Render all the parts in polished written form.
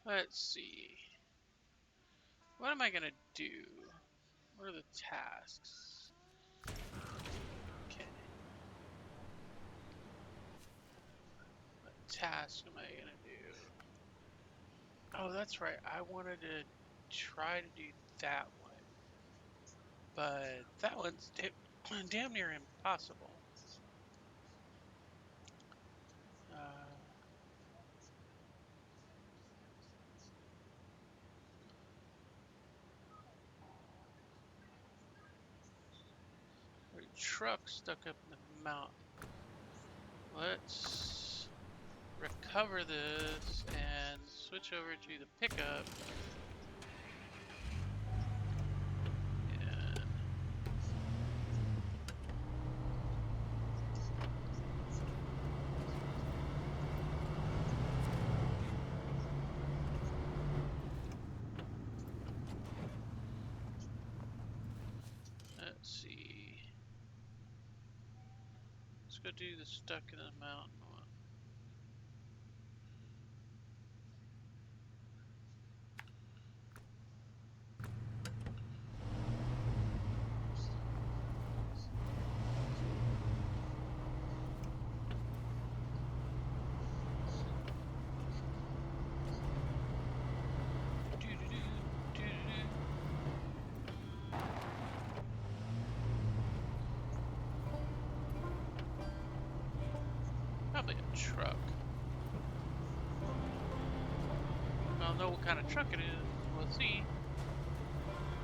Let's see. What am I gonna do? What are the tasks? Okay. What task am I gonna do? Oh, that's right. I wanted to try to do that one, but that one's damn near impossible. Uh, there's a truck stuck up in the mountain. Let's recover this and switch over to the pickup. And let's see. Let's go do the stuck in the mountain one. Probably a truck. I don't know what kind of truck it is. We'll see.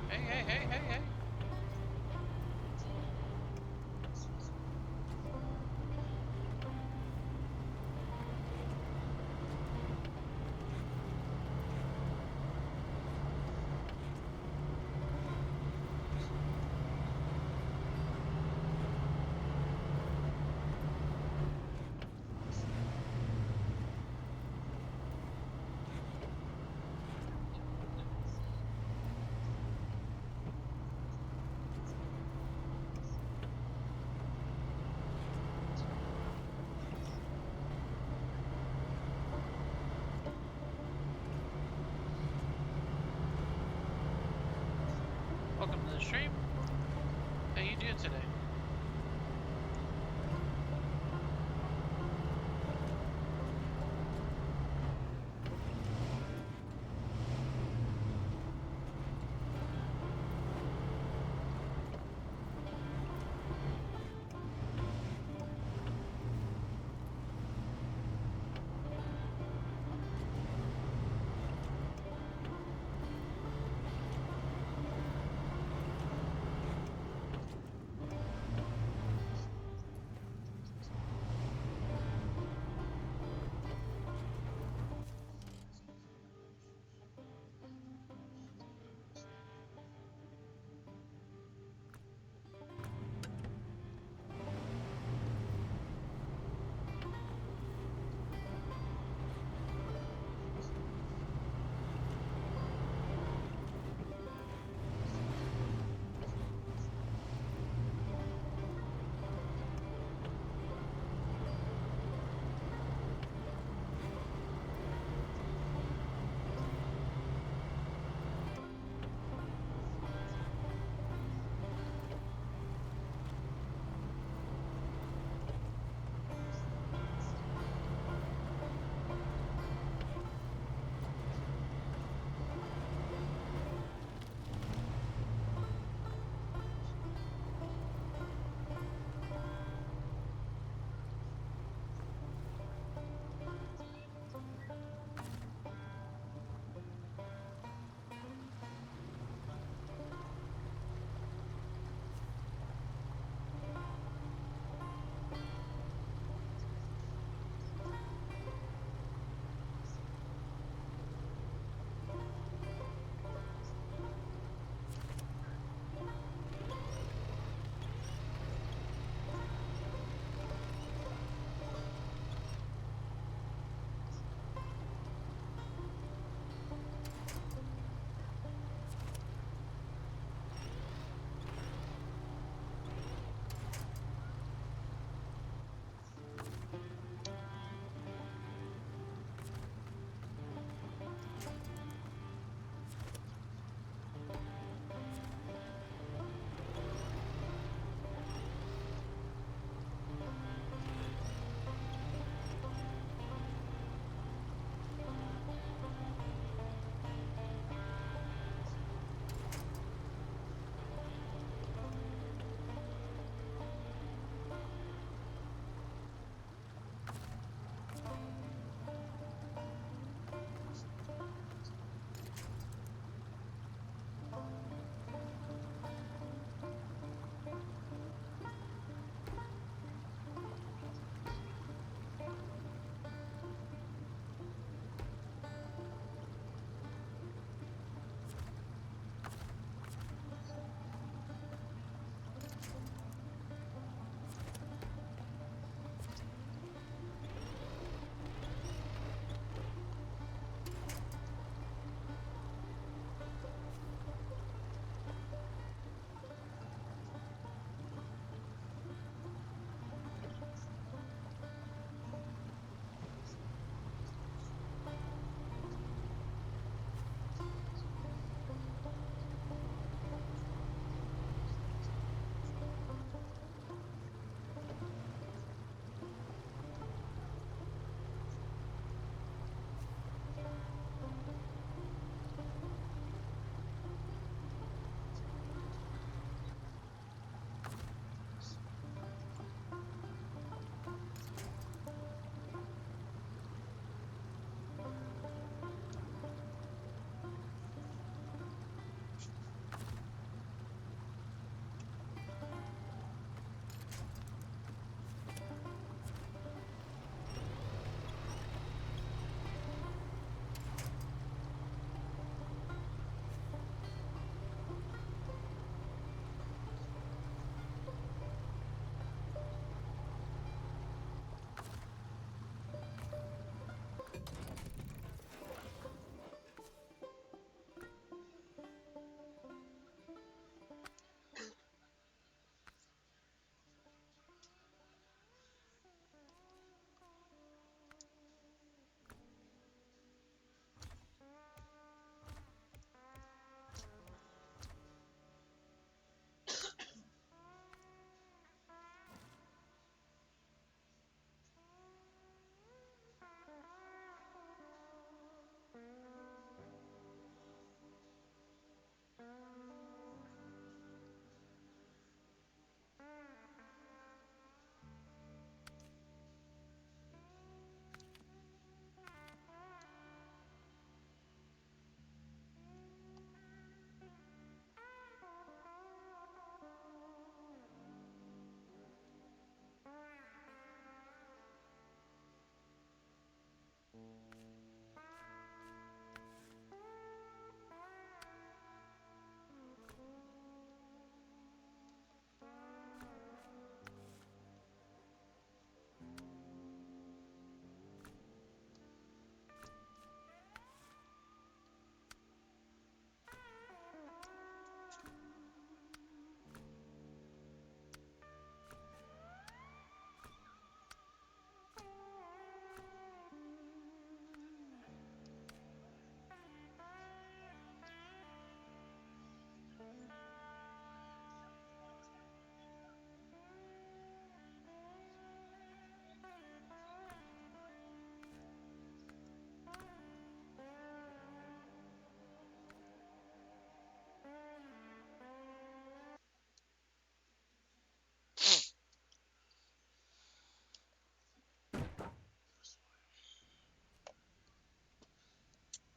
Hey, hey, hey, hey, hey. Welcome to the stream. How you doing today?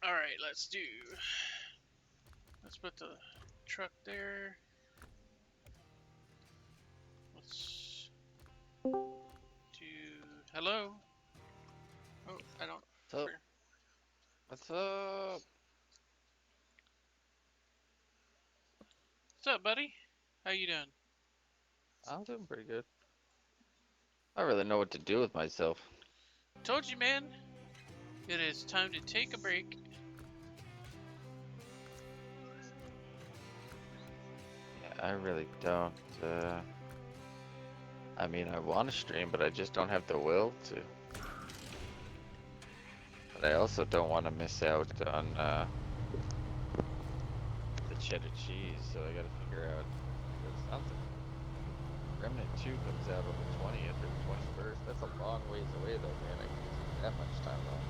Alright, let's put the truck there. Let's do, hello? Oh, I don't, So, what's up? what's up, buddy? How you doing? I'm doing pretty good. I don't really know what to do with myself. Told you, man. It is time to take a break. Yeah, I really don't. I mean, I want to stream, but I just don't have the will to. But I also don't want to miss out on the cheddar cheese, so I gotta figure out something. Remnant 2 comes out on the 20th or the 21st. That's a long ways away, though, man. I can't take that much time off.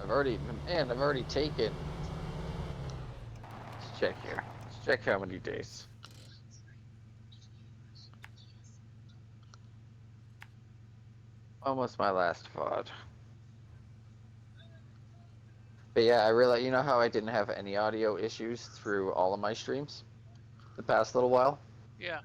I've already taken. Let's check here. Let's check how many days. Almost my last VOD. But yeah, I realize, you know how I didn't have any audio issues through all of my streams the past little while? Yeah.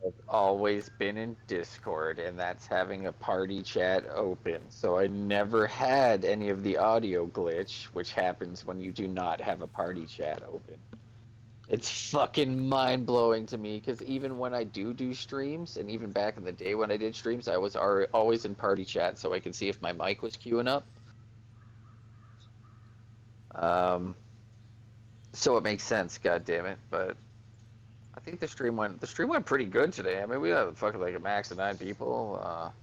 I've always been in Discord, and that's having a party chat open. So I never had any of the audio glitch, which happens when you do not have a party chat open. It's fucking mind blowing to me because even when I do streams, and even back in the day when I did streams, I was always in party chat so I could see if my mic was queuing up. Um, so it makes sense, god damn it. But I think the stream went pretty good today. I mean, we had fucking like a max of 9 people.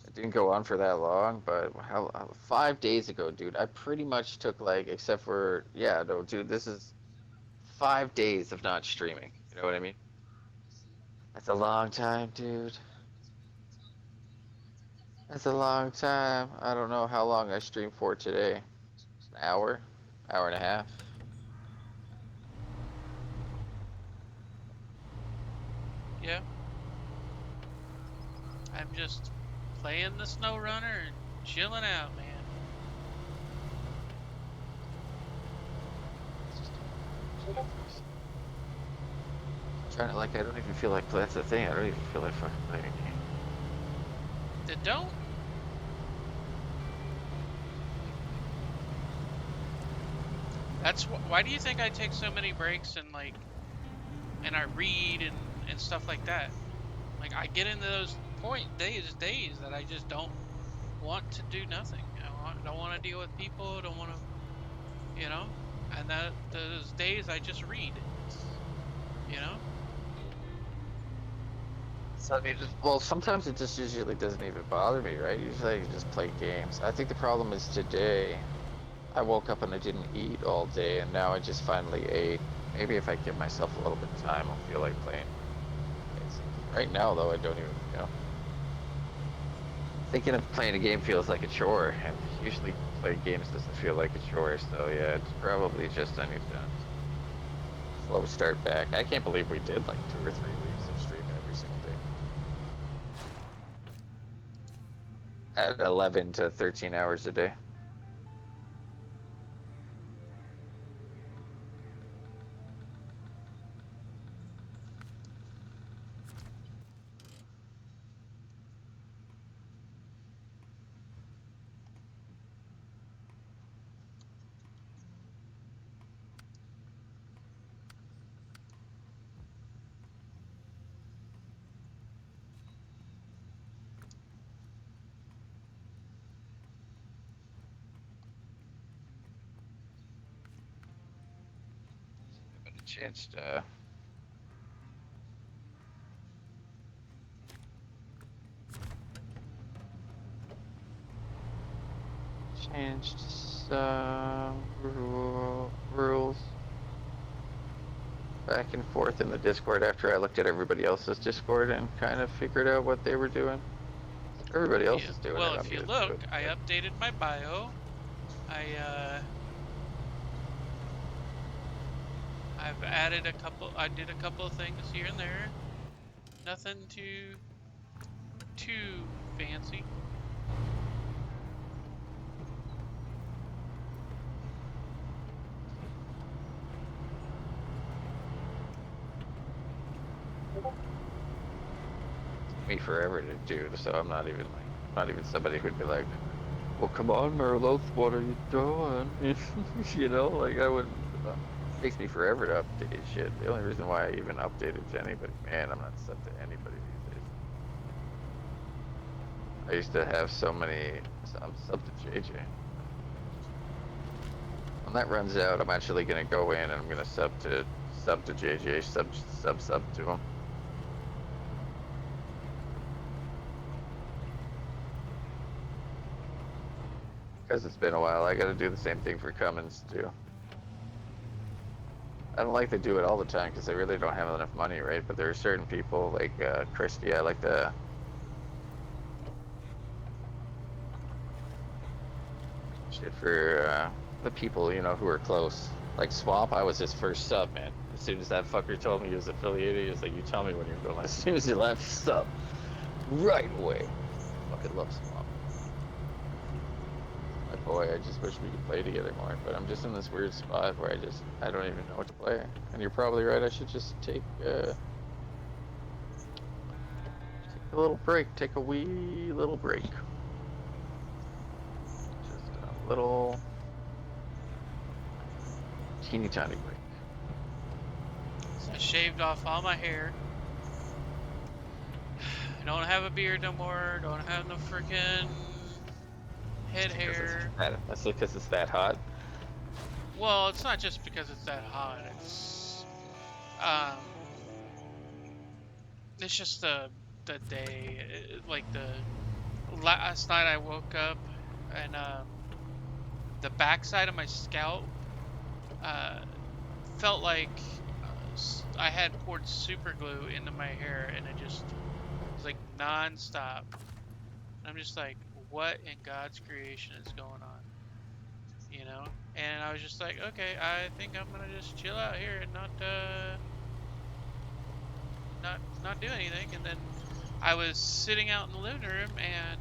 It didn't go on for that long, but 5 days ago, dude, I pretty much took like, except for yeah, no, dude, this is 5 days of not streaming. You know what I mean? That's a long time, dude. That's a long time. I don't know how long I streamed for today. An hour and a half. Yeah. I'm just playing the snow runner and chilling out, man. Trying to like, I don't even feel like that's the thing. I don't even feel like fucking playing a game. Then don't. Why do you think I take so many breaks and I read and stuff like that? Like I get into those days that I just don't want to do nothing. Don't want to deal with people. Don't want to, And that those days I just read. You know. So I mean, well, sometimes it just usually doesn't even bother me, right? Usually I just play games. I think the problem is today, I woke up and I didn't eat all day, and now I just finally ate. Maybe if I give myself a little bit of time, I'll feel like playing. Right now, though, I don't even. Thinking of playing a game feels like a chore, and usually playing games doesn't feel like a chore. So yeah, it's probably just I need to slow start back. I can't believe we did like 2 or 3 weeks of streaming every single day at 11 to 13 hours a day. A chance to changed some rules back and forth in the Discord after I looked at everybody else's Discord and kind of figured out what they were doing. Everybody else is doing it. Well, I'm if you gonna do look, it. I updated my bio. I I've added a couple. I did a couple of things here and there. Nothing too fancy. me forever to do. So I'm not even somebody who'd be like, well, come on, Merlos, what are you doing? You know, like I wouldn't. It takes me forever to update shit. The only reason why I even updated to anybody, man, I'm not sub to anybody these days. I used to have so many. I'm sub to JJ. When that runs out, I'm actually gonna go in and I'm gonna sub to JJ, sub to him. Because it's been a while. I gotta do the same thing for Cummins too. I don't like to do it all the time because they really don't have enough money, right? But there are certain people like Christy. I like to. Shit for the people, you know, who are close. Like Swamp, I was his first sub, man. As soon as that fucker told me he was affiliated, he was like, you tell me when you're going. As soon as he left, sub. Right away. Fucking love Swamp. My boy, I just wish we could play together more. But I'm just in this weird spot where I don't even know what to play. And you're probably right, I should just take a little break. Take a wee little break. Just a little teeny tiny break. So I shaved off all my hair. I don't have a beard no more. Don't have no freaking head hair. That's because it's that hot. Well, it's not just because it's that hot. It's just the day. Like the last night I woke up and the backside of my scalp felt like I had poured super glue into my hair, and it just was like non-stop. I'm just like, what in God's creation is going on? You know? And I was just like, okay, I think I'm gonna just chill out here and not do anything. And then I was sitting out in the living room and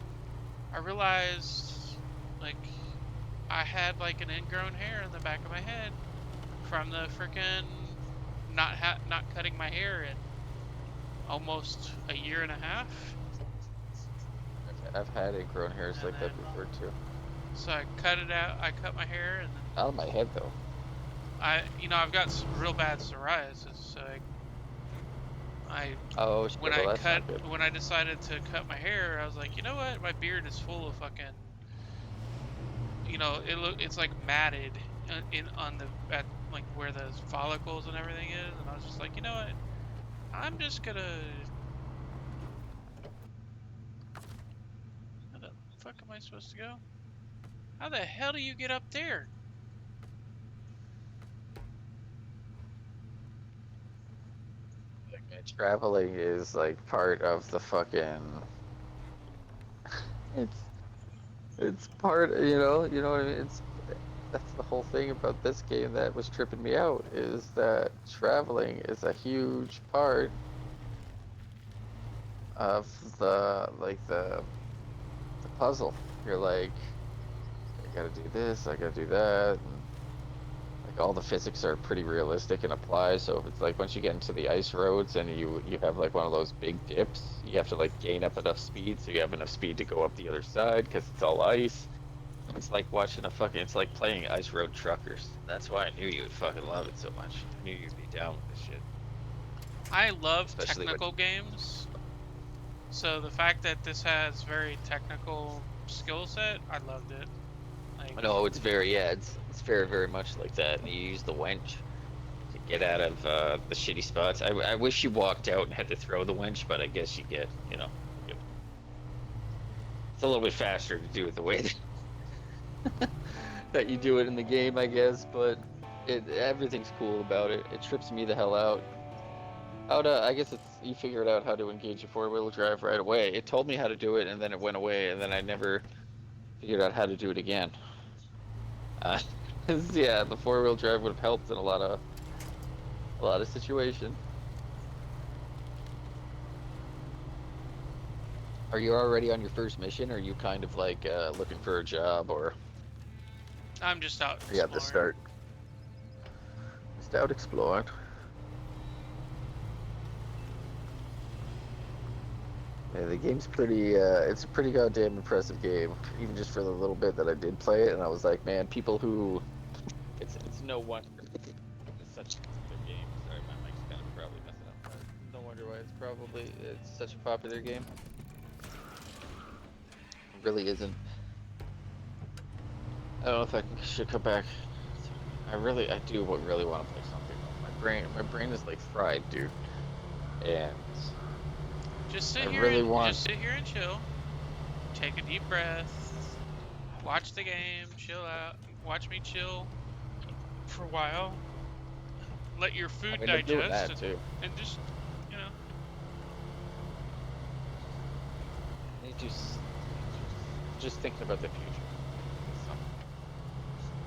I realized like I had like an ingrown hair in the back of my head from the freaking not cutting my hair in almost a year and a half. I've had ingrown hairs And like that before too. So I cut it out. I cut my hair, and then Out of my head though. I've got some real bad psoriasis. So Oh shit, when well, I that's not good. when I decided to cut my hair, I was like, you know what? My beard is full of fucking. You know, it's like matted at like where the follicles and everything is, and I was just like, you know what? I'm just gonna. How the fuck am I supposed to go? How the hell do you get up there? Traveling is like part of the fucking. It's part, you know what I mean. That's the whole thing about this game that was tripping me out is that traveling is a huge part of the puzzle. You're like, I gotta do this, I gotta do that, and like all the physics are pretty realistic and apply. So if it's like once you get into the ice roads and you have like one of those big dips, you have to like gain up enough speed so you have enough speed to go up the other side because it's all ice. It's like watching it's like playing Ice Road Truckers. That's why I knew you would fucking love it so much. I knew you'd be down with this shit. I love Especially technical games. So the fact that this has very technical skill set, I loved it. Like, No, it's very, it's very, very much like that. And you use the wench to get out of the shitty spots. I wish you walked out and had to throw the wench, but I guess you get, it's a little bit faster to do it the way that you do it in the game, I guess. But everything's cool about it. It trips me the hell out. I guess you figured out how to engage a four-wheel drive right away. It told me how to do it, and then it went away, and then I never figured out how to do it again. Yeah, the four-wheel drive would have helped in a lot of situations. Are you already on your first mission, or are you kind of like looking for a job, or? I'm just out exploring. Yeah, to start. Just out exploring. Yeah, the game's pretty. It's a pretty goddamn impressive game. Even just for the little bit that I did play it, and I was like, man, people who. It's no wonder it's such a popular game. Sorry, my mic's kind of probably messing up. But no wonder why it's such a popular game. It really isn't. I don't know if should come back. I do really want to play something though. My brain is like fried, dude. And I really want. just sit here and chill. Take a deep breath. Watch the game. Chill out. Watch me chill for a while. Let your I food mean, I'm doing digest that too. and just, you know. I just thinking about the future.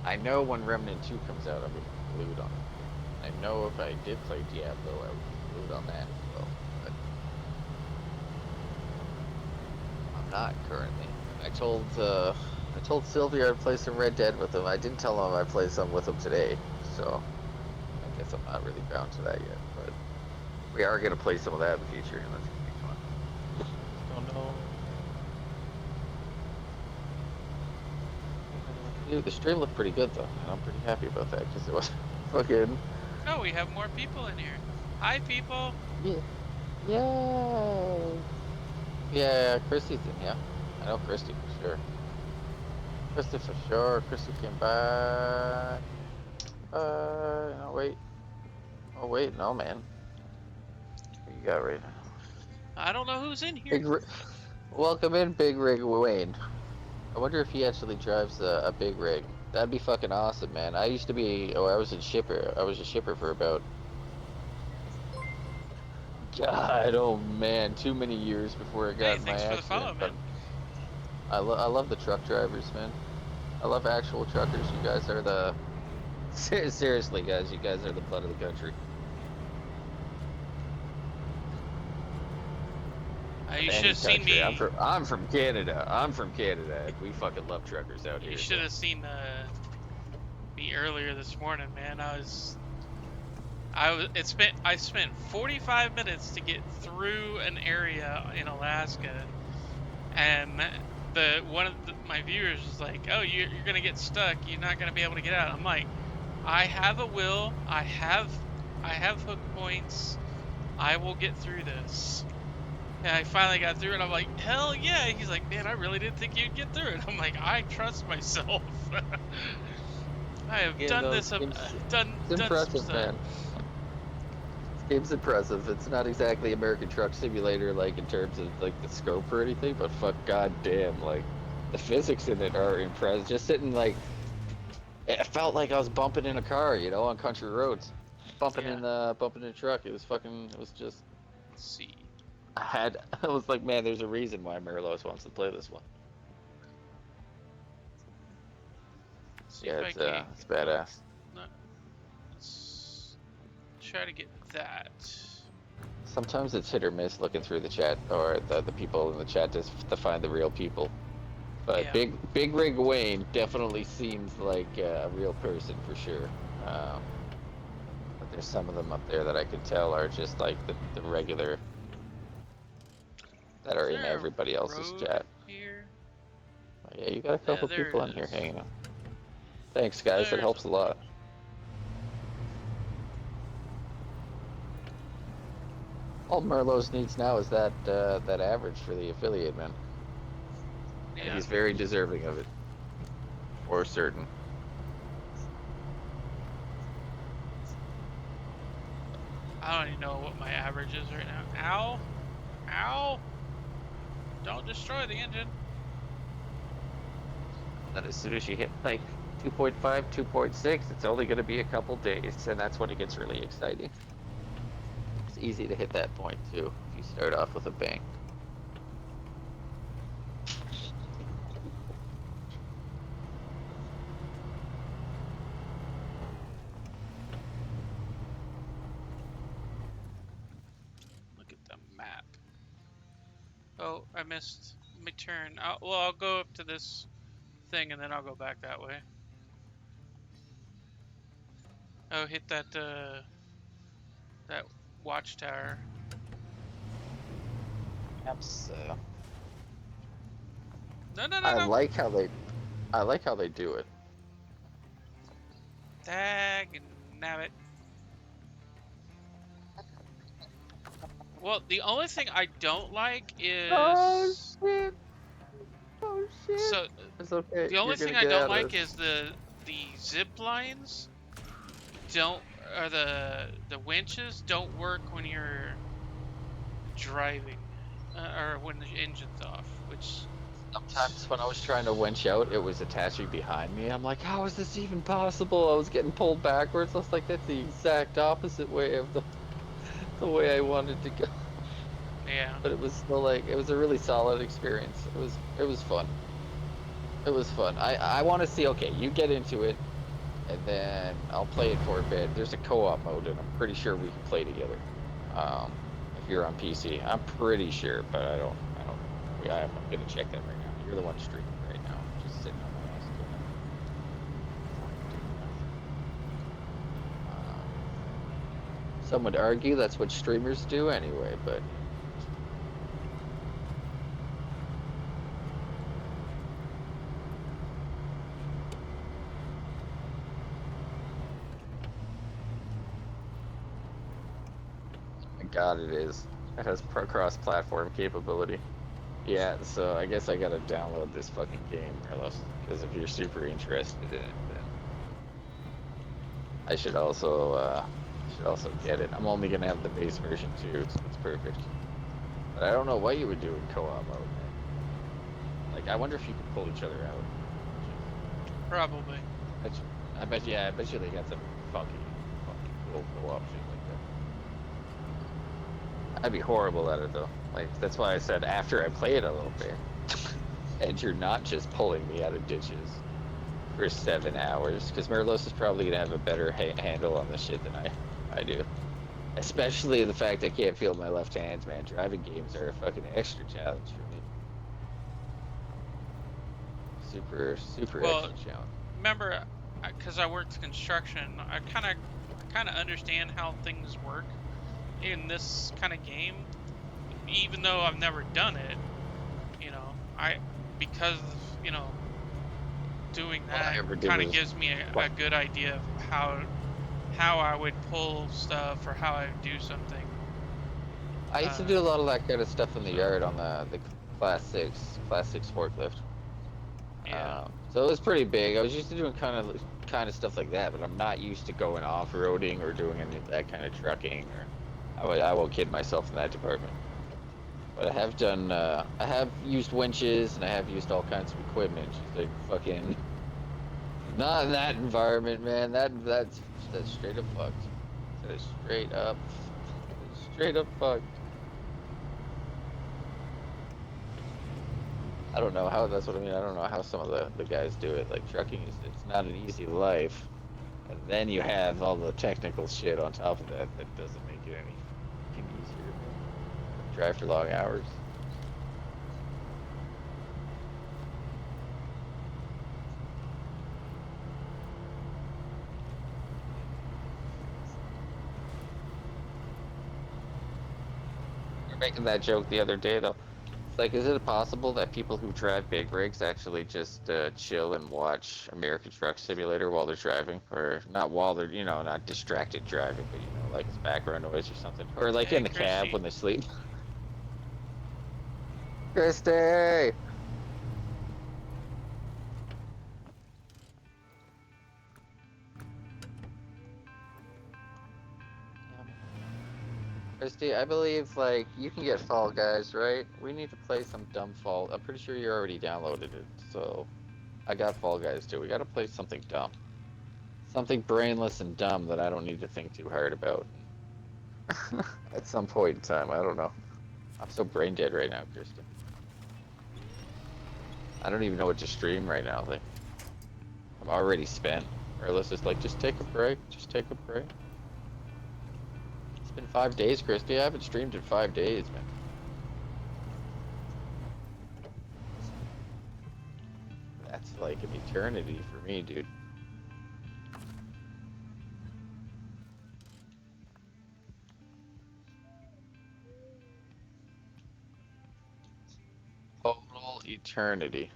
I know when Remnant 2 comes out, I'm gonna be glued on it. I know if I did play Diablo, I would be glued on that as well. But I'm not currently. I told Sylvia I'd play some Red Dead with him. I didn't tell him I'd play some with him today, so I guess I'm not really bound to that yet. But we are gonna play some of that in the future, and that's gonna be fun. Don't know. Dude, the stream looked pretty good though, and I'm pretty happy about that because it was fucking. Oh, we have more people in here. Hi, people. Yeah. Yay! Yeah, Christy's in, yeah. I know Christy for sure. Christy for sure. Christy came back. No, wait. Oh, wait, no, man. What you got right now? I don't know who's in here. Big Rig. Welcome in, Big Rig Wayne. I wonder if he actually drives a big rig. That'd be fucking awesome, man. I used to be. Oh, I was a shipper. I was a shipper for about. God, oh man, too many years before I got Hey, in my thanks for the follow, accident. But man. I love the truck drivers, man. I love actual truckers. You guys are the seriously, guys. You guys are the blood of the country. Of You should any have seen country. me. I'm from Canada. I'm from Canada. And we fucking love truckers out You here. should So have seen me earlier this morning, man. I spent 45 minutes to get through an area in Alaska, and my viewers was like, "Oh, you're gonna get stuck. You're not gonna be able to get out." I'm like, "I have a will. I have hook points. I will get through this." And I finally got through it. I'm like, "Hell yeah!" He's like, "Man, I really didn't think you'd get through it." I'm like, "I trust myself. I have yeah, done no, this. it's Done some impressive, stuff." man. This game's impressive. It's not exactly American Truck Simulator, like in terms of like the scope or anything, but fuck, goddamn, like the physics in it are impressive. Just sitting like, it felt like I was bumping in a car, you know, on country roads, Yeah. bumping in a truck. It was fucking, it was just. Let's see. I was like, man, there's a reason why Merlos wants to play this one. See Yeah, if I can. it's badass. No, let's try to get that. Sometimes it's hit or miss looking through the chat or the people in the chat to find the real people. But Yeah. Big Rig Wayne definitely seems like a real person for sure. But there's some of them up there that I can tell are just like the regular that Is are in there a everybody else's road chat. here? Yeah, you got a Yeah, couple there people it in here is. hanging out. Thanks, guys. That There's helps a a lot. All Merlos needs now is that average for the affiliate, man, and yeah. he's very deserving of it, for certain. I don't even know what my average is right now. Ow! Ow! Don't destroy the engine. And as soon as you hit like 2.5, 2.6, it's only going to be a couple days, and that's when it gets really exciting. It's easy to hit that point too if you start off with a bang. Look at the map. Oh, I missed my turn. I'll go up to this thing and then I'll go back that way. Oh, hit that watchtower. maps. No, no, no, I no. like how they, I like how they do it. Tag and nabbit. Well, the only thing I don't like Oh is shit! Oh shit! so It's okay. the You're only gonna thing I get don't out like of is this. the zip lines don't or the winches don't work when you're driving or when the engine's off, which Sometimes when I was trying to winch out, it was attaching behind me. I'm like, how is this even possible? I was getting pulled backwards. I was like, that's the exact opposite way of the way I wanted to go. yeah. But it was still like, it was a really solid experience. It was fun. It was fun. I want to see. Okay, you get into it, and then I'll play it for a bit. There's a co-op mode, and I'm pretty sure we can play together. If you're on PC, I'm pretty sure, but I don't know. I'm gonna check that right now. You're the one streaming right now, just sitting on my ass doing nothing. Some would argue that's what streamers do anyway, but my God, it is. It has cross-platform capability. Yeah, so I guess I gotta download this fucking game, Carlos, because if you're super interested in it, then I should also get it. I'm only gonna have the base version too, so it's perfect. But I don't know what you would do in co-op mode, man. Like, I wonder if you could pull each other out. Probably. Bet you, yeah, I bet you they got some funky, funky cool co-op shit like that. I'd be horrible at it though. Like, that's why I said after I play it a little bit, and you're not just pulling me out of ditches for 7 hours, because Merlos is probably gonna have a better handle on this shit than I do. Especially the fact I can't feel my left hands, man. Driving games are a fucking extra challenge for me. Super Well, extra challenge. remember, because I worked construction, I kind of understand how things work in this kind of game, even though I've never done it. You know, I because you know doing All I that ever did kind of was gives me a what good idea of how I would pull stuff or how I would do something. I used to Uh, do a lot of that kind of stuff in the so yard on the class six forklift. yeah, So it was pretty big. I was used to doing kind of stuff like that, but I'm not used to going off roading or doing any of that kind of trucking. Or I won't kid myself in that department. But I have done. I have used winches and I have used all kinds of equipment. Just like fucking not in that environment, man. That's straight up fucked. That is straight up, straight up fucked. I don't know how. That's what I mean. I don't know how some of the guys do it. Like trucking is, it's not an easy life. And then you have all the technical shit on top of that that doesn't make it any fucking easier, man. Drive for long hours. You're making that joke the other day though. It's like, is it possible that people who drive big rigs actually just chill and watch American Truck Simulator while they're driving, or not while they're, not distracted driving, but like it's background noise or something, or like in hey the cab Christy, when they sleep. Christy. Christy, I believe like you can get Fall Guys, right? We need to play some dumb Fall. I'm pretty sure you already downloaded it, so I got Fall Guys too. We got to play something dumb, something brainless and dumb that I don't need to think too hard about at some point in time. I don't know. I'm so brain dead right now, Christy. I don't even know what to stream right now. Like I'm already spent. Or let's just like just take a break. Just take a break. It's been 5 days, Christy. I haven't streamed in 5 days, man. That's like an eternity for me, dude. eternity.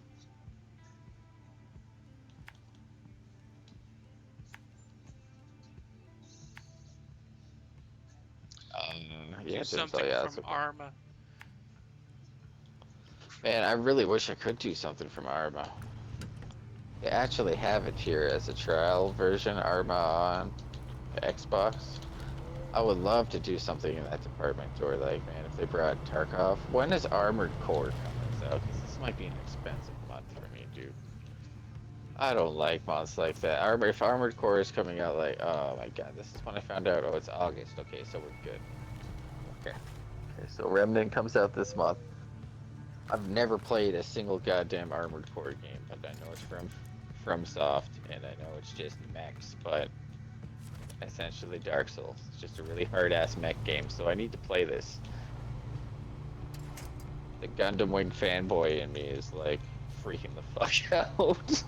Do Yeah, something yeah, from it's okay. Arma. Man, I really wish I could do something from Arma. They actually have it here as a trial version, Arma on Xbox. I would love to do something in that department, or like, man, if they brought Tarkov. When is Armored Core coming out? Because this might be an expensive month for me, dude. I don't like months like that. If Armored Core is coming out, like, oh my god, this is when I found out. Oh, it's August. Okay, so we're good. Okay. Okay, so Remnant comes out this month. I've never played a single goddamn Armored Core game, but I know it's from Soft, and I know it's just mechs, but essentially Dark Souls. It's just a really hard ass mech game, so I need to play this. The Gundam Wing fanboy in me is like freaking the fuck out.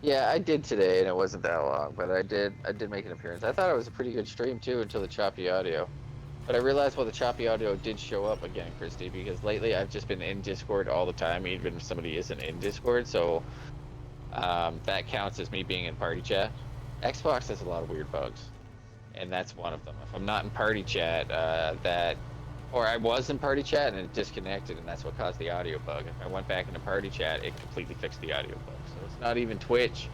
Yeah, I did today, and it wasn't that long, but I did make an appearance. I thought it was a pretty good stream too until the choppy audio. But I realized, well, the choppy audio did show up again, Christy, because lately I've just been in Discord all the time, even if somebody isn't in Discord. So that counts as me being in party chat. Xbox has a lot of weird bugs, and that's one of them. If I'm not in party chat, or I was in party chat and it disconnected, and that's what caused the audio bug. If I went back into party chat, it completely fixed the audio bug. So it's not even Twitch.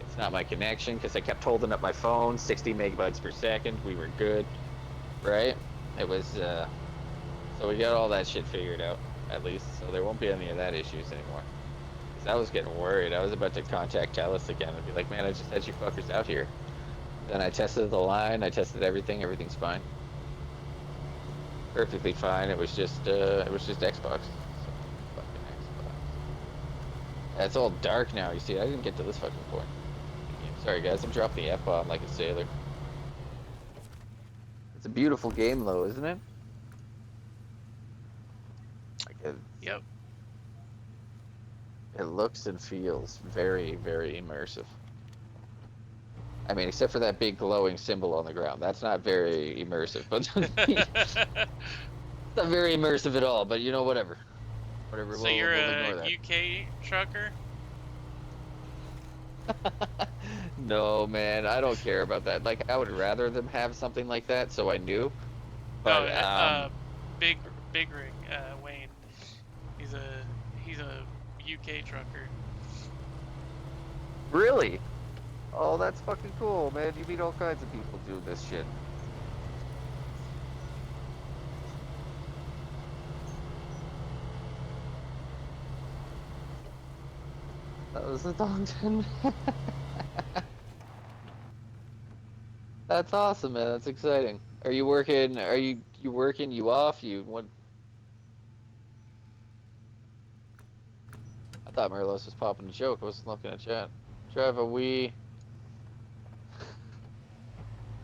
It's not my connection, because I kept holding up my phone, 60 megabytes per second. We were good, right? It was, so we got all that shit figured out, at least. So there won't be any of that issues anymore. Because I was getting worried. I was about to contact Telus again and be like, man, I just had you fuckers out here. Then I tested the line, I tested everything, everything's fine. Perfectly fine. It was just Xbox. So, fucking Xbox. Yeah, it's all dark now, you see. I didn't get to this fucking point. Sorry guys, I'm dropping the F-bomb like a sailor. It's a beautiful game though, isn't it? Like Yep. it looks and feels very, very immersive. I mean, except for that big glowing symbol on the ground. That's not very immersive, but it's not very immersive at all, but you know, whatever. Whatever, So you're we'll a ignore that. UK trucker? No, man, I don't care about that. Like, I would rather them have something like that, so I knew. No, But, Big Rig, Wayne. He's a UK trucker. really? Oh, that's fucking cool, man. You meet all kinds of people doing this shit. That was a Dongton. That's awesome, man. That's exciting. Are you working? You working? You off? You what? I thought Merlos was popping a joke. I wasn't looking at chat. Drive a wee.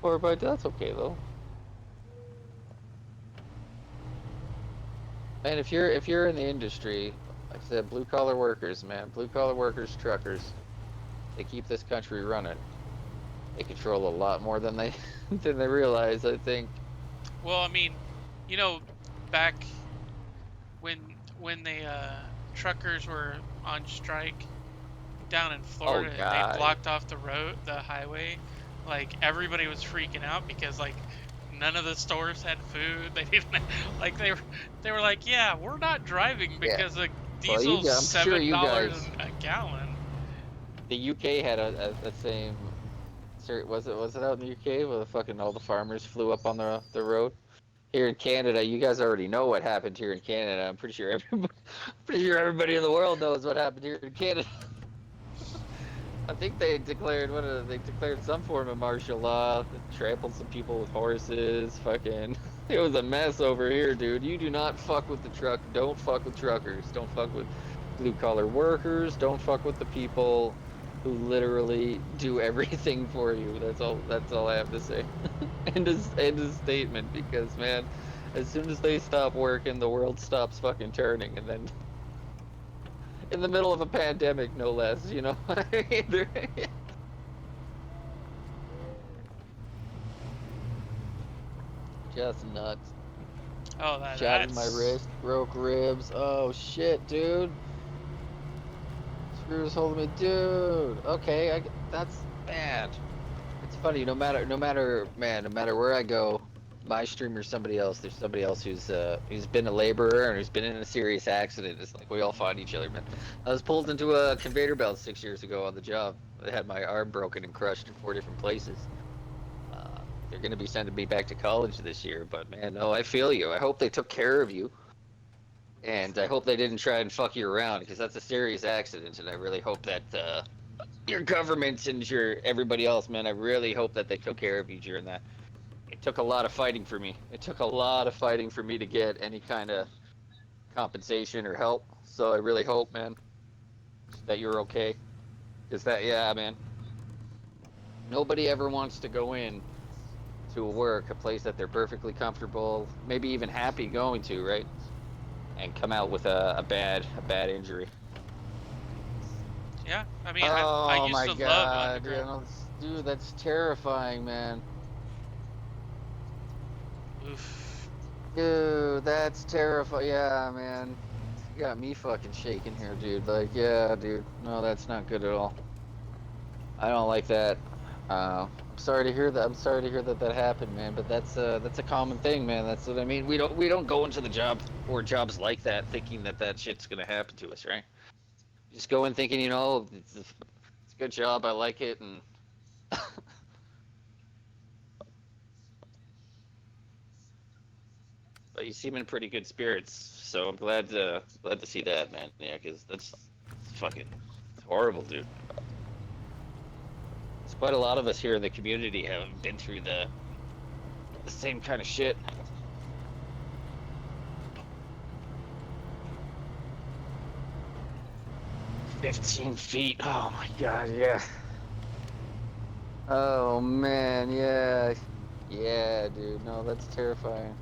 4x2. That's okay though. Man, if you're in the industry, like I said, blue collar workers, man, blue collar workers, truckers, they keep this country running. They control a lot more than they than they realize, I think. Well, I mean, you know, back when the truckers were on strike down in Florida, and they God. blocked off the highway, like everybody was freaking out because like none of the stores had food. They didn't like they were like, yeah, we're not driving because the Well, diesel's I'm sure you $7 guys. a gallon. The UK had a same. Was it out in the UK where the fucking all the farmers flew up on the road? Here in Canada, you guys already know what happened here in Canada. I'm pretty sure everybody in the world knows what happened here in Canada. I think they declared some form of martial law, trampled some people with horses, fucking. It was a mess over here, dude. You do not fuck with the truck. Don't fuck with truckers. Don't fuck with blue collar workers. Don't fuck with the people who literally do everything for you. That's all I have to say. End of statement, because man, as soon as they stop working, the world stops fucking turning, and then in the middle of a pandemic, no less, you know. Just nuts. Oh, Shattered my that's wrist, broke ribs. Oh shit, dude. Screws holding me, dude. Okay, that's bad. It's funny. No matter where I go, my stream or somebody else, there's somebody else who's been a laborer and who's been in a serious accident. It's like we all find each other, man. I was pulled into a conveyor belt 6 years ago on the job. I had my arm broken and crushed in 4 different places. They're gonna be sending me back to college this year, but man, no, I feel you. I hope they took care of you. And I hope they didn't try and fuck you around because that's a serious accident, and I really hope that your government and your everybody else, man, I really hope that they took care of you during that. It took a lot of fighting for me. It took a lot of fighting for me to get any kind of compensation or help. So I really hope, man, that you're okay. Because that, yeah, man, nobody ever wants to go in to a work, a place that they're perfectly comfortable, maybe even happy going to, right? And come out with a bad injury. yeah. I mean, I Oh used my to love god, underground. dude, that's terrifying, man. Oof. Dude, that's terrifying. Yeah, man. You got me fucking shaking here, dude. Like, yeah, dude. No, that's not good at all. I don't like that. I'm sorry to hear that. I'm sorry to hear that that happened, man. But that's a common thing, man. That's what I mean. We don't go into the job or jobs like that thinking that that shit's gonna happen to us, right? Just go in thinking, it's a good job. I like it, and but you seem in pretty good spirits. So I'm glad to see that, man. Yeah, because that's fucking it's horrible, dude. It's quite a lot of us here in the community have been through the same kind of shit. 15 feet. Oh my god, yeah. Oh man, yeah. Yeah, dude. No, that's terrifying.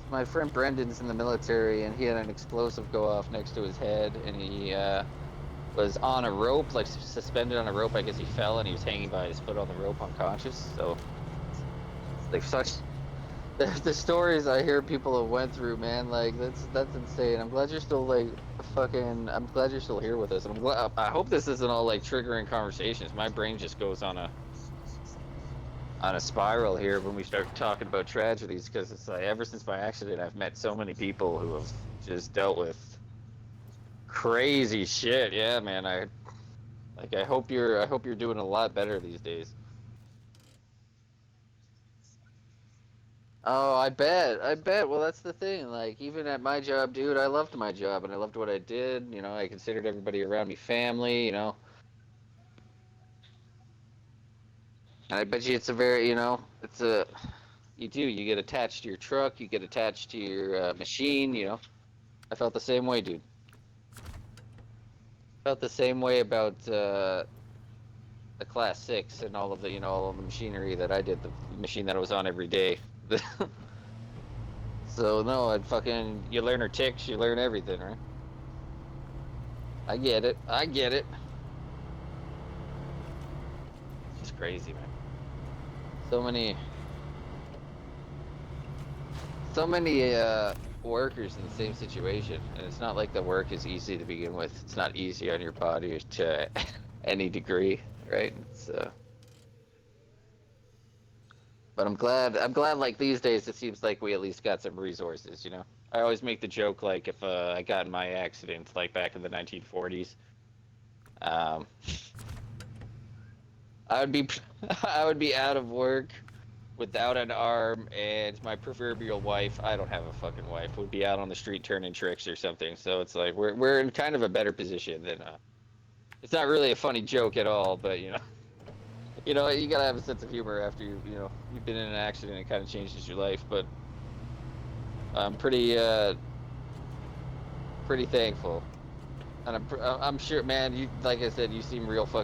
My friend Brendan's in the military and he had an explosive go off next to his head and he was on a rope, like suspended on a rope. I guess he fell and he was hanging by his foot on the rope unconscious. So it's like such the stories I hear people have went through, man, like that's insane. I'm glad you're still like fucking. I'm glad you're still here with us. And I'm glad. I hope this isn't all like triggering conversations. My brain just goes on a spiral here when we start talking about tragedies because it's like ever since my accident, I've met so many people who have just dealt with crazy shit. Yeah, man. I hope you're doing a lot better these days. Oh, I bet. I bet. Well, that's the thing. Like, even at my job, dude, I loved my job and I loved what I did. I considered everybody around me family. And I bet you it's a very, you get attached to your truck, you get attached to your machine. I felt the same way, dude. Felt the same way about the Class 6 and all of the machinery that I did, the machine that I was on every day. So, no, you learn her ticks, you learn everything, right? I get it. I get it. It's just crazy, man. So many, so many workers in the same situation, and it's not like the work is easy to begin with. It's not easy on your body to any degree, right? But I'm glad. Like these days, it seems like we at least got some resources. I always make the joke like if I got in my accident, like back in the 1940s, um, I would be I would be out of work without an arm, and my proverbial wife, I don't have a fucking wife, would be out on the street turning tricks or something. So it's like we're in kind of a better position than it's not really a funny joke at all, but you gotta have a sense of humor after you've been in an accident. It kind of changes your life, but I'm pretty thankful, and I'm sure, man. You like I said, you seem real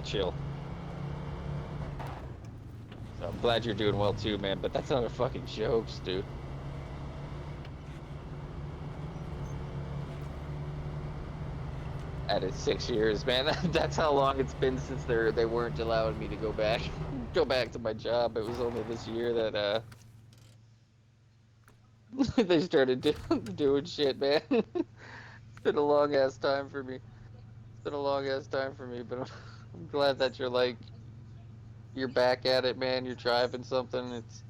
chill. So I'm glad you're doing well too, man. But that's not a fucking jokes, dude. Added 6 years, man. That's how long it's been since they weren't allowing me to go back to my job. It was only this year that They started doing shit, man. It's been a long ass time for me. It's been a long ass time for me, but I'm glad that you're back at it, man. You're driving something. It's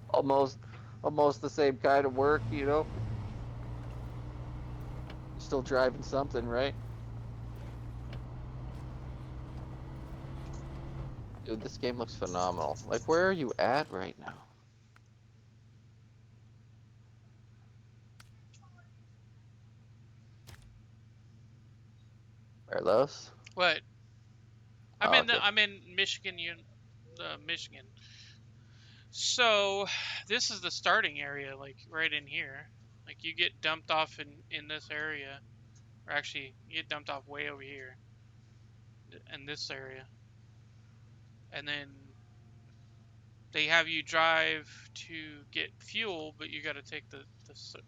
almost almost the same kind of work, you know. You're still driving something, right? Dude, this game looks phenomenal. Like, where are you at right now? Carlos? What? Oh, okay. I'm in Michigan, Michigan. So, this is the starting area, like right in here. Like you get dumped off in this area, or actually, you get dumped off way over here in this area, and then they have you drive to get fuel, but you got to take the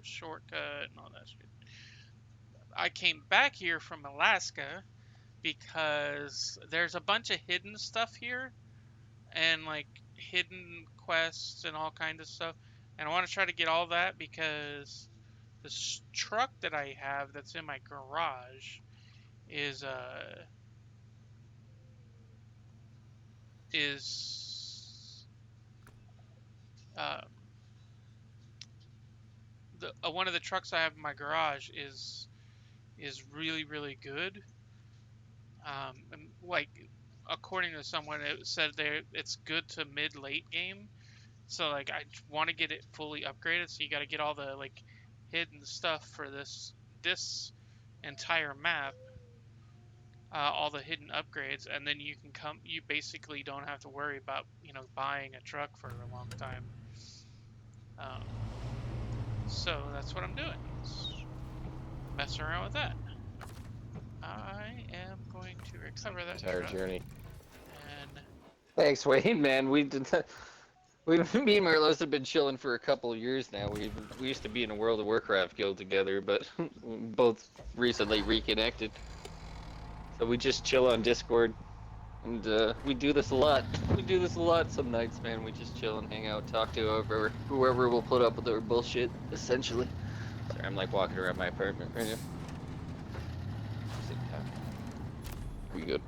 shortcut and all that shit. I came back here from Alaska because there's a bunch of hidden stuff here and like hidden quests and all kinds of stuff. And I want to try to get all that because this truck that I have that's in my garage is is um the one of the trucks I have in my garage is really good. And like according to someone, it said there it's good to mid late game. So like I want to get it fully upgraded. So you got to get all the like hidden stuff for this entire map, all the hidden upgrades, and then you can come. You basically don't have to worry about buying a truck for a long time. Um, so that's what I'm doing. Messing around with that. I am going to recover that Entire truck journey. and Thanks, Wayne, man. We did that. Me and Marlos have been chilling for a couple of years now. We used to be in a World of Warcraft guild together, but both recently reconnected. So we just chill on Discord, and we do this a lot. We do this a lot some nights, man. We just chill and hang out, talk to whoever will put up with our bullshit, essentially. Sorry, I'm like walking around my apartment right now. We good.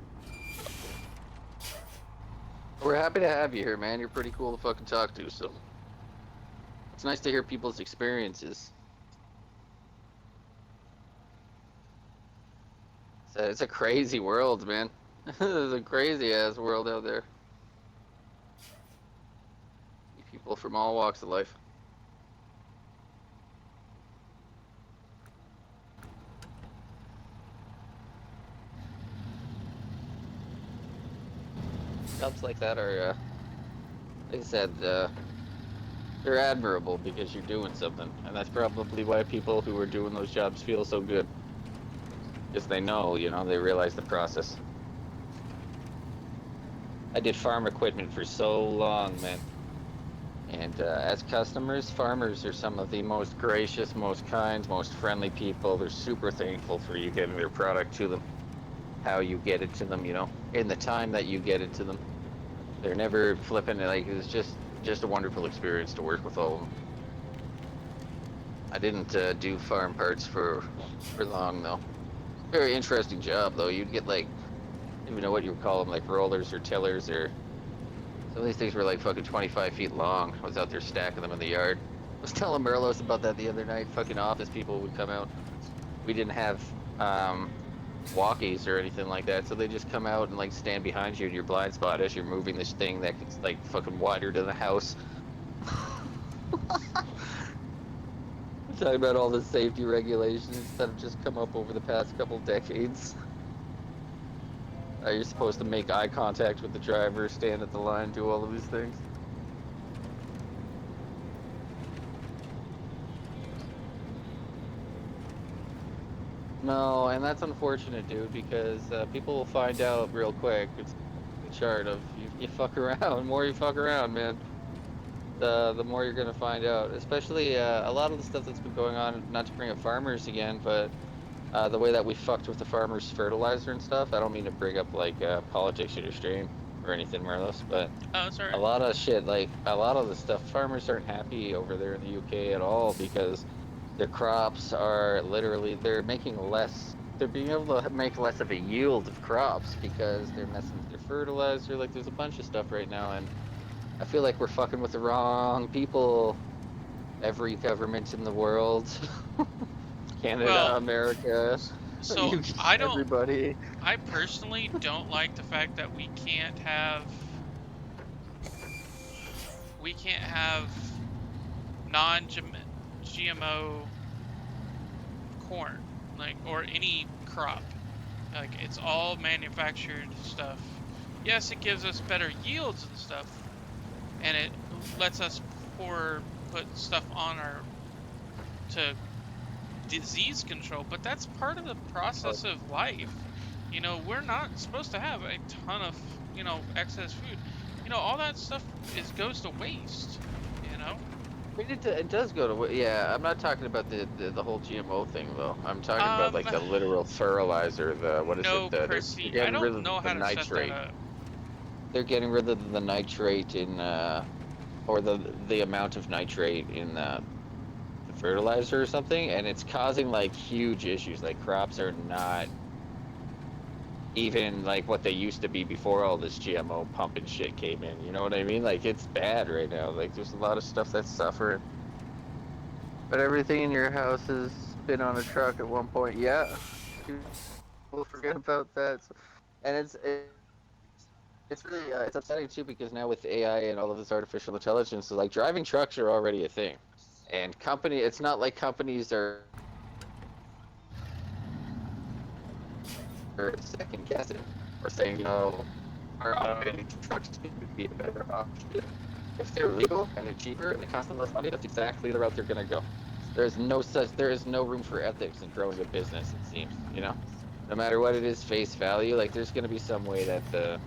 We're happy to have you here, man. You're pretty cool to fucking talk to, so it's nice to hear people's experiences. It's a crazy world, man. It's a crazy ass world out there. People from all walks of life. Jobs like that are, like I said, they're admirable because you're doing something, and that's probably why people who are doing those jobs feel so good. Because they know, they realize the process. I did farm equipment for so long, man. And as customers, farmers are some of the most gracious, most kind, most friendly people. They're super thankful for you getting their product to them, how you get it to them, in the time that you get it to them. They're never flipping it. Like, it's just a wonderful experience to work with all of them. I didn't do farm parts for long, though. Very interesting job, though. You'd get, like, I don't even know what you would call them, like rollers or tillers, or some of these things were like fucking 25 feet long. I was out there stacking them in the yard. I was telling Merlos about that the other night. Fucking office people would come out. We didn't have walkies or anything like that, so they just come out and like stand behind you in your blind spot as you're moving this thing that's like fucking wider than the house. Talking about all the safety regulations that have just come up over the past couple decades. You're supposed to make eye contact with the driver, stand at the line, do all of these things. No, and that's unfortunate, dude, because people will find out real quick. It's the chart of you fuck around. The more you fuck around, man, the more you're gonna find out. Especially a lot of the stuff that's been going on. Not to bring up farmers again, but the way that we fucked with the farmers' fertilizer and stuff. I don't mean to bring up like politics in your stream or or anything, Marlos, but Oh, sorry. a lot of shit, like a lot of the stuff, farmers aren't happy over there in the UK at all because their crops are literally they're making less. They're being able to make less of a yield of crops because they're messing with their fertilizer. Like there's a bunch of stuff right now, and I feel like we're fucking with the wrong people. Every government in the world, Canada, Well, America, so UK, everybody. I personally don't like the fact that we can't have non-GMO corn, like, or any crop. Like, it's all manufactured stuff. Yes, it gives us better yields and stuff, and it lets us put stuff on our to disease control, but that's part of the process of life. You know, we're not supposed to have a ton of, excess food. All that stuff goes to waste, you know? I mean, it does go to yeah. I'm not talking about the whole GMO thing though. I'm talking about Um, like the literal fertilizer. The what is it? no, They're Chrissy, I getting rid don't of know the how to set that nitrate. up. They're getting rid of the nitrate in or the amount of nitrate in the fertilizer or something, and it's causing like huge issues. Like crops are not even like what they used to be before all this GMO pumping shit came in. You know what I mean? Like it's bad right now. Like there's a lot of stuff that's suffering. But everything in your house has been on a truck at one point. Yeah, people forget about that. And it's really it's upsetting too because now with AI and all of this artificial intelligence, like driving trucks are already a thing. And it's not like companies are second guessing or saying no, our automated trucks would be a better option. If they're legal and they're cheaper and they cost them less money, that's exactly the route they're gonna go. There is no room for ethics in growing a business, it seems, you know? No matter what it is, face value, like there's gonna be some way that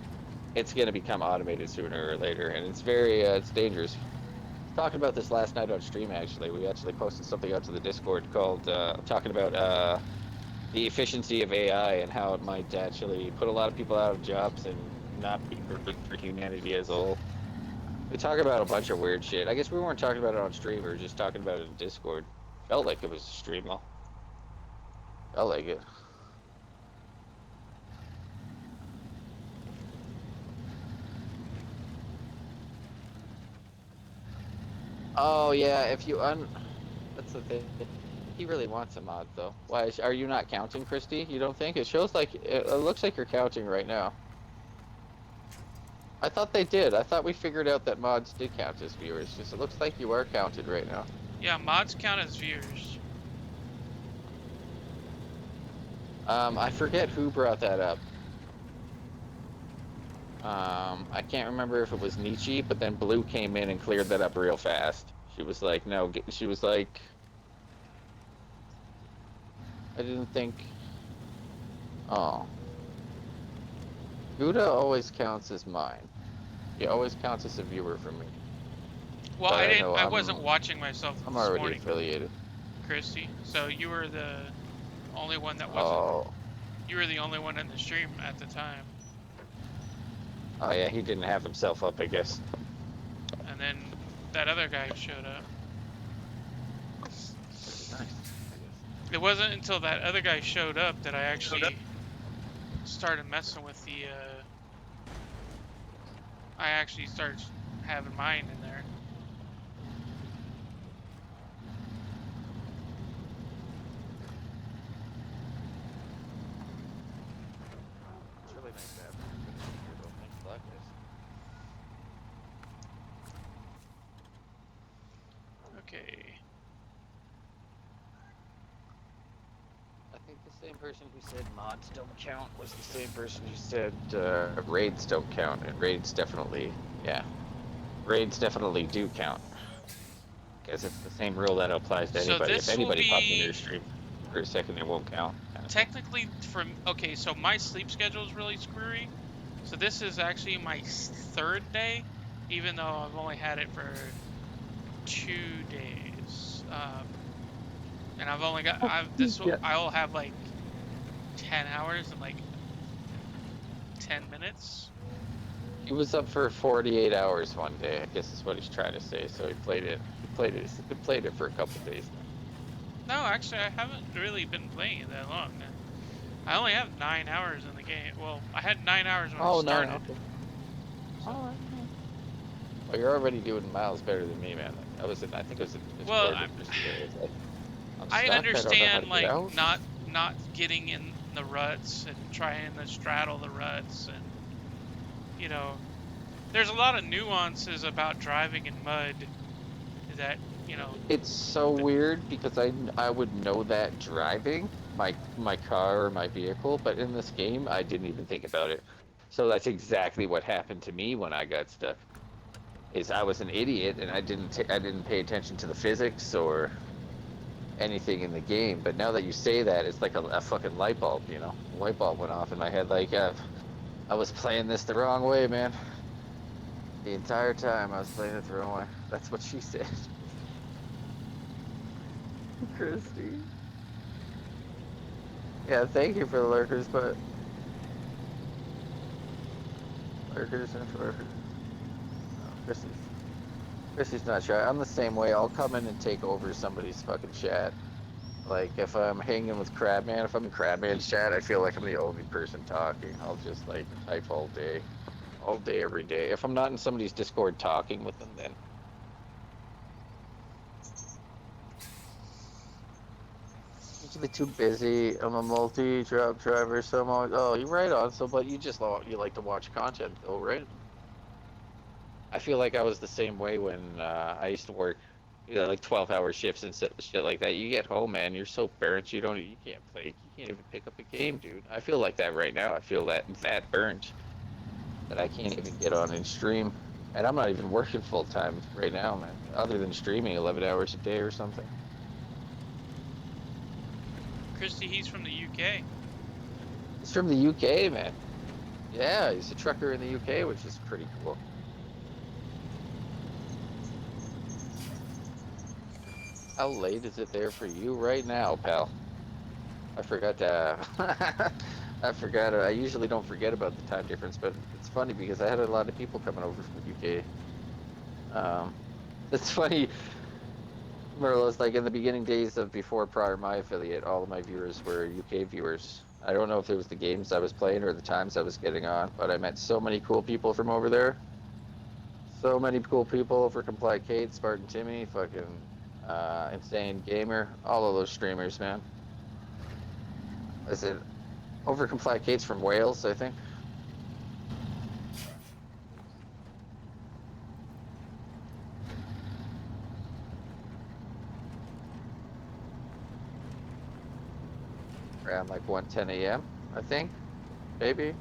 it's gonna become automated sooner or later, and it's it's dangerous. Talking about this last night on stream actually. We actually posted something out to the Discord called talking about the efficiency of AI and how it might actually put a lot of people out of jobs and not be good for humanity as a whole. We talk about a bunch of weird shit. I guess we weren't talking about it on stream. We were just talking about it in Discord. Felt like it was a stream though. Felt like it. Oh yeah, if you that's the thing. He really wants a mod though. Are you not counting, Christy? You don't think? It shows like it looks like you're counting right now. I thought they did. I thought we figured out that mods did count as viewers. Just it looks like you are counted right now. Yeah, mods count as viewers. I forget who brought that up. I can't remember if it was Nietzsche, but then Blue came in and cleared that up real fast. She was like, no, she was like, I didn't think, oh. Gouda always counts as mine. He always counts as a viewer for me. Well, But I know I wasn't watching myself I'm this already morning, affiliated. Christy. So you were the only one that wasn't. Oh. You were the only one in the stream at the time. Oh yeah, he didn't have himself up, I guess. And then that other guy showed up. Nice. It wasn't until that other guy showed up that I actually started messing with the, I actually started having mine in there. It's really nice to have things like this. Okay. I think the same person who said mods don't count was the same person who said raids don't count, and raids definitely, yeah, raids definitely do count. Because it's the same rule that applies to anybody. If anybody pops into your stream for a second, it won't count. Technically, okay, so my sleep schedule is really screwy. So this is actually my third day, even though I've only had it for 2 days. And I've only got I'll have like 10 hours and like 10 minutes. He was up for 48 hours one day, I guess is what he's trying to say. So he played it. He played it for a couple days now. No, actually, I haven't really been playing it that long. I only have 9 hours in the game. Well, I had 9 hours when I Oh, nine. started. Okay. So, All right. Well, you're already doing miles better than me, man. Like, I think it was in well, Discord with Christy. I was like, I'm I stuck. I don't know how to understand get like out. not getting in the ruts and trying to straddle the ruts, and you know, there's a lot of nuances about driving in mud that, you know, It's so that weird because I would know that driving my car or my vehicle, but in this game I didn't even think about it. So that's exactly what happened to me when I got stuck. Is I was an idiot and I didn't pay attention to the physics or anything in the game. But now that you say that, it's like a fucking light bulb, you know? A light bulb went off in my head. Like I was playing this the wrong way, man. The entire time I was playing it the wrong way. That's what she said. Christy. Yeah, thank you for the lurkers, but lurkers and lurkers. No, Christy's not shy. I'm the same way. I'll come in and take over somebody's fucking chat. Like if I'm hanging with Crabman, if I'm in Crabman's chat, I feel like I'm the only person talking. I'll just like type all day, every day. If I'm not in somebody's Discord talking with them, then usually too busy. I'm a multi-drop driver, so I'm always. Oh, you're right on. So, but you like to watch content, though, right? I feel like I was the same way when I used to work, like 12-hour shifts and shit like that. You get home, man, you're so burnt, you can't play, you can't even pick up a game, dude. I feel like that right now. I feel that burnt that I can't even get on and stream. And I'm not even working full time right now, man. Other than streaming 11 hours a day or something. Christy, he's from the UK. He's from the UK, man. Yeah, he's a trucker in the UK, which is pretty cool. How late is it there for you right now, pal? I forgot to. I forgot. I usually don't forget about the time difference, but it's funny because I had a lot of people coming over from the UK. It's funny, Merlos. Like in the beginning days of before Prior My affiliate, all of my viewers were UK viewers. I don't know if it was the games I was playing or the times I was getting on, but I met so many cool people from over there. So many cool people over Comply Kate, Spartan Timmy, fucking Insane Gamer, all of those streamers, man. Is it Overcomply Kate's from Wales, I think. Around like 1:10 a.m., I think. Maybe.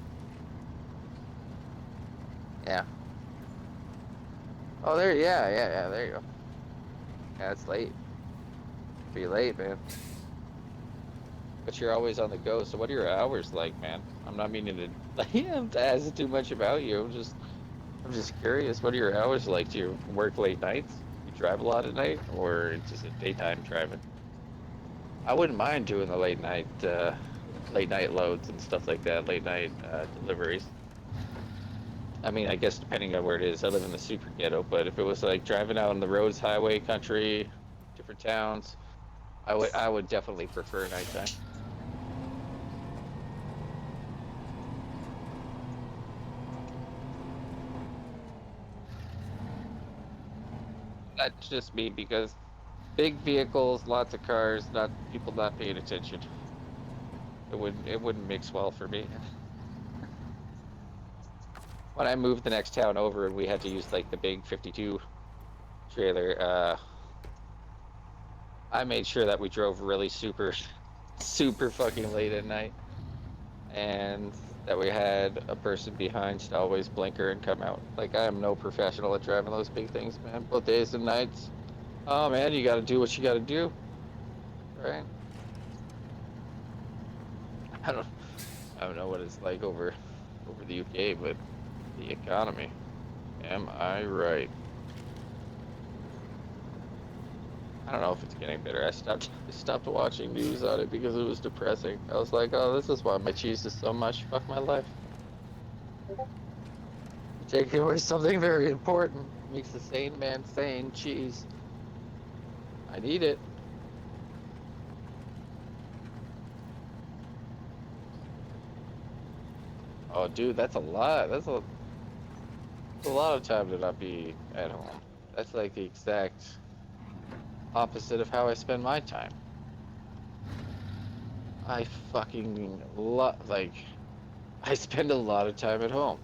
Yeah. Oh, there. Yeah. There you go. Yeah, it's late. Be late, man. But you're always on the go. So what are your hours like, man? I'm not meaning to to ask too much about you. I'm just curious. What are your hours like? Do you work late nights? You drive a lot at night, or it's just a daytime driving? I wouldn't mind doing the late night loads and stuff like that. Late night deliveries. I mean, I guess depending on where it is, I live in the super ghetto, but if it was like driving out on the roads, highway, country, different towns, I would definitely prefer nighttime. That's just me because big vehicles, lots of cars, not people not paying attention. It wouldn't mix well for me. When I moved the next town over and we had to use like the big 52 trailer, I made sure that we drove really super fucking late at night, and that we had a person behind to always blinker and come out. Like I am no professional at driving those big things, man. Both days and nights. Oh man, you got to do what you got to do, right? I don't, I don't know what it's like over the UK, but the economy. Am I right? I don't know if it's getting better. I stopped watching news on it because it was depressing. I was like, oh, this is why my cheese is so much. Fuck my life. Taking away something very important makes the sane man sane. Cheese. I need it. Oh, dude, that's a lot. That's a lot of time to not be at home. That's like the exact opposite of how I spend my time. I fucking like I spend a lot of time at home.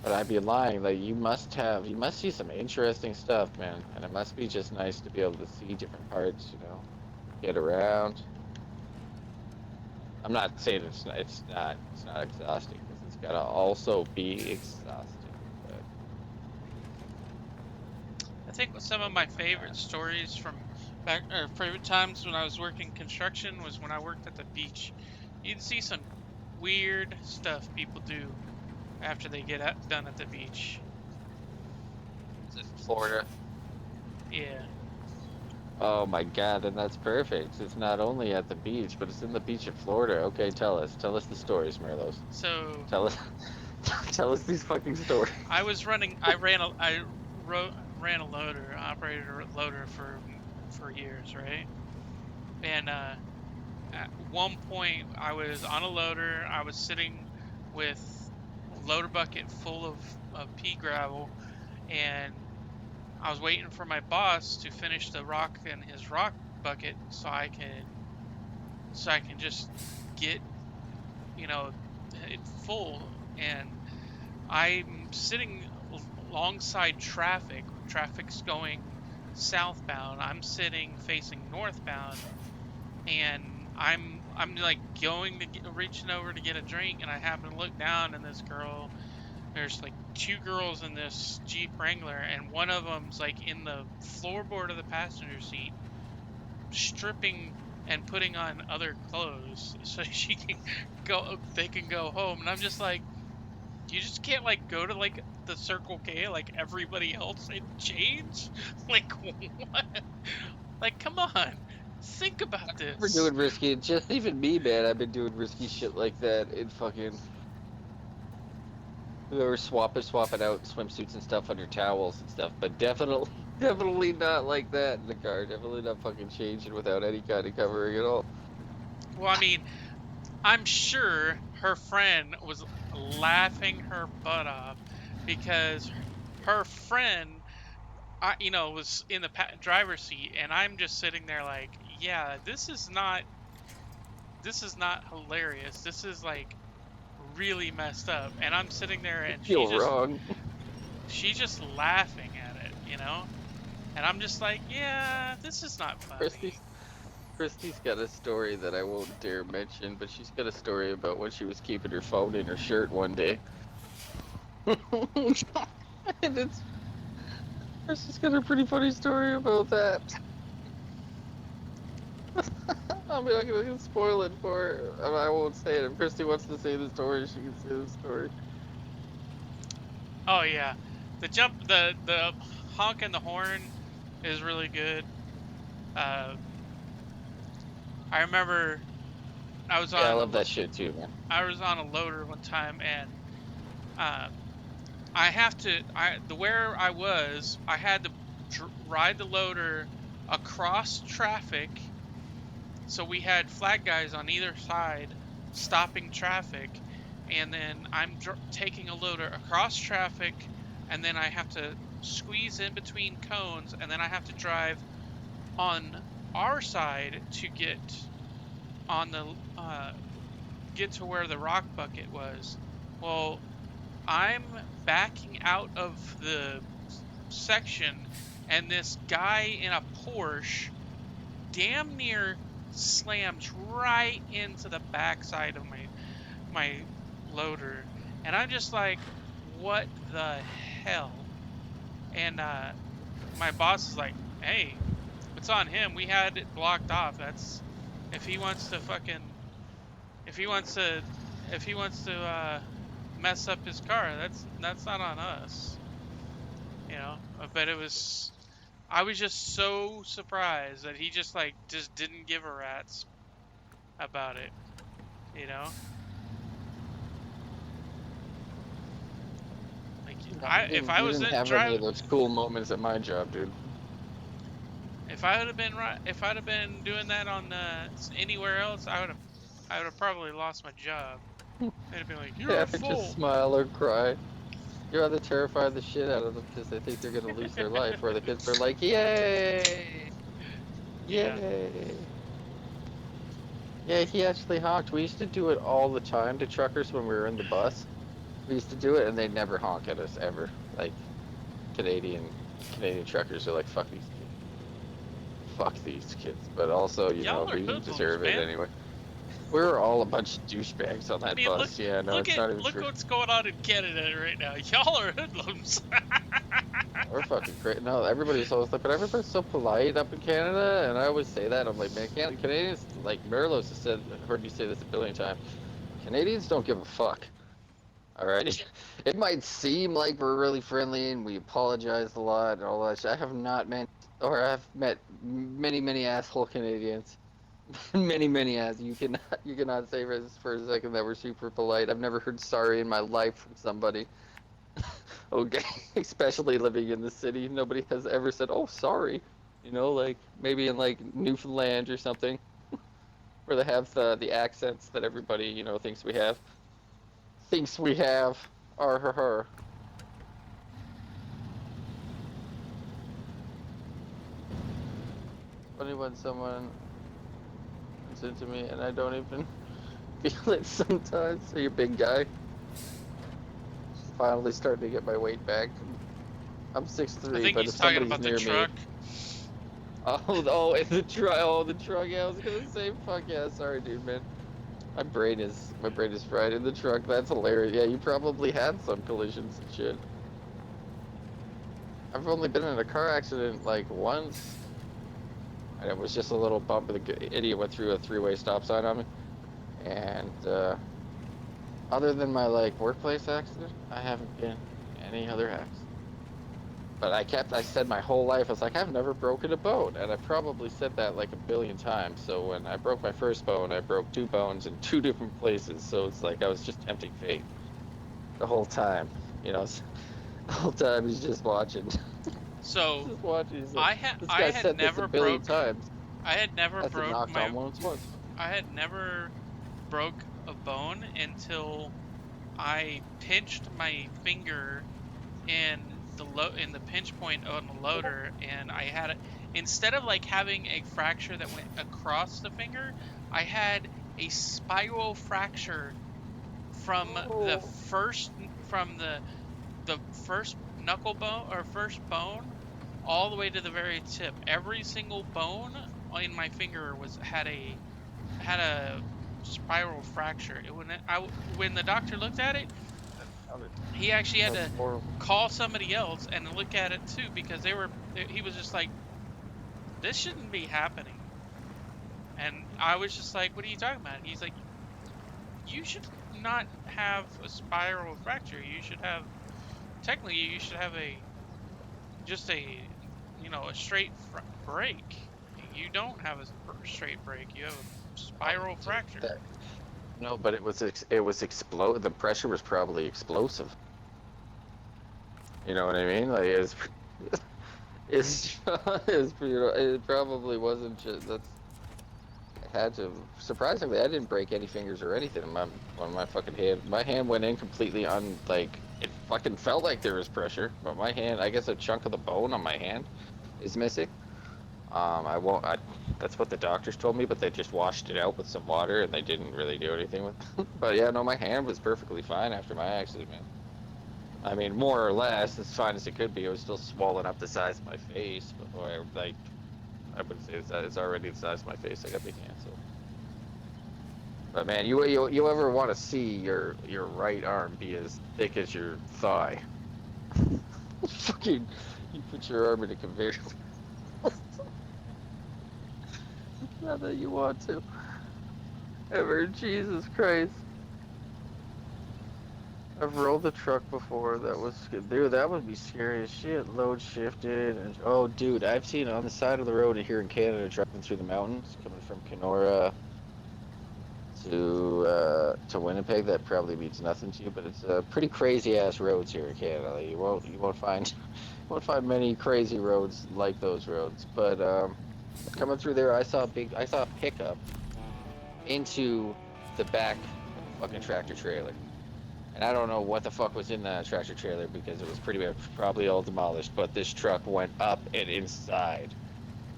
But I'd be lying. Like you must see some interesting stuff, man. And it must be just nice to be able to see different parts, get around. I'm not saying it's not exhausting because it's gotta also be exhausting. But I think some of my favorite stories from back, or favorite times when I was working construction was when I worked at the beach. You'd see some weird stuff people do after they get done at the beach. is it Florida? Yeah. Oh my God, and that's perfect. It's not only at the beach, but it's in the beach of Florida. Okay, tell us the stories, Merlos. So Tell us, tell us these fucking stories. ran a loader, operated a loader for years, right? And at one point, I was on a loader. I was sitting with a loader bucket full of pea gravel, and I was waiting for my boss to finish the rock in his rock bucket so I can just get it full. And I'm sitting alongside traffic. Traffic's going southbound. I'm sitting facing northbound, and I'm like reaching over to get a drink, and I happen to look down, and there's like two girls in this Jeep Wrangler, and one of them's like in the floorboard of the passenger seat, stripping and putting on other clothes so they can go home. And I'm just like, you just can't like go to like the Circle K like everybody else and change? Like what? Like come on. Think about We're this. doing risky. Just even me, man. I've been doing risky shit like that in fucking. We were swapping out swimsuits and stuff under towels and stuff, but definitely, definitely not like that in the car. Definitely not fucking changing without any kind of covering at all. Well, I mean, I'm sure her friend was laughing her butt off because her friend, was in the driver's seat, and I'm just sitting there like, yeah, this is not hilarious. This is like really messed up. And I'm sitting there, I and feel wrong. she's just laughing at it. And I'm just like, yeah, this is not funny. Christy's Christy's got a story that I won't dare mention, but she's got a story about when she was keeping her phone in her shirt one day. And Christy's got a pretty funny story about that. I'm not gonna spoil it for her. I won't say it. If Christy wants to say the story, she can say the story. Oh yeah, the honk and the horn is really good. Uh, I remember I was Yeah, I on love that shit too, man. I was on a loader one time, and uh, I have to the where I was, I had to ride the loader across traffic. So we had flag guys on either side stopping traffic, and then I'm taking a loader across traffic, and then I have to squeeze in between cones, and then I have to drive on our side to on the get to where the rock bucket was. Well, I'm backing out of the section, and this guy in a Porsche damn near slams right into the backside of my loader, and I'm just like, what the hell? And my boss is like, hey, it's on him. We had it blocked off. That's if he wants to fucking if he wants to if he wants to mess up his car, that's not on us. But I was just so surprised that he just didn't give a rat's about it, you know? if I You was didn't in have any of drive, those cool moments at my job, dude. if I would have been if I'd have been doing that on anywhere else, I would have probably lost my job. They'd have been like, "You're Yeah, a just fool." smile or cry. You're either terrified the shit out of them because they think they're gonna lose their life, or the kids are like, "Yay, Yeah. yay!" Yeah, he actually honked. We used to do it all the time to truckers when we were in the bus. We used to do it, and they never honk at us ever. Like Canadian truckers are like, fuck these kids. But also, Y'all are they hoodlums, deserve it man. anyway. We were all a bunch of douchebags on I that mean, bus. Yeah, no, it's not even look true. what's going on in Canada right now. Y'all are hoodlums. We're fucking crazy. No, everybody's always like, but everybody's so polite up in Canada, and I always say that. I'm like, man, Canadians, like Merlos has said, heard you say this a billion times. Canadians don't give a fuck. All right, it might seem like we're really friendly and we apologize a lot and all that shit. I have not met, or I've met many, many asshole Canadians. Many, many ass. You cannot say for a second that we're super polite. I've never heard sorry in my life from somebody. Okay, especially living in the city, nobody has ever said, "Oh, sorry." Like maybe in like Newfoundland or something, where they have the accents that everybody thinks we have. Thinks we have. Her. Funny when someone runs into me and I don't even feel it sometimes. So you're a big guy. Finally starting to get my weight back. I'm I 6'3", think but he's if talking somebody's about the near me, truck. in the truck. Oh, the truck. Yeah, I was gonna say, fuck yeah. Sorry, dude, man. My brain is fried in the truck. That's hilarious. Yeah, you probably had some collisions and shit. I've only been in a car accident like once, and it was just a little bump. The idiot went through a three-way stop sign on me, and other than my like workplace accident, I haven't been in any other accident. But I said my whole life, I was like, I've never broken a bone. And I probably said that like a billion times. So when I broke my first bone, I broke two bones in two different places. So it's like I was just tempting fate the whole time. You know, the whole time he's just watching. He's So just watching. He's like, this I guy had said this a never billion broke times. I had never I said broke knocked my on once. I had never broke a bone until I pinched my finger in in the pinch point on the loader, and I had it instead of like having a fracture that went across the finger, I had a spiral fracture from the Oh. first from the first knuckle bone or first bone all the way to the very tip. Every single bone in my finger was had a spiral fracture. When the doctor looked at it, he actually had That's to horrible. call somebody else and look at it too because he was just like, this shouldn't be happening. And I was just like, what are you talking about? He's like, you should not have a spiral fracture. You should have technically you should have a just a a straight break. You don't have a straight break. You have a Oh, spiral dude, fracture. no, but it was explode. The pressure was probably explosive. You know what I mean? Like it's it probably wasn't just that's it had to. Surprisingly, I didn't break any fingers or anything on my fucking hand. My hand went in completely like it fucking felt like there was pressure, but my hand, I guess a chunk of the bone on my hand is missing. I won't. That's what the doctors told me, but they just washed it out with some water and they didn't really do anything with it. But yeah, no, my hand was perfectly fine after my accident, man. I mean, more or less as fine as it could be. It was still swollen up the size of my face, or like I wouldn't say it's already the size of my face. I got big hands, so. But man, you ever want to see your right arm be as thick as your thigh? Fucking, you put your arm in a conveyor. Not that you want to. Ever, Jesus Christ. I've rolled a truck before that was, dude, that would be scary as shit. Load shifted, and oh, dude, I've seen on the side of the road here in Canada driving through the mountains, coming from Kenora, to Winnipeg, that probably means nothing to you, but it's pretty crazy ass roads here in Canada. Like, you won't find won't find many crazy roads like those roads. But coming through there, I saw a pickup into the back of a fucking tractor trailer. And I don't know what the fuck was in that tractor trailer because it was pretty much probably all demolished, but this truck went up and inside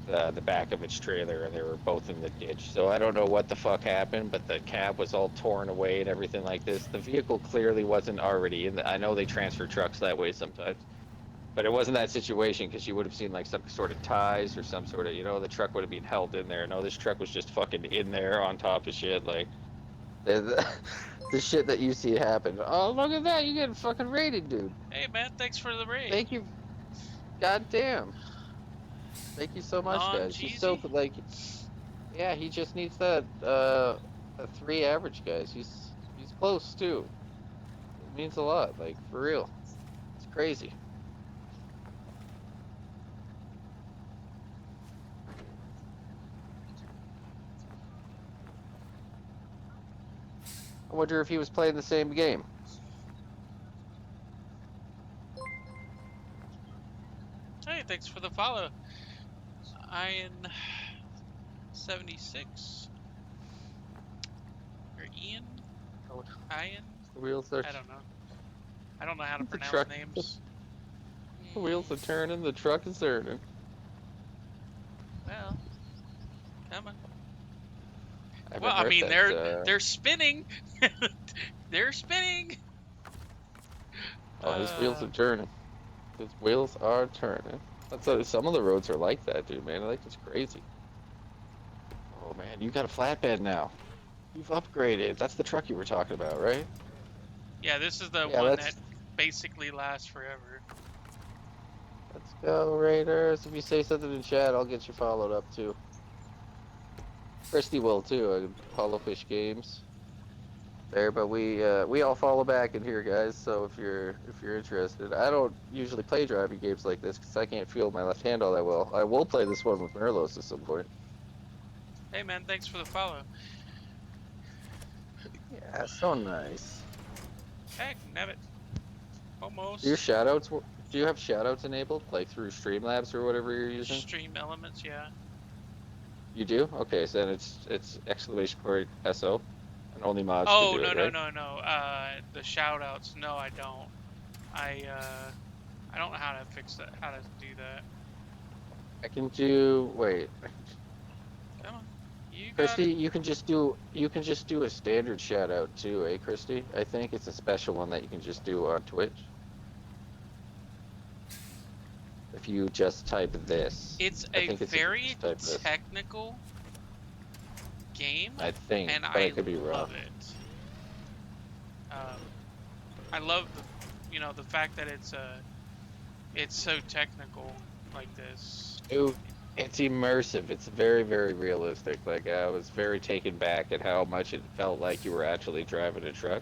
the back of its trailer, and they were both in the ditch. So I don't know what the fuck happened, but the cab was all torn away and everything like this. The vehicle clearly wasn't already in the, I know they transfer trucks that way sometimes, but it wasn't that situation because you would have seen like some sort of ties or some sort of, the truck would have been held in there. No, this truck was just fucking in there on top of shit. Like, the shit that you see happen. Oh, look at that. You getting fucking raided, dude. Hey man, thanks for the raid. Thank you. Goddamn. Thank you so much, guys. He's so, Non-Jeezy? like, yeah, he just needs that, a 3 average, guys. He's close, too. It means a lot, like, for real. It's crazy. I wonder if he was playing the same game. Hey, thanks for the follow. Ian76 or Ian? Oh, Ian? the wheels are, I don't know. I don't know how to the pronounce truck, names. the wheels are turning, the truck is turning. Well, come on. I haven't Well, I heard mean, that, they're spinning. They're spinning. oh, his wheels Uh, are turning. His wheels are turning. Some of the roads are like that, dude, man. Like, it's crazy. Oh, man, you got a flatbed now. You've upgraded. That's the truck you were talking about, right? yeah, this is the Yeah, one that basically lasts forever. let's go, Raiders. If you say something in chat, I'll get you followed up, too. Christy will, too. Hollow Fish Games. There, but we all follow back in here, guys. So if you're interested, I don't usually play driving games like this because I can't feel my left hand all that well. I will play this one with Merlos at some point. Hey man, thanks for the follow. Yeah, so nice. Heck, nabbit. Your Almost. shoutouts, do you have shoutouts enabled, like through Streamlabs or whatever you're using? Stream elements, yeah. You do? Okay, so then it's exclamation point SO, and only mods can Oh, do no, it, no, right? no, no. The shout outs. No, I don't. I don't know how to fix that, how to do that. I can do. Wait, Come on. You got Christy, it. you can just do a standard shout out too, eh, Christy? I think it's a special one that you can just do on Twitch. If you just type this, It's I a think it's if you very just type this. technical game, I think, and but I I could be wrong. love it. I love the fact that it's so technical like this. Dude, it's immersive. It's very, very realistic. Like, I was very taken back at how much it felt like you were actually driving a truck.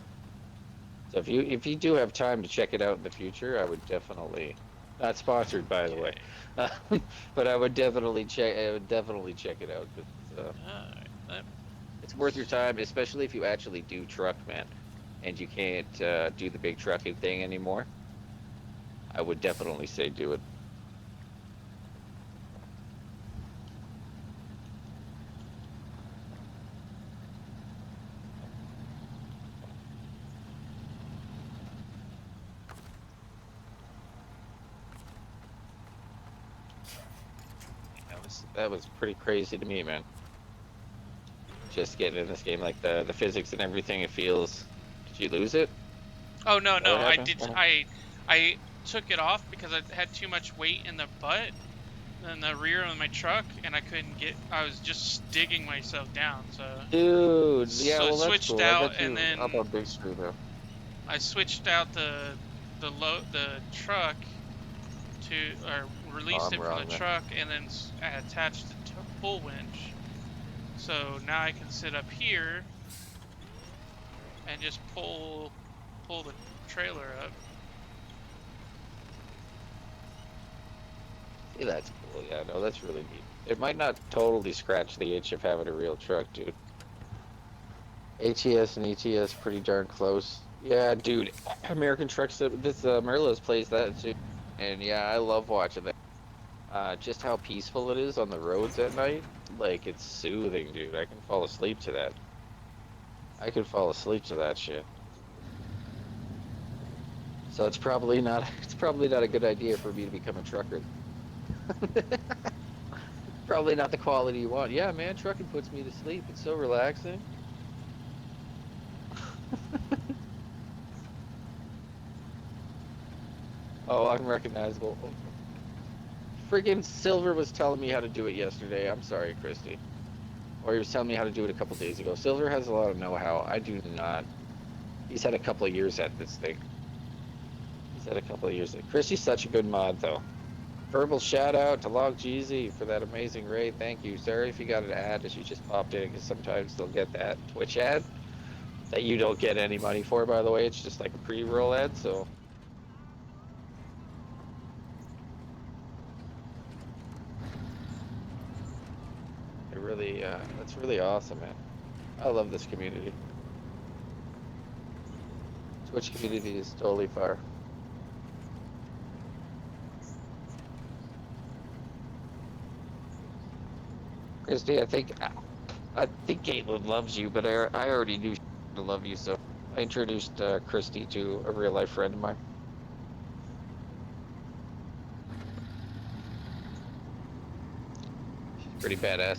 So if you do have time to check it out in the future, I would definitely. Not sponsored, by the way, Okay. but I would definitely check. I would definitely check it out. Alright. It's worth your time, especially if you actually do truck, man, and you can't do the big trucking thing anymore. I would definitely say do it. That was pretty crazy to me, man. Just getting in this game, like the physics and everything. It feels. Did you lose it? Oh no, Is that no, what I happened? did. I took it off because I had too much weight in the butt and the rear of my truck, and I couldn't get. I was just digging myself down. Dude, yeah, So well that's switched cool. I out, got and you up then on big screen now. I switched out the truck to, or Oh, released I'm it from the wrong then. truck, and then attached the pull winch. So now I can sit up here and just pull the trailer up. See, that's cool. Yeah, no, that's really neat. It might not totally scratch the itch of having a real truck, dude. ATS and ETS pretty darn close. Yeah, dude, American Truck Sim, this Merlos plays that too, and yeah, I love watching that. Just how peaceful it is on the roads at night, like it's soothing, dude. I can fall asleep to that. I could fall asleep to that shit. So it's probably not it's probably not a good idea for me to become a trucker. Probably not the quality you want. Yeah, man, trucking puts me to sleep. It's so relaxing. Oh, unrecognizable. Friggin' Silver was telling me how to do it yesterday. I'm sorry, Christy. Or he was telling me how to do it a couple days ago. Silver has a lot of know-how. I do not. He's had a couple of years at this thing. He's had a couple of years. Christy's such a good mod, though. Verbal shout out to Log Jeezy for that amazing raid. Thank you. Sorry if you got an ad as you just popped in, because sometimes they'll get that Twitch ad that you don't get any money for, by the way. It's just like a pre-roll ad, so. It really, that's really awesome, man. I love this community. Twitch community is totally fire. Christy, I think Caitlin loves you, but I already knew she would love you, so I introduced Christy to a real life friend of mine. She's pretty badass.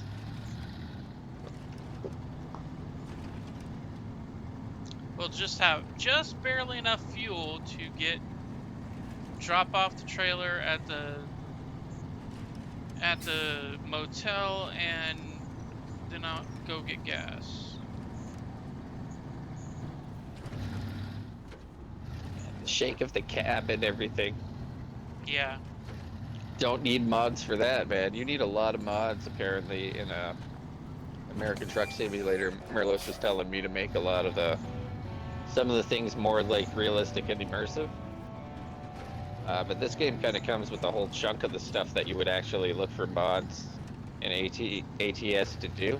We'll just have just barely enough fuel to drop off the trailer at the motel, and then I'll go get gas. The shake of the cab and everything. Yeah. Don't need mods for that, man. You need a lot of mods apparently in a American Truck Simulator. Merlos was telling me to make a lot of some of the things more like realistic and immersive. But this game kind of comes with a whole chunk of the stuff that you would actually look for mods in ATS to do.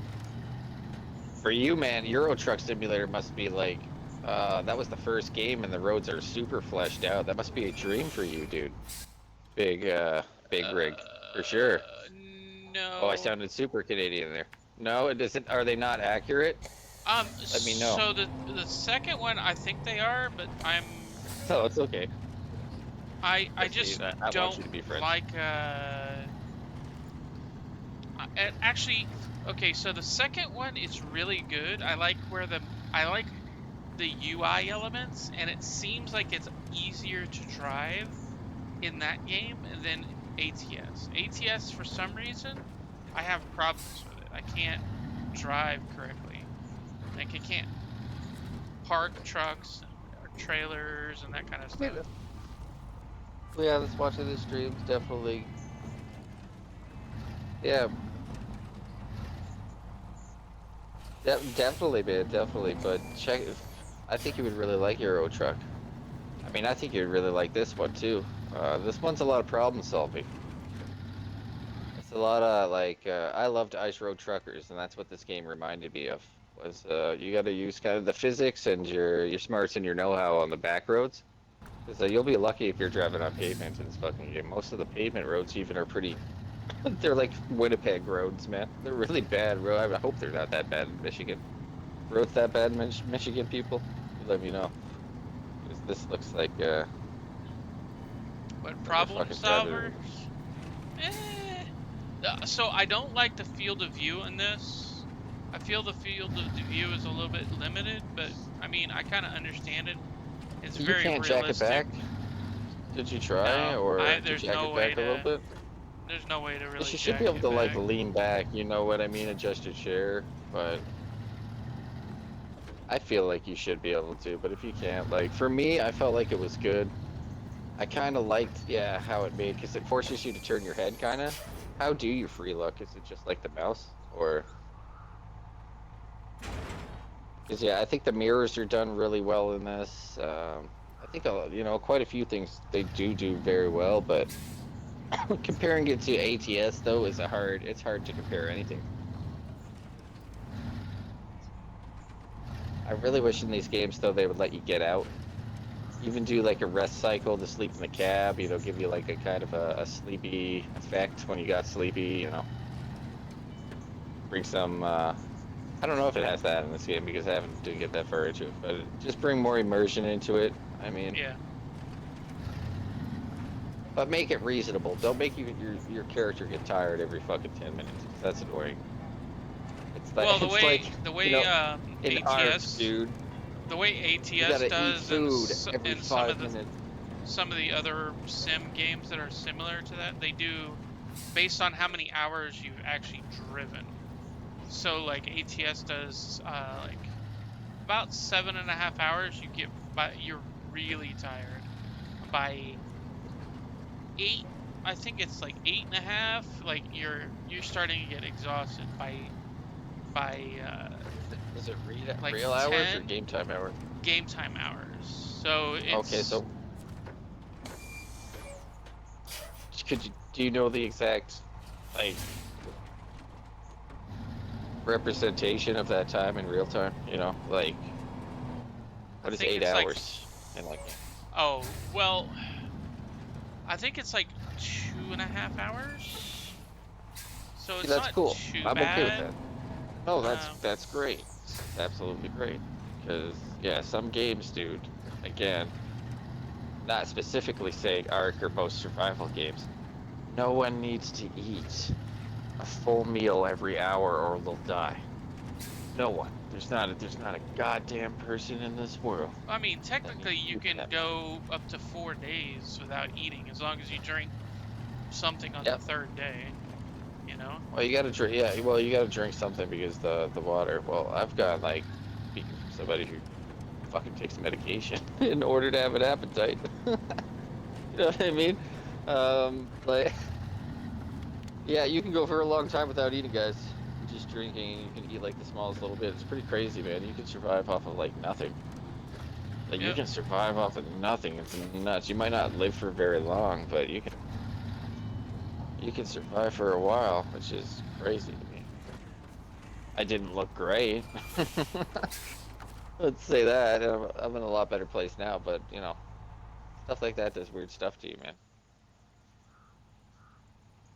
For you, man, Euro Truck Simulator must be like, that was the first game and the roads are super fleshed out. That must be a dream for you, dude. Big rig, for sure. No. Oh, I sounded super Canadian there. No, it isn't. Are they not accurate? Let me know. So the second one, I think they are, but Oh, it's okay. I Christy, just I want don't you to be friends. like and actually, okay, so the second one is really good. I like the UI elements, and it seems like it's easier to drive in that game than ATS. ATS, for some reason, I have problems with it. I can't drive correctly. Like, I can't park trucks or trailers and that kind of stuff. Yeah, let's watch the streams, definitely. Yeah, definitely, man, definitely. But I think you would really like Euro Truck. I mean, I think you'd really like this one too. This one's a lot of problem solving. It's a lot of like, I loved Ice Road Truckers, and that's what this game reminded me of. Was you got to use kind of the physics and your smarts and your know-how on the back roads. Because you'll be lucky if you're driving on pavement in this fucking game. Most of the pavement roads even are pretty. They're like Winnipeg roads, man. They're really bad road. I hope they're not that bad in Michigan. Roads that bad in Michigan, people? Let me know. Because this looks like But problem fucking solvers? So I don't like the field of view in this. I feel the field of the view is a little bit limited, but I mean, I kind of understand it. It's you very can't realistic. jack it back. Did you try, No, or there's jack no it way back a little bit? There's no way to really You should be jack able to it like back. lean back. You know what I mean? Adjust your chair, but I feel like you should be able to. But if you can't, like for me, I felt like it was good. I kind of liked, yeah, how it made, because it forces you to turn your head, kind of. How do you free look? Is it just like the mouse, or? Because yeah, I think the mirrors are done really well in this. I think you know, quite a few things they do very well, but comparing it to ATS though is it's hard to compare anything. I really wish in these games though they would let you get out. Even do like a rest cycle to sleep in the cab, give you like a kind of a sleepy effect when you got sleepy, bring some I don't know if it has that in this game because I haven't didn't get that far into it, but just bring more immersion into it. I mean, Yeah. but make it reasonable. Don't make your character get tired every fucking 10 minutes. 'Cause that's annoying. It's like Well, it's like, the you way know, in ARPS, ATS dude, the way you ATS gotta eat does, and food every and some of 5 minutes. the other sim games that are similar to that, they do based on how many hours you've actually driven. So like ATS does, like about 7.5 hours, you're really tired. By eight, I think it's like 8.5. Like you're starting to get exhausted by Is it like real hours or 10 game time hours? game time hours. So Okay, it's so do you know the exact like representation of that time in real time? Like I what is think eight it's like, hours in like oh well, I think it's like 2.5 hours. So See, it's that's not cool. too I'm okay with bad. that. No, Um, that's great. It's absolutely great. Because yeah, some games, dude, again, not specifically saying Ark or most survival games, no one needs to eat a full meal every hour or they'll die. No one. There's not a goddamn person in this world I mean, that needs technically, to you eat can that much. go up to 4 days without eating as long as you drink something on the Yep. third day, you know? Well, you gotta drink. Yeah. Well, you gotta drink something because the water. Well, I've got like speaking from somebody who fucking takes medication in order to have an appetite. You know what I mean? Like, yeah, you can go for a long time without eating, guys. Just drinking, and you can eat like the smallest little bit. It's pretty crazy, man. You can survive off of like nothing. Like you Yep. can survive off of nothing. It's nuts. You might not live for very long, but you can survive for a while, which is crazy to me. I didn't look great. Let's say that. I'm in a lot better place now, but stuff like that does weird stuff to you, man.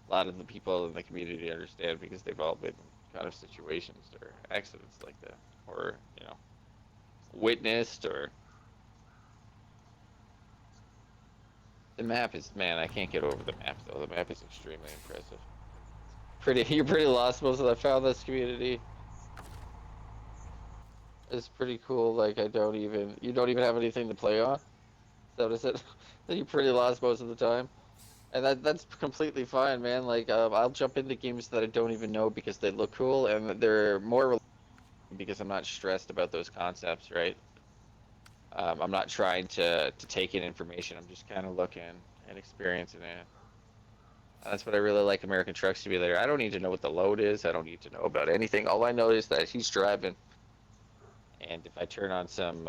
A lot of the people in the community understand because they've all been in kind of situations or accidents like that, or witnessed, or the map is, man, I can't get over the map though. The map is extremely impressive. You're pretty lost most of. I found this community is pretty cool. Like you don't even have anything to play on. So is it? You're pretty lost most of the time. And that's completely fine, man. Like, I'll jump into games that I don't even know because they look cool and they're more because I'm not stressed about those concepts, right? I'm not trying to take in information. I'm just kind of looking and experiencing it. That's what I really like American Truck Simulator. I don't need to know what the load is. I don't need to know about anything. All I know is that he's driving, and if I turn on some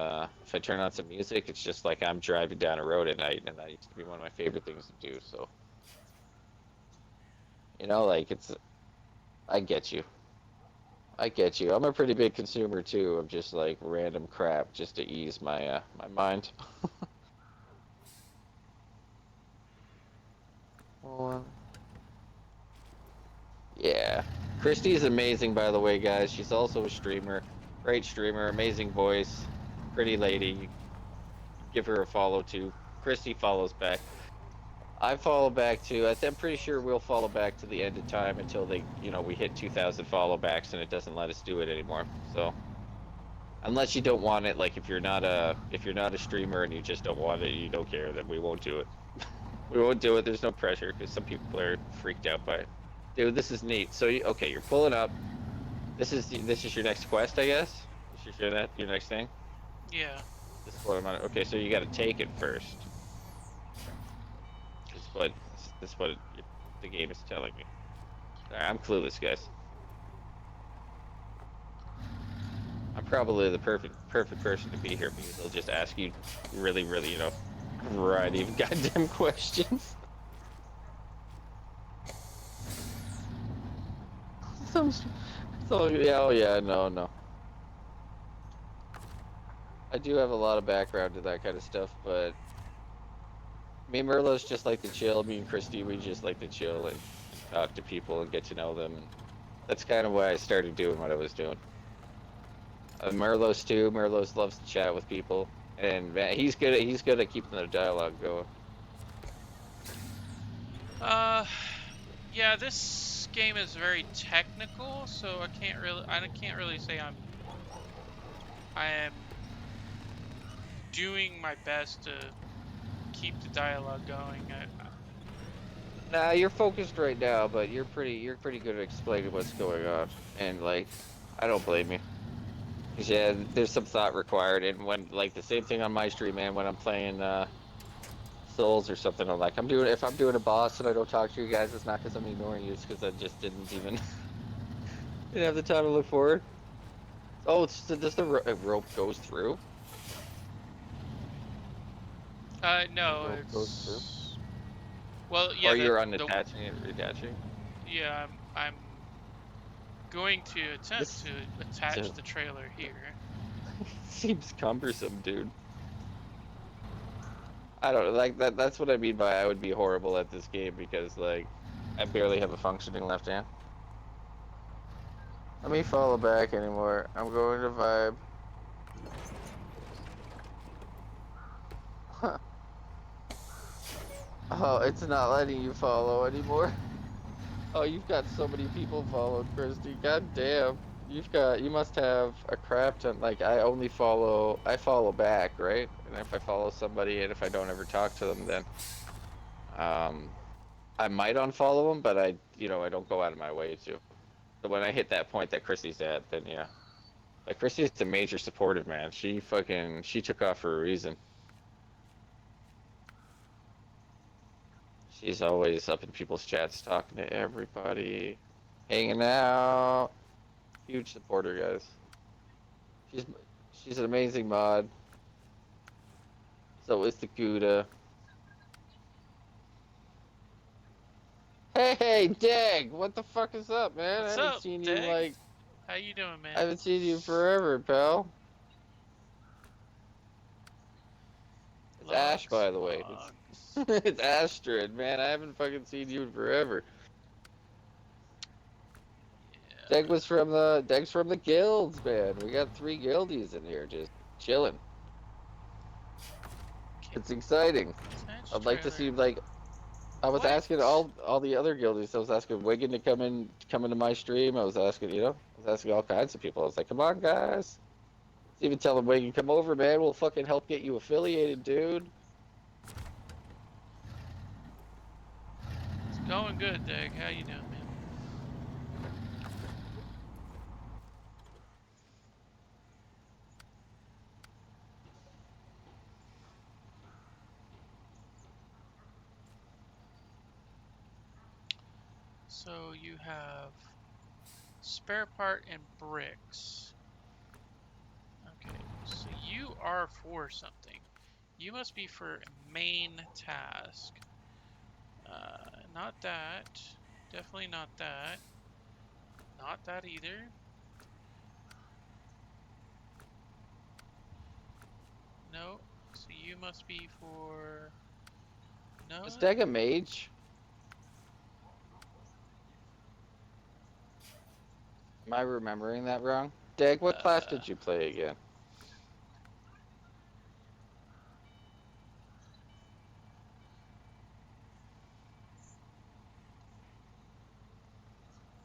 music, it's just like I'm driving down a road at night, and that used to be one of my favorite things to do. So, like I get you. I get you. I'm a pretty big consumer too of just like random crap just to ease my mind. Well, yeah. Christy is amazing, by the way, guys. She's also a streamer. Great streamer, amazing voice, pretty lady. You give her a follow too. Christy follows back. I follow back too. I'm pretty sure we'll follow back to the end of time until we hit 2,000 follow backs and it doesn't let us do it anymore. So unless you don't want it, like if you're not a streamer and you just don't want it, you don't care, then we won't do it. We won't do it. There's no pressure because some people are freaked out by it. Dude, this is neat. So okay, you're pulling up. This is your next quest, I guess. This is your next thing. Yeah. This is what I'm on. Okay, so you got to take it first. This is what this is what the game is telling me. Alright, I'm clueless, guys. I'm probably the perfect person to be here because they'll just ask you really, really, a variety of goddamn questions. So, so yeah, oh yeah, no, no. I do have a lot of background to that kind of stuff, but me and Merlot's just like to chill. Me and Christy, we just like to chill and talk to people and get to know them. And that's kind of why I started doing what I was doing. Merlot's too. Merlot's loves to chat with people, and man, he's good at keeping the dialogue going. Uh, yeah, this game is very technical, so I can't really say I am doing my best to keep the dialogue going. Nah, you're focused right now, but you're pretty good at explaining what's going on, and like, I don't blame you. 'Cause, yeah, there's some thought required, and when like the same thing on my stream, man, when I'm playing Souls or something, I'm like, if I'm doing a boss and I don't talk to you guys, it's not because I'm ignoring you, it's because I just didn't even didn't have the time to look forward. Oh, it's just rope goes through. The No, rope goes through. it's well, yeah, Or you're the unattaching it, reattaching. yeah, I'm going to attempt This to attach so, the trailer here. seems cumbersome, dude. I don't like that. That's what I mean by I would be horrible at this game because like I barely have a functioning left hand. Let me follow back anymore. I'm going to vibe. Oh, it's not letting you follow anymore. Oh, you've got so many people followed, Christy. God damn. You must have a crap ton. Like, I follow back, right? And if I follow somebody and if I don't ever talk to them, then, um, I might unfollow them, but I don't go out of my way to. So when I hit that point that Christy's at, then yeah. Like, Christy's a major supportive, man. She took off for a reason. She's always up in people's chats talking to everybody, hanging out. Huge supporter, guys. She's she's an amazing mod. So is the Gouda. Hey, Dag! What the fuck is up, man? What's up, Dag? How you doing, I man? haven't seen you forever, pal. It's Ash, Logs, by the way. logs. It's Astrid, man. I haven't fucking seen you in forever. Yeah. Deg's from the guilds, man. We got 3 guildies in here just chilling. Can It's exciting. attach I'd like to see trailer. like I was What? asking all the other guildies. I was asking Wigan to come into my stream. I was asking, I was asking all kinds of people. I was like, come on, guys. Even telling Wigan, come over, man. We'll fucking help get you affiliated, dude. It's going good, Dag. How you doing, man? So you have spare part and bricks. Okay, so you are for something. You must be for main task. Not that. Definitely not that. Not that either. No. So you must be for... No. Is Deg a mage? Am I remembering that wrong? Deg, what class Uh, did you play again?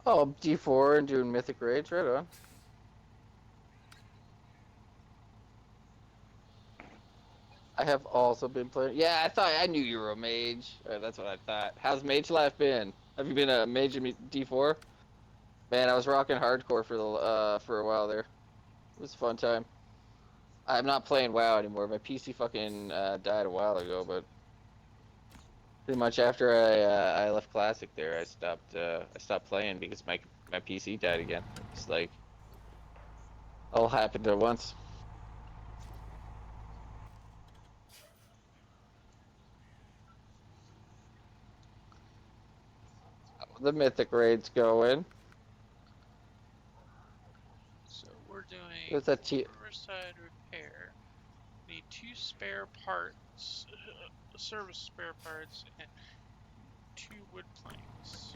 Oh, D4 and doing Mythic Rage, right on. I have also been playing. Yeah, I knew you were a mage. That's what I thought. How's Mage Life been? Have you been a mage in D4? Man, I was rocking hardcore for a while there. It was a fun time. I'm not playing WoW anymore. My PC fucking died a while ago, but pretty much after I left Classic there, I stopped playing because my PC died again. It's like all happened at once. The Mythic Raid's going. so we're doing There's that T. Riverside Repair. 2 spare parts, service spare parts, and 2 wood planks.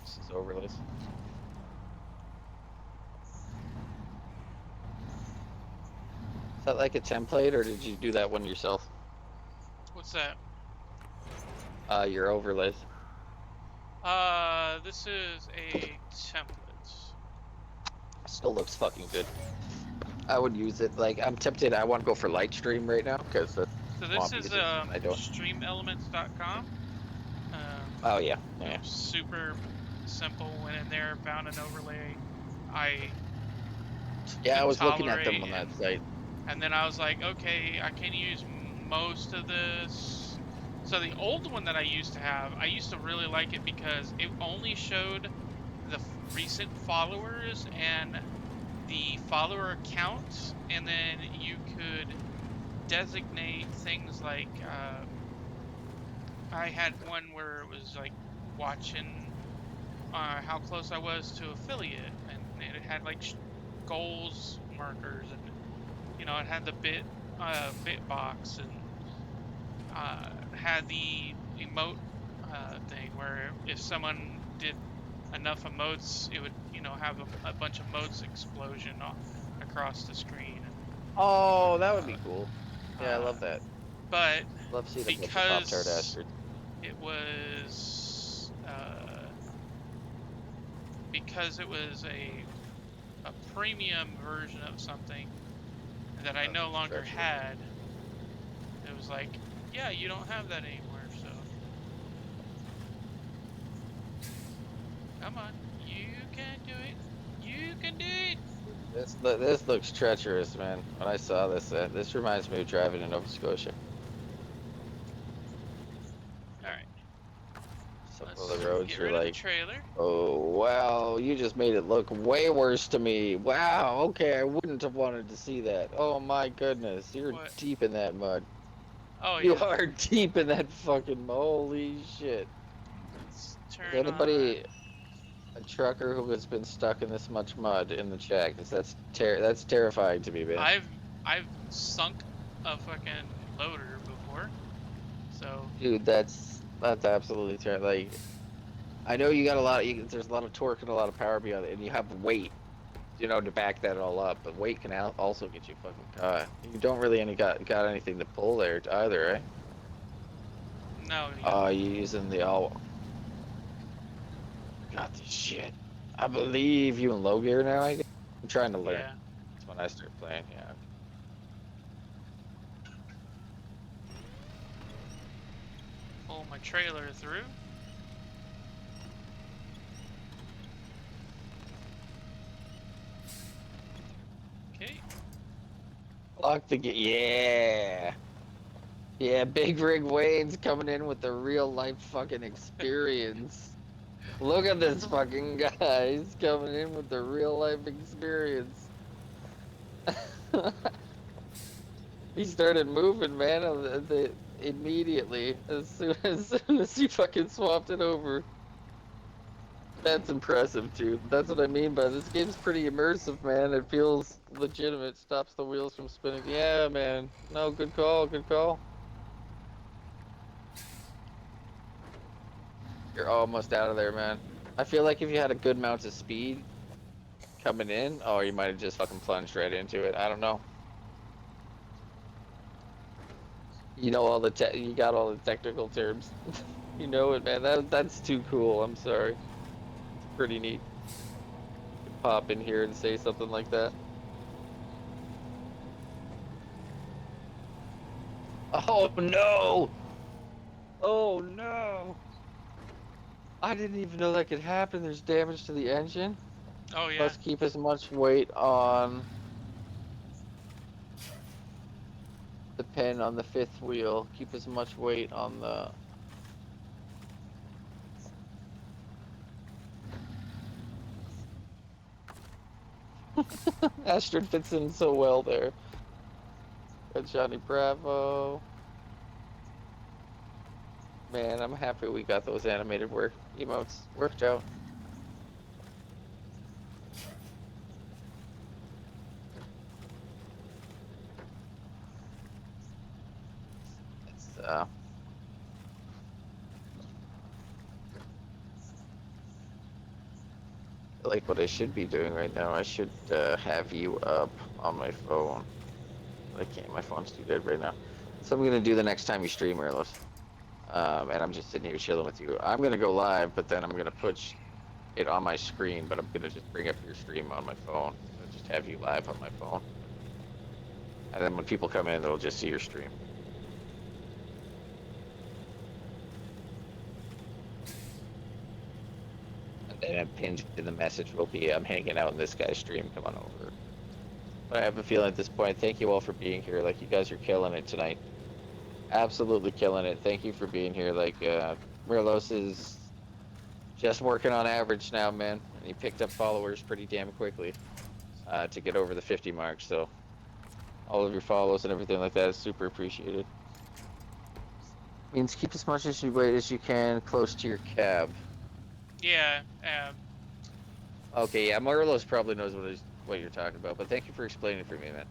This is overlays. Is that like a template, or did you do that one yourself? What's that? Your overlays. This is a template. Still looks fucking good. I would use it. Like, I'm tempted. I want to go for Lightstream right now because So this is I don't. streamelements.com. Oh yeah, yeah. Super simple. Went in there, found an overlay I Yeah, I could was looking at tolerate, them on that site. and then I was like, okay, I can use most of this. So the old one that I used to have, I used to really like it because it only showed the recent followers and the follower accounts, and then you could designate things like I had one where it was like watching how close I was to affiliate, and it had like goals markers, and you know, it had the bit box, and had the emote thing where if someone did enough emotes, it would, you know, have a bunch of emotes explosion across the screen. Oh, that would be cool. Yeah, I love that. But Love seeing a bunch of Pop-Tart because Astards. it was a premium version of something that I no longer had, it was like, yeah, you don't have that anymore, so come on, you can do it, you can do it. This looks treacherous, man. When I saw this, this reminds me of driving in Nova Scotia. All right, Some let's of the roads get are rid of the like, trailer. oh wow, you just made it look way worse to me. Wow, okay, I wouldn't have wanted to see that. Oh my goodness, you're What? deep in that mud. Oh You yeah. are deep in that fucking holy shit. Let's Is turn on. anybody a trucker who has been stuck in this much mud in the chat? Because that's terrifying to me, man. I've sunk a fucking loader before, so Dude, that's absolutely terrible. Like, I know you got a lot. There's a lot of torque and a lot of power behind it, and you have weight, you know, to back that all up. But weight can also get you fucking caught. You don't really got anything to pull there either, right? no, you Oh, don't. you using the all. Got this shit. I believe you in low gear now. I'm trying to learn. Yeah. That's when I start playing. Yeah. Pull my trailer through. Okay. Lock the gate. Yeah. Yeah, Big Rig Wayne's coming in with the real life fucking experience. Look at this fucking guy. He's coming in with the real life experience. He started moving, man, immediately as soon as he fucking swapped it over. That's impressive, too. That's what I mean by this game's pretty immersive, man. It feels legitimate. Stops the wheels from spinning. Yeah, man. No, good call, good call. You're almost out of there, man. I feel like if you had a good amount of speed coming in, oh, you might have just fucking plunged right into it. I don't know. You know you got all the technical terms. You know it, man. That's too cool. I'm sorry. It's pretty neat. Pop in here and say something like that. Oh no! Oh no! I didn't even know that could happen. There's damage to the engine. Oh yeah. Must keep as much weight on the pen on the fifth wheel. Keep as much weight on the. Astrid fits in so well there. Got Johnny Bravo. Man, I'm happy we got those animated emotes worked out. It's like what I should be doing right now. I should have you up on my phone. I can't. My phone's too dead right now. So I'm gonna do the next time you stream, Erlos. And I'm just sitting here chilling with you. I'm gonna go live, but then I'm gonna put it on my screen. But I'm gonna just bring up your stream on my phone. So just have you live on my phone. And then when people come in, they'll just see your stream. And then pinned in the message will be, I'm hanging out in this guy's stream. Come on over. But I have a feeling at this point, thank you all for being here. Like, you guys are killing it tonight. Absolutely killing it. Thank you for being here. Like, Mirlos is just working on average now, man. And he picked up followers pretty damn quickly to get over the 50 mark. So, all of your follows and everything like that is super appreciated. Means keep as much as you weight as you can close to your cab. Yeah. Okay, yeah, Mirlos probably knows what you're talking about, but thank you for explaining it for me, man.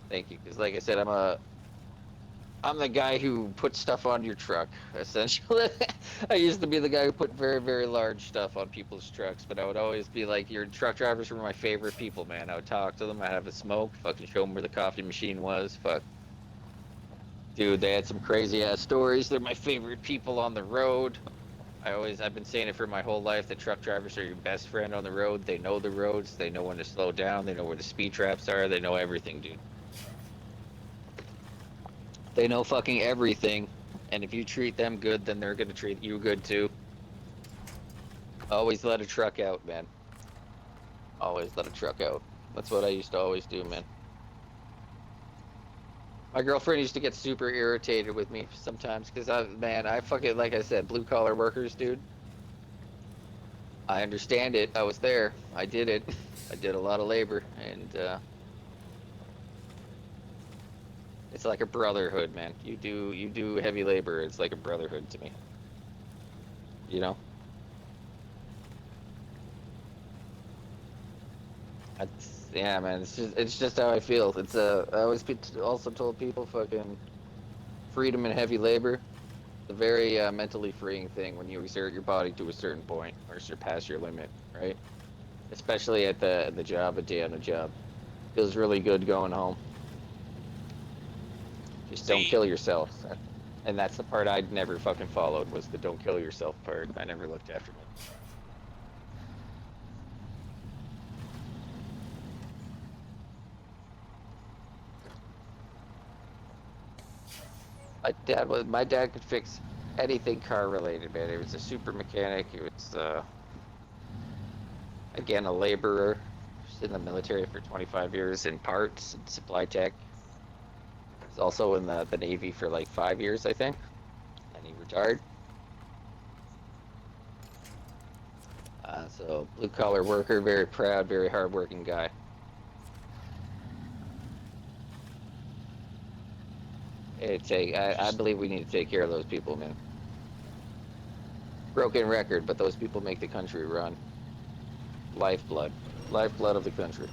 Thank you, because like I said, I'm the guy who puts stuff on your truck, essentially. I used to be the guy who put very, very large stuff on people's trucks, but I would always be like, your truck drivers were my favorite people, man. I would talk to them, I'd have a smoke, fucking show them where the coffee machine was, fuck. Dude, they had some crazy ass stories. They're my favorite people on the road. I've been saying it for my whole life that truck drivers are your best friend on the road. They know the roads, they know when to slow down, they know where the speed traps are, they know everything, dude. They know fucking everything. And if you treat them good, then they're gonna treat you good too. Always let a truck out, man. Always let a truck out. That's what I used to always do, man. My girlfriend used to get super irritated with me sometimes because I fucking, like I said, blue collar workers, dude. I understand it. I was there. I did it. I did a lot of labor, and it's like a brotherhood, man. You do heavy labor. It's like a brotherhood to me. You know? Yeah, man. It's just how I feel. I always also told people fucking freedom and heavy labor. A very mentally freeing thing when you exert your body to a certain point or surpass your limit, right? Especially at the job, a day on a job. Feels really good going home. Just don't kill yourself. And that's the part I'd never fucking followed, was the don't kill yourself part. I never looked after me. My dad could fix anything car related, man. He was a super mechanic. He was again a laborer. He was in the military for 25 years in parts and supply tech. He's also in the Navy for like 5 years, I think. And he retired. So blue collar worker, very proud, very hardworking guy. I believe we need to take care of those people, man. Broken record, but those people make the country run. Lifeblood of the country.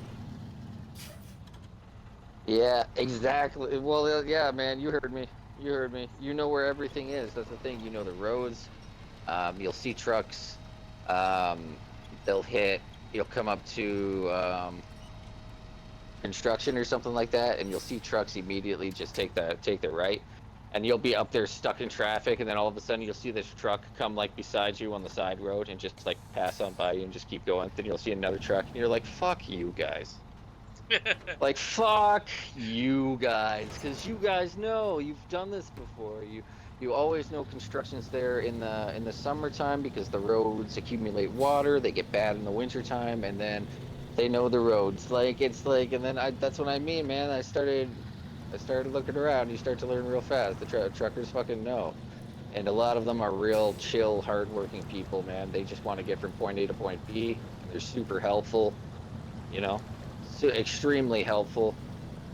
Yeah, exactly. Well, yeah, man, you heard me. You heard me. You know where everything is. That's the thing. You know the roads. You'll see trucks. They'll hit. You'll come up to construction or something like that, and you'll see trucks immediately just take the right, and you'll be up there stuck in traffic, and then all of a sudden you'll see this truck come like beside you on the side road and just like pass on by you and just keep going. Then you'll see another truck, and you're like, "Fuck you guys." Like, fuck you guys, because you guys know you've done this before. You always know construction's there in the summertime because the roads accumulate water. They get bad in the wintertime, and then they know the roads. Like, it's like, and then that's what I mean, man. I started I started looking around. You start to learn real fast. The truckers fucking know. And a lot of them are real chill, hardworking people, man. They just want to get from point A to point B. They're super helpful, you know, so extremely helpful.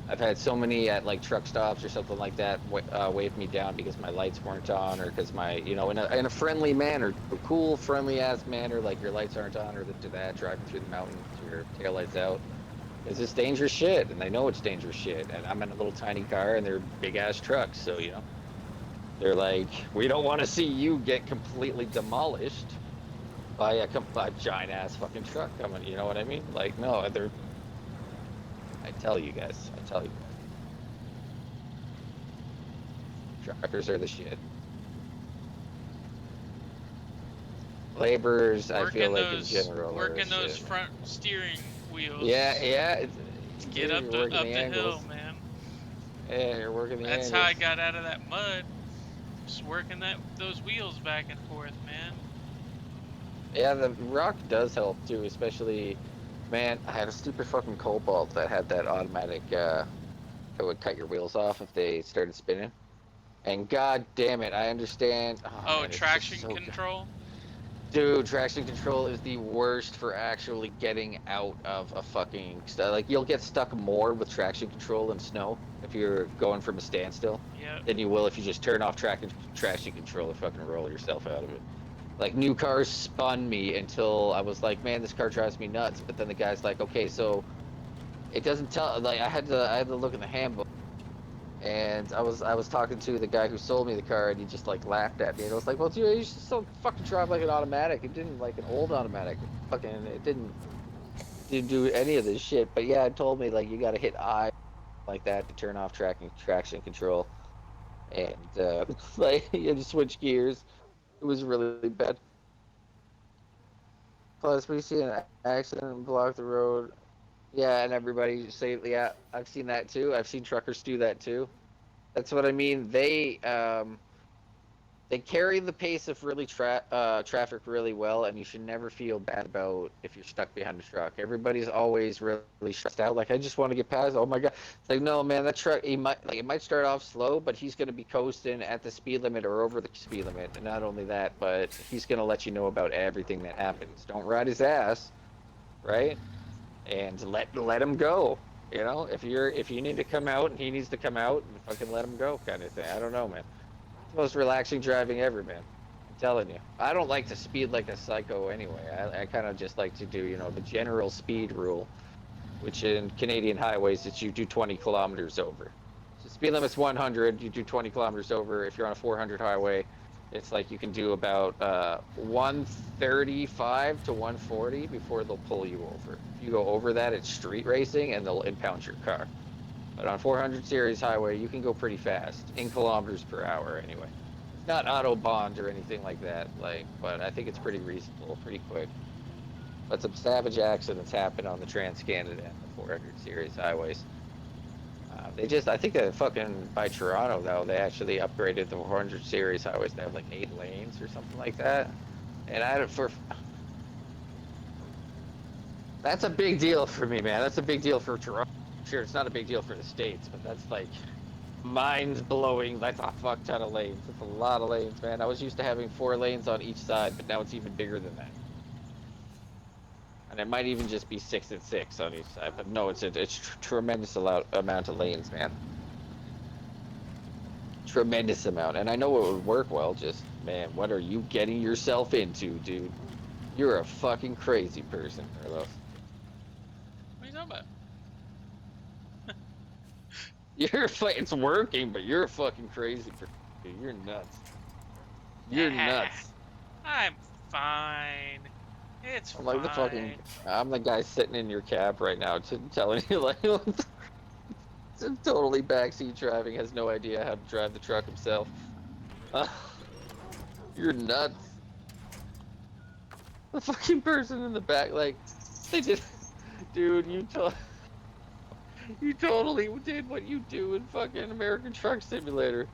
I've had so many at like truck stops or something like that wave me down because my lights weren't on or because my, you know, in a friendly manner, a cool, friendly ass manner, like your lights aren't on or to that, driving through the mountains, your taillights out. It's just dangerous shit, and they know it's dangerous shit. And I'm in a little tiny car, and they're big ass trucks, so you know, they're like, we don't want to see you get completely demolished by a giant ass fucking truck coming. You know what I mean? Like, no, they're. I tell you guys, I tell you, truckers are the shit. Laborers, I feel like in general, are the working those shit, man. front steering Yeah, wheels yeah, to get dude, up you're working the the hill, angles. man. Yeah, you're working the That's how I angles. got out of that mud. Just working those wheels back and forth, man. Yeah, the rock does help too, especially, man, I had a stupid fucking Cobalt that had that automatic, it would cut your wheels off if they started spinning. And god damn it, I understand. Oh Oh, man, it's just traction so good. control. Dude, traction control is the worst for actually getting out of a fucking like you'll get stuck more with traction control in snow if you're going from a standstill Yep. than you will if you just turn off traction control and fucking roll yourself out of it. Like new cars spun me until I was like, man, this car drives me nuts. But then the guy's like, okay, so it doesn't tell. Like I had to look in the handbook, and I was talking to the guy who sold me the car, and he just like laughed at me, and I was like, well, dude, you should still fucking drive like an automatic. It didn't like an old automatic. It didn't do any of this shit. But yeah, it told me like you got to hit I like that to turn off traction control, and like you had to switch gears. It was really bad. Plus, we see an accident and block the road. Yeah, and everybody say, yeah, I've seen that too. I've seen truckers do that too. That's what I mean. They carry the pace of traffic really well, and you should never feel bad about if you're stuck behind a truck. Everybody's always really stressed out. Like, I just want to get past. Oh my god! It's like, no, man, that truck. It might start off slow, but he's going to be coasting at the speed limit or over the speed limit. And not only that, but he's going to let you know about everything that happens. Don't ride his ass, right? And let him go. You know, if you need to come out and he needs to come out, and fucking let him go, kind of thing. I don't know, man. It's the most relaxing driving ever, man. I'm telling you. I don't like to speed like a psycho anyway. I kind of just like to do, you know, the general speed rule, which in Canadian highways, it's you do 20 kilometers over. So speed limit's 100, you do 20 kilometers over. If you're on a 400 highway, it's like you can do about 135 to 140 before they'll pull you over. If you go over that, it's street racing and they'll impound your car. But on 400 series highway, you can go pretty fast in kilometers per hour anyway. It's not autobahn or anything like that, like, but I think it's pretty reasonable, pretty quick. But some savage accidents happen on the Trans Canada and the 400 series highways. I think that fucking by Toronto though, they actually upgraded the 400 series highways to have like 8 lanes or something like that. And that's a big deal for me, man. That's a big deal for Toronto. Sure, it's not a big deal for the states, but that's like mind blowing. That's a fuck ton of lanes. That's a lot of lanes, man. I was used to having 4 lanes on each side, but now it's even bigger than that. And it might even just be 6 and 6 on each side. But no, it's tremendous amount of lanes, man. Tremendous amount. And I know it would work well. Just man, what are you getting yourself into, dude? You're a fucking crazy person, Carlos. What are you talking about? It's working, but you're a fucking crazy person. Dude. You're nuts. You're Ah, nuts. I'm fine. It's I'm like the fucking. fine. I'm the guy sitting in your cab right now, telling you like, totally backseat driving, has no idea how to drive the truck himself. Uh, you're nuts. The fucking person in the back, like, they did, dude. You totally did what you do in fucking American Truck Simulator.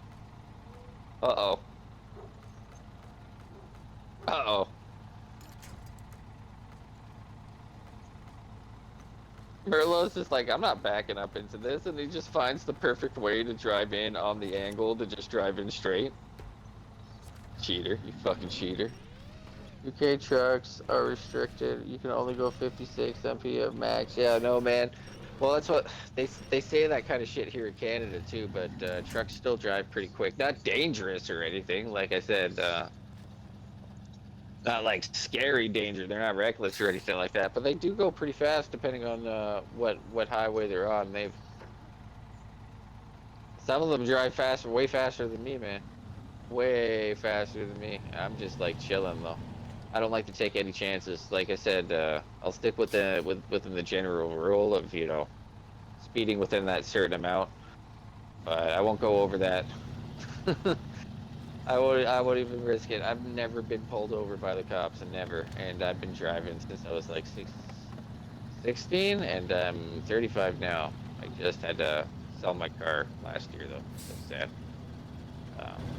Uh oh. Uh oh. Merlot's just like, I'm not backing up into this, and he just finds the perfect way to drive in on the angle to just drive in straight. Cheater, you fucking cheater. UK trucks are restricted. You can only go 56 mph max. Yeah, no, man. Well, that's what they say that kind of shit here in Canada too. But trucks still drive pretty quick. Not dangerous or anything. Like I said, not like scary danger. They're not reckless or anything like that. But they do go pretty fast depending on what highway they're on. They've Some of them drive faster, way faster than me, man. Way faster than me. I'm just like chilling though. I don't like to take any chances. Like I said, I'll stick with within the general rule of, speeding within that certain amount, but I won't go over that. I won't even risk it. I've never been pulled over by the cops, and never. And I've been driving since I was like 16, and I'm 35 now. I just had to sell my car last year though. So sad.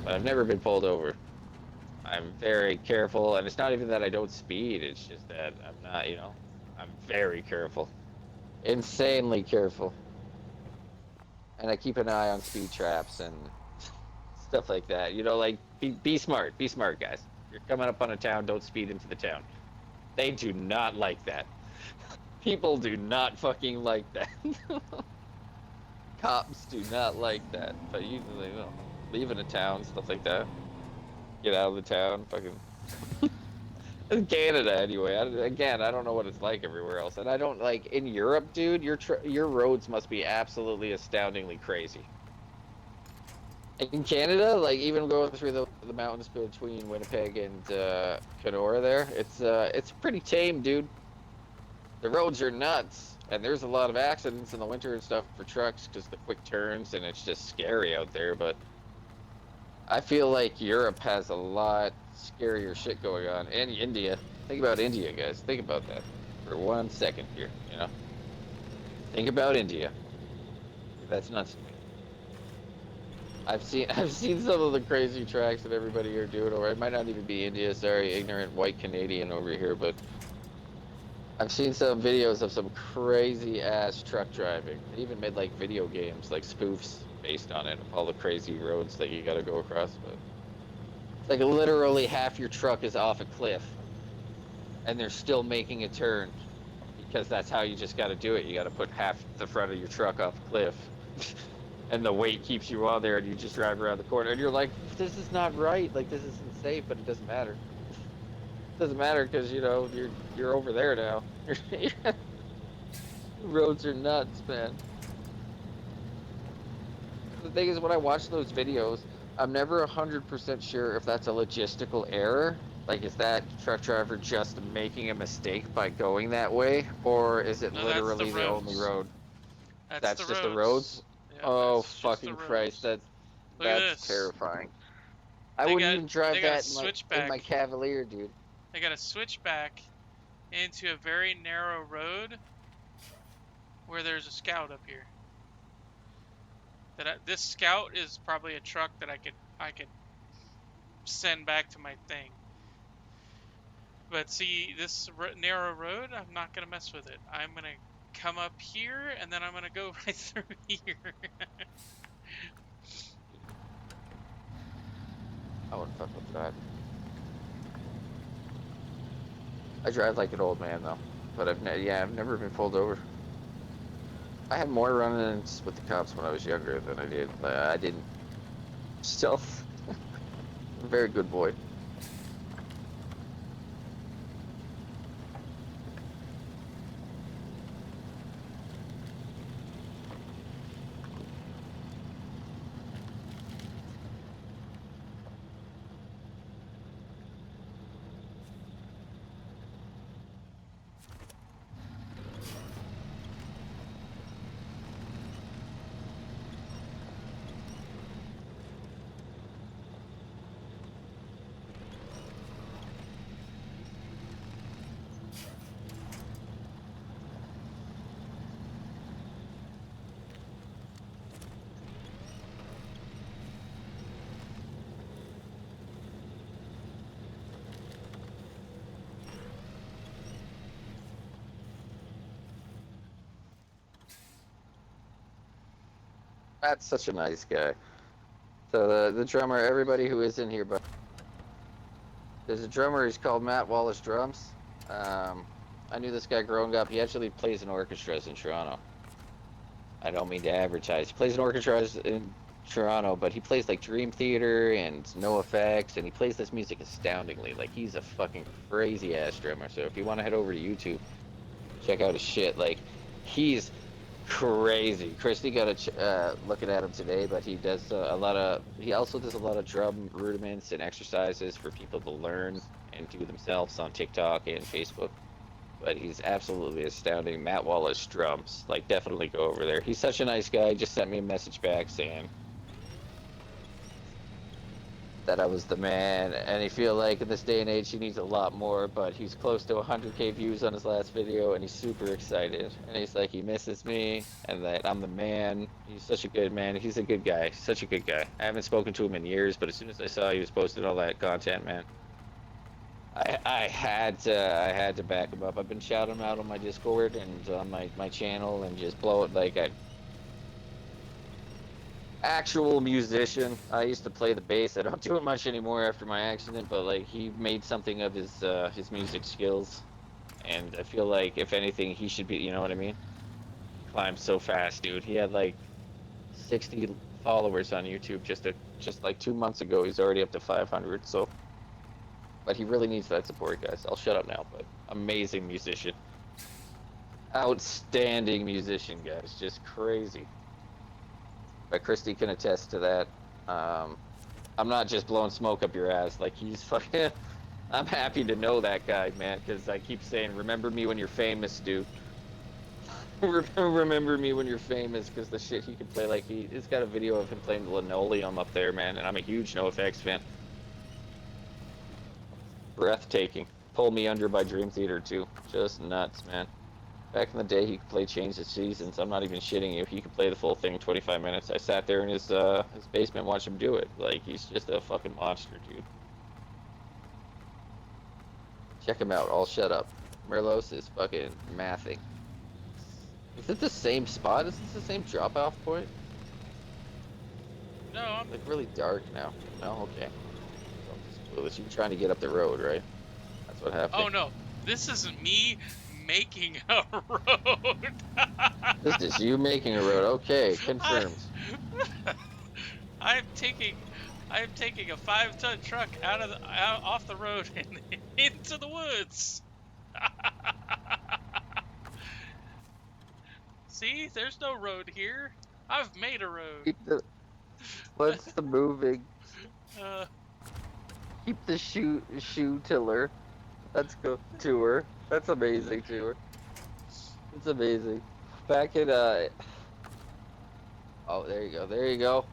But I've never been pulled over. I'm very careful, and it's not even that I don't speed. It's just that I'm not, I'm very careful, insanely careful, and I keep an eye on speed traps and stuff like that. Like be smart, guys. You're coming up on a town, don't speed into the town. They do not like that. People do not fucking like that. Cops do not like that. But usually, leaving a town, stuff like that. Get out of the town, fucking. In Canada, anyway. Again, I don't know what it's like everywhere else, and I don't like in Europe, dude. Your roads must be absolutely astoundingly crazy. In Canada, like even going through the mountains between Winnipeg and Kenora, there, it's pretty tame, dude. The roads are nuts, and there's a lot of accidents in the winter and stuff for trucks because the quick turns, and it's just scary out there. But I feel like Europe has a lot scarier shit going on. And India. Think about India, guys. Think about that for 1 second here, Think about India. That's nuts to me. I've seen some of the crazy tracks that everybody here doing, or it might not even be India, sorry, ignorant white Canadian over here, but I've seen some videos of some crazy ass truck driving. They even made like video games, like spoofs based on it, of all the crazy roads that you gotta go across, but it's like literally half your truck is off a cliff, and they're still making a turn because that's how you just got to do it. You got to put half the front of your truck off a cliff, and the weight keeps you on there, and you just drive around the corner, and you're like, "This is not right. Like this isn't safe," but it doesn't matter. It doesn't matter because you're over there now. Roads are nuts, man. The thing is, when I watch those videos, I'm never 100% sure if that's a logistical error. Like, is that truck driver just making a mistake by going that way? Or is it No, that's the literally the only roads. road? That's the That's just the roads? roads. Yep, Oh, that's just the fucking Christ. roads. Look at That's this. terrifying. I They wouldn't got even they drive got a that in my switchback. Cavalier, dude. They got a switchback into a very narrow road where there's a scout up here. This scout is probably a truck that I could send back to my thing. But see, this narrow road, I'm not gonna mess with it. I'm gonna come up here and then I'm gonna go right through here. I wouldn't fuck with that. I drive like an old man, though. But I've never been pulled over. I had more run-ins with the cops when I was younger than I did. I didn't. Still, very good boy. Matt's such a nice guy. So the drummer, everybody who is in here, but there's a drummer. He's called Matt Wallace Drums. I knew this guy growing up. He actually plays in orchestras in Toronto. I don't mean to advertise. He plays in orchestras in Toronto, but he plays like Dream Theater and NoFX, and he plays this music astoundingly. Like he's a fucking crazy ass drummer. So if you want to head over to YouTube, check out his shit. Like he's crazy. Christy got looking at him today, but he does a lot of. He also does a lot of drum rudiments and exercises for people to learn and do themselves on TikTok and Facebook. But he's absolutely astounding. Matt Wallace Drums. Like, definitely go over there. He's such a nice guy. He just sent me a message back saying that I was the man, and he feel like in this day and age he needs a lot more, but he's close to 100K views on his last video, and he's super excited. And he's like, he misses me, and that I'm the man. He's such a good man. He's a good guy. Such a good guy. I haven't spoken to him in years, but as soon as I saw he was posting all that content, man, I had to back him up. I've been shouting him out on my Discord and on my channel and just blow it like a actual musician. I used to play the bass. I don't do it much anymore after my accident, but like he made something of his music skills, and I feel like if anything he should be. You know what I mean? He climbed so fast, dude. He had like 60 followers on YouTube just like 2 months ago. He's already up to 500. So. But he really needs that support, guys. I'll shut up now, but amazing musician. Outstanding musician, guys. Just crazy. But Christy can attest to that. I'm not just blowing smoke up your ass. Like, he's fucking... I'm happy to know that guy, man, because I keep saying, remember me when you're famous, dude. Remember me when you're famous, because the shit he can play, like, he's got a video of him playing the Linoleum up there, man, and I'm a huge NoFX fan. Breathtaking. Pull Me Under by Dream Theater too. Just nuts, man. Back in the day, he could play Change the Seasons. I'm not even shitting you. He could play the full thing in 25 minutes. I sat there in his basement, watched him do it. Like, he's just a fucking monster, dude. Check him out. I'll shut up. Merlos is fucking mathing. Is it the same spot? Is this the same drop-off point? No, I'm... It's like really dark now. No, okay. You're trying to get up the road, right? That's what happened. Oh no, this isn't me making a road. This is you making a road. Okay, confirmed. I'm taking a 5-ton truck off the road and into the woods. See, there's no road here. I've made a road. What's the moving? Keep the shoe tiller. Let's go tour. That's amazing tour. It's amazing. Back in oh, there you go. There you go.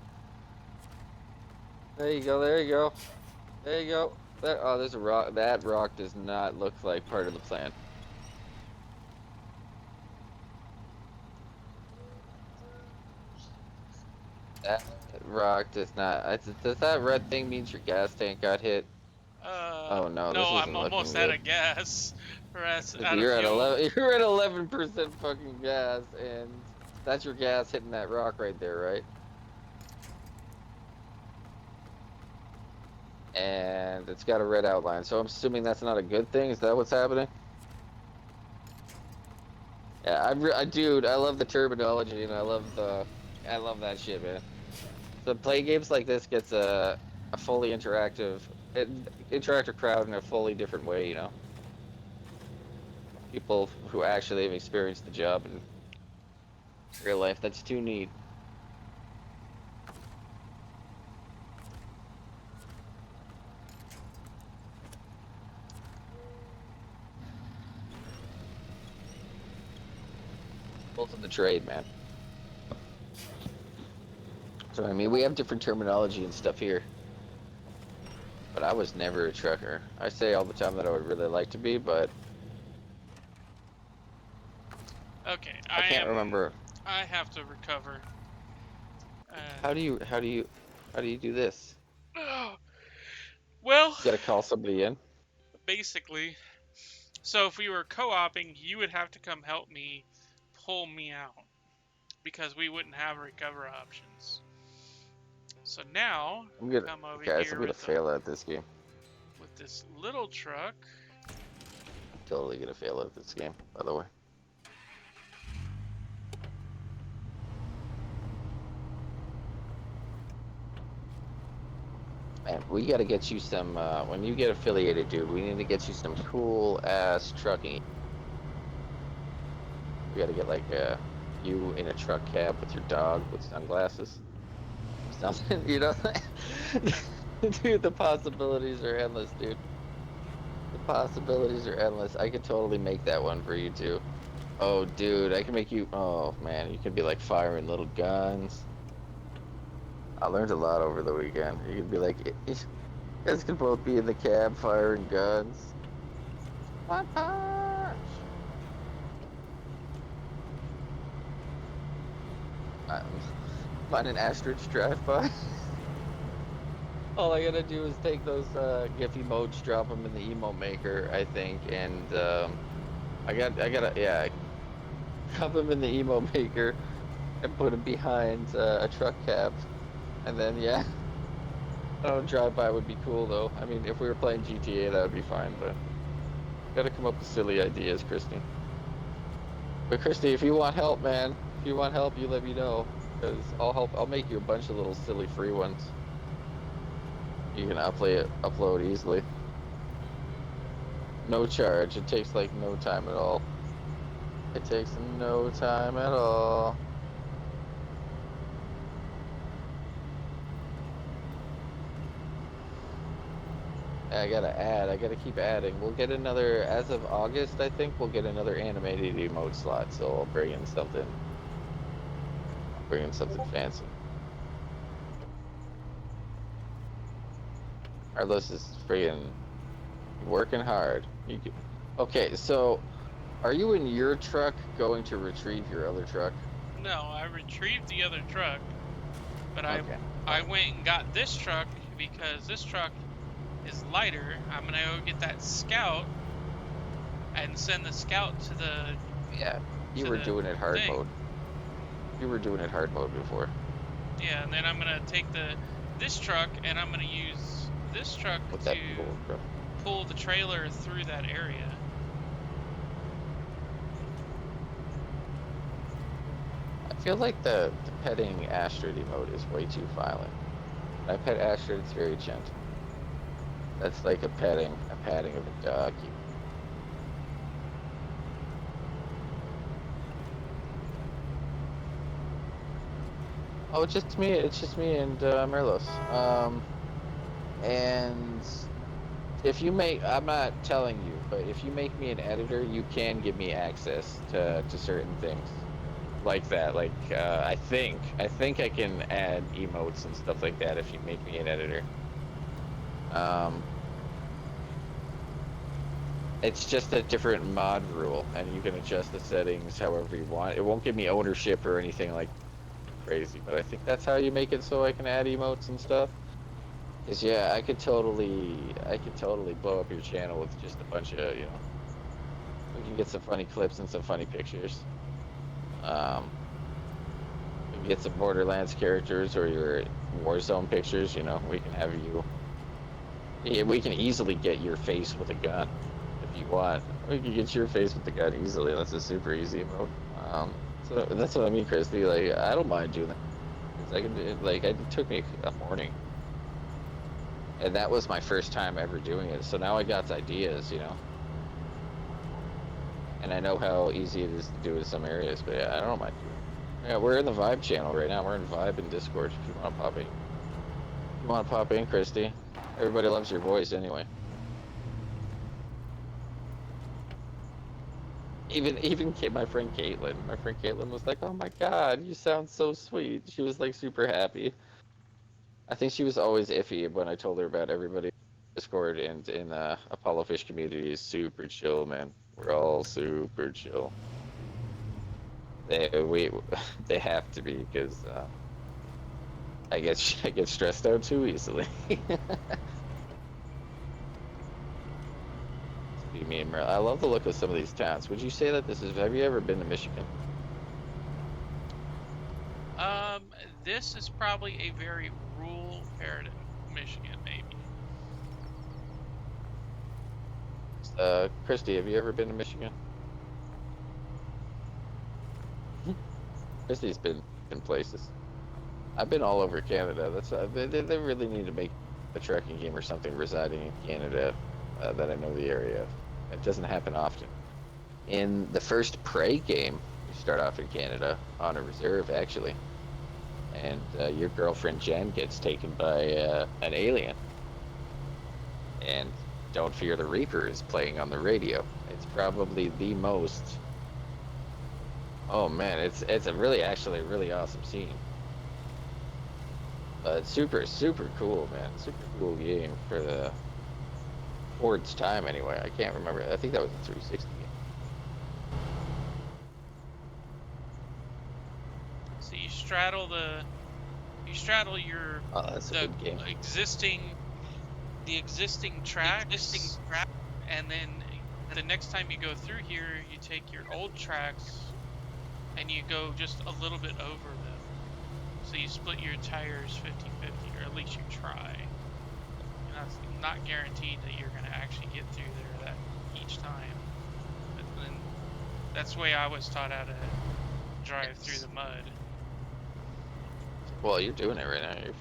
There you go. There you go. There you go. Oh, there's a rock. That rock does not look like part of the plan. That rock does not. Does that red thing means your gas tank got hit? Oh no, no, I'm almost out of gas. You're at 11. You're at 11% fucking gas, and that's your gas hitting that rock right there, right? And it's got a red outline, so I'm assuming that's not a good thing. Is that what's happening? Yeah, dude, I love the terminology, and I love that shit, man. So play games like this gets a fully interactive crowd in a fully different way, you know. People who actually have experienced the job in real life. That's too neat. Both of the trade, man. So I mean, we have different terminology and stuff here. But I was never a trucker. I say all the time that I would really like to be, but okay, I can't remember. I have to recover. How do you do this? Well, You gotta call somebody in. Basically, so if we were co-oping, you would have to come help me pull me out. because we wouldn't have recover options. So now I'm gonna, come over guys, here I'm gonna with fail at this game. this little truck. Totally gonna fail at this game, by the way. Man, we gotta get you some, when you get affiliated, dude, we need to get you some cool ass trucking. We gotta get like, you in a truck cab with your dog with sunglasses. Something, you know? Dude, the possibilities are endless, dude. The possibilities are endless. I could totally make that one for you too. Oh, dude, I can make you, oh man, you can be like firing little guns. I learned a lot over the weekend. You could be like, you guys could both be in the cab firing guns. One punch! Find an ostrich drive by. All I gotta do is take those GIF emotes, drop them in the emote maker, I think, and I gotta, yeah, drop them in the emote maker and put them behind a truck cab, and then yeah. Oh, drive-by would be cool though. I mean, if we were playing GTA, that would be fine, but gotta come up with silly ideas, Christy. But Christy, if you want help, man, if you want help, you let me know, because I'll help. I'll make you a bunch of little silly free ones. You can upload easily. No charge. It takes like no time at all. It takes no time at all. I gotta keep adding. We'll get another, as of August, I think we'll get another animated emote slot, so I'll bring in something fancy. Carlos is freaking working hard. Okay, so are you in your truck going to retrieve your other truck? No, I retrieved the other truck, but Okay. I went and got this truck because this truck is lighter. I'm gonna go get that scout and send the scout to the. Yeah, you were doing it hard mode. You were doing it hard mode before. Yeah, and then I'm gonna take this truck and I'm gonna use this truck to pull the trailer through that area. I feel like the petting Astrid emote is way too violent. When I pet Astrid, it's very gentle. That's like a patting of a dog. Oh, it's just me and Merlos. And if you make, I'm not telling you, but if you make me an editor, you can give me access to certain things like that. Like I think I can add emotes and stuff like that if you make me an editor. It's just a different mod rule, and you can adjust the settings however you want. It won't give me ownership or anything like crazy, but I think that's how you make it so I can add emotes and stuff. Cause yeah, I could totally blow up your channel with just a bunch of, you know, we can get some funny clips and some funny pictures. We can get some Borderlands characters or your Warzone pictures, you know, we can have you, yeah, we can easily get your face with a gun if you want. We can get your face with the gun easily. That's a super easy mode. So that's what I mean, Christy. Like, I don't mind doing that. I can do it, like, it took me a morning. And that was my first time ever doing it. So now I got ideas, you know. And I know how easy it is to do in some areas, but yeah, I don't mind doing it. Yeah, we're in the Vibe channel right now. We're in Vibe and Discord if you want to pop in. If you want to pop in, Christy. Everybody loves your voice anyway. Even my friend Caitlin. My friend Caitlin was like, "Oh my God, you sound so sweet." She was like super happy. I think she was always iffy when I told her about everybody. Discord and in Apollo Fish community is super chill, man. We're all super chill. They have to be because I get stressed out too easily. Me and Merle. I love the look of some of these towns. Would you say that this is? Have you ever been to Michigan? This is probably a very rural part of Michigan, maybe. Christy, have you ever been to Michigan? Christy's been in places. I've been all over Canada. That's they really need to make a trucking game or something residing in Canada that I know the area of. It doesn't happen often. In the first Prey game, you start off in Canada on a reserve, actually, and your girlfriend Jen gets taken by an alien, and Don't Fear the Reaper is playing on the radio. It's probably the most. Oh man, it's a really actually really awesome scene. Super cool, man. Super cool game for its time anyway. I can't remember. I think that was a 360 game. So you straddle your Oh, that's a the good game. existing tracks, and then the next time you go through here, you take your old tracks and you go just a little bit over them. So you split your tires 50-50, or at least you try. And that's not guaranteed that you're going to actually get through there that each time. But then that's the way I was taught how to drive through the mud. Well, you're doing it right now. You're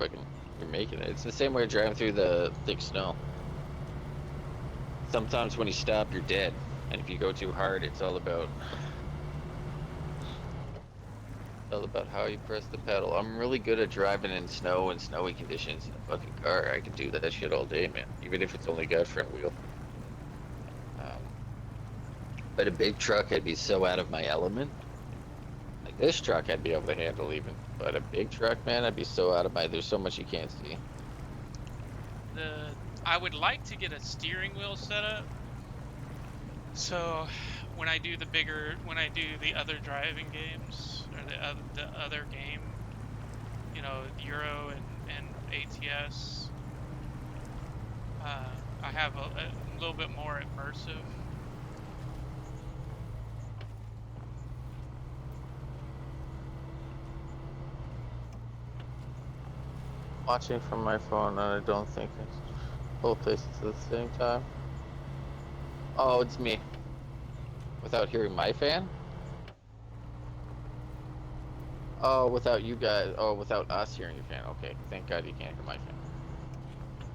making it. It's the same way driving through the thick snow. Sometimes when you stop, you're dead, and if you go too hard, it's all about how you press the pedal. I'm really good at driving in snow and snowy conditions in a fucking car. I can do that shit all day, man. Even if it's only got front wheel. But a big truck, I'd be so out of my element. Like this truck, I'd be able to handle even. But a big truck, man, I'd be so out of my. There's so much you can't see. I would like to get a steering wheel set up. So when I do the other driving games, or the other game, you know, Euro and ATS, I have a little bit more immersive. Watching from my phone, and I don't think it's both places at the same time. Oh, it's me. Without hearing my fan? Oh, without you guys. Oh, without us hearing your fan. Okay, thank God you can't hear my fan.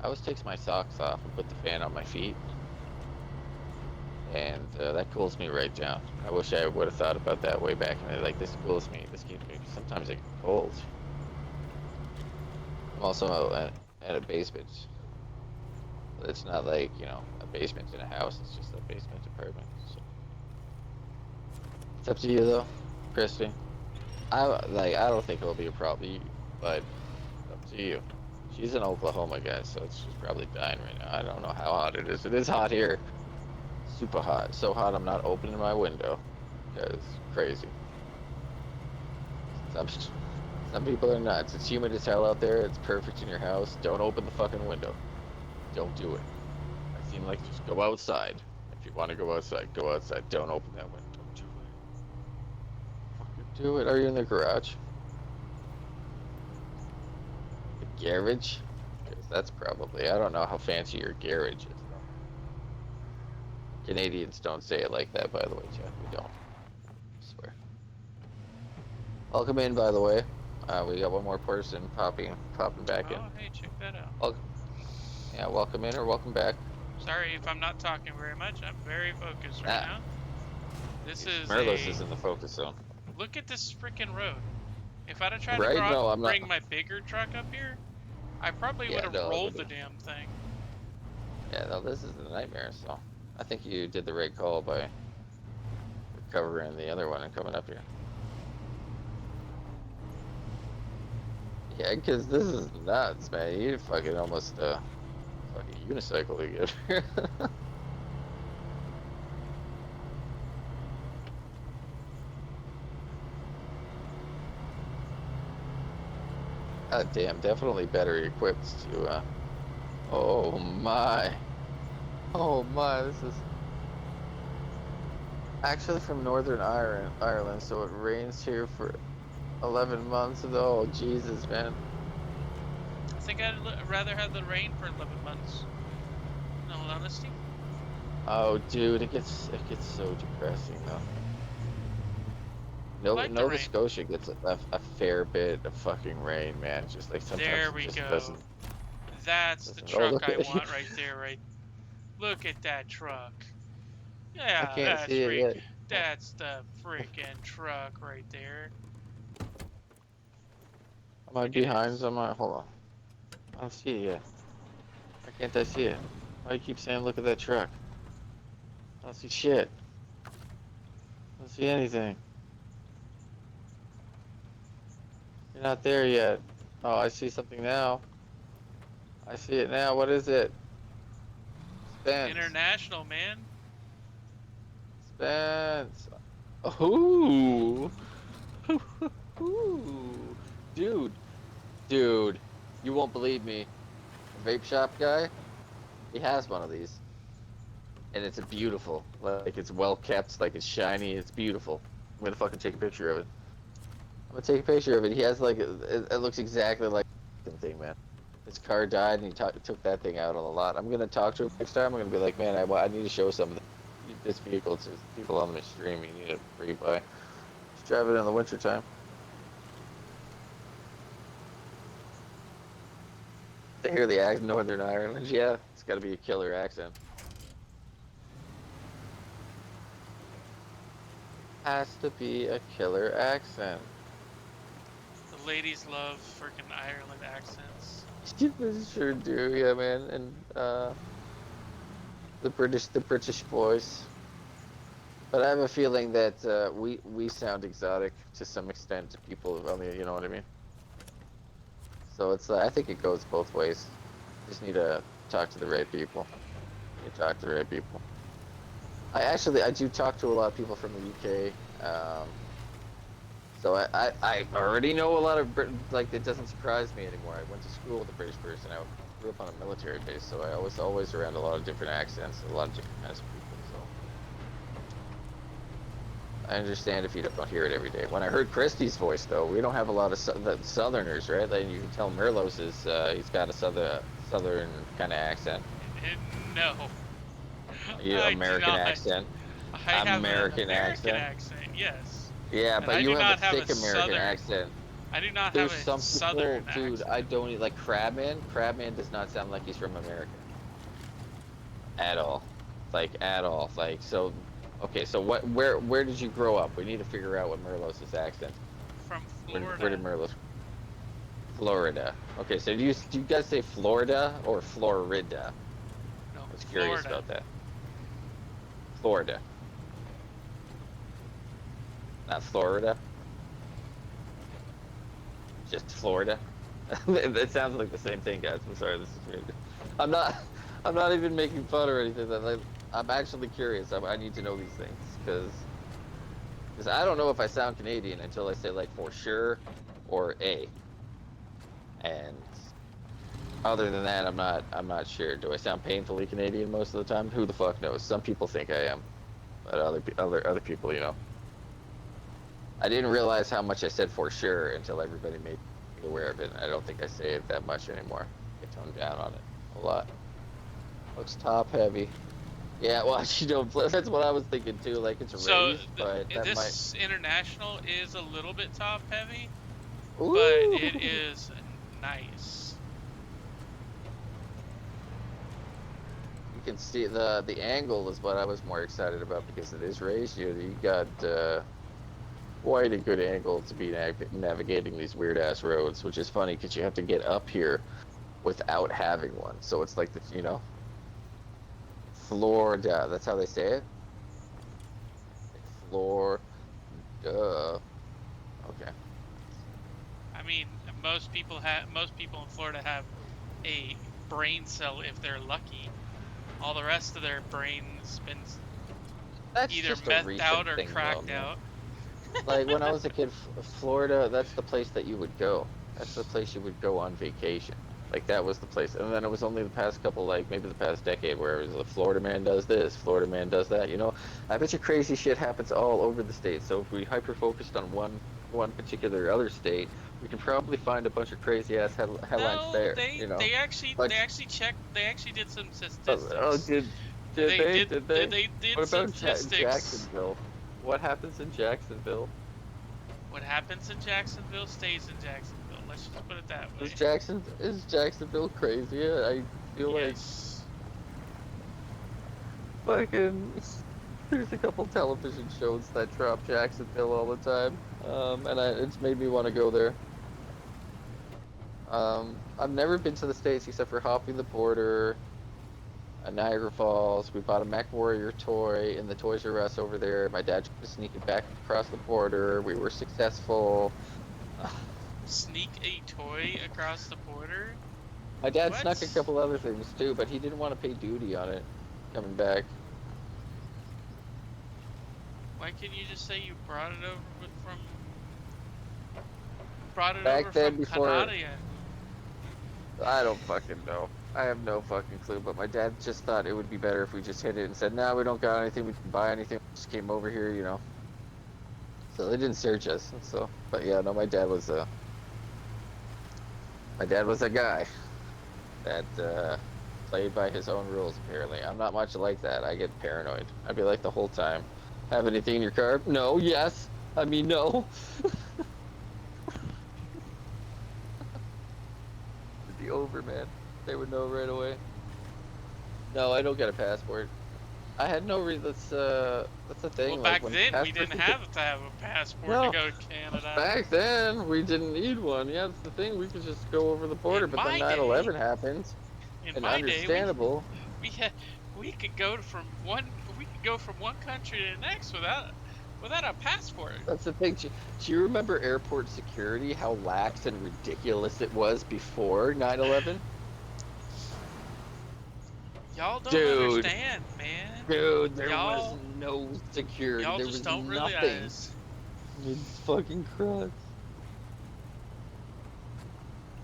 I always takes my socks off and put the fan on my feet, and that cools me right down. I wish I would have thought about that way back in the day. Like, this cools me. This keeps me. Sometimes I get cold. I'm also at a basement. It's not like, you know, a basement in a house. It's just a basement apartment. So. It's up to you though, Christy. I don't think it'll be a problem, but up to you. She's in Oklahoma, guys, so she's probably dying right now. I don't know how hot it is. It is hot here. Super hot. So hot I'm not opening my window. Because crazy. Some people are nuts. It's humid as hell out there. It's perfect in your house. Don't open the fucking window. Don't do it. I seem like just go outside. If you want to go outside, go outside. Don't open that window. Don't do it. Fucking do it. Are you in the garage? The garage? Because that's probably. I don't know how fancy your garage is. Canadians don't say it like that, by the way, Jeff. We don't. I swear. Welcome in, by the way. We got one more person popping back in. Oh, hey, check that out. Yeah, welcome in or welcome back. Sorry if I'm not talking very much. I'm very focused right now. This is Merlos is in the focus zone. Look at this freaking road. If I'd have tried to bring my bigger truck up here, I probably would have rolled the damn thing. Yeah, no, this is a nightmare, so I think you did the right call by recovering the other one and coming up here. Yeah, because this is nuts, man. You fucking almost fucking unicycle to get here. God damn, definitely better equipped to, oh my. Oh my, this is actually from Northern Ireland, so it rains here for 11 months though. Jesus, man. I think I'd rather have the rain for 11 months. In all honesty, Oh, dude, it gets so depressing though. I Nova, like the Nova rain. Scotia gets a fair bit of fucking rain, man. Just like sometimes There it we just go. doesn't That's the doesn't. Oh, truck look I at you. want right there. Right. Look at that truck. I Yeah, can't see it yet. Oh, That's the freaking truck right there. am I Look at behind? this. Am I? Hold on. I don't see it yet. Why can't I see it? Why you keep saying look at that truck? I don't see shit. I don't see anything. You're not there yet. Oh, I see something now. I see it now. What is it? Spence. International, man. Spence. Ooh. Ooh. Dude. Dude. You won't believe me. A vape shop guy, he has one of these. And it's beautiful. Like it's well kept, like it's shiny, it's beautiful. I'm gonna fucking take a picture of it. I'm gonna take a picture of it. He has like it looks exactly like the thing, man. His car died, and he took that thing out on the lot. I'm gonna talk to him next time. I'm gonna be like, man, I need to show some of this vehicle to people on the stream. You need it free buy. Just drive it in the wintertime. They hear the accent, Northern Ireland. Yeah, it's got to be a killer accent. Has to be a killer accent. The ladies love freaking Ireland accents. They sure do, yeah, man. And the British voice. But I have a feeling that we sound exotic to some extent to people on the, you know what I mean? So it's I think it goes both ways. Just need to talk to the right people. You talk to the right people. I do talk to a lot of people from the UK. So I already know a lot of like it doesn't surprise me anymore. I went to school with a British person. I grew up on a military base, so I was always around a lot of different accents, a lot of different kinds of people. So I understand if you don't hear it every day. When I heard Christie's voice, though, we don't have a lot of the Southerners, right? Like you can tell Merlos is he's got a southern kind of accent, No, I do American not. accent, I have an American American accent. accent, yes, Yeah, and but I you do have a not have a thick American southern. accent. I do not have There's a some people, southern dude, accent. I don't like Crabman. Crabman does not sound like he's from America at all. Like at all. Like so okay, so where did you grow up? We need to figure out what Merlos's accent. From Where did Florida. Merlos Florida. Okay, so do you guys say Florida or Florida? No, I was curious Florida. about that. Florida, not Florida, just Florida. It sounds like the same thing, guys. I'm sorry, this is weird. I'm not I'm not even making fun or anything. I'm actually curious. I need to know these things because I don't know if I sound Canadian until I say like for sure or a. And other than that, I'm not sure. Do I sound painfully Canadian most of the time? Who the fuck knows? Some people think I am, but other people, I didn't realize how much I said for sure until everybody made me aware of it. I don't think I say it that much anymore. I toned down on it a lot. Looks top heavy. Yeah, well, that's what I was thinking too. Like it's So raised, but that might. this international is a little bit top heavy, but it Ooh, is nice. you can see the angle is what I was more excited about because it is raised. You got quite a good angle to be navigating these weird ass roads, which is funny because you have to get up here without having one. So it's like Florida. That's how they say it. Like Florida. Okay. I mean, most people in Florida have a brain cell if they're lucky. All the rest of their brain's been That's either just a methed recent out or thing, though, cracked man. out. Like when I was a kid, Florida, that's the place that you would go. That's the place you would go on vacation. Like that was the place. And then it was only the past couple, like maybe the past decade, where it was the Florida man does this, Florida man does that. You know, I bet you crazy shit happens all over the state. So if we hyper focused on one particular other state, we can probably find a bunch of crazy ass headlines No, there. You know, they but actually checked. They actually did some oh, statistics. did They they did did they? they did What about statistics. Jacksonville? What happens in Jacksonville? What happens in Jacksonville stays in Jacksonville. Let's just put it that way. Is Jacksonville crazy? I feel like Yes. fucking. There's a couple television shows that drop Jacksonville all the time, and it's made me want to go there. I've never been to the States except for hopping the border at Niagara Falls. We bought a Mech Warrior toy in the Toys R Us over there. My dad tried to sneak it back across the border. We were successful. Sneak a toy across the border? My dad What? snuck a couple other things too, but he didn't want to pay duty on it coming back. Why can't you just say you brought it over from brought it Back over then, from before Canada? I don't fucking know. I have no fucking clue, but my dad just thought it would be better if we just hit it and said, "No, we don't got anything. We can buy anything." We just came over here, you know. So they didn't search us. So, but yeah, no, my dad was a guy that played by his own rules. Apparently, I'm not much like that. I get paranoid. I'd be like the whole time, "Have anything in your car?" "No." "Yes." I mean, no. It'd be over, man. They would know right away. No, I don't get a passport. I had no reason. That's the thing. Well, Like back when then we passports didn't have to have a passport to No, go to Canada. back then we didn't need one. Yeah, that's the thing. We could just go over the border. In But then my 9/11 day, happened, in and my day, we understandable. we had we could go from one country to the next without a passport. That's the thing. Do you remember airport security? How lax and ridiculous it was before 9/11? Y'all don't Dude, understand, man. dude, there was Y'all no security. y'all There just was don't nothing. realize. It's fucking crud.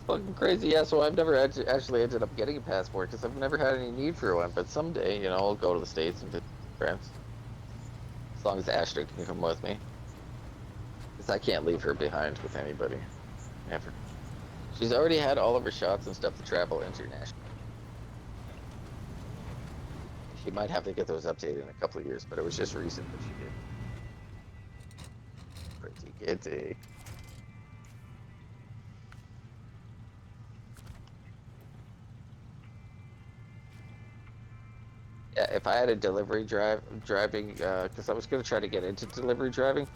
Fucking crazy. Yeah, so I've never actually ended up getting a passport because I've never had any need for one. But someday, you know, I'll go to the States and visit friends. As long as Astrid can come with me. Because I can't leave her behind with anybody. Never. She's already had all of her shots and stuff to travel internationally. She might have to get those updated in a couple of years, but it was just recent that she did. Pretty giddy. Yeah, if I had a driving, because I was gonna try to get into delivery driving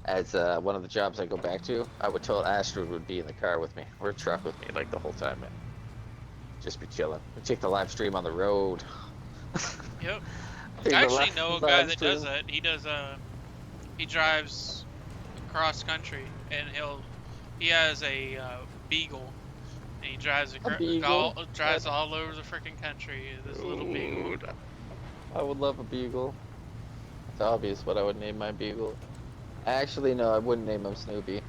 as one of the jobs I go back to, I would tell Astrid would be in the car with me or a truck with me like the whole time, man. Just be chilling. We take the live stream on the road. Yep. Take I the actually know a guy live that does stream. that. He drives cross country and he has a Beagle and he A beagle. drives all over the freaking country. This little Beagle. Dude, I would love a beagle. It's obvious what I would name my beagle. Actually, no, I wouldn't name him Snoopy.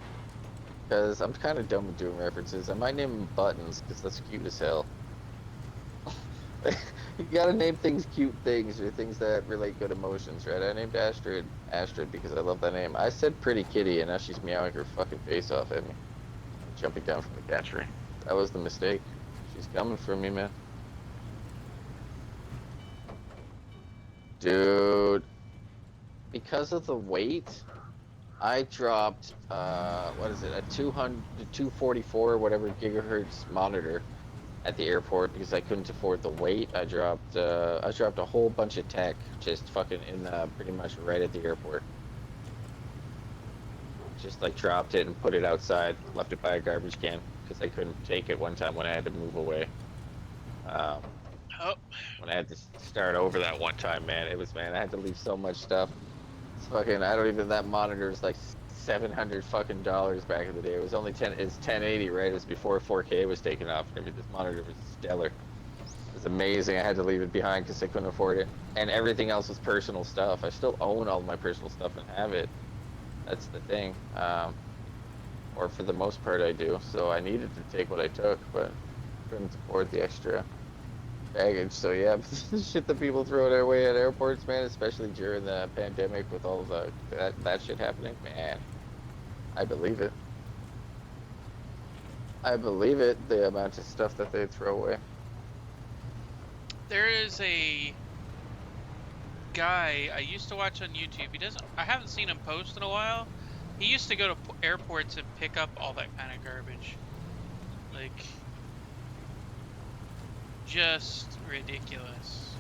Because I'm kind of done with doing references. I might name him Buttons, because that's cute as hell. You gotta name things cute things, or things that relate good emotions, right? I named Astrid because I love that name. I said Pretty Kitty, and now she's meowing her fucking face off at me. Jumping down from the cat tree. That was the mistake. She's coming for me, man. Dude, because of the weight, I dropped what is it, a 244 or whatever gigahertz monitor at the airport because I couldn't afford the weight. I dropped a whole bunch of tech just fucking in pretty much right at the airport. Just like dropped it and put it outside, left it by a garbage can because I couldn't take it one time when I had to move away. Um, Oh, when I had to start over that one time, man, I had to leave so much stuff. It's fucking, I don't even, that monitor is like 700 fucking dollars back in the day. It was only it's 1080, right? It was before 4K was taken off. I mean, this monitor was stellar. It was amazing. I had to leave it behind because I couldn't afford it. And everything else was personal stuff. I still own all my personal stuff and have it. That's the thing. or for the most part I do. So I needed to take what I took, but couldn't afford the extra baggage. So yeah, shit that people throw their way at airports, man, especially during the pandemic with all that shit happening, man. I believe it. I believe it. The amount of stuff that they throw away. There is a guy I used to watch on YouTube. He doesn't. I haven't seen him post in a while. He used to go to airports and pick up all that kind of garbage. Like, just ridiculous.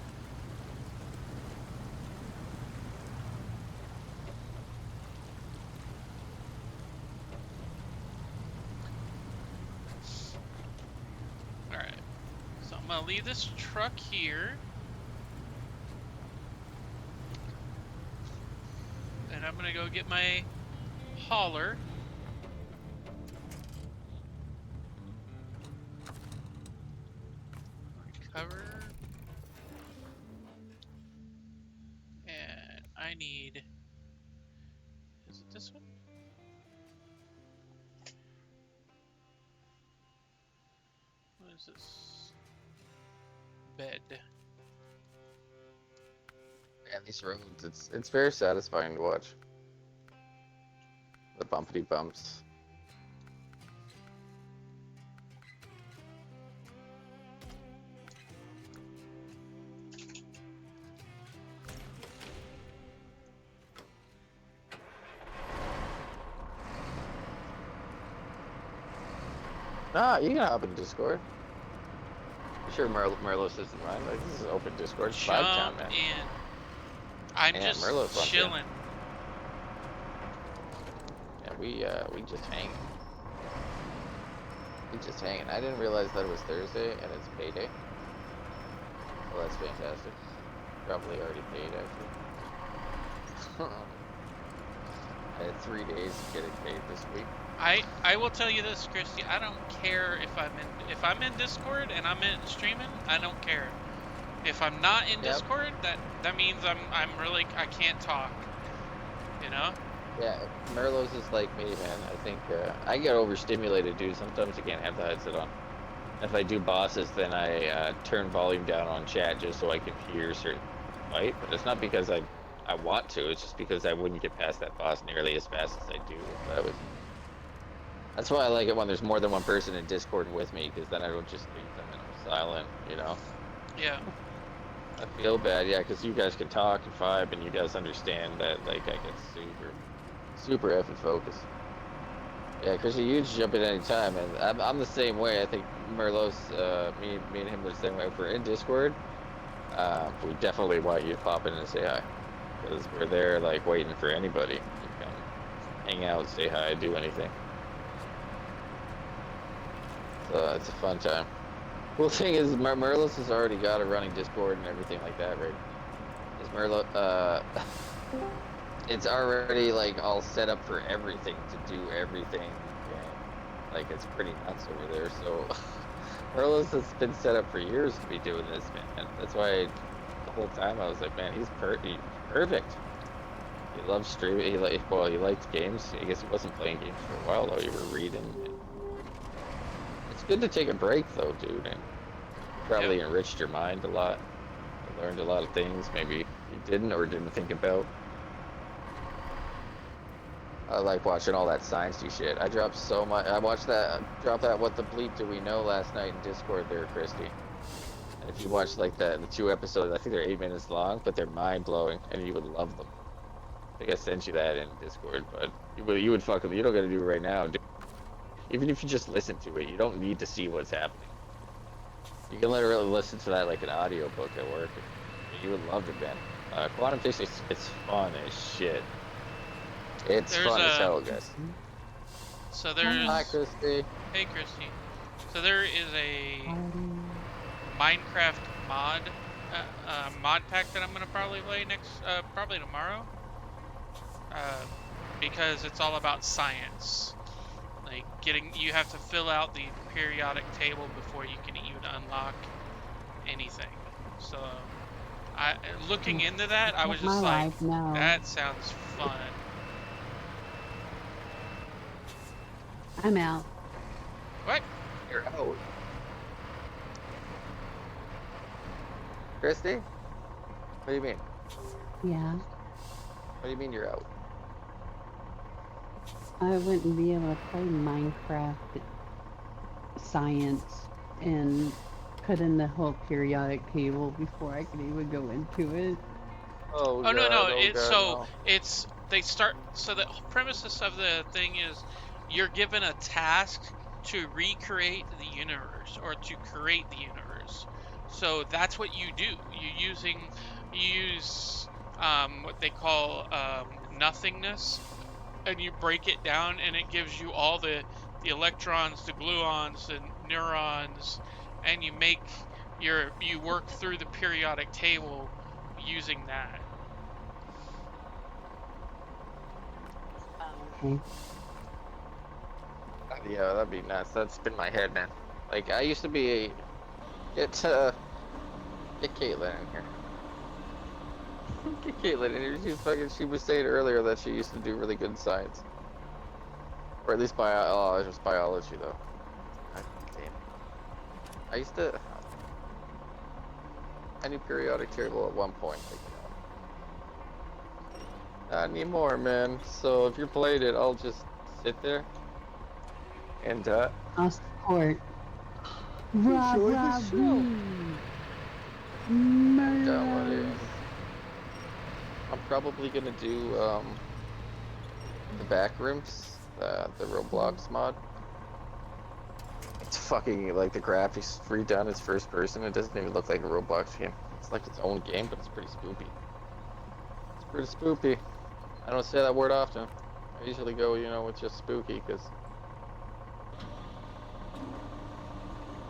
Alright. So I'm gonna leave this truck here. And I'm gonna go get my hauler. Recover. And I need... Is it this one? What is this? Bed. Man, these roads, it's very satisfying to watch. The bumpity bumps. Ah, you can hop in Discord. I'm sure Merlos doesn't mind. Like, this is open Discord. It's Vibe Town, man. In. I'm Yeah, just Merlot's fun, chilling. Yeah, we just hanging. We just hanging. I didn't realize that it was Thursday and it's payday. Well, that's fantastic. Probably already paid, actually. I had 3 days of getting paid this week. I will tell you this, Christy. I don't care if I'm in Discord and I'm in streaming. I don't care. If I'm not in Discord, that means I'm really I can't talk. You know? Yeah, Merlos is like me, man. I think I get overstimulated, dude. Sometimes I can't have the headset on. If I do bosses, then I turn volume down on chat just so I can hear certain fight. But it's not because I want to. It's just because I wouldn't get past that boss nearly as fast as I do if I was. That's why I like it when there's more than one person in Discord with me, because then I don't just leave them and I'm silent, you know? Yeah. I feel bad, yeah, because you guys can talk and vibe, and you guys understand that, like, I get super effing focused. Yeah, Christian, you just jump in any time, and I'm the same way. I think Merlos, me and him are the same way. If we're in Discord, we definitely want you to pop in and say hi, because we're there, like, waiting for anybody to come hang out, say hi, do anything. So it's a fun time. Cool thing is, Merlos has already got a running Discord and everything like that, right? Is it's already like all set up for everything to do everything. Yeah. Like it's pretty nuts over there. So Merlos has been set up for years to be doing this, man. That's why the whole time I was like, man, he's perfect. He loves streaming. He liked games. I guess he wasn't playing games for a while though. You were reading. It's good to take a break though, dude. And probably enriched your mind a lot. You learned a lot of things maybe you didn't or didn't think about. I like watching all that sciencey shit. I dropped so much. I watched that. Drop that. What the bleep do we know last night in Discord there, Christy? And if you watch like the 2 episodes, I think they're 8 minutes long, but they're mind blowing, and you would love them. I think I sent you that in Discord, but you would fucking. You don't gotta do it right now, dude. Even if you just listen to it, you don't need to see what's happening. You can literally listen to that like an audiobook at work. You would love it, man. Quantum Physics, it's fun as shit. It's fun as hell, guys. So there's... Hi, Christy. Hey, Christy. So there is a Minecraft mod pack that I'm gonna probably play probably tomorrow. Because it's all about science. Like you have to fill out the periodic table before you can even unlock anything. So, looking into that, I was just like, that sounds fun. I'm out. What? You're out. Christy? What do you mean? Yeah. What do you mean you're out? I wouldn't be able to play Minecraft science and put in the whole periodic table before I could even go into it. Oh, Oh no, God, no. oh, It's God, so no. it's they start. So the premises of the thing is you're given a task to recreate the universe or to create the universe. So that's what you do. You use what they call nothingness, and you break it down, and it gives you all the electrons, the gluons, and neurons, and you work through the periodic table using that. Okay. Yeah, that'd be nuts. That'd spin my head, man. Like, I used to be... Get, get Caitlin in here. Get Caitlin in here. She was saying earlier that she used to do really good science. Or at least just biology, though. God damn. I used to... I knew periodic table at one point. Like, not anymore, man. So if you're playing it, I'll just sit there and I'll support. Rah, enjoy the rah, show. roo. I'm Murder. downloading. I'm probably gonna do the Backrooms, the Roblox mod. It's fucking like the graphics redone. It's first person. It doesn't even look like a Roblox game. It's like its own game, but it's pretty spoopy. It's pretty spoopy. I don't say that word often. I usually go, you know, with just spooky, because...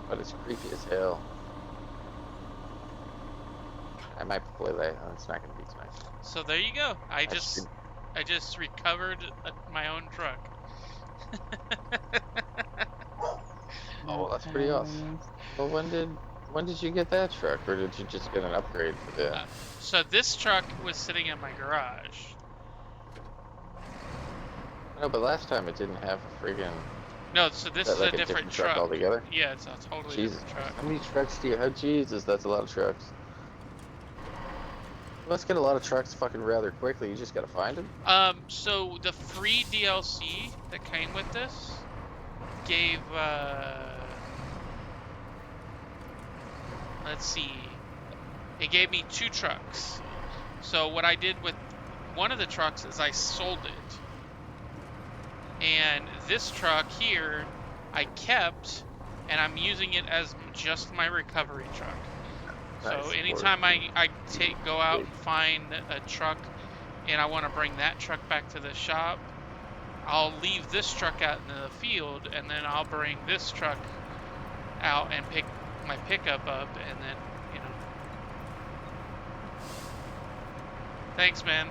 But it's creepy as hell. I might play that. It's not gonna be tonight. So there you go. I should- just recovered my own truck. Oh, that's pretty awesome. Well, when did you get that truck, or did you just get an upgrade for the? So this truck was sitting in my garage. No, but last time it didn't have a friggin'. No, so this That, is like, a different truck. altogether. Yeah, it's a totally Jesus, different truck. how many trucks do you have? Jesus, that's a lot of trucks. Let's get a lot of trucks fucking rather quickly. You just gotta find them. So the free DLC that came with this gave let's see, it gave me 2 trucks. So what I did with one of the trucks is I sold it, and this truck here I kept, and I'm using it as just my recovery truck. Nice. So anytime I go out and find a truck and I want to bring that truck back to the shop, I'll leave this truck out in the field, and then I'll bring this truck out and pick my pickup up, and then, you know. Thanks, man.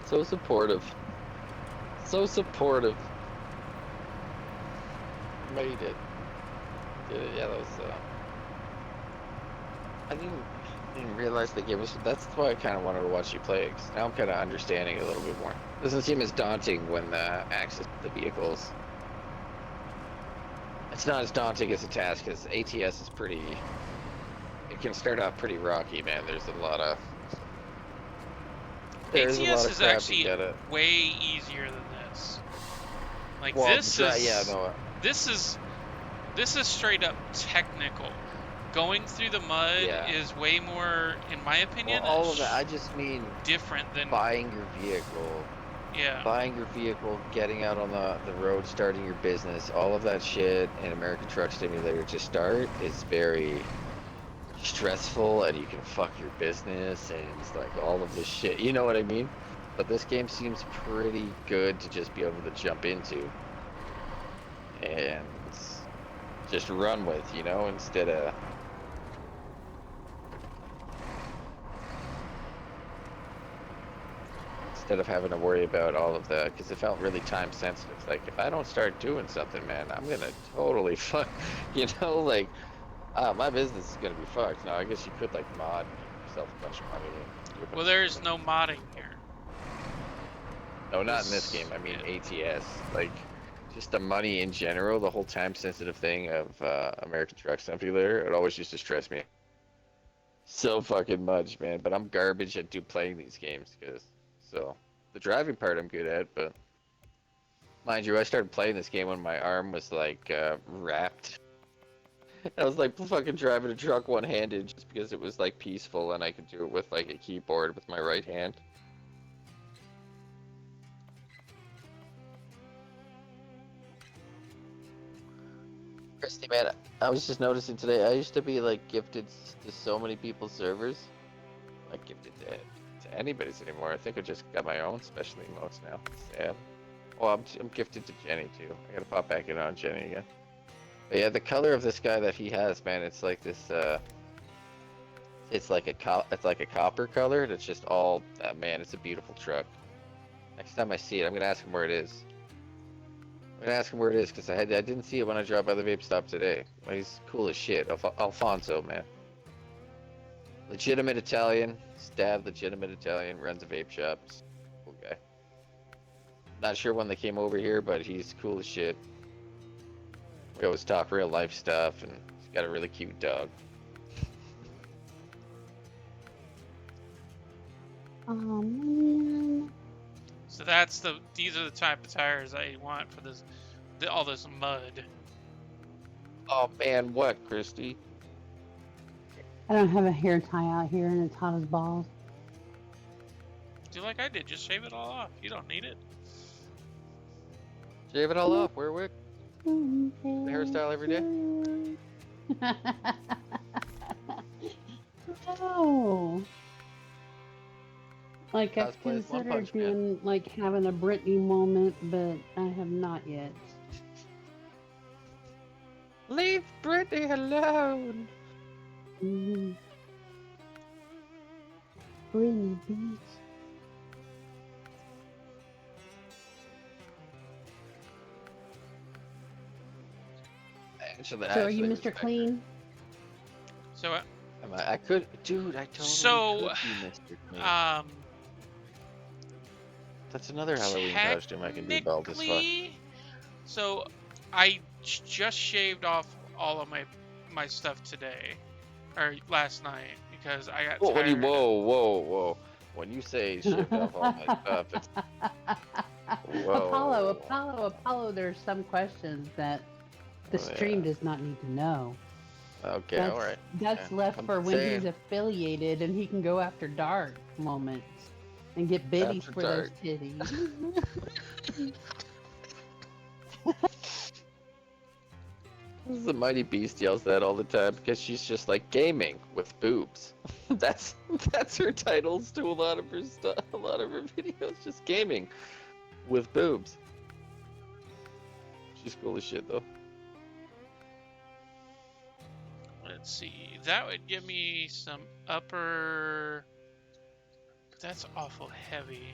So supportive. So supportive. Made it. Did it? Yeah, that was. I didn't realize the game was. That's why I kind of wanted to watch you play it, 'cause now I'm kind of understanding it a little bit more. It doesn't seem as daunting when access to the vehicles. It's not as daunting as a task, because ATS is pretty. It can start out pretty rocky, man. There's a lot of. ATS is crap actually to get it. way easier than this. Like, Well, this is yeah, no. this is straight up technical. Going through the mud Yeah. is way more, in my opinion, Well, all of that. I just mean different than buying your vehicle. yeah. Buying your vehicle, getting out on the road, starting your business, all of that shit in American Truck Simulator to start is very stressful, and you can fuck your business, and it's like all of this shit. You know what I mean? But this game seems pretty good to just be able to jump into and just run with, you know, instead of. Instead of having to worry about all of that, because it felt really time sensitive. Like, if I don't start doing something, man, I'm gonna totally fuck, you know, like, my business is gonna be fucked. Now, I guess you could, like, mod and give yourself a bunch of money. And Well, there's no modding here. No, not in this game. I mean ATS. Like, just the money in general, the whole time-sensitive thing of American Truck Simulator, it always used to stress me so fucking much, man. But I'm garbage at playing these games, so the driving part I'm good at, but mind you, I started playing this game when my arm was like wrapped. I was like fucking driving a truck one-handed just because it was like peaceful and I could do it with like a keyboard with my right hand. Christy, man, I was just noticing today, I used to be like gifted to so many people's servers. Not gifted to anybody's anymore. I think I just got my own special emotes now. Sad. Well, I'm gifted to Jenny too. I gotta pop back in on Jenny again. But yeah, the color of this guy that he has, man, it's like this. It's like a copper color. It's just all. Man, it's a beautiful truck. Next time I see it, I'm gonna ask him where it is. I'm gonna ask him where it is because I didn't see it when I dropped by the vape stop today. Well, he's cool as shit. Alfonso, man. Legitimate Italian, dad, legitimate Italian, runs a vape shop. Cool guy. Not sure when they came over here, but he's cool as shit. We always talk real life stuff, and he's got a really cute dog. Oh man. So these are the type of tires I want for all this mud. Oh man, what, Christy? I don't have a hair tie out here and it's hot as balls. Do like I did, just shave it all off. You don't need it. Shave it all off, wear a wig. The hairstyle every day. No. Like I've Cosplay as One considered Punch Man. doing like having a Britney moment, but I have not yet. Leave Brittany alone. Mm. Britney Beach. So So are you Mr. Clean? So I could, dude. I totally So, could be Mr. Clean. That's another Halloween costume I can do bald as fuck. technically, so I just shaved off all of my stuff today or last night because I got Whoa, tired. whoa. When you say shaved off all my stuff, it's whoa. Apollo, there's some questions that the Oh, stream yeah. does not need to know. Okay, That's, alright. That's Yeah, left I'm for when saying. he's affiliated and he can go after dark moments and get biddies After for dark. those titties. This is the Mighty Beast yells that all the time because she's just like gaming with boobs. that's her titles to a lot of her stuff, a lot of her videos, just gaming with boobs. She's cool as shit though. Let's see. That would give me some upper. But that's awful heavy.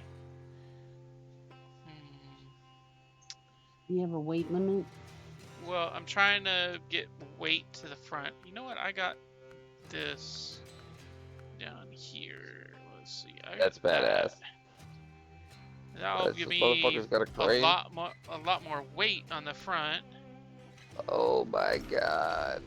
You have a weight limit? Well, I'm trying to get weight to the front. You know what? I got this down here. Let's see. That's badass. That'll This give me motherfucker's got a crane. a lot more weight on the front. Oh my god.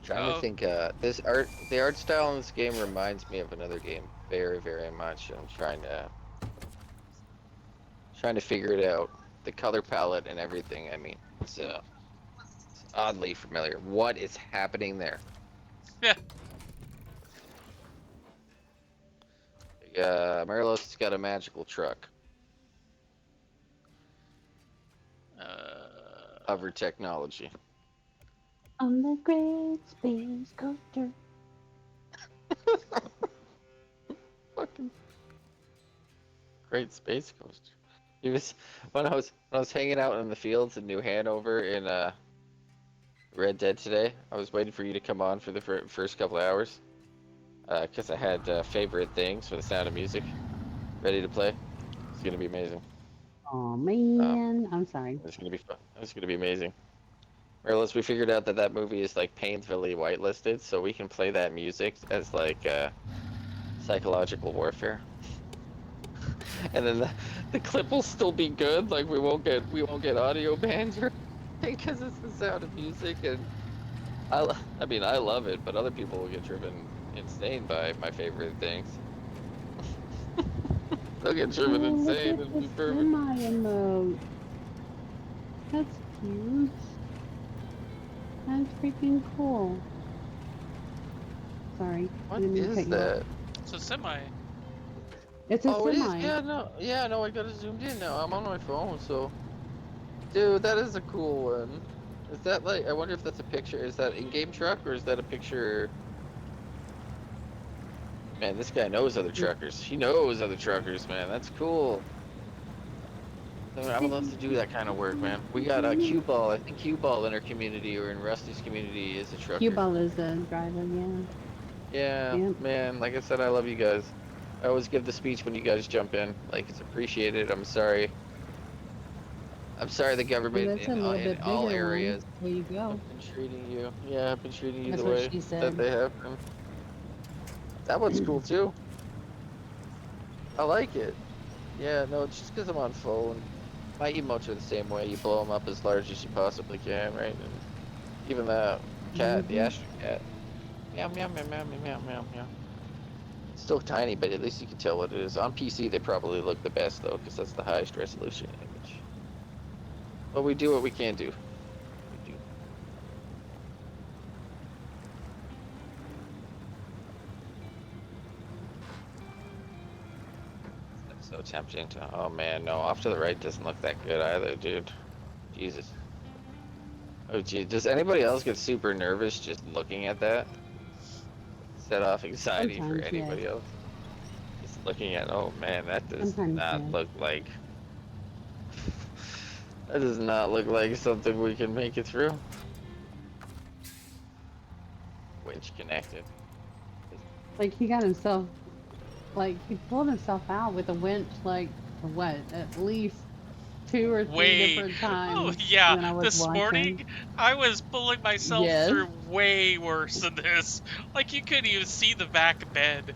Trying to think, the art style in this game reminds me of another game very, very much. I'm trying to figure it out. The color palette and everything. I mean, it's oddly familiar. What is happening there? Yeah. Marilos has got a magical truck. Hover technology. On the Great Space Coaster. Fucking Great Space Coaster. He was when I was hanging out in the fields in New Hanover in Red Dead today. I was waiting for you to come on for the first couple of hours because I had favorite things for the Sound of Music. Ready to play? It's gonna be amazing. Oh man, I'm sorry. It's gonna be fun. It's gonna be amazing. Marlis, we figured out that that movie is like painfully whitelisted, so we can play that music as like psychological warfare, and then the clip will still be good. Like we won't get audio bans or because it's the sound of music, and I mean I love it, but other people will get driven insane by my favorite things. They'll get Oh, driven look insane. at It'll the be perfect. semi emote. That's cute. That's freaking cool. Sorry. I What didn't mean to is cut you off. Oh, that? it's a semi. It's a Oh, it is. semi. Yeah, no, I got it zoomed in now. I'm on my phone, so. Dude, that is a cool one. Is that like? I wonder if that's a picture. Is that in-game truck or is that a picture? Man, this guy knows other truckers. He knows other truckers, man. That's cool. I would love to do that kind of work, man. We got a Cue Ball. I think Cue Ball in our community or in Rusty's community is a trucker. Cue ball is a driver, yeah. Yeah, Yep. man. Like I said, I love you guys. I always give the speech when you guys jump in. Like it's appreciated. I'm sorry. I'm sorry the And government that's a in little bit in all bigger areas one. There you go. have been treating you. Yeah, have been treating you That's the what way she that said. they have been. That one's cool too. I like it. Yeah, no, it's just because I'm on phone. My emotes are the same way. You blow them up as large as you possibly can, right? And even the cat, the Mhm. Astro cat. Meow, meow, meow, meow, meow, meow, meow, meow. It's still tiny, but at least you can tell what it is. On PC, they probably look the best, though, because that's the highest resolution image. But we do what we can do. We do. That's so tempting to. Oh, man, no. Off to the right doesn't look that good either, dude. Jesus. Oh, gee. Does anybody else get super nervous just looking at that? Set off anxiety for Sometimes, anybody yes. else? Just looking at, oh man, that does Sometimes, not yes. look like. That does not look like something we can make it through. Winch connected. Like he got himself, like he pulled himself out with a winch, like what, at least 2 or 3 Way. different Oh, times yeah. when I was This watching. morning, I was pulling myself Yes. through way worse than this. Like, you couldn't even see the back bed.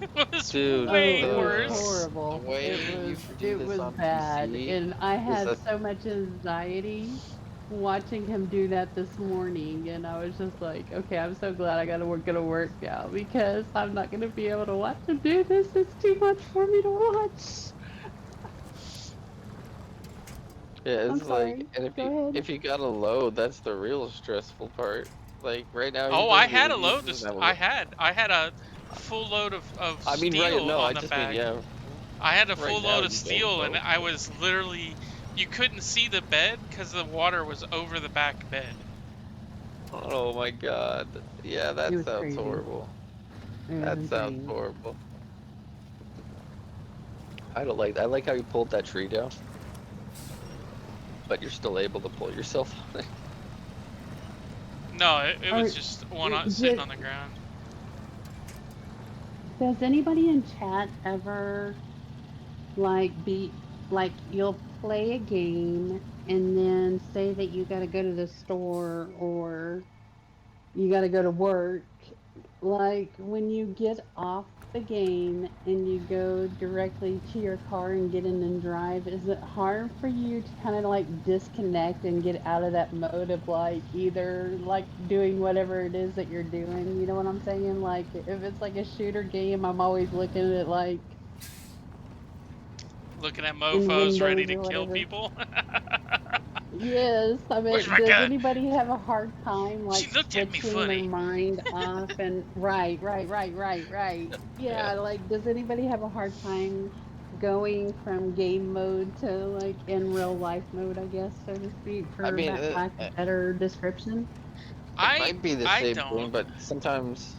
It was Dude, way Oh, it was worse. horrible. The way It you was can do it this was on bad, PC and I is had that so much anxiety watching him do that this morning, and I was just like, okay, I'm so glad I got to gonna work now because I'm not gonna be able to watch him do this. It's too much for me to watch. yeah, I'm it's sorry. like, and Go ahead. if you gotta load, that's the real stressful part. Like right now, Oh, I had a load. doesn't have a I had a full load of I mean, right? steel No, on I the just bag. mean, yeah. I had a Right full now, load you of don't steel, and know. I was literally, you couldn't see the bed because the water was over the back bed. Oh my god. Yeah, that It was sounds crazy. horrible. It was That sounds insane. horrible. I like how you pulled that tree down, but you're still able to pull yourself on it. No, it was Or- just Is sitting it- on the ground. Does anybody in chat ever like you'll play a game and then say that you got to go to the store or you got to go to work, like when you get off the game and you go directly to your car and get in and drive, is it hard for you to kind of like disconnect and get out of that mode of like either like doing whatever it is that you're doing, you know what I'm saying? Like if it's like a shooter game, I'm always looking at like Looking at in mofos ready Windows to or kill whatever. people. Yes, I mean, Where's my does gun? anybody have a hard time like She looked at me switching their funny. mind off and right. Yeah, like does anybody have a hard time going from game mode to like in real life mode, I guess, so to speak, I for mean, lack of better description? it might be the I same don't. thing, but sometimes.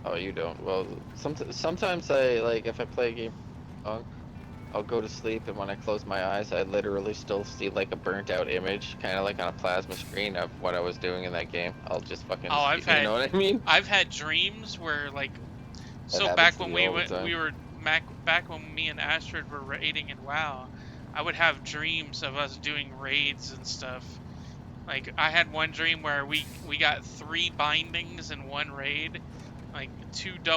Oh, you don't. Well, sometimes I like if I play a game, I'll go to sleep, and when I close my eyes, I literally still see like a burnt out image, kind of like on a plasma screen of what I was doing in that game. I'll just fucking, Oh, you know what I mean? I've had dreams where like, That so happens back to when me all the time. we were back when me and Astrid were raiding in WoW, I would have dreams of us doing raids and stuff. Like I had one dream where we got 3 bindings in one raid, like Dude,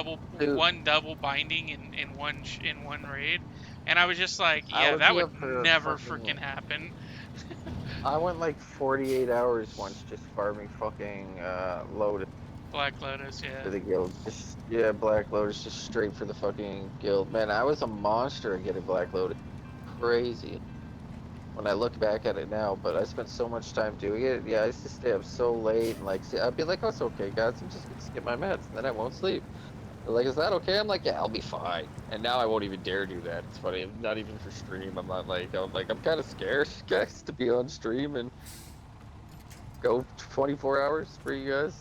one double binding in one raid, and I was just like, I yeah, would that be would up for never fucking. freaking happen. I went like 48 hours once just farming fucking Lotus Black Lotus, for yeah. the guild. Just yeah, Black Lotus, just straight for the fucking guild. Man, I was a monster at getting Black Lotus. Crazy. When I look back at it now, but I spent so much time doing it. Yeah, I used to stay up so late and like, see, I'd be like, "Oh, it's okay, guys. I'm just gonna skip my meds, and then I won't sleep." They're like, "Is that okay?" I'm like, "Yeah, I'll be fine." And now I won't even dare do that. It's funny. Not even for stream. I'm kind of scared, guys, to be on stream and go 24 hours for you guys.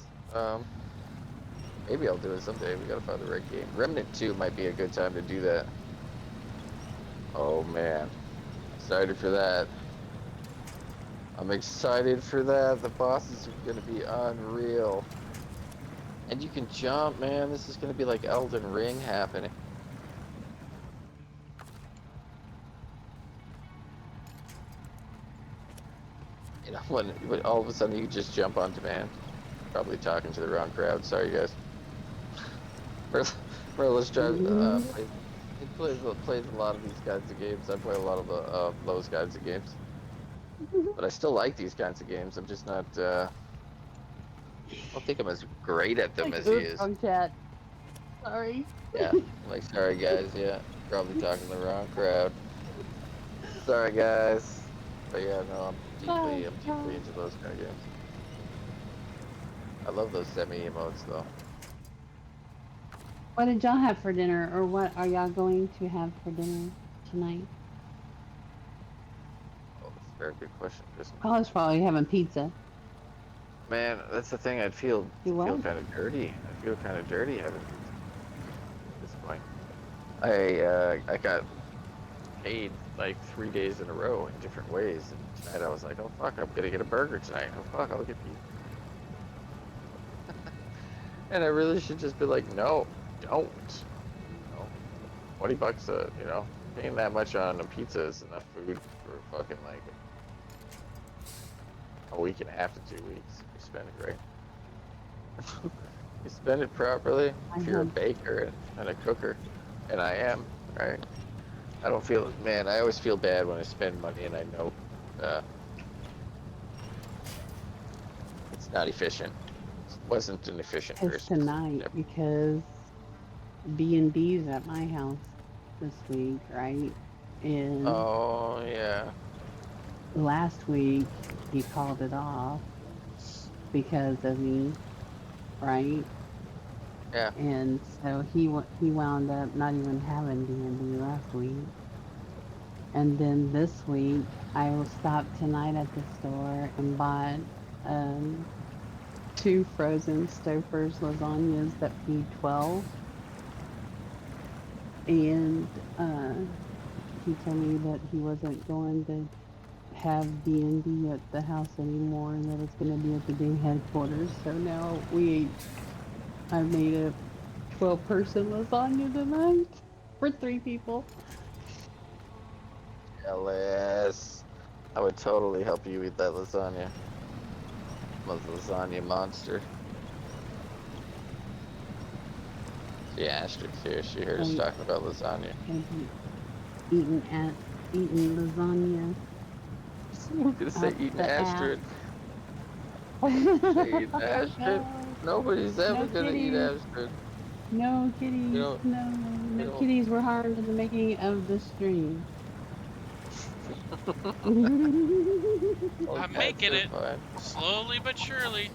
Maybe I'll do it someday. We gotta find the right game. Remnant 2 might be a good time to do that. Oh man, excited for that. I'm excited for that. The bosses are gonna be unreal. And you can jump, man. This is gonna be like Elden Ring happening. You know, when all of a sudden you just jump on demand. Probably talking to the wrong crowd. Sorry, guys. Let's try. He plays a lot of these kinds of games. I play a lot of those kinds of games. But I still like these kinds of games. I'm just not. I don't think I'm as great at them Like, as he oops, is. wrong chat. Sorry. Yeah. Like, sorry guys. Yeah. Probably talking to the wrong crowd. Sorry guys. But yeah, no, I'm deeply into those kind of games. I love those semi emotes though. What did y'all have for dinner, or what are y'all going to have for dinner tonight? Oh, that's a very good question, Kristen. I was probably having pizza. Man, that's the thing. You Feel what? kind of dirty. I feel kind of dirty having pizza at this point. I got paid like 3 days in a row in different ways, and tonight I was like, oh fuck, I'm gonna get a burger tonight. Oh fuck, I'll get pizza. And I really should just be like, no, don't. You know, $20 paying that much on a pizza is enough food for fucking like a week and a half to 2 weeks. You spend it right. You spend it properly. If you're a baker and a cooker, and I am, right? I don't feel, man, I always feel bad when I spend money and I know it's not efficient. It wasn't an efficient It's Christmas. tonight Never. because B&B's at my house this week, right? And Oh, yeah. last week he called it off because of me, right? Yeah. And so he wound up not even having D&D last week. And then this week I will stop tonight at the store and bought 2 frozen Stouffer's lasagnas that feed 12. And he told me that he wasn't going to have D&D at the house anymore and that it's going to be at the new headquarters. So now I made a 12-person lasagna tonight for 3 people. Jealous. I would totally help you eat that lasagna. I'm a lasagna monster. See, Astrid's here. She heard us talking about lasagna. Eating lasagna. We're gonna say eating Astrid. Eating Astrid. No, Nobody's ever no gonna eat kitties. Astrid. No kitties. No kitties were harmed in the making of the stream. I'm making it slowly but surely.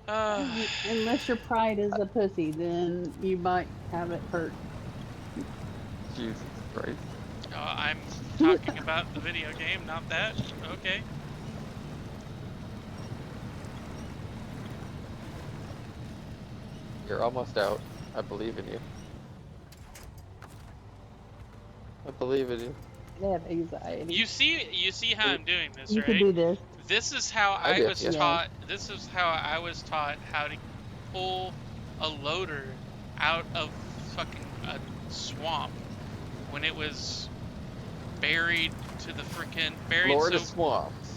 Unless your pride is a pussy, then you might have it hurt. Jesus Christ. I'm talking about the video game, not that. Okay. You're almost out. I believe in you. I believe in you. They have anxiety. You see how I'm doing this, You right? could do this. This is how I I was get ya. taught. This is how I was taught how to pull a loader out of fucking swamp when it was buried to the freaking buried Florida so swamps.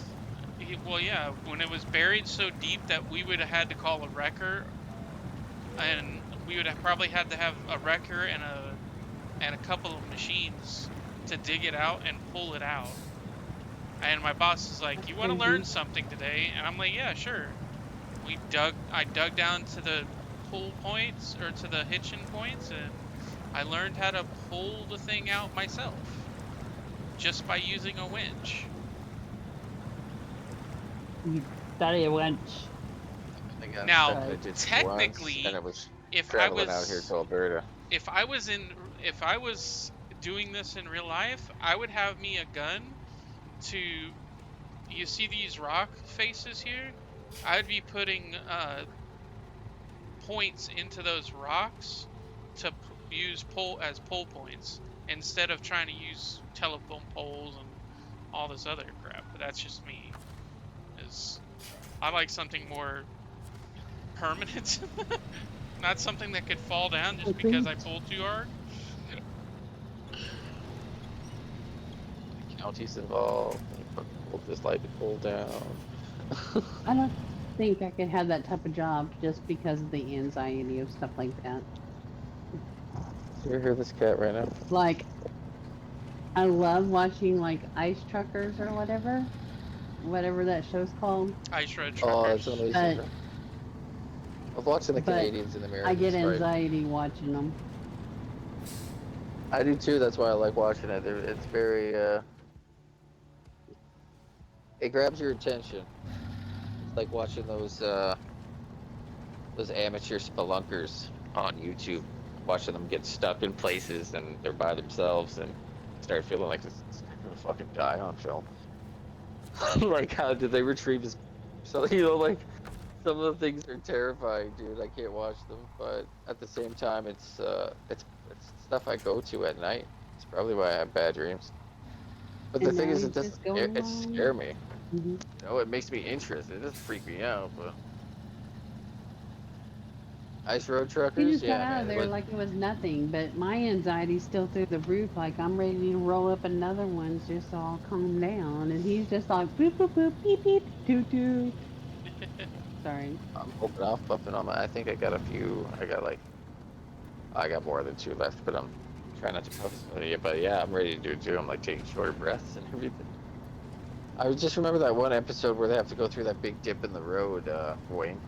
well, yeah, when it was buried so deep that we would have had to call a wrecker, and we would have probably had to have a wrecker and a couple of machines to dig it out and pull it out. And my boss is like, That's "You want to crazy. learn something today?" And I'm like, "Yeah, sure." I dug down to the pull points or to the hitching points, and I learned how to pull the thing out myself just by using a winch. You study a winch. I got Now, stuck in a ditch once, technically, and it was if I traveling out here was to Alberta. if I was in if I was doing this in real life, I would have me a gun to you see these rock faces here? I'd be putting points into those rocks to use pull points instead of trying to use telephone poles and all this other crap. But that's just me. Is I like something more permanent, not something that could fall down just because I pulled too hard. Counties involved. You fucking pulled this light to pull down. I don't think I could have that type of job just because of the anxiety of stuff like that. You hear this cat right now? Like, I love watching like ice truckers or whatever that show's called. Ice Road Oh, Truckers. it's amazing. But I was watching the but Canadians and Americans. I get fight. anxiety watching them. I do too. That's why I like watching it. It's very. It grabs your attention. It's like watching those amateur spelunkers on YouTube, watching them get stuck in places and they're by themselves and start feeling like this is gonna fucking die on film. Like, how did they retrieve his? So like some of the things are terrifying, dude. I can't watch them, but at the same time, it's stuff I go to at night. It's probably why I have bad dreams. But the And thing now is, he's it doesn't just going it along. scare me. Mhm. You know, it makes me interested. It doesn't freak me out, but ice road He truckers, just got yeah, out man. of there like it was nothing, but my anxiety's still through the roof. Like I'm ready to roll up another one just so I'll calm down. And he's just like boop boop boop beep beep toot toot. Sorry. I'm hoping off buffing on my. I think I got a few. I got more than 2 left, but I'm trying not to puff. Yeah, but yeah, I'm ready to do it too. I'm like taking shorter breaths and everything. I just remember that one episode where they have to go through that big dip in the road, Wayne.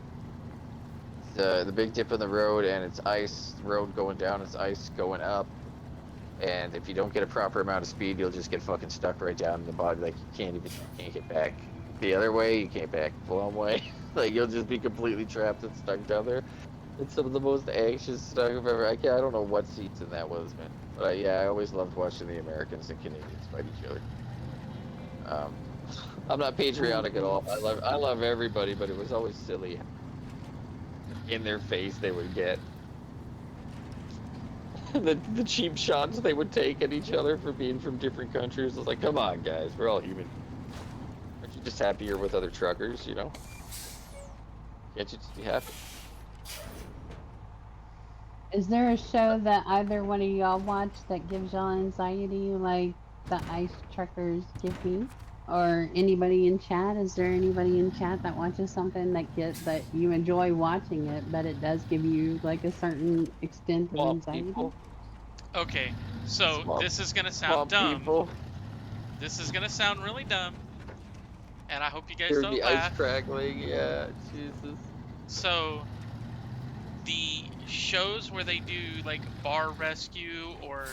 The big dip in the road, and it's ice road going down, it's ice going up, and if you don't get a proper amount of speed, you'll just get fucking stuck right down in the body. Like you can't get back the other way. You can't back one way. Like you'll just be completely trapped and stuck down there. It's some of the most anxious stuff I've ever. I don't know what season that was, man. But I always loved watching the Americans and Canadians fight each other. I'm not patriotic at all. I love everybody, but it was always silly. In their face, they would get the cheap shots they would take at each other for being from different countries. It's like, come on, guys, we're all human. Aren't you just happy you're with other truckers? You know? Can't you just be happy? Is there a show that either one of y'all watch that gives y'all anxiety like the ice truckers give me? Or anybody in chat? Is there anybody in chat that watches something that you enjoy watching it, but it does give you like a certain extent of Small anxiety? people. Okay, so Small- this is gonna Small sound dumb. people. This is gonna sound really dumb, and I hope you guys Hear don't the laugh. ice crackling. Yeah, Jesus. So, the shows where they do like bar rescue or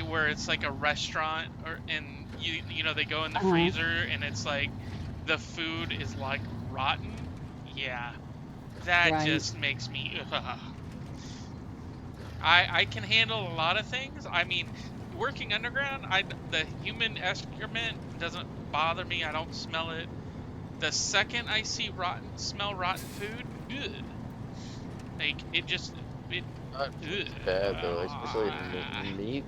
where it's like a restaurant or and you know they go in the Uh-huh. freezer and it's like the food is like rotten. Yeah, that Right. just makes me. I can handle a lot of things. I mean, working underground, the human excrement doesn't bother me. I don't smell it. The second I see smell rotten food, ugh. Like it just Not ugh. bad though, especially meat.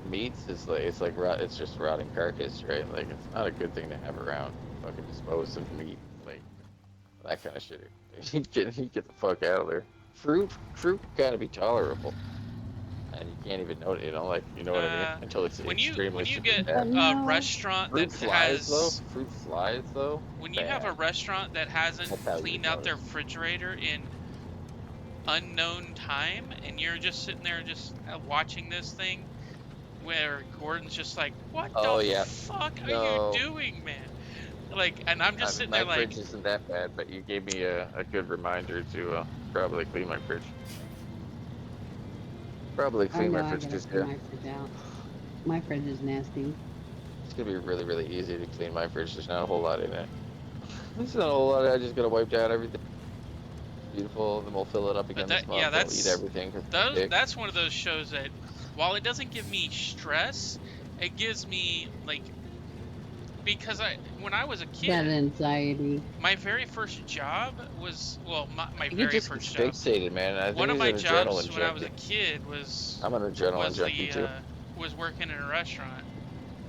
Meats is like it's just rotting carcass, right? Like it's not a good thing to have around. Fucking dispose of meat, like that kind of shit. You get the fuck out of there. Fruit gotta be tolerable. and you can't even know it. You know, like you know what I mean? Uh, Until it's when extremely you super get But bad. a no, restaurant that Fruit flies though. has Fruit flies though. when you have a Bad. restaurant that hasn't That's how you would cleaned out their notice. refrigerator in unknown time, and you're just sitting there just watching this thing where Gordon's just like, "What the Oh yeah. fuck are you No, doing, man?" Like, and I'm I just mean sitting there my like, fridge isn't that bad, but you gave me a good reminder to probably clean my fridge. Probably I clean know my I fridge gotta because clean yeah, my fridge out. My fridge is nasty. it's gonna be really really easy to clean my fridge. There's not a whole lot in it. There's not a whole lot. I just gotta wipe down everything. It's beautiful. Then we'll fill it up but again that, this yeah, month. I'll eat everything because I'm big. that's one of those shows that, while it doesn't give me stress, it gives me like, because when I was a That kid, anxiety. my very first job was, well, I my think it very just gets first job. fixated, man. I One think of it's my an jobs adrenaline when I was a junkie. kid I'm an adrenaline was junkie too. was working in a restaurant,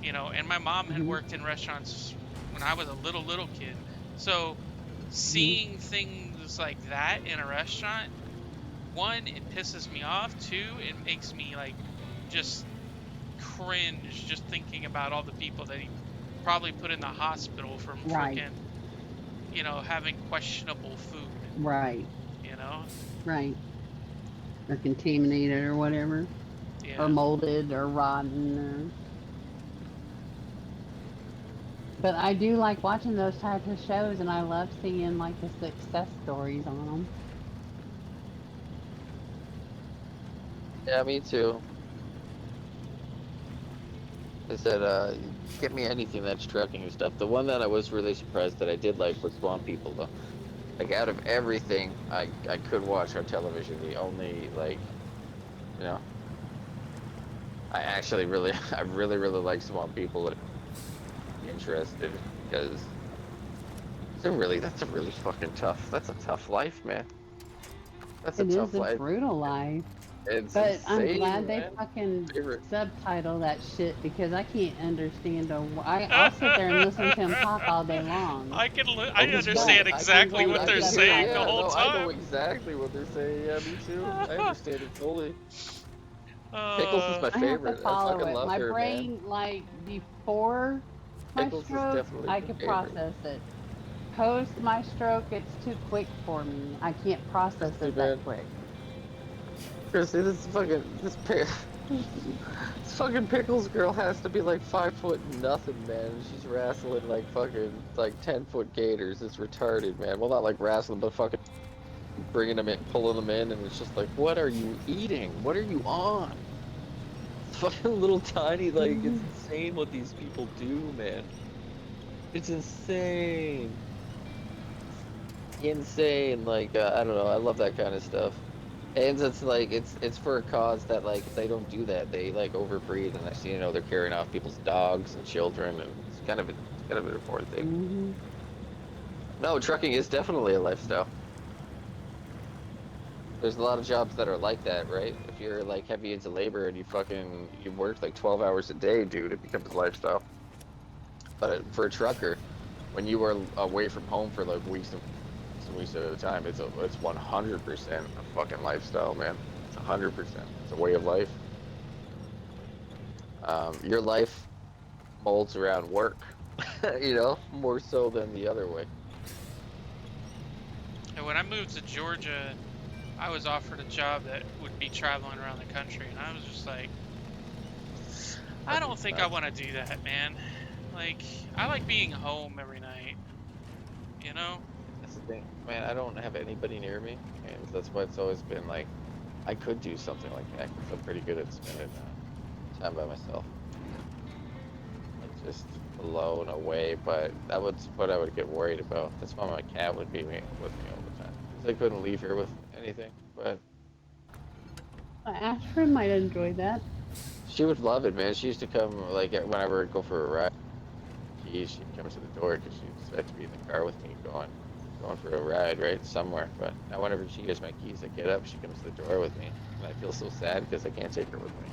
and my mom had Hmm. worked in restaurants when I was a little kid. So Hmm. seeing things like that in a restaurant, one, it pisses me off. Two, it makes me like just cringe just thinking about all the people that he probably put in the hospital from Right, frickin', having questionable food, right, you know? right. Or contaminated or whatever. Or Yeah. molded or rotten or. But I do like watching those types of shows, and I love seeing like the success stories on them. Yeah, me too. I said, get me anything that's trucking and stuff. The one that I was really surprised that I did like was Swamp People, though. Like out of everything I could watch on television, the only like you know I actually really I really like Swamp People and I'm interested because that's a really fucking that's a tough life, man. That's a It is tough a life. brutal life. It's But I'm insane, glad they man. fucking Favorite. subtitle that shit because I can't understand I'll sit there and listen to him talk all day long. Oh, I because But understand I'm exactly glad what I they they're can hear. saying the Yeah, whole subtitled no, I know time. exactly what they're saying. Yeah, me too. I understand it fully. Pickles is uh, my I have to favorite. I follow fucking it. love My her, man. brain, like before my Pickles is stroke, definitely I my could favorite. process it. Post my stroke, it's too quick for me. I can't process That's too it that bad. quick. Chrissy, this fucking pickles girl has to be like 5 foot nothing, man. And she's wrestling like fucking like 10 foot gators. It's retarded, man. Well, not like wrestling, but fucking bringing them in, pulling them in, and it's just like, what are you eating? What are you on? It's fucking little tiny, like it's Mhm. insane what these people do, man. It's insane, insane. Like I don't know. I love that kind of stuff. And it's like it's for a cause that like they don't do that. They like overbreed, and next thing you know, they're carrying off people's dogs and children, and it's kind of an important thing. Mhm. No, trucking is definitely a lifestyle. There's a lot of jobs that are like that, right? If you're like heavy into labor and you work like 12 hours a day, dude, it becomes a lifestyle. But for a trucker, when you are away from home for like weeks at a time, it's 100% a fucking lifestyle, man. It's 100%. It's a way of life. Your life molds around work, more so than the other way. and when I moved to Georgia, I was offered a job that would be traveling around the country, and I was just like, I don't Fucking think I nuts. want to do that, man. Like, I like being home every night, you know? That's the thing, man. I don't have anybody near me, and that's why it's always been like I could do something like that because I'm pretty good at spending time by myself, like just alone away. But that was what I would get worried about. That's why my cat would be with me all the time because I couldn't leave her with anything. But Ashford might enjoy that. she would love it, man. She used to come like whenever I'd go for a ride. Keys, she'd come to the door because she'd expect to be in the car with me going for a ride, right, somewhere. But now whenever she hears my keys, I get up, she comes to the door with me, and I feel so sad because I can't take her with me.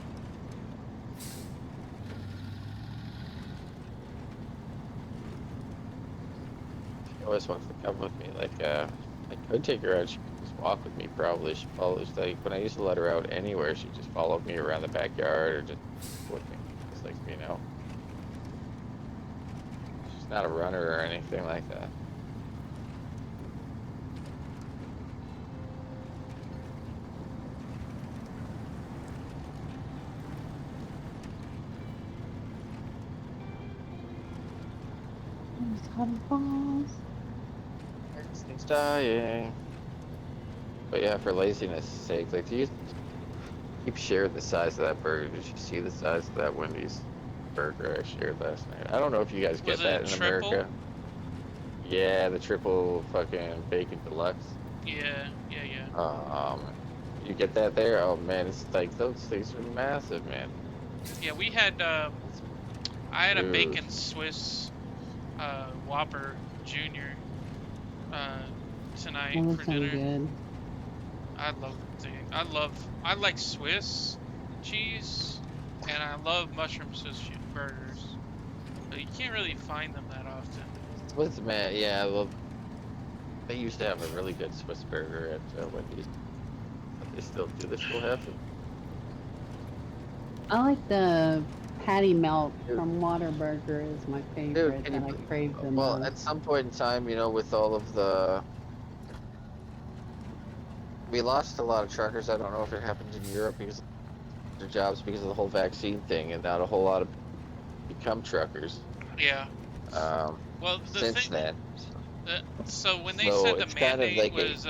She always wants to come with me. Like, I could take her out. She could just walk with me. Probably she follows. Like when I used to let her out anywhere, she just followed me around the backyard or just with me, just like she's not a runner or anything like that. There's cotton balls. Everything's dying. But yeah, for laziness' sake, like, do you keep sharing the size of that burger? Did you see the size of that Wendy's burger I shared last night? I don't know if you guys get Was that it in triple? America. Yeah, the triple fucking bacon deluxe. Yeah. You get that there? Oh man, it's like those things are massive, man. Yeah, we had. I had a Dude. bacon Swiss Whopper Junior tonight Well, for that sounds dinner. good. I love the thing. I like Swiss cheese, and I love mushroom Swiss burgers. But you can't really find them that often. Swiss, man, yeah, well, they used to have a really good Swiss burger at Wendy's. But they still do. They still have them. I like the patty melt Dude. from Whataburger is my favorite can that you I believe- crave the Well, most. at some point in time, you know, with all of the, we lost a lot of truckers. I don't know if it happened in Europe because of their jobs because of the whole vaccine thing, and not a whole lot of become truckers. Yeah. Um, Well, the since thing. then, So when they So said the it's kind of mandate like a was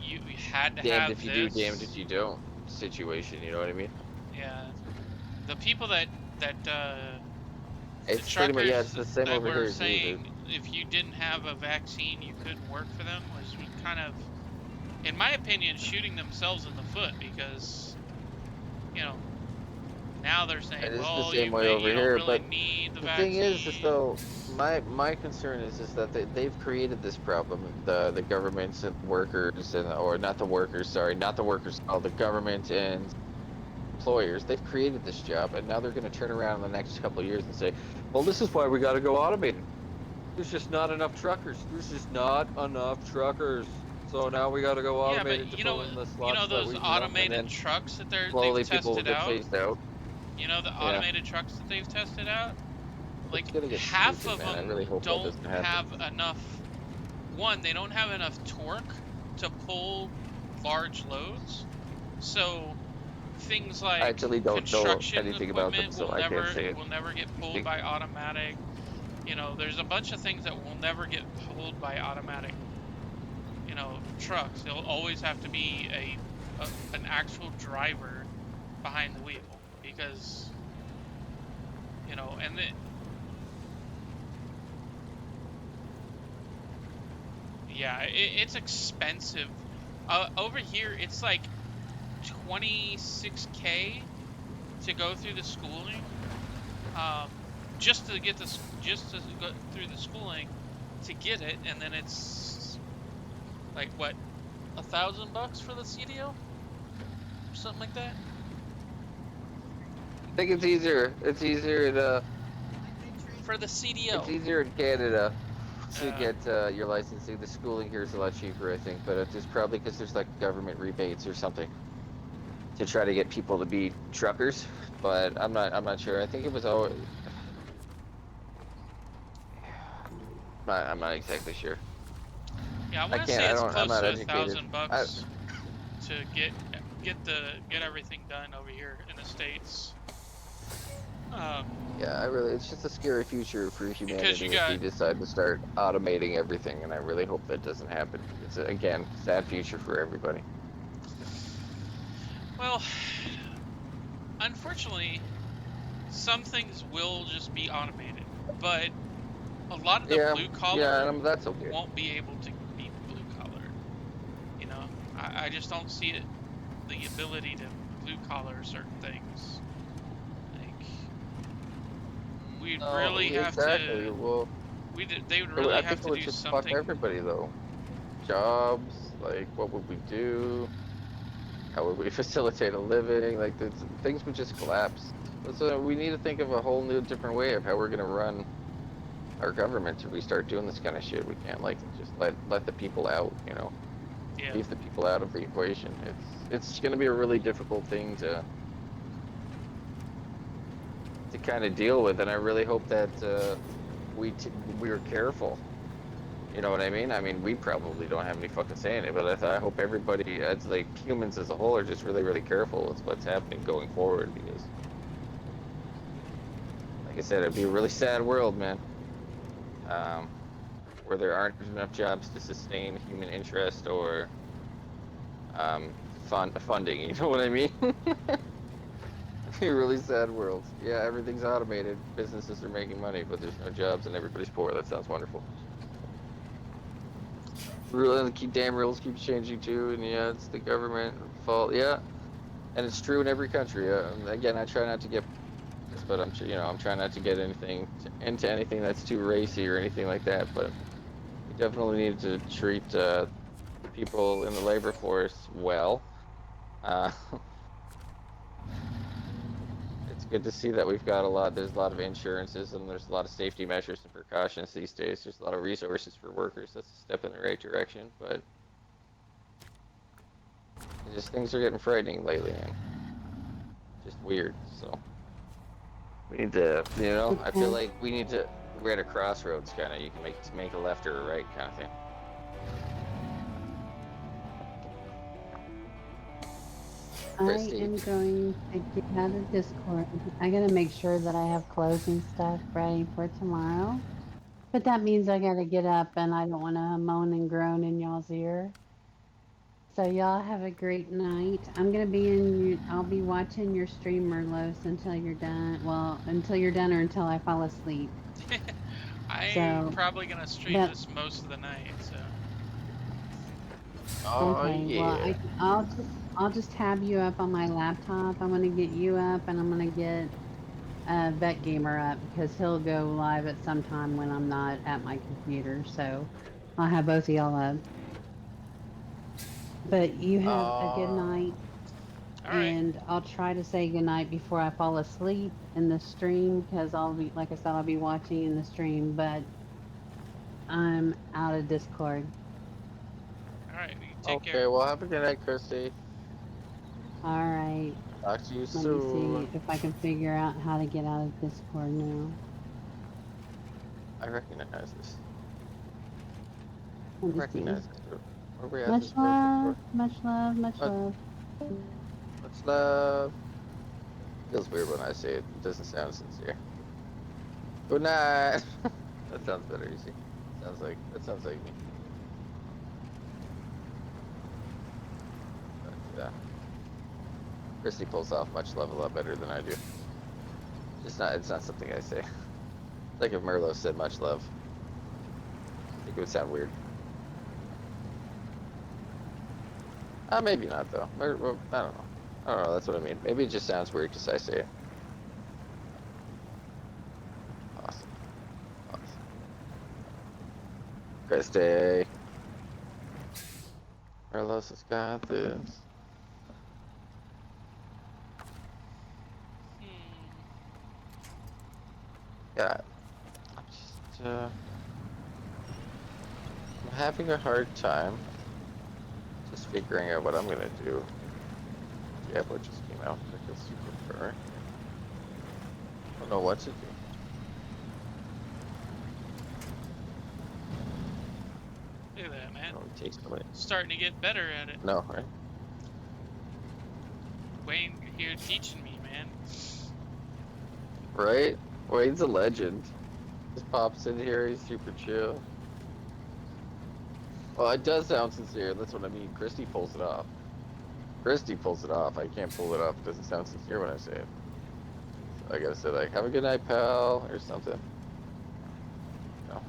you had to damned have if you this. do, damned if you don't situation. You know what I mean? Yeah. The people that It's the pretty much, yeah, truckers it's the same that over were here too, saying dude. if you didn't have a vaccine, you couldn't work for them was kind of, in my opinion, shooting themselves in the foot because, you know, now they're saying, It is the well, same way over you don't here, really but need the the vaccine. thing is though, my concern is that they've created this problem. The governments and workers and or not the workers, sorry, not the workers, the government and employers. They've created this job, and now they're going to turn around in the next couple of years and say, well, this is why we got to go automated. There's just not enough truckers. There's just not enough truckers. So now we got to go Yeah, automated but to fill in the slots that those we, and automated then trucks that slowly they've people will tested get out. phased out. You know, the Yeah. automated trucks that they've tested out, like It's gonna get half stupid, of man. I them really hope that don't doesn't happen. have enough. One, they don't have enough torque to pull large loads. So things I like actually don't know construction anything about them, equipment so I can't say it. will never get pulled by automatic. You know, there's a bunch of things that will never get pulled by automatic. You know, trucks. There'll always have to be an actual driver behind the wheel because, you know, and yeah, it's expensive. Over here, it's like 26K to go through the schooling. Just to go through the schooling to get it, and then it's like what, $1,000 for the CDL, something like that. I think it's easier. It's easier to. For the CDL. It's easier in Canada to get your licensing. The schooling here is a lot cheaper, I think, but it's probably because there's like government rebates or something to try to get people to be truckers. But I'm not sure. I think it was always. I'm not exactly sure. Yeah, I I want to can't. say it's I'm close not to educated. $1,000 to get everything done over here in the States. Yeah, it's just a scary future for humanity you if we decide to start automating everything, and I really hope that doesn't happen. It's again, sad future for everybody. Well, unfortunately, some things will just be automated, but a lot of the blue collar that's okay. won't be able to be blue collar. You know, I just don't see it, the ability to blue collar certain things. Like, we'd really have to. Well, they would really I have think to it would do just something. fuck everybody though. Jobs, like what would we do? How would we facilitate a living? Like things would just collapse. So we need to think of a whole new different way of how we're gonna run our government if we start doing this kind of shit. We can't like just let the people out, you know. Yeah. leave the people out of the equation. It's going to be a really difficult thing to kind of deal with, and I really hope that we were careful. You know what I mean? I mean, we probably don't have any fucking say in it, but I hope everybody, as like humans as a whole, are just really, really careful with what's happening going forward. Because, like I said, it'd be a really sad world, man, where there aren't enough jobs to sustain human interest or funding. You know what I mean? It'd be a really sad world. Yeah, everything's automated. Businesses are making money, but there's no jobs and everybody's poor. That sounds wonderful. Damn rules keep changing too, and yeah, it's the government fault. Yeah, and it's true in every country. Again, I try not to get this, but I'm trying not to get into anything that's too racy or anything like that. But we definitely need to treat people in the labor force well. Uh, it's good to see that we've got there's a lot of insurances and there's a lot of safety measures and precautions these days. There's a lot of resources for workers. That's a step in the right direction, but just things are getting frightening lately, and just weird. So we need to, I feel like we're at a crossroads kind of. You can make a left or a right kind of thing. Christy. I am going to get out of Discord. I gotta make sure that I have closing stuff ready for tomorrow. But that means I gotta get up and I don't wanna moan and groan in y'all's ear. So y'all have a great night. I'll be watching your stream, Merlos, until you're done. Well, until you're done or until I fall asleep. I'm So, probably gonna stream that- this most of the night, so. Oh Okay, well, yeah. I'll just tab you up on my laptop. I'm gonna get you up, and I'm gonna get Vet Gamer up because he'll go live at some time when I'm not at my computer. So I'll have both of y'all up. But you have a good night, All right. and I'll try to say good night before I fall asleep in the stream because like I said, I'll be watching in the stream. But I'm out of Discord. All right. You take Okay, care. well, have a good night, Christy. All right. Talk to you Let soon. me see if I can figure out how to get out of Discord now. I recognize this. Let me see. Recognize this. Where we at Much this person love, for? much love, much Much- love. Much love. Feels weird when I say it. It doesn't sound sincere. Good night. That sounds better, you see. That sounds like me. But, yeah. Christy pulls off much love a lot better than I do. It's not something I say. Like if Merlot said much love. I think it would sound weird. Maybe not though. Well, I don't know. I don't know, that's what I mean. Maybe it just sounds weird because I say it. Awesome. Awesome. Christy. Merlos has got this. Yeah. I'm just, I'm having a hard time just figuring out what I'm gonna do. Diablo just came out like a super fur. I don't know what to do. Look at that, man. It only takes so many. Starting to get better at it. No, right? Wayne, you're here teaching me, man. Right? Wayne's a legend. Just pops in here, he's super chill. Well, it does sound sincere, that's what I mean. Christy pulls it off. Christy pulls it off. I can't pull it off. It doesn't sound sincere when I say it. So I gotta say like, have a good night, pal, or something. No.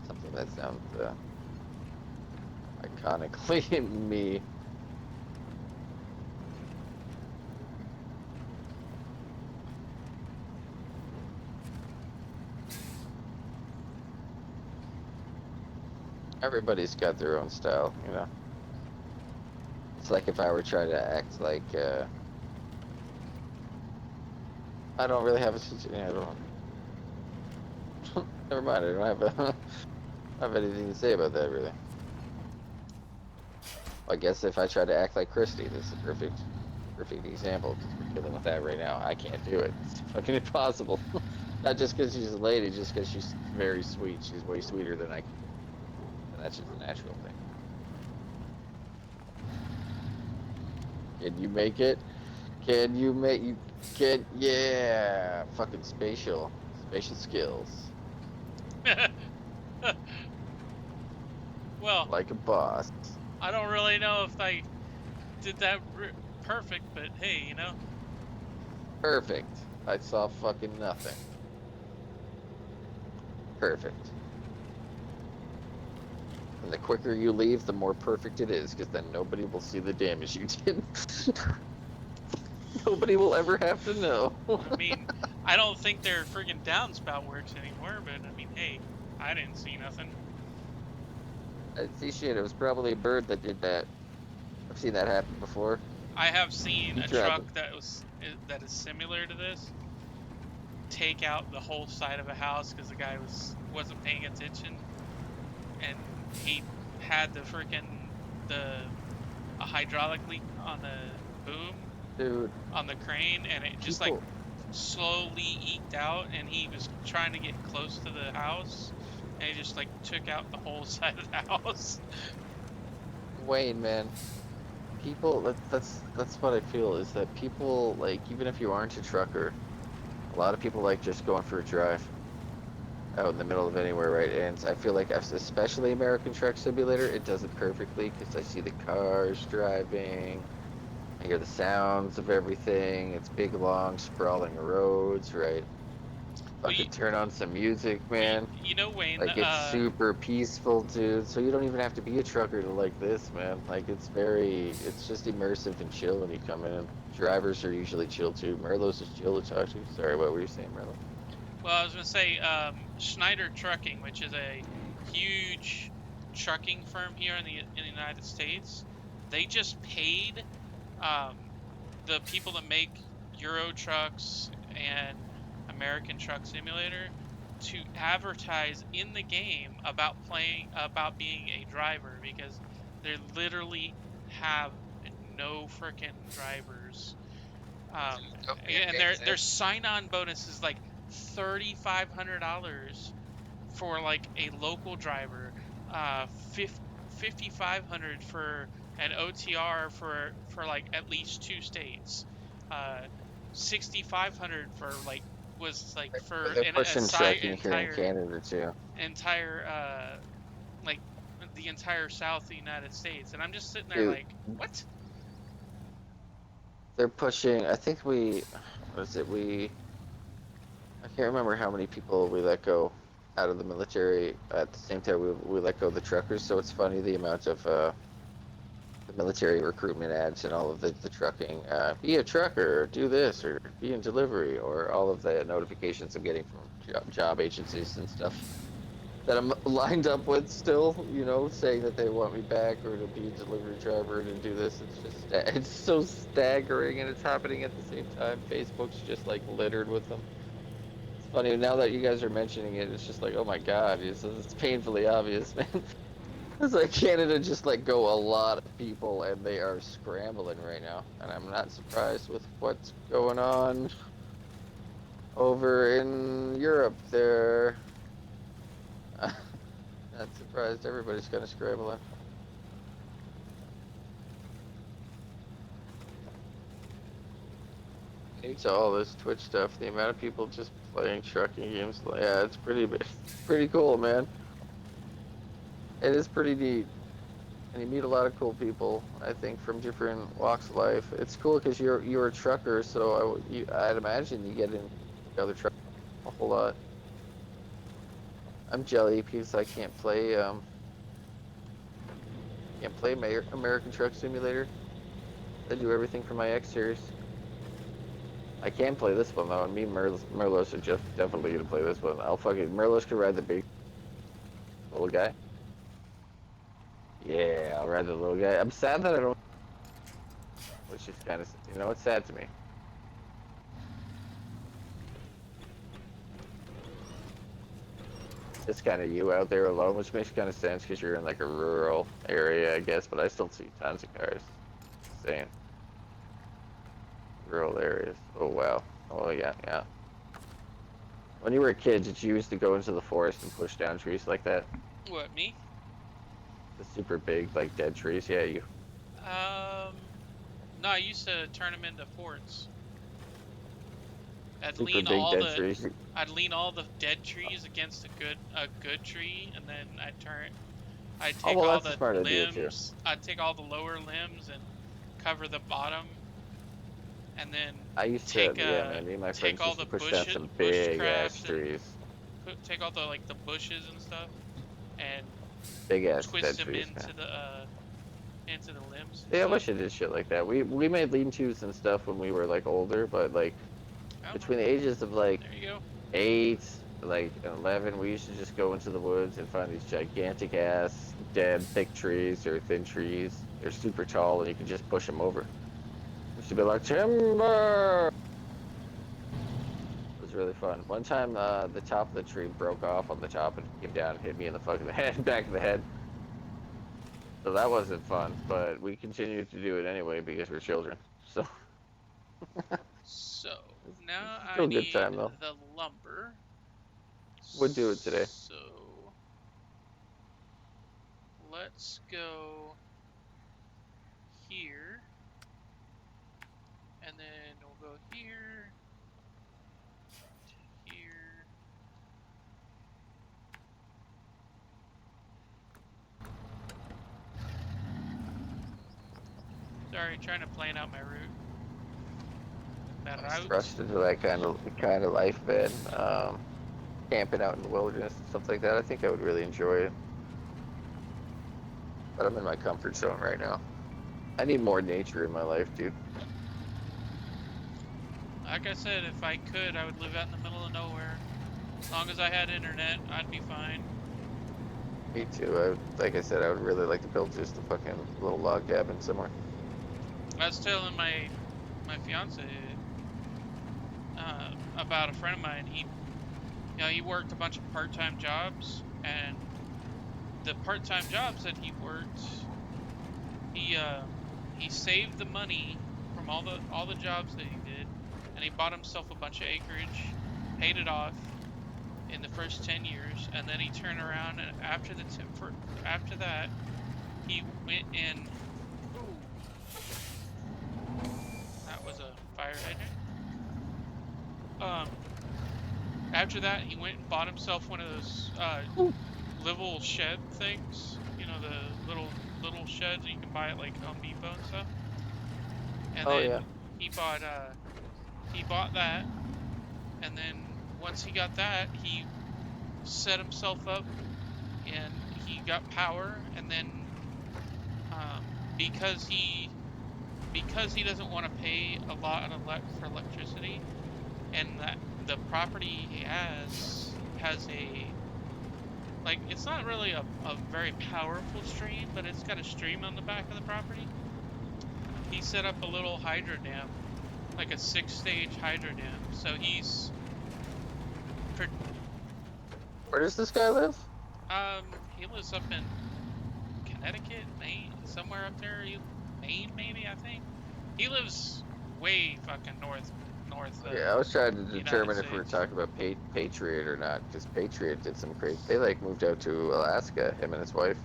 Something that sounds iconically me. Everybody's got their own style, you know. It's like if I were trying to act like, I don't really have a, I don't, never mind, I don't have anything to say about that, really. I guess if I try to act like Christy, this is a perfect example because we're dealing with that right now. I can't do it. It's fucking impossible. Not just because she's a lady, just because she's very sweet. She's way sweeter than I can be, and that's just a natural thing. Can you make it? Can you make you? Can yeah? Fucking spatial skills, Well, like a boss. I don't really know if I did that perfect, but hey, you know. Perfect. I saw fucking nothing. Perfect. And the quicker you leave, the more perfect it is, because then nobody will see the damage you did. Nobody will ever have to know. I mean, I don't think their friggin' downspout works anymore, but I mean, hey, I didn't see nothing. I see shit. It was probably a bird that did that. I've seen that happen before. I have seen You a tried truck them. that is similar to this take out the whole side of a house because the guy wasn't paying attention, and he had the a hydraulic leak on the boom Dude, on the crane, and it just like people. slowly eked out, and he was trying to get close to the house, and he just like took out the whole side of the house. Wayne, man. People. That's what I feel is that people, like, even if you aren't a trucker, a lot of people like just going for a drive out in the middle of anywhere, right? And I feel like, especially American Truck Simulator, it does it perfectly because I see the cars driving, I hear the sounds of everything. It's big, long, sprawling roads, right? Well, you, Fucking turn on some music, well, man. you know, Wayne. Like, it's super peaceful, dude. So you don't even have to be a trucker to like this, man. Like, it's just immersive and chill when you come in. Drivers are usually chill too. Merlos is chill to talk to. Sorry, what were you saying, Merlo? Well, I was gonna say Schneider Trucking, which is a huge trucking firm here in the United States. They just paid um, the people that make Euro Trucks and American Truck Simulator to advertise in the game about being a driver, because they literally have no freaking drivers. um, and their sign-on bonus is like $3,500 for like a local driver, 5,500 for an OTR for like at least 2 states, 6,500 for like was like for They're an pushing trucking here in Canada too. entire like the entire South of the United States, and I'm just sitting there Dude, like, what? they're pushing. I think what is it? I can't remember how many people we let go out of the military at the same time we let go of the truckers. So it's funny the amount of the military recruitment ads and all of the trucking. Be a trucker, do this, or be in delivery, or all of the notifications I'm getting from job agencies and stuff that I'm lined up with still, saying that they want me back or to be a delivery driver to do this. It's just, it's so staggering and it's happening at the same time. Facebook's just like littered with them. It's funny now that you guys are mentioning it. It's just like, oh my god, it's painfully obvious, man. It's like Canada just let go a lot of people and they are scrambling right now. And I'm not surprised with what's going on over in Europe. They're not surprised. Everybody's kind of scrambling. It's all this Twitch stuff. The amount of people just playing trucking games. Yeah, it's pretty cool, man. It is pretty neat. And you meet a lot of cool people, I think, from different walks of life. It's cool because you're a trucker, so I'd imagine you get in other truck a whole lot. I'm jelly because I can't play American Truck Simulator. I do everything for my X series. I can play this one though, and me and Merlos are just definitely gonna play this one. Merlos can ride the big little guy. Yeah, I'll ride the little guy. I'm sad that I don't, which is kind of, it's sad to me. It's kind of you out there alone, which makes kind of sense because you're in like a rural area, I guess. But I still see tons of cars. Insane. Rural areas. Oh wow. Oh yeah, yeah. When you were a kid, did you used to go into the forest and push down trees like that? What, me? The super big, like dead trees? Yeah, you. No, I used to turn them into forts. I'd Super lean big all dead the trees. I'd lean all the dead trees against a good tree, and then I'd Oh take well, all that's a the smart idea too. limbs. I'd take all the lower limbs and cover the bottom, and then I used to, yeah, man. Me and my take friends all used to the push down bush some big ass bushcraft and trees. take all the like the bushes and stuff, and Big ass twist dead them trees, man. into the limbs and Yeah, I stuff. wish I did shit like that. We made lean-tos and stuff when we were like older, but like Oh, between the ages of like there you go. 8, like and 11, we used to just go into the woods and find these gigantic ass dead thick trees or thin trees. They're super tall and you can just push them over. We used to be like timber. It was really fun. One time, the top of the tree broke off on the top and came down and hit me in the fucking head, back of the head. So that wasn't fun, but we continued to do it anyway because we're children. So So now it's I still a good need time though. the lumber. Would do it today. So let's go here, and then we'll go here, here. Sorry, trying to plan out my route. That I was route. thrust into that kind of life, man. Camping out in the wilderness and stuff like that. I think I would really enjoy it. But I'm in my comfort zone right now. I need more nature in my life, dude. Like I said, if I could, I would live out in the middle of nowhere. As long as I had internet, I'd be fine. Me too. Like I said, I would really like to build just a fucking little log cabin somewhere. I was telling my fiance about a friend of mine. He worked a bunch of part-time jobs, and the part-time jobs that he worked, he saved the money from all the jobs that he did, and he bought himself a bunch of acreage, paid it off in the first 10 years, and then he turned around and after that he went in. That was a fire hydrant. After that, he went and bought himself one of those little shed things. You know, the little sheds that you can buy at like Home Depot and stuff. And Oh then yeah. he bought that, and then once he got that, he set himself up, and he got power, and then because he doesn't want to pay a lot for electricity, and that the property he has a, like, it's not really a very powerful stream, but it's got a stream on the back of the property. He set up a little hydro dam, like a 6-stage hydro dam. So he's Where does this guy live? he lives up in Connecticut, Maine, somewhere up there. Maine, maybe, I think. He lives way fucking north. Yeah, I was trying to United determine if we were States. talking about Patriot or not, because Patriot did some crazy. They like moved out to Alaska, him and his wife.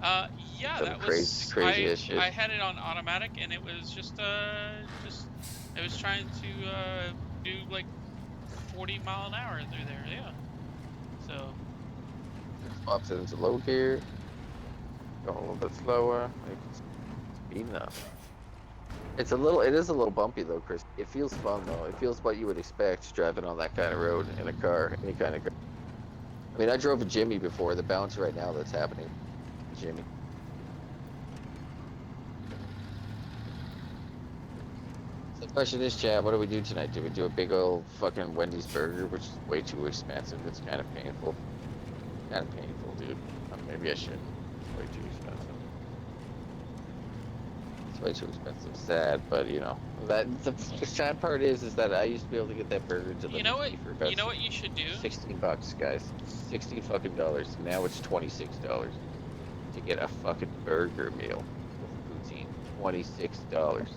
Yeah, Some that was crazy as shit. I had it on automatic, and it was just it was trying to do like 40 mile an hour through there. Yeah. So Swaps it into low gear. Going a little bit slower. Like, speeding up. It is a little bumpy though, Chris. It feels fun though. It feels what you would expect driving on that kind of road in a car, any kind of car. I mean, I drove a Jimmy before. The bounce right now that's happening, Jimmy. So the question is, Chad, what do we do tonight? Do we do a big old fucking Wendy's burger, which is way too expensive? It's kind of painful. Kind of painful, dude. Maybe I shouldn't. It's way too expensive. way too expensive. Sad, but you know that the sad part is that I used to be able to get that burger You delivered know to what? me for You about know what you should do? $16, guys. 16 fucking dollars. Now it's $26 to get a fucking burger meal with poutine. $26.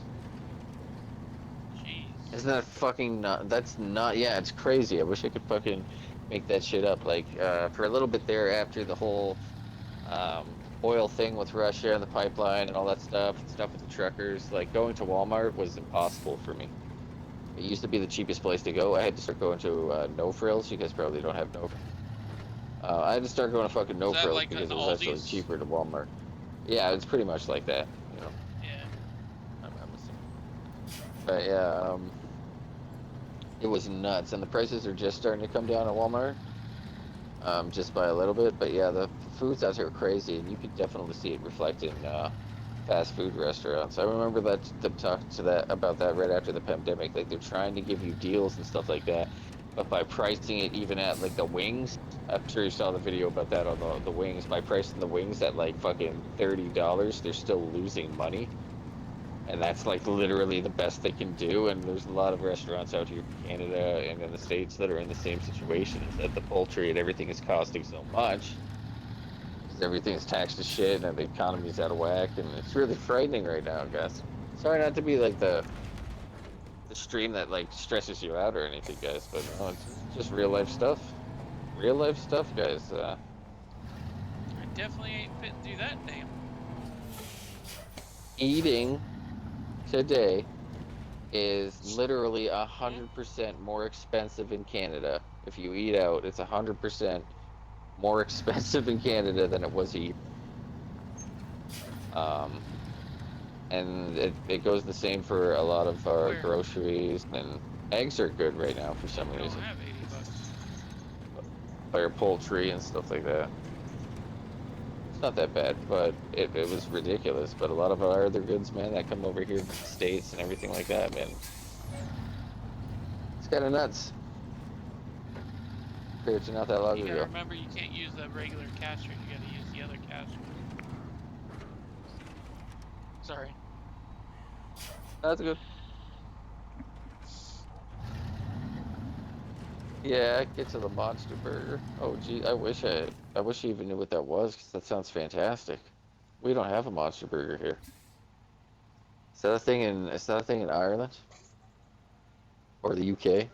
Jeez. Isn't that fucking not? That's not. Yeah, it's crazy. I wish I could fucking make that shit up. Like, for a little bit there after the whole oil thing with Russia and the pipeline and all that stuff with the truckers. Like, going to Walmart was impossible for me. It used to be the cheapest place to go. I had to start going to No Frills. You guys probably don't have No. I had to start going to fucking Is No that Frills like an because it was actually Aldi's? cheaper to Walmart. Yeah, it's pretty much like that. You know, Yeah. I'm assuming. But yeah, it was nuts, and the prices are just starting to come down at Walmart, just by a little bit. But yeah, the foods out here are crazy, and you could definitely see it reflect in fast food restaurants. I remember that them talking to that about that right after the pandemic. Like they're trying to give you deals and stuff like that, but by pricing it even at like the wings. I'm sure you saw the video about that on the wings. By pricing the wings at like fucking $30, they're still losing money. And that's like literally the best they can do. And there's a lot of restaurants out here in Canada and in the States that are in the same situation, is that the poultry and everything is costing so much because everything is taxed to shit and the economy is out of whack, and it's really frightening right now, guys. Sorry not to be like the stream that like stresses you out or anything, guys, but no, it's just real life stuff. Real life stuff, guys. I definitely ain't fitting through that name. Eating today is literally Hmm? 100% more expensive in Canada. If you eat out, it's 100% more expensive in Canada than it was here. Um, and it goes the same for a lot of our Where? groceries, and eggs are good right now for some We don't reason, have 80 bucks. or poultry and stuff like that. It's not that bad, but it was ridiculous. But a lot of our other goods, man, that come over here from the States and everything like that, man, it's kind of nuts compared to not that long You gotta ago. remember you can't use the regular cash rate. You gotta use the other cash rate. Sorry. That's good. Yeah, get to the Monster Burger. Oh, gee, I wish I even knew what that was, because that sounds fantastic. We don't have a Monster Burger here. Is that a thing in Ireland or the UK?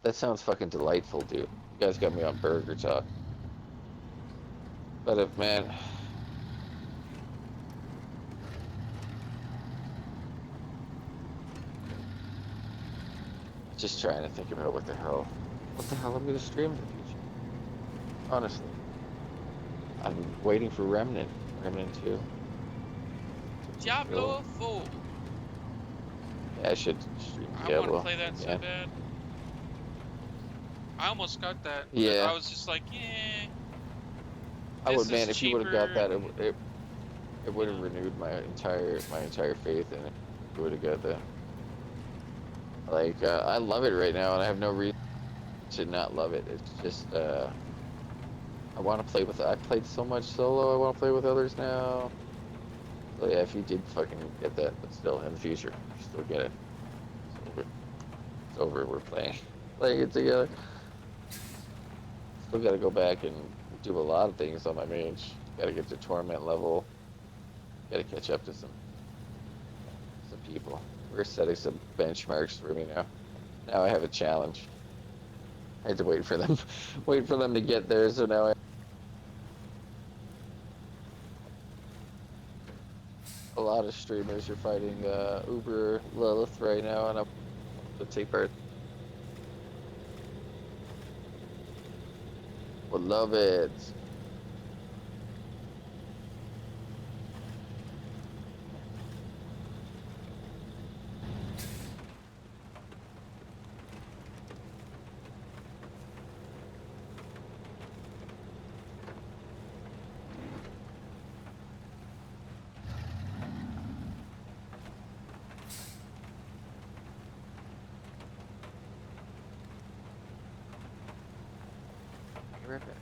That sounds fucking delightful, dude. You guys got me on burger talk. But if, man, just trying to think about what the hell I'm gonna stream in the future. Honestly, I'm waiting for Remnant 2. Diablo 4. Yeah, I should stream I want to Diablo play that so again. bad. I almost got that, but I Yeah, was just like, yeah, I this would, is man. If you would have got cheaper. that, it You would have know, renewed my entire faith in it. I would have got that. Like, I love it right now, and I have no reason to not love it. It's just, I want to play with. I played so much solo. I want to play with others now. So yeah, if you did fucking get that, but still in the future, you still get it. It's over. It's over. We're playing it together. Still got to go back and do a lot of things on my mage. Got to get to torment level. Got to catch up to some people. We're setting some benchmarks for me now. Now I have a challenge. I had to wait for them, wait for them to get there. So now a lot of streamers are fighting Uber Lilith right now, and I'm to take part. Would love it. Be right back.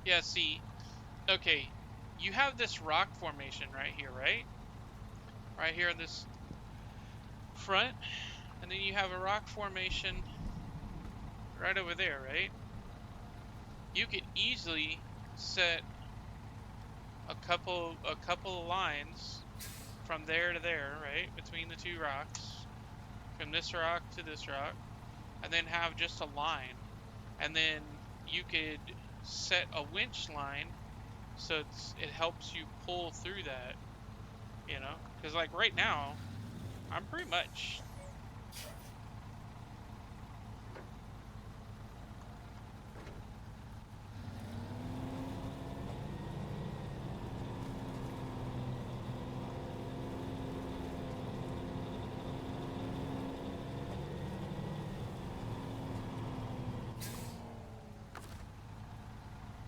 Yeah, see, okay, you have this rock formation right here, right? Right here in this front, and then you have a rock formation right over there, right? You could easily set a couple of lines from there to there, right? Between the two rocks, from this rock to this rock, and then have just a line. And then you could set a winch line so it helps you pull through that, you know? Because like right now, I'm pretty much.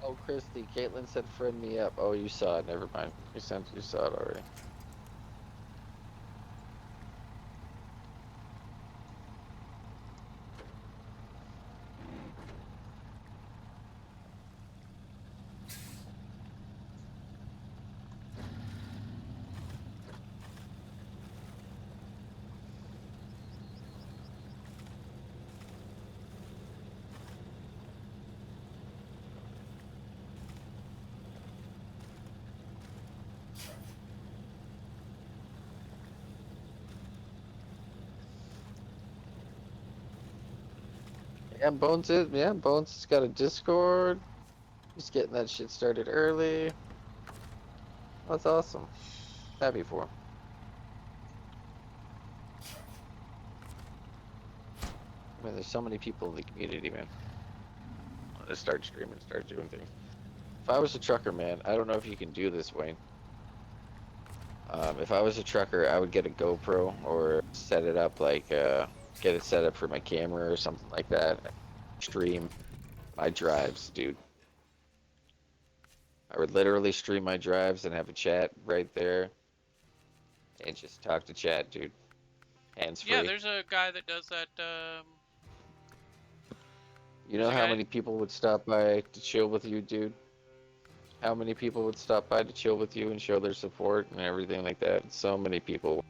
Oh, Christy, Caitlin said friend me up. Oh, you saw it. Never mind. You saw it already. Yeah, Bones has got a Discord. He's getting that shit started early. That's awesome. Happy for him. I mean, there's so many people in the community, man. I'm gonna start streaming, start doing things. If I was a trucker, man, I don't know if you can do this, Wayne. If I was a trucker, I would get a GoPro or set it up like, get it set up for my camera or something like that. Stream my drives, dude. I would literally stream my drives and have a chat right there and just talk to chat, dude. Hands Yeah, free. there's a guy that does that. You There's know a how guy. many people would stop by to chill with you, dude? How many people would stop by to chill with you and show their support and everything like that? So many people,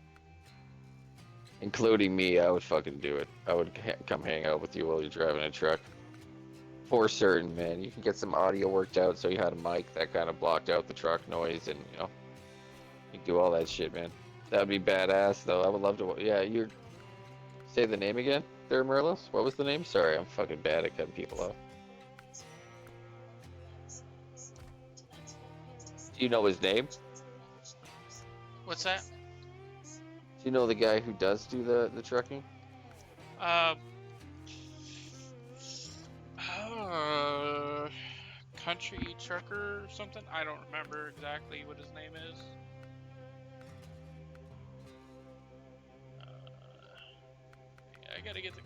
including me. I would fucking do it. I would come hang out with you while you're driving a truck. For certain, man. You can get some audio worked out so you had a mic that kind of blocked out the truck noise and, you know, you can do all that shit, man. That would be badass, though. I would love to. Yeah, you're. Say the name again there, Merlos? What was the name? Sorry, I'm fucking bad at cutting people off. Do you know his name? Do What's that? you know the guy who does do the trucking? Um. Uh, country trucker or something. I don't remember exactly what his name is. I gotta get the.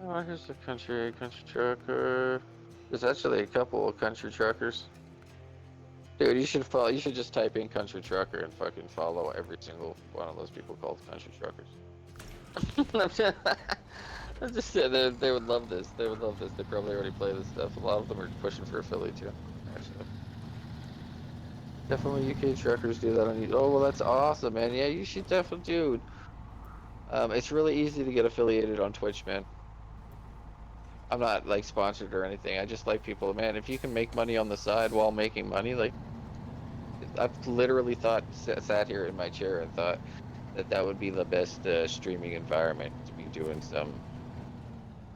Oh, here's a country trucker. There's actually a couple of country truckers. Dude, you should follow. You should just type in country trucker and fucking follow every single one of those people called country truckers. I'm just saying they would love this. They would love this. They probably already play this stuff. A lot of them are pushing for affiliate too. Actually, definitely UK truckers do that on you. Oh well, that's awesome, man. Yeah, you should definitely, dude. It's really easy to get affiliated on Twitch, man. I'm not like sponsored or anything. I just like people, man. If you can make money on the side while making money, like I've literally sat here in my chair and thought that that would be the best streaming environment to be doing some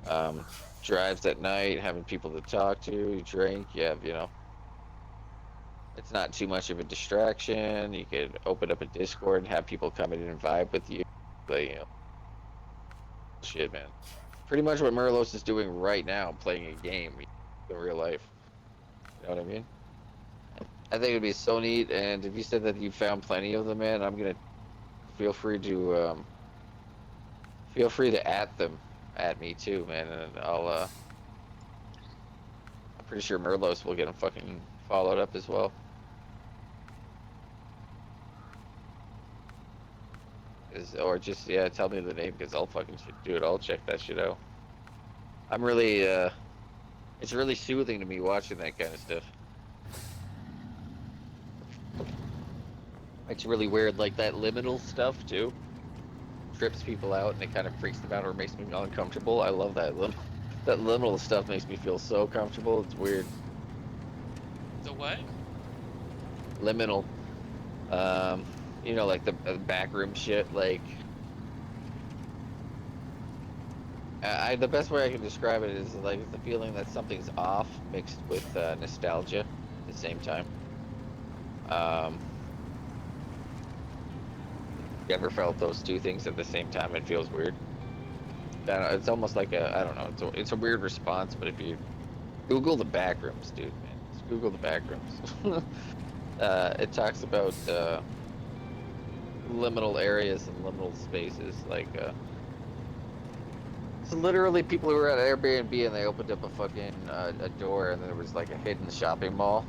um, drives at night, having people to talk to, you drink, you have, you know, it's not too much of a distraction. You could open up a Discord and have people come in and vibe with you. Like, you know, shit, man. Pretty much what Merlos is doing right now, playing a game in real life. You know what I mean? I think it'd be so neat. And if you said that you found plenty of them, man, I'm gonna feel free to at them at me too, man, and I'll Pretty sure Merlos will get him fucking followed up as well. Or just, yeah, tell me the name, because I'll fucking do it. I'll check that shit out. I'm really, it's really soothing to me watching that kind of stuff. It's really weird, like that liminal stuff, too. Trips people out and it kind of freaks them out or makes me uncomfortable. I love that. That liminal stuff makes me feel so comfortable. It's weird. The what? Liminal. You know, like the backroom shit, like... the best way I can describe it is like the feeling that something's off mixed with nostalgia at the same time. You ever felt those two things at the same time? It feels weird. It's almost like I don't know, it's a weird response, but if you Google the backrooms, dude, man, just Google the backrooms. It talks about liminal areas and liminal spaces, like so literally people who were at Airbnb and they opened up a fucking a door and there was like a hidden shopping mall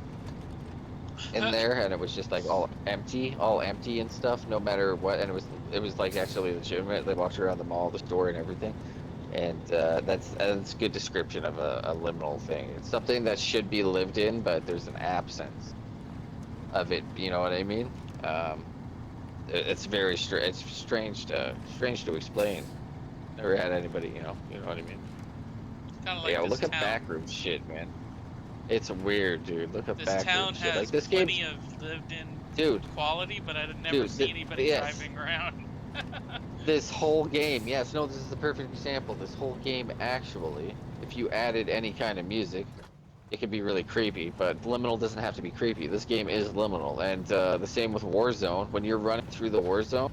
in there, and it was just like all empty and stuff, no matter what, and it was like actually legitimate. They walked around the mall, the store, and everything, and that's a good description of a liminal thing. It's something that should be lived in, but there's an absence of it. You know what I mean? It's very it's strange to explain. Never had anybody, you know what I mean? Kind of like Yeah, this look at town. backroom shit, man. It's weird, dude. Look at This backroom town shit. has Like this game, plenty of lived-in dude. quality, but I've never Dude, seen anybody yes. driving around. This whole game, yes, no, this is the perfect example. This whole game, actually, if you added any kind of music, it could be really creepy, but liminal doesn't have to be creepy. This game is liminal, and the same with Warzone. When you're running through the Warzone,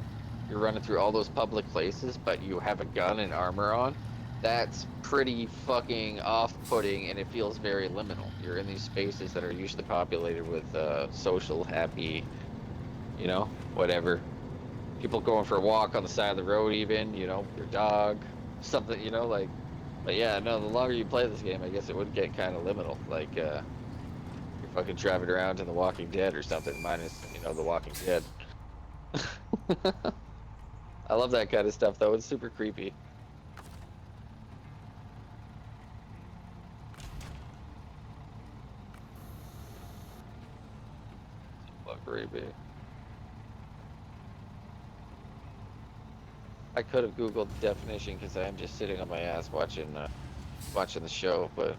you're running through all those public places, but you have a gun and armor on. That's pretty fucking off-putting, and it feels very liminal. You're in these spaces that are usually populated with social, happy, you know, whatever. People going for a walk on the side of the road, even, you know, your dog, something, you know, like. But yeah, no, the longer you play this game, I guess it would get kind of liminal. Like, you're fucking driving around in The Walking Dead or something, minus, you know, The Walking Dead. I love that kind of stuff, though. It's super creepy. Fuck creepy. I could have Googled the definition because I am just sitting on my ass watching the show, but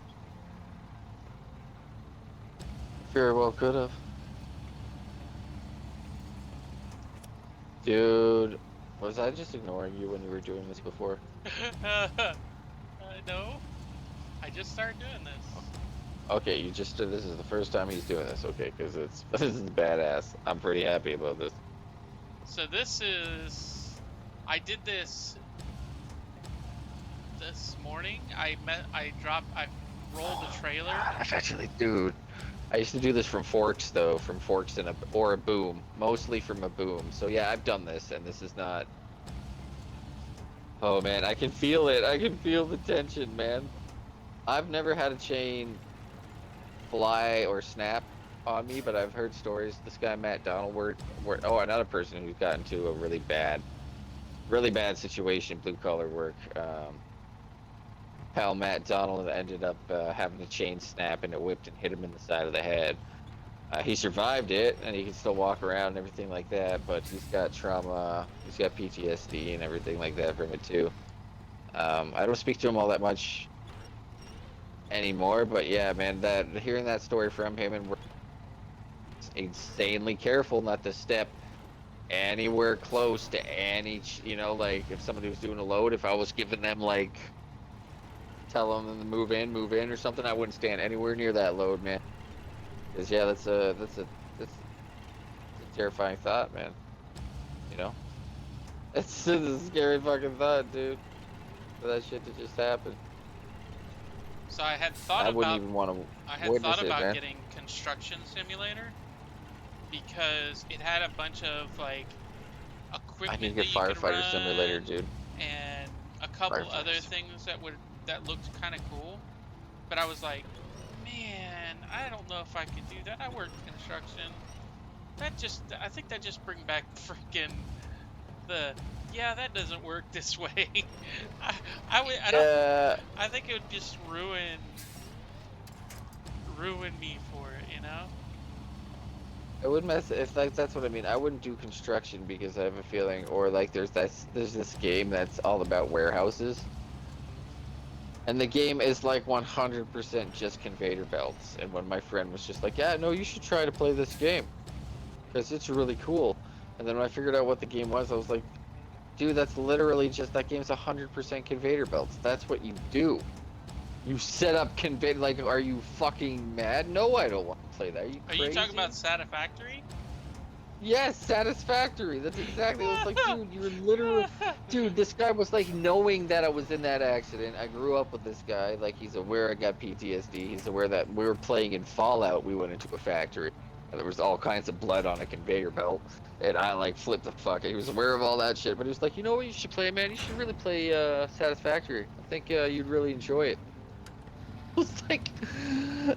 very well could have. Dude, was I just ignoring you when you were doing this before? No, I just started doing this. Okay, you just this is the first time he's doing this. Okay, because this is badass. I'm pretty happy about this. So this is, I did this morning. I rolled the trailer. Gosh, actually, dude, I used to do this from Forks though, from Forks or a Boom, mostly from a Boom. So yeah, I've done this, and this is not. Oh man, I can feel it. I can feel the tension, man. I've never had a chain fly or snap on me, but I've heard stories. This guy Matt Donald, another person who's got into a really bad situation, blue collar work. Pal Matt Donald ended up having a chain snap, and it whipped and hit him in the side of the head. He survived it, and he can still walk around and everything like that, but he's got trauma, he's got PTSD and everything like that from it too. I don't speak to him all that much anymore, but yeah, man, hearing that story from him, and we're insanely careful not to step anywhere close to any, you know, like if somebody was doing a load, if I was giving them like, tell them to move in or something, I wouldn't stand anywhere near that load, man. Cause yeah, that's a terrifying thought, man. You know, it's a scary fucking thought, dude. For that shit to just happen. So I had thought I about. wouldn't even want to. I had thought about getting Construction Simulator because it had a bunch of like equipment. I can get that you could Firefighter run, Simulator, dude. And a couple other Firefighters. things that looked kind of cool. But I was like, Man, I don't know if I could do that. I worked construction. I think that just bring back freaking the, yeah, that doesn't work this way. I don't, Yeah, I think it would just ruin me for it, you know? it would mess if like that's what I mean. I wouldn't do construction because I have a feeling, or like there's this game that's all about warehouses, and the game is like 100% just conveyor belts. And when my friend was just like, "Yeah, no, you should try to play this game because it's really cool," and then when I figured out what the game was, I was like, "Dude, that's literally just that game's 100% conveyor belts. That's what you do. You set up conveyor. Like, are you fucking mad? No, I don't want to play that. Are you Are you talking crazy?" about Satisfactory? Yes, Satisfactory. That's exactly. It was like, dude, you were literally, dude. This guy was like knowing that I was in that accident. I grew up with this guy. Like, he's aware I got PTSD. He's aware that we were playing in Fallout. We went into a factory, and there was all kinds of blood on a conveyor belt, and I like flipped the fuck. He was aware of all that shit, but he was like, you know what, you should play, man. You should really play Satisfactory. I think you'd really enjoy it. Was like,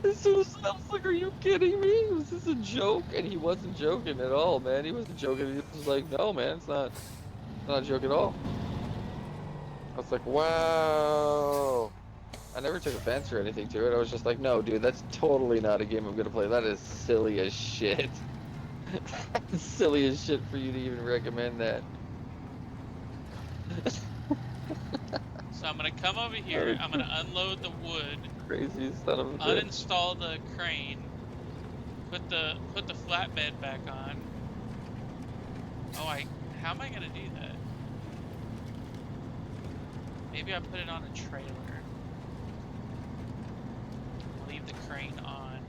as soon as I was like, "Are you kidding me? Was this a joke?" And he wasn't joking at all, man. He wasn't joking. He was like, "No, man, it's not a joke at all." I was like, "Wow." I never took offense or anything to it. I was just like, "No, dude, that's totally not a game I'm gonna play. That is silly as shit. That's silly as shit for you to even recommend that." So I'm gonna come over here, I'm gonna unload the wood, Crazy son of a bitch. uninstall the crane, put the flatbed back on. Oh, how am I gonna do that? Maybe I put it on a trailer. Leave the crane on.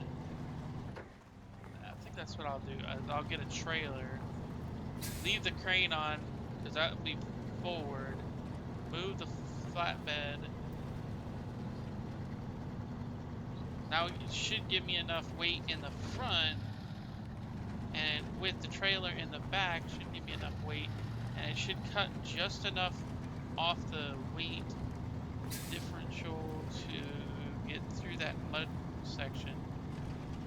I think that's what I'll do. I'll get a trailer, leave the crane on, because that will be forward. Move the flatbed. Now it should give me enough weight in the front, and with the trailer in the back should give me enough weight, and it should cut just enough off the weight differential to get through that mud section,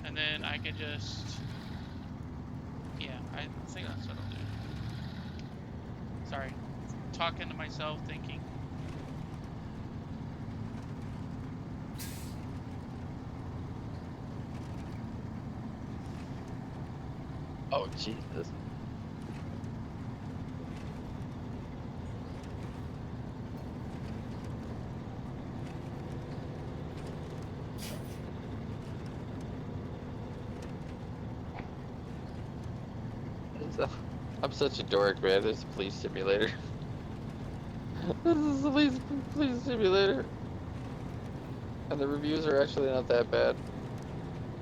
and then I can just, yeah, I think that's what I'll do. Sorry, talking to myself, thinking. Oh Jesus. I'm such a dork, man. This is a police simulator. This is a police simulator. And the reviews are actually not that bad.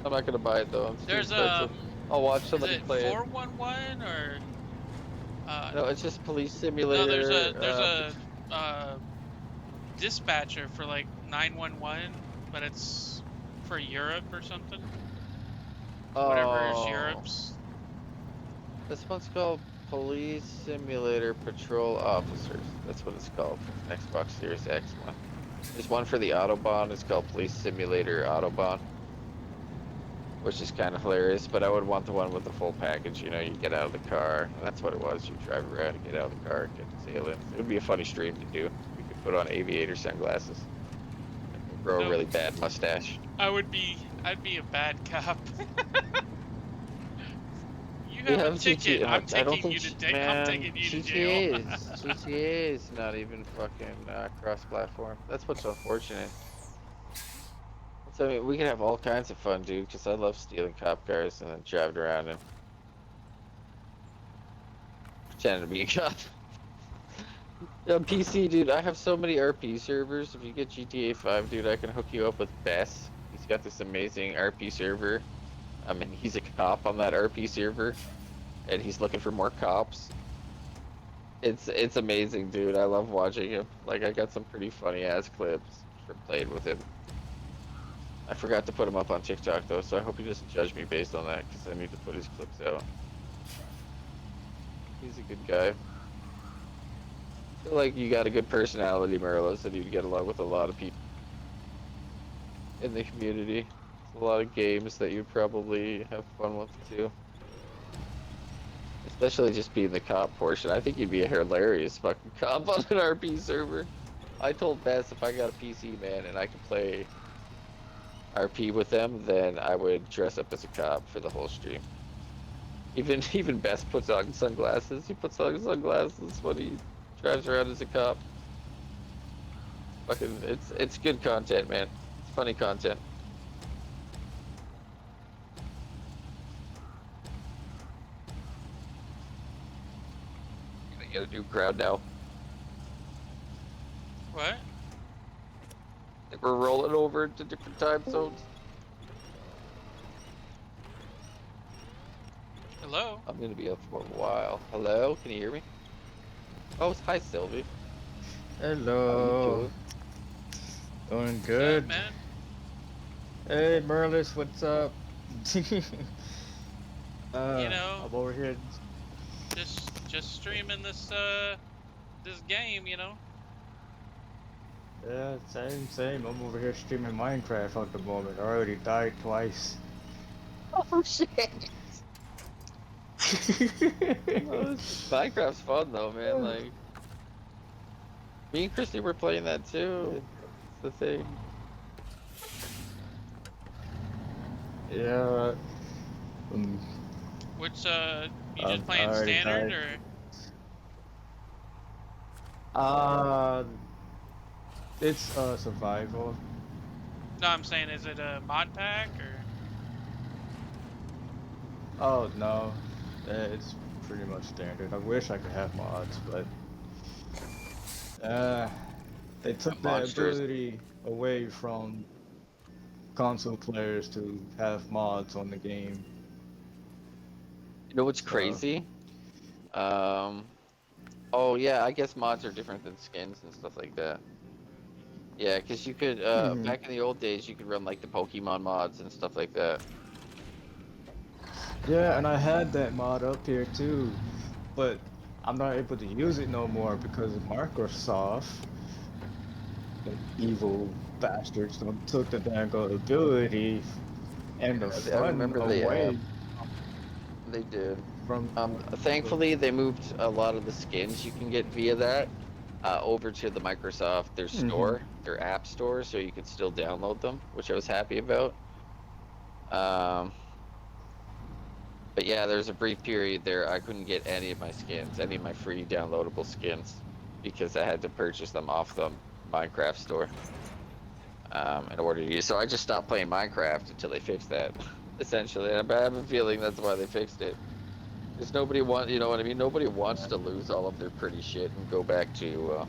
I'm not gonna buy it though. It's too There's expensive. I'll watch is somebody it play it. 411 or No, it's just police no? simulator. There's a dispatcher for like 911, but it's for Europe or something. Whatever is Oh, Europe's. this one's called Police Simulator Patrol Officers. That's what it's called. Xbox Series X one. There's one for the Autobahn. It's called Police Simulator Autobahn, which is kind of hilarious. But I would want the one with the full package. You know, you get out of the car. That's what it was. You drive around, get out of the car, get to sail in. It would be a funny stream to do. You could put on aviator sunglasses, grow a No. really bad mustache. I'd be a bad cop. You We have a have ticket. GTA. I'm I don't taking think you to man, I'm taking you to GTA jail. is GTA is not even fucking cross-platform. That's what's unfortunate. So I mean, we can have all kinds of fun, dude. Because I love stealing cop cars and then driving around and pretending to be a cop. On PC, dude, I have so many RP servers. If you get GTA 5, dude, I can hook you up with Bess. He's got this amazing RP server. I mean, he's a cop on that RP server, and he's looking for more cops. It's amazing, dude. I love watching him. Like, I got some pretty funny ass clips for playing with him. I forgot to put him up on TikTok though, so I hope he doesn't judge me based on that, because I need to put his clips out. He's a good guy. I feel like you got a good personality, Merlo, so you'd get along with a lot of people in the community. a lot of games that you'd probably have fun with too. Especially just being the cop portion. I think you'd be a hilarious fucking cop on an RP server. I told Bess if I got a PC, man, and I could play RP with them, then I would dress up as a cop for the whole stream. Even Bess puts on sunglasses. He puts on sunglasses when he drives around as a cop. Fucking, it's good content, man. It's funny content. Gonna get a new crowd now. What? We're rolling over to different time zones. Hello? I'm gonna be up for a while. Hello, can you hear me? Oh, hi Sylvie. How you Hello. Doing What's up, good. man? Hey, Merlis, what's up? You know, I'm over here. just streaming this this game, you know. Yeah, same. I'm over here streaming Minecraft at the moment. I already died twice. Oh shit. Minecraft's fun though, man. Like, me and Christy were playing that too. It's the thing. Yeah. Which you just I playing already standard died. or? It's survival. No, I'm saying, is it a mod pack or? Oh no, it's pretty much standard. I wish I could have mods, but they took the Monsters. ability away from console players to have mods on the game. You know what's So crazy? Oh yeah, I guess mods are different than skins and stuff like that. Yeah, because you could, mhm. back in the old days, you could run like the Pokemon mods and stuff like that. Yeah, and I had that mod up here too, but I'm not able to use it no more because Microsoft, the evil bastards, done took the dang ability and the I fun remember away they did. from Thankfully, they moved a lot of the skins you can get via that over to the Microsoft, their Mhm. store, their app store, so you could still download them, which I was happy about. Um, but yeah, there's a brief period there I couldn't get any of my skins, any of my free downloadable skins, because I had to purchase them off the Minecraft store in order to use. So I just stopped playing Minecraft until they fixed that, essentially. And I have a feeling that's why they fixed it. Because nobody wants, you know what I mean? Nobody wants to lose all of their pretty shit and go back to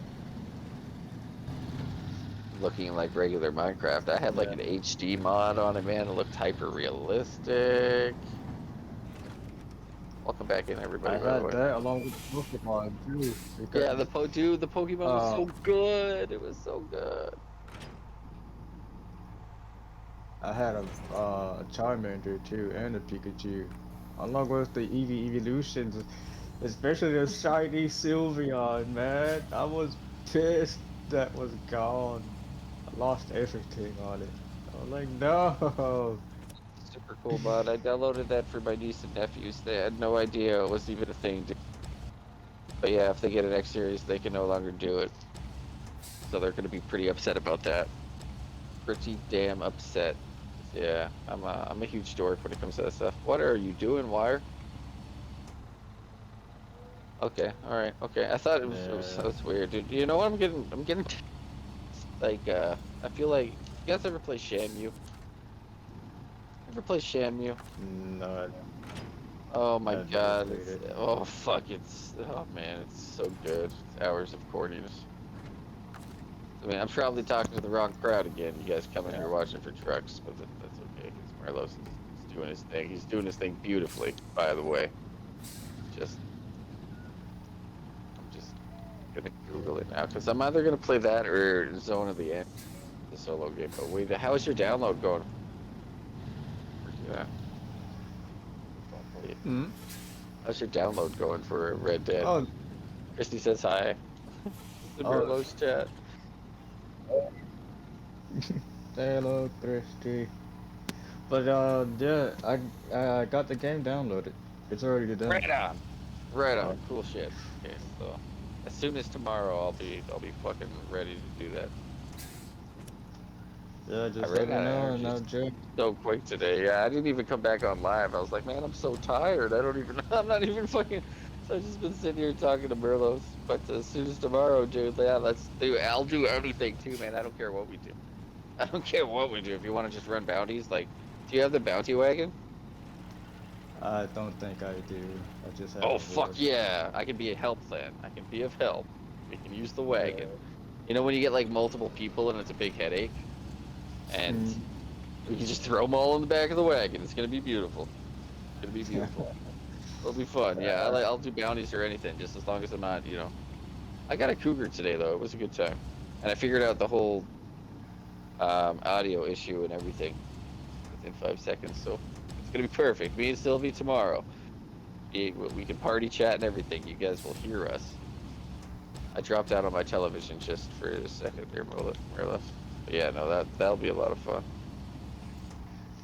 looking like regular Minecraft. I had like Yeah, an HD mod on it, man. It looked hyper realistic. Welcome back in, everybody, I by the had way. that along with Pokemon too Yeah, because dude, the Pokemon was uh so good. It was so good. I had a Charmander too and a Pikachu, along with the Eevee evolutions, especially the shiny Sylveon. Man, I was pissed that was gone. I lost everything on it. I was like, no. Super cool mod. I downloaded that for my niece and nephews. They had no idea it was even a thing. But yeah, if they get an X series, they can no longer do it. So they're going to be pretty upset about that. Pretty damn upset. Yeah, I'm a huge dork when it comes to that stuff. What are you doing, Wire? Okay, all right, okay. I thought Yeah. that's weird, dude. You know what I'm getting like I feel like you guys ever play Shenmue? Ever play Shenmue? No, Oh my I've never god, played it. oh fuck, oh man, it's so good. It's hours of corniness. I mean, I'm probably talking to the wrong crowd again. You guys coming here watching for trucks, but that's okay because Marlos is doing his thing. He's doing his thing beautifully, by the way. Just I'm just gonna Google it now because I'm either gonna play that or Zone of the End, the solo game. But wait, how's your download going? Yeah, Hmm? how's your download going for Red Dead? Oh, Christy says hi. The oh, Mirlos chat. hello, Christy. But yeah, I got the game downloaded. It's already done. Right on. Right Yeah, on. Cool shit. Okay, so as soon as tomorrow, I'll be fucking ready to do that. yeah. I Just let ran me out of know and energy I'll check. so quick today. Yeah, I didn't even come back on live. I was like, man, I'm so tired. I don't even. I'm not even fucking. So I've just been sitting here talking to Merlos. But as soon as tomorrow, dude, yeah, let's do. I'll do anything too, man. I don't care what we do. I don't care what we do. If you want to just run bounties, like, do you have the bounty wagon? I don't think I do. I just have Oh a fuck horse. yeah! I can be a help then. I can be of help. We can use the wagon. Yeah. You know when you get like multiple people and it's a big headache, and Mm. we can just throw them all in the back of the wagon. It's gonna be beautiful. It's gonna be beautiful. It'll be fun. Yeah, I'll do bounties or anything, just as long as I'm not, you know. I got a cougar today though. It was a good time, and I figured out the whole audio issue and everything within 5 seconds. So it's gonna be perfect. Me and Sylvie tomorrow. We can party chat and everything. You guys will hear us. I dropped out on my television just for a second there, Marla. But yeah, no, that'll be a lot of fun.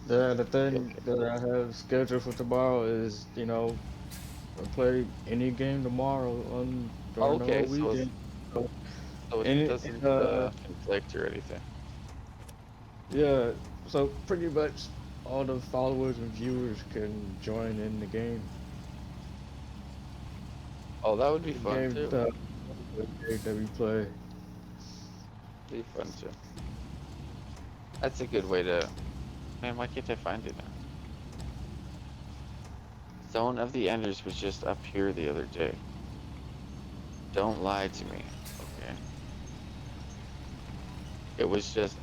Yeah, the Be thing okay. that I have scheduled for tomorrow is, I play any game tomorrow on during the whole Okay, so weekend. So, so it any, doesn't conflict or anything. yeah, so pretty much all the followers and viewers can join in the game. Oh, that would be The fun game, too. the game that we play. Be fun too. That's a good way to. Man, why can't I find it now? Zone of the Enders was just up here the other day. Don't lie to me. Okay. It was just.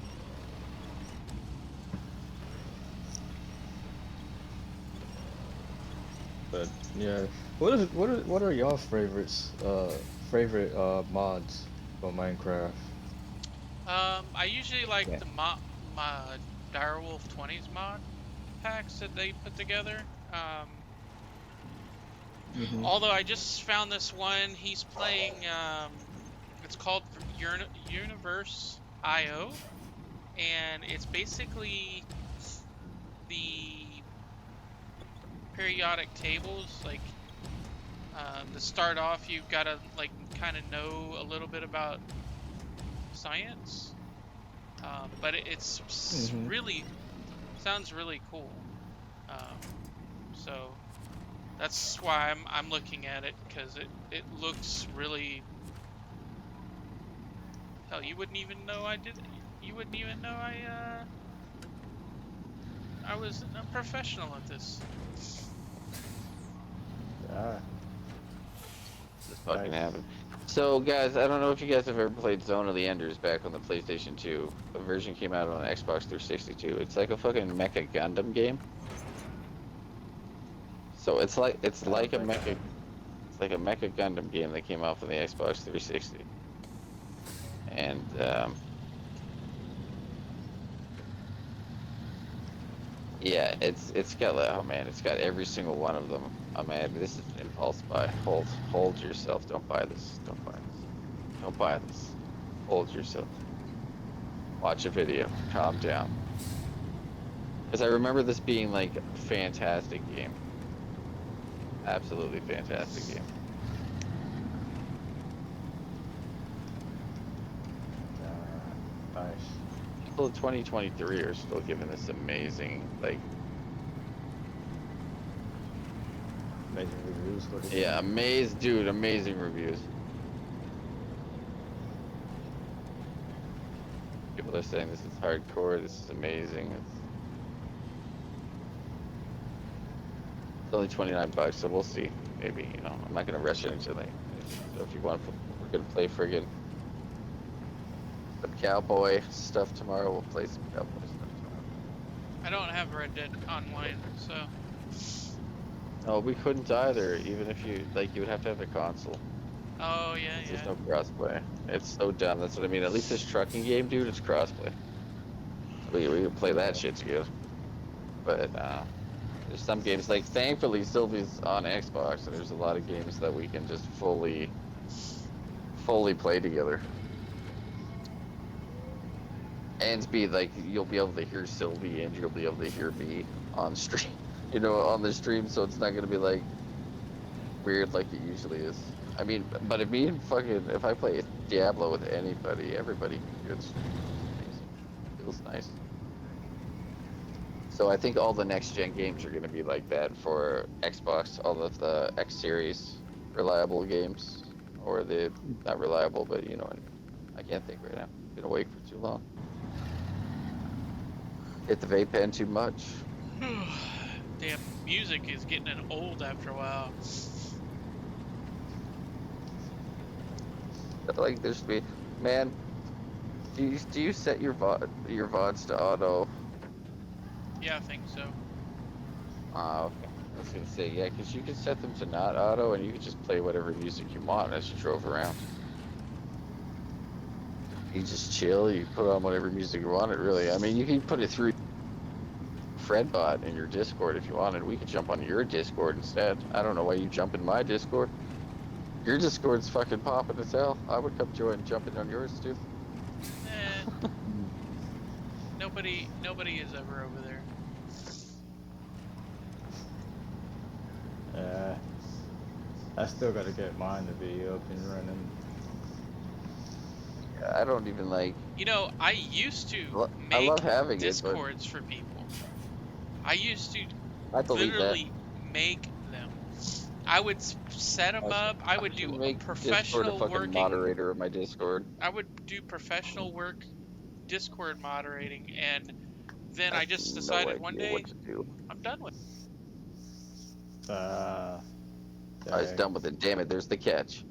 But yeah, what are y'all favorites? Favorite mods for Minecraft? I usually like Yeah. the my Direwolf 20s mod packs that they put together. Mm-hmm. Although I just found this one, he's playing. It's called Universe IO, and it's basically the periodic tables. Like to start off, you've got to like kind of know a little bit about science, but it's Mm-hmm. really sounds really cool. Um, so that's why I'm looking at it because it looks really. Hell, you wouldn't even know I did. You wouldn't even know I was a professional at this. Ah, Just fucking nice. happened. So, guys, I don't know if you guys have ever played Zone of the Enders back on the PlayStation 2. A version came out on Xbox 360 too. It's like a fucking Mecha Gundam game. So it's Oh like a my God. Mecha Gundam game that came out for the Xbox 360. And yeah, it's got like, oh man, it's got every single one of them. Oh man, this is an impulse buy. Hold yourself. Don't buy this. Don't buy this. Don't buy this. Hold yourself. Watch a video. Calm down. Because I remember this being like a fantastic game. Absolutely fantastic game. Nice. People in 2023 are still giving this amazing, like, Amazing reviews for the yeah, game. amazing reviews. People are saying this is hardcore. This is amazing. It's only 29 bucks, so we'll see. Maybe, you know, I'm not gonna rush it into it. So if you want, we're gonna play friggin' some cowboy stuff tomorrow. We'll play some cowboy stuff tomorrow. I don't have Red Dead Online, so No, we couldn't either. Even if you like, you would have to have a console. oh yeah, 'Cause there's yeah. no crossplay. It's so dumb. That's what I mean. At least this trucking game, dude, it's crossplay. We can play that Yeah. shit together. But there's some games like thankfully Sylvie's on Xbox, and there's a lot of games that we can just fully play together. And be like, you'll be able to hear Sylvie and you'll be able to hear me on stream, you know, on the stream, so it's not gonna be like weird like it usually is. I mean, but if I play Diablo with anybody, everybody can hear the stream. It feels nice. So I think all the next gen games are gonna be like that for Xbox, all of the X series reliable games, or the not reliable, but you know, I can't think right now. I'm gonna wait for too long. Hit the vape pen too much. Damn, music is getting old after a while. Like there should be, man. Do you set your VODs to auto? Yeah, I think so. Okay. I was gonna say yeah, because you can set them to not auto, and you can just play whatever music you want as you drove around. You just chill. You put on whatever music you wanted. Really, I mean, you can put it through Fredbot in your Discord if you wanted. We could jump on your Discord instead. I don't know why you jump in my Discord. Your Discord's fucking popping as hell. I would come join jumping on yours too. Eh, nobody is ever over there. Yeah. I still gotta get mine to be up and running. I don't even like. You know, I used to I make love having Discords for people. I used to I believe literally make them. I would set them up. I would do make professional Discord a fucking working. moderator of my Discord. I would do professional work, Discord moderating, and then I just decided one day what to do. I'm done with it. I was Dang. done with it. Damn it! There's the catch.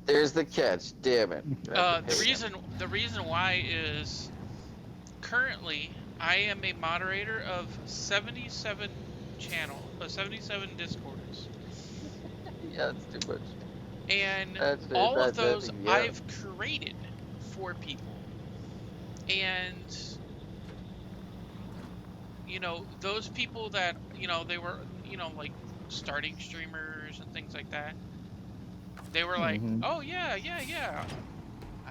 There's the catch. Damn it. The reason why is currently I am a moderator of 77 Discords, Yeah, it's too much. and all of those I've created for people, and you know, those people that, you know, they were, you know, like starting streamers and things like that, they were like, oh yeah,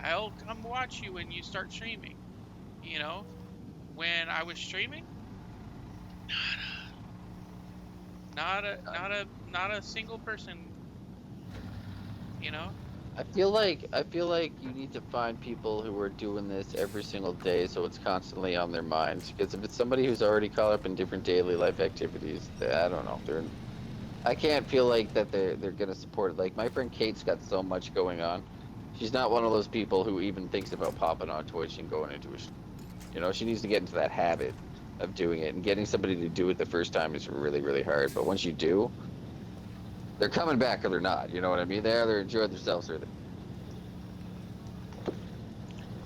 I'll come watch you when you start streaming. You know, when I was streaming, not a single person. You know. I feel like you need to find people who are doing this every single day, so it's constantly on their minds. Because if it's somebody who's already caught up in different daily life activities, I don't know. I can't feel like that they're gonna support it. Like my friend Kate's got so much going on. She's not one of those people who even thinks about popping on Twitch and going into a. You know, she needs to get into that habit of doing it, and getting somebody to do it the first time is really, really hard. But once you do, they're coming back or they're not. You know what I mean? They're either enjoying themselves or they.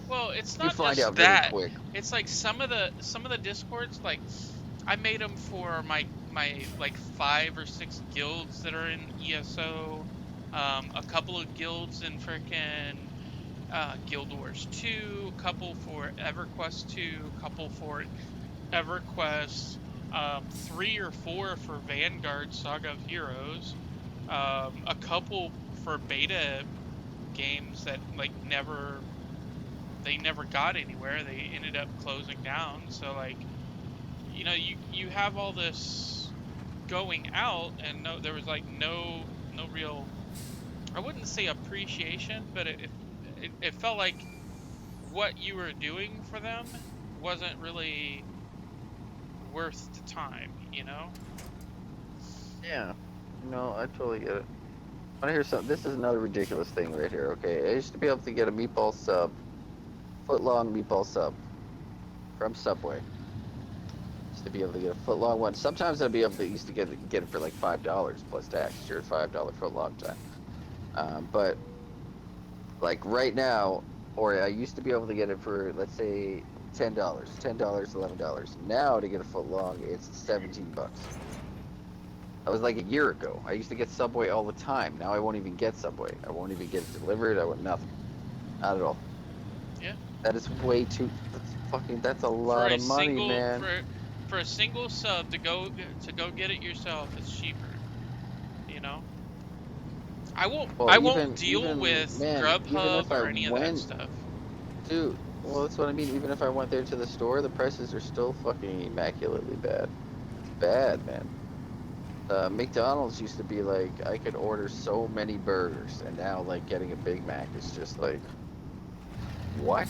Well, it's You not find just out really that. quick. It's like some of the Discords, like I made them for my like 5 or 6 guilds that are in ESO, a couple of guilds in frickin' Guild Wars 2, a couple for EverQuest 2, a couple for EverQuest 3 or 4 for Vanguard Saga of Heroes, a couple for beta games that like never got anywhere. They ended up closing down. So like, you know, you have all this going out, and there was like no real, I wouldn't say appreciation, but it felt like what you were doing for them wasn't really worth the time, you know? Yeah. No, I totally get it. I want to hear something. This is another ridiculous thing right here, okay? I used to be able to get a meatball sub, foot-long meatball sub from Subway. Used to be able to get a foot-long one. Sometimes I'd be able to used to get it for like $5 plus tax. Sure, $5 for a long time. But like right now, or I used to be able to get it for, let's say, $10, $11. Now to get a foot long, it's $17. That was like a year ago. I used to get Subway all the time. Now I won't even get Subway. I won't even get it delivered. I want nothing. Not at all. Yeah. That is way too. That's a lot of money, man. For a single sub to go get it yourself, it's cheaper. You know. I won't deal with Grubhub or any of that stuff. Dude, Well, that's what I mean. Even if I went there to the store, the prices are still fucking immaculately bad. It's bad, man. McDonald's used to be like I could order so many burgers, and now like getting a Big Mac is just like, what?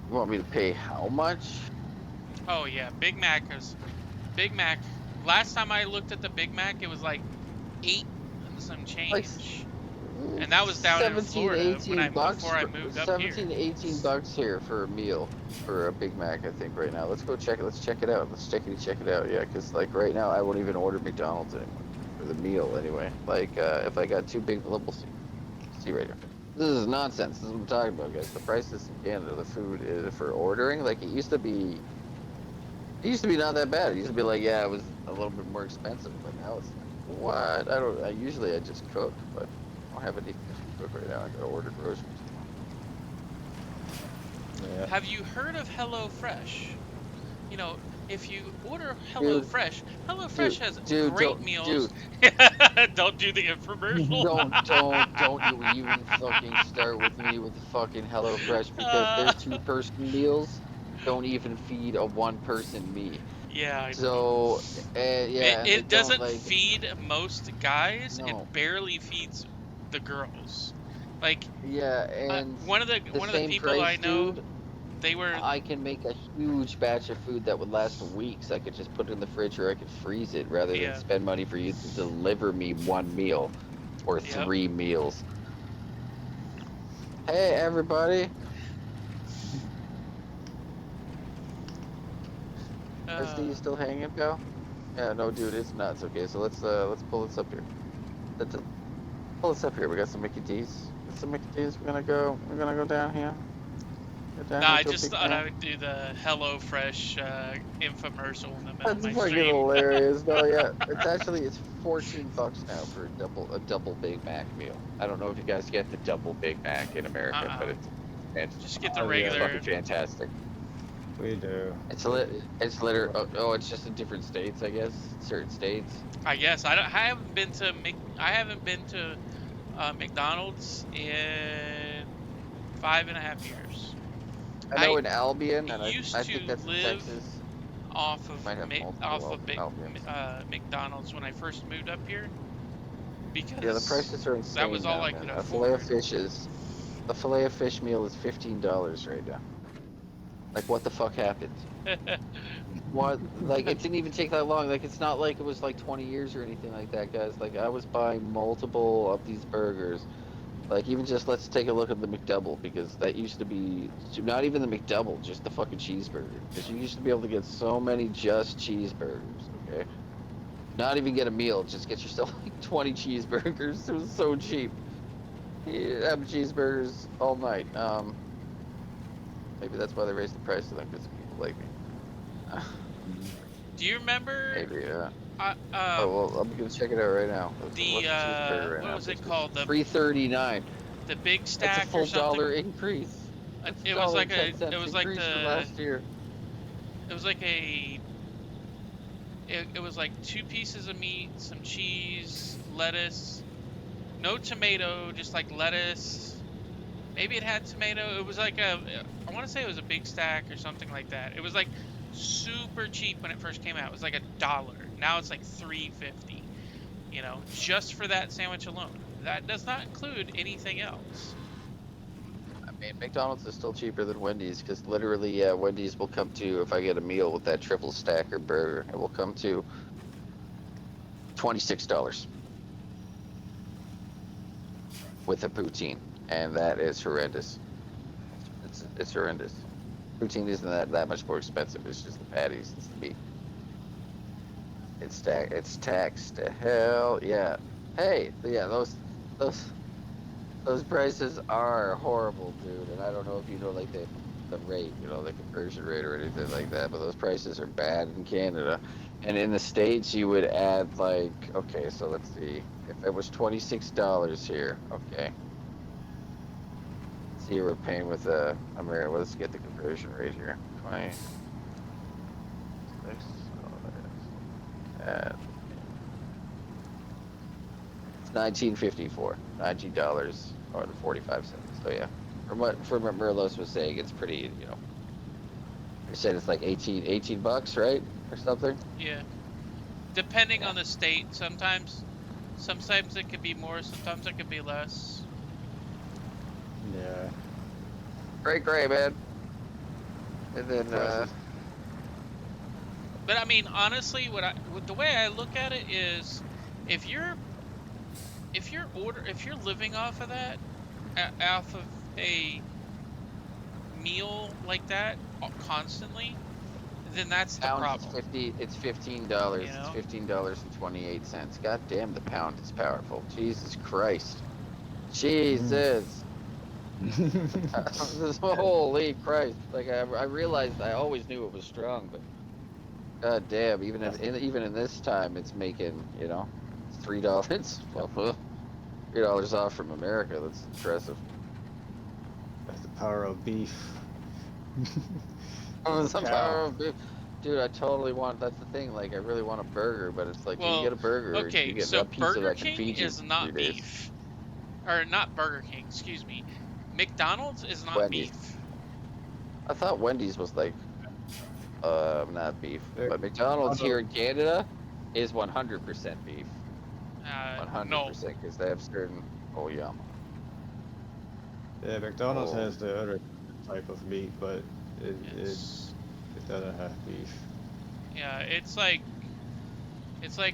You want me to pay how much? Oh yeah, Big Mac. Last time I looked at the Big Mac, it was like 8 and some Like change. And that was down in 17, Florida when 18 bucks before I for moved up here. 17, 18 bucks here for a meal for a Big Mac, I think right now. Let's go check it. Let's check it out. Let's check it out. Yeah, because like right now I won't even order McDonald's anymore for the meal anyway. Like if I got two big, we'll see right here. This is nonsense. This is what I'm talking about, guys. The prices in Canada, the food is for ordering. Like it used to be. It used to be not that bad. It used to be like, yeah, it was a little bit more expensive, but now it's like, what? I don't. Usually I just cook, but I don't have anything to cook right now. I gotta order groceries. Yeah. Have you heard of HelloFresh? You know, if you order Dude, HelloFresh, HelloFresh has dude, great meals. dude, Don't do the infomercial. don't you even fucking start with me with the fucking HelloFresh because their Uh, two-person meals don't even feed a one-person me. yeah, I know. So, It, yeah, and they it don't doesn't like feed most guys. It no. barely feeds the girls. Like Yeah, and one of the the same people I price, know, dude. they were I can make a huge batch of food that would last weeks. I could just put it in the fridge or I could freeze it rather than yeah, spend money for you to deliver me one meal or yep. three meals. Hey, everybody. SD, you Uh, still hanging, pal? Yeah, no, dude, it's nuts. Okay, so let's pull this up here. Let's pull this up here. We got some Mickey D's. Got some Mickey D's. We're gonna go down here. Go down no, here I to a just Big thought I Mac. would do the HelloFresh infomercial in the middle of That's my fucking stream. hilarious. No, yeah, it's 14 bucks now for a double Big Mac meal. I don't know if you guys get the double Big Mac in America, Uh-uh. but Just get the Oh yeah, regular. fucking fantastic. we do. It's literally oh, it's just in different states, I guess. Certain states. I guess I haven't been to McDonald's in 5.5 years. I know in Albion, and used I to think that's in live Texas. off Might have multiple Albions. McDonald's when I first moved up here Yeah, the because prices are that was insane all now, I man. could A afford. fillet of fish meal is $15 right now. Like, what the fuck happened? What? Like, it didn't even take that long. Like, it's not like it was like 20 years or anything like that, guys. Like, I was buying multiple of these burgers. Like, even just let's take a look at the McDouble because that used to be not even the McDouble, just the fucking cheeseburger. Because you used to be able to get so many just cheeseburgers. Okay, not even get a meal, just get yourself like 20 cheeseburgers. It was so cheap. You have cheeseburgers all night. Maybe that's why they raised the price of them because people like me. Do you remember Maybe. uh, Oh um well, I'm gonna check it out right now. What's the the cheeseburger right what now? was it It's called, $3.39. the Big That's a Stack or full something? dollar increase. That's a It was dollar like and 10 cents increase from last year. it was like a it was like 2 pieces of meat, some cheese, lettuce, no tomato, just like lettuce. Maybe it had tomato. It was like I want to say it was a Big Stack or something like that. It was like super cheap when it first came out. It was like $1. Now it's like $3.50. You know, just for that sandwich alone. That does not include anything else. I mean, McDonald's is still cheaper than Wendy's because literally, yeah, Wendy's will come to if I get a meal with that triple stacker burger, it will come to $26 with a poutine, and that is horrendous. It's horrendous. Poutine isn't that much more expensive. It's just the patties. It's the meat. It's taxed to hell. Yeah. Hey, yeah, those prices are horrible, dude. And I don't know if you know like the rate, the conversion rate or anything like that, but those prices are bad in Canada. And in the States you would add like, okay, so let's see. If it was $26 here, okay. Let's see, we're paying with America. Let's get the conversion rate here. 26. It's 1954. $19 or 45 cents. So yeah. From what Merlos was saying, it's pretty, you said it's like 18 bucks, right? Or something? Yeah. Depending Yeah. on the state, sometimes it could be more, sometimes it could be less. Yeah. Great, man. And then, Prices. But I mean, honestly, the way I look at it is, if you're living off of that, off of a meal like that constantly, then that's the pound is problem. it's $15. You It's know? $15.28. God damn, the pound is powerful. Jesus Christ. Mm. Jesus. Holy Christ. Like, I realized I always knew it was strong, but god damn, even in this time, it's making, it's $3. Well, $3 off from America. That's impressive. That's the power of beef. Some Cow. power of beef. Dude, I totally want. That's the thing. Like, I really want a burger, but it's like, you Well, get a burger, you okay, get so a pizza Burger that can King feed you is 3 not days. beef. Or not Burger King, excuse me. McDonald's is not Wendy's. beef. I thought Wendy's was like, not beef, They're- but McDonald's here in Canada is 100% beef. No. 100%, because they have certain. Oh yeah. Yeah, McDonald's Oh. has the other type of meat, but it It's, doesn't have beef. yeah, it's like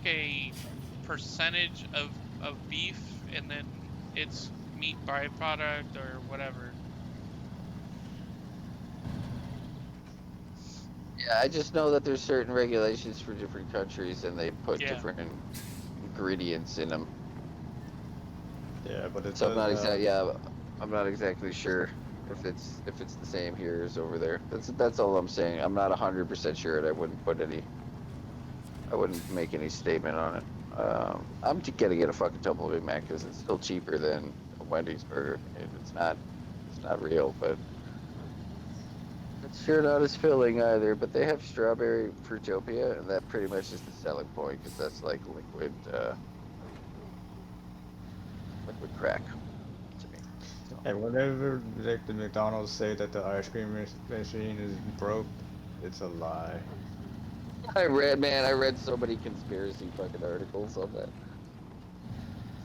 a percentage of beef, and then it's meat byproduct or whatever. Yeah, I just know that there's certain regulations for different countries, and they put Yeah. different ingredients in them. Yeah, but it So I'm not does have. I'm not exactly sure if it's the same here as over there. That's all I'm saying. I'm not 100% sure, and I wouldn't make any statement on it. I'm just gonna get a fucking double Big Mac because it's still cheaper than a Wendy's burger. It's not real, but it's sure not as filling either. But they have strawberry Fruitopia, and that pretty much is the selling point because that's like liquid crack to me. So. And whenever like the McDonald's say that the ice cream machine is broke, it's a lie. I read so many conspiracy fucking articles on that.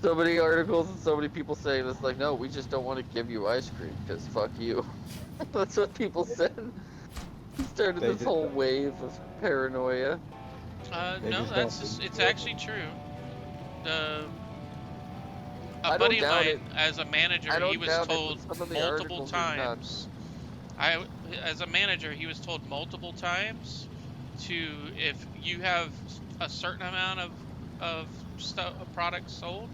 So many articles and so many people saying it's like, no, we just don't want to give you ice cream because fuck you. That's what people said. It started They this just whole don't- wave of paranoia. They No, just don't- it's actually true. I A don't buddy of doubt mine, it. as a manager, I he don't was doubt it, told but some of the multiple articles are nuts. times. As a manager, he was told multiple times to, if you have a certain amount of products sold,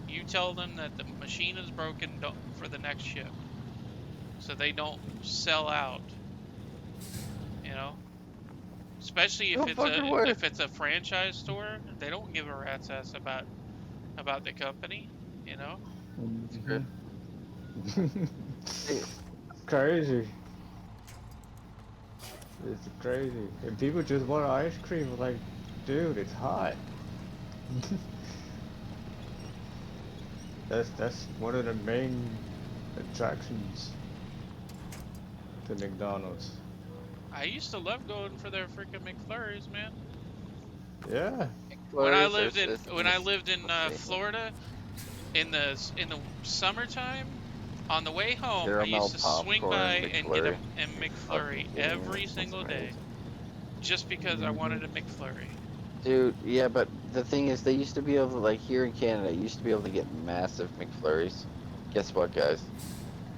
you tell them that the machine is broken for the next ship, so they don't sell out. You know, especially if Don't fucking worry. if it's a franchise store, they don't give a rat's ass about the company. You know. Hey, Crazy. It's crazy. And people just want ice cream. Like, dude, it's hot. That's one of the main attractions to McDonald's. I used to love going for their freaking McFlurries, man. Yeah. When I McFlurries are lived in Florida, in the summertime, on the way home, I Caramel used to swing popcorn by and get a McFlurry. McFlurry Fucking every that's single day, amazing. just because I wanted a McFlurry. Dude, yeah, but the thing is, they used to be able to, like, here in Canada, you used to be able to get massive McFlurries. Guess what, guys?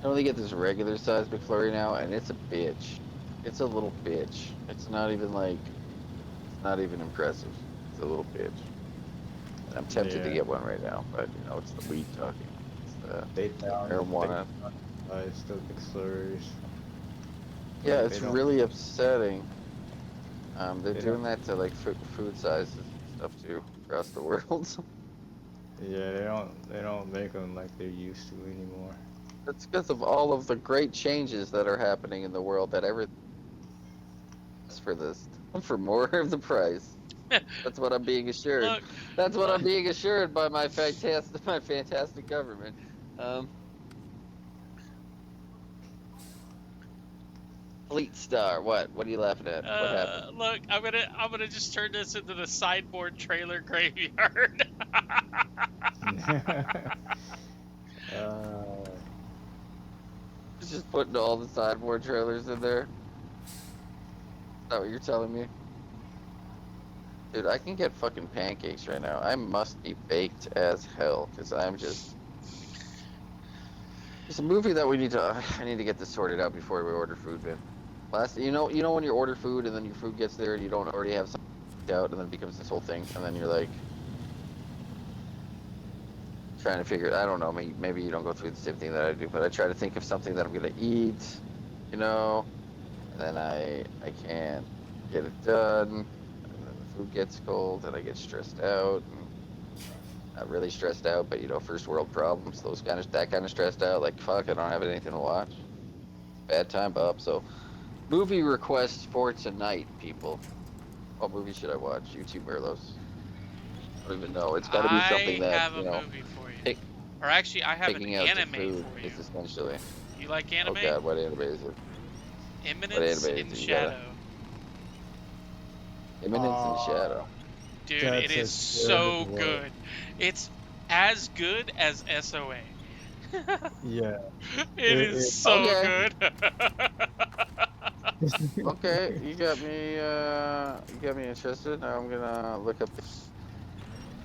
You only get this regular size McFlurry now, and it's a bitch. It's a little bitch. It's not even impressive. It's a little bitch. And I'm tempted to Yeah. get one right now, but, it's the weed talking. It's the They down marijuana. it's the McFlurries. Yeah, They it's don't- really upsetting. They're They doing that to, like, food sizes and stuff, too, across the world. Yeah, they don't make them like they used to anymore. That's because of all of the great changes that are happening in the world that everything is for more of the price. That's what I'm being assured. Look, That's what I'm being assured by my fantastic government. Fleet Star. What? What are you laughing at? What happened? Look, I'm gonna just turn this into the sideboard trailer graveyard. uh, It's just putting all the sideboard trailers in there. Is that what you're telling me? Dude, I can get fucking pancakes right now. I must be baked as hell, because I'm just... It's a movie that we need to... I need to get this sorted out before we order food, man. You know when you order food and then your food gets there and you don't already have something picked out, and then it becomes this whole thing, and then you're like... trying to figure... I don't know, maybe you don't go through the same thing that I do, but I try to think of something that I'm gonna eat, you know? And then I can't get it done. Food gets cold and I get stressed out. Not really stressed out, but you know, first world problems, that kind of stressed out. Like, fuck, I don't have anything to watch. Bad time, Bob. So, movie requests for tonight, people. What movie should I watch? YouTube Merlos. I don't even know. It's got to be something I that, have a you know, movie for you. pick- Or actually, I have an picking out the anime food for you. is essentially. You like Oh anime? god, what anime is it? Imminence anime in is it? You gotta- Shadow. Imminence in Shadow. Dude, That's it a is so good one. good. It's as good as SOA. yeah. It It- is it- so Okay. good. Okay, you got me interested. Now I'm gonna look up.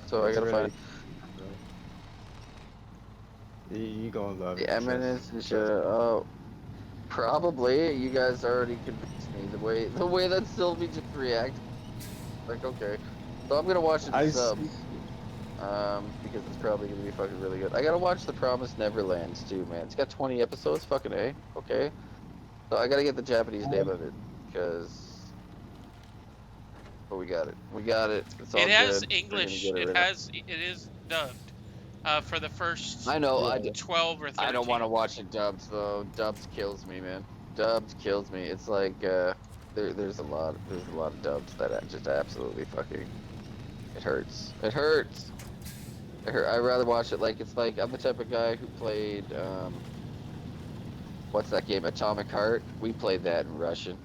So I It's gotta really- find You gonna love it. the Eminence and Shadow. Oh, probably. You guys already convinced me. The way that Sylvie just reacted. Like, okay. So I'm gonna watch it I in see- subs. Because it's probably gonna be fucking really good. I gotta watch The Promised Neverlands too, man. It's got 20 episodes. Fucking A. Okay. So I gotta get the Japanese name of it because. But we got it. We got it. It's all It has good. We're gonna English. get It right now. has. It is dubbed. For the first I know. Yeah. 12 or 13. I don't want to watch it dubs though. Dubs kills me, man. Dubs kills me. It's like there's a lot of dubs that just absolutely fucking it hurts. It hurts. I'd rather watch it like it's like I'm the type of guy who played what's that game? Atomic Heart. We played that in Russian.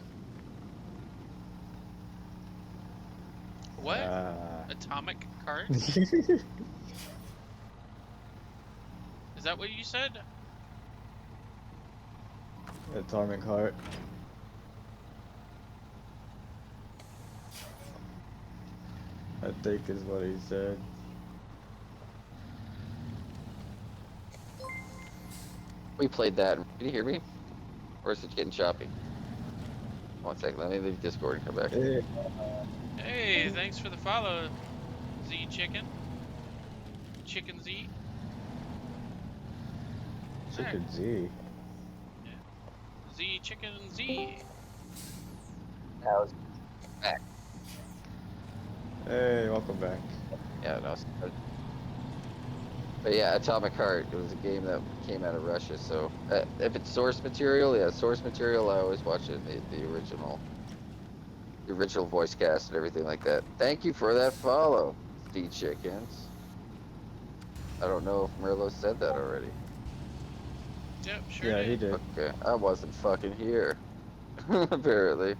What? Atomic Heart? Is that what you said? Atomic Heart. I think is what he said. We played that. Can you hear me? Or is it getting choppy? 1 second. Let me leave Discord and come back. Yeah. Hey, thanks for the follow, Z Chicken. Chicken Z. Chicken Z. Z Chicken Z. How's back? Hey, welcome back. Yeah, no. But yeah, Atomic Heart. It was a game that came out of Russia. So if it's source material, yeah, source material. I always watch it the original voice cast and everything like that. Thank you for that follow, D Chickens. I don't know if Merlo said that already. Yep, sure Yeah, did. he did. Okay, I wasn't fucking here. Apparently.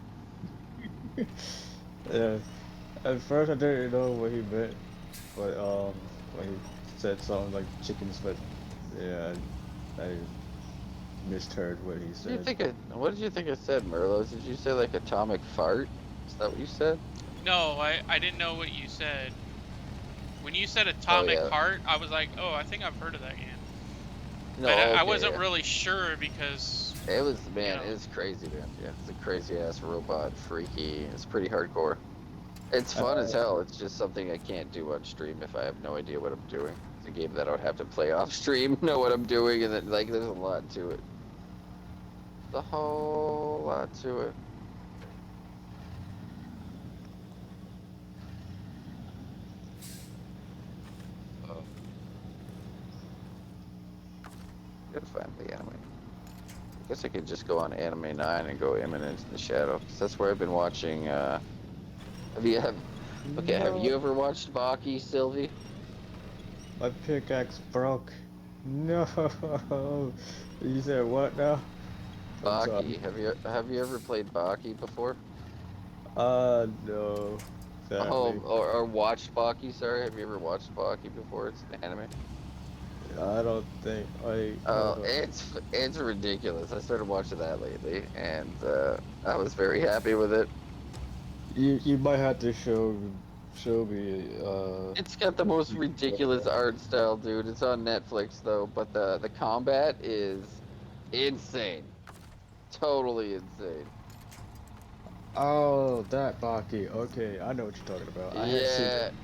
Yeah. At first I didn't know what he meant, but when he said something like chickens, but yeah, I misheard what he said. What did you think I said, Merlo? Did you say like atomic fart? Is that what you said? No, I didn't know what you said. When you said Atomic yeah. Heart, I was like, oh, I think I've heard of that game. No, But I okay, wasn't yeah. really sure because It was, man, you know. it was crazy, man. Yeah, it's a crazy ass robot, freaky. It's pretty hardcore. It's fun as hell. It's just something I can't do on stream if I have no idea what I'm doing. It's a game that I would have to play off stream, know what I'm doing, and then, like, there's a lot to it. There's a whole lot to it. Oh. Gotta find the anime. I guess I could just go on Anime 9 and go Imminence in the Shadow, 'cause that's where I've been watching, have you ever watched Baki, Sylvie? My pickaxe broke. No. You said what now? I'm sorry. Baki. Have you ever played Baki before? No, Oh, sadly. or watched Baki? Sorry, have you ever watched Baki before? It's an anime. I don't think I Oh, hold up. it's ridiculous. I started watching that lately, and I was very happy with it. You might have to show me It's got the most ridiculous art style, dude. It's on Netflix though, but the combat is insane. Totally insane. Oh, that Baki. Okay, I know what you're talking about. I have seen Yeah, it.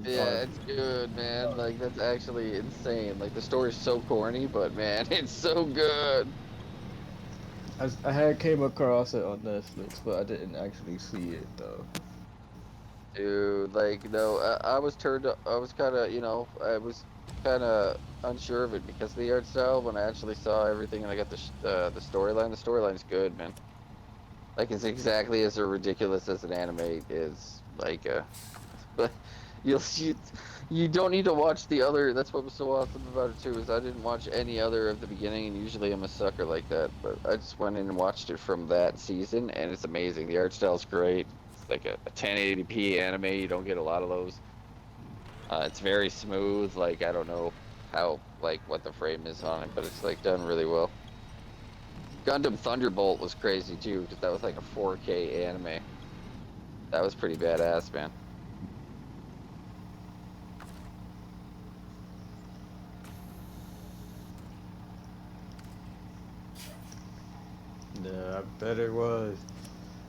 yeah, it's good, man. Like that's actually insane. Like the story's so corny, but man, it's so good. I had came across it on Netflix, but I didn't actually see it though. Dude, like no, I was kind of, I was kind of unsure of it because of the art style. When I actually saw everything and I got the storyline, the storyline's good, man. Like it's exactly as ridiculous as an anime is. Like, but you'll you don't need to watch the other. That's what was so awesome about it too, is I didn't watch any other of the beginning, and usually I'm a sucker like that. But I just went in and watched it from that season, and it's amazing. The art style's great. It's like a 1080p anime. You don't get a lot of those. It's very smooth. Like I don't know how like what the frame is on it, but it's like done really well. Gundam Thunderbolt was crazy too, because that was like a 4K anime. That was pretty badass, man. Yeah, I bet it was,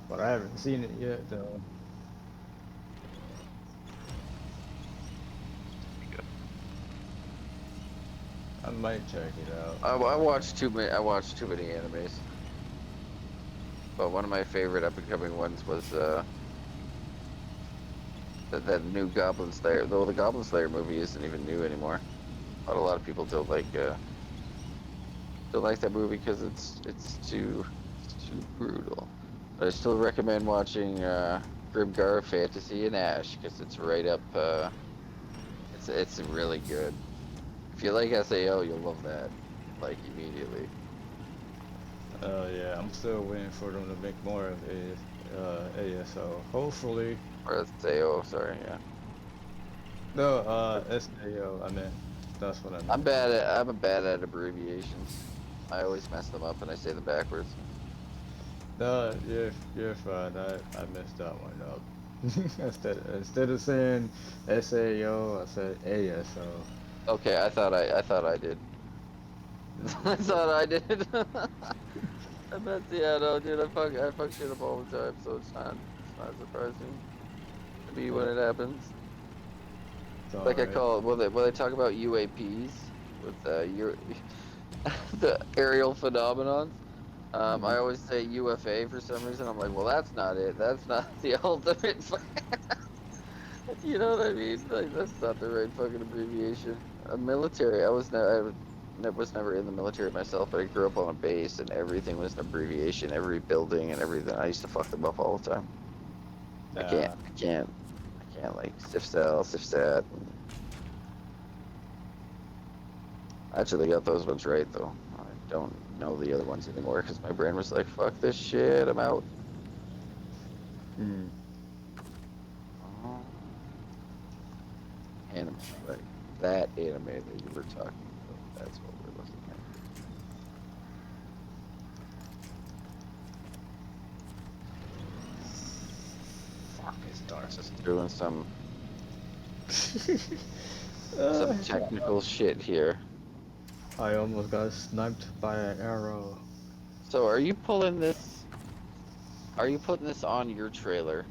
but I haven't seen it yet though. I might check it out. I watched too many. I watched too many animes, but one of my favorite up and coming ones was that new Goblin Slayer. Though the Goblin Slayer movie isn't even new anymore. But a lot of people don't like that movie because it's too brutal. But I still recommend watching Grimgar Fantasy and Ash because it's right up. It's really good. If you like SAO, you'll love that like immediately. Oh yeah, I'm still waiting for them to make more of ASO. Hopefully. Or SAO, sorry, yeah. No, SAO. I meant that's what I meant. I'm bad at abbreviations. I always mess them up and I say them backwards. No, you're fine. I messed that one up. Instead of saying SAO, I said ASO. Okay, I thought I did. I thought I did. I bet, yeah, no, dude, I fuck shit up all the time, so it's not surprising to me when Yeah, it happens. it's Like I alright. call it when they talk about UAPs with the aerial phenomenons. I Mhm. always say UFA for some reason. I'm like, well, that's not it. That's not the ultimate. You know what I mean? Like that's not the right fucking abbreviation. Military. Was never in the military myself, but I grew up on a base, and everything was an abbreviation. Every building and everything. I used to fuck them up all the time. I can't. Nah, I can't. I can't like SIFSAL, SIFSAT. I actually got those ones right though. I don't know the other ones anymore because my brain was like, "Fuck this shit, I'm out." mm. Oh, anime, right? That anime that you were talking about. That's what we're looking at. Fuck, it's dark. Just doing some Uh, technical shit here. I almost got sniped by an arrow. So, are you pulling this? Are you putting this on your trailer?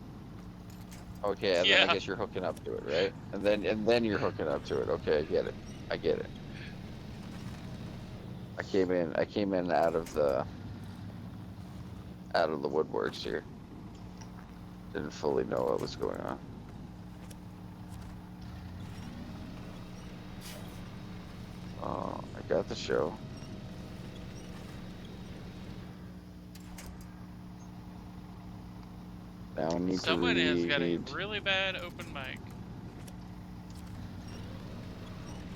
Okay, and then I Yeah. guess you're hooking up to it, right? And then you're hooking up to it. Okay, I get it. I get it. I came in out of the woodworks here. Didn't fully know what was going on. Oh, I got the show. Now I need to Someone has got a read. really bad open mic.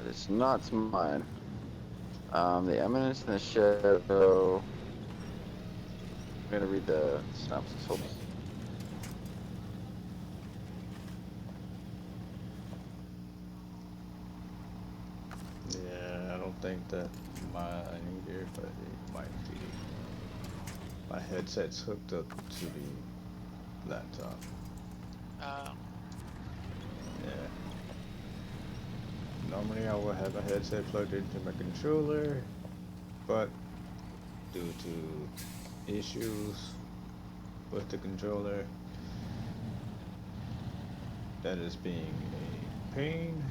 It's not mine. The eminence in the shadow. gonna read the synopsis. Hold on. Yeah, I don't think that mine either, but it might be. My headset's hooked up to the laptop. Uh, Yeah. Normally I would have a headset plugged into my controller, but due to issues with the controller, that is being a pain.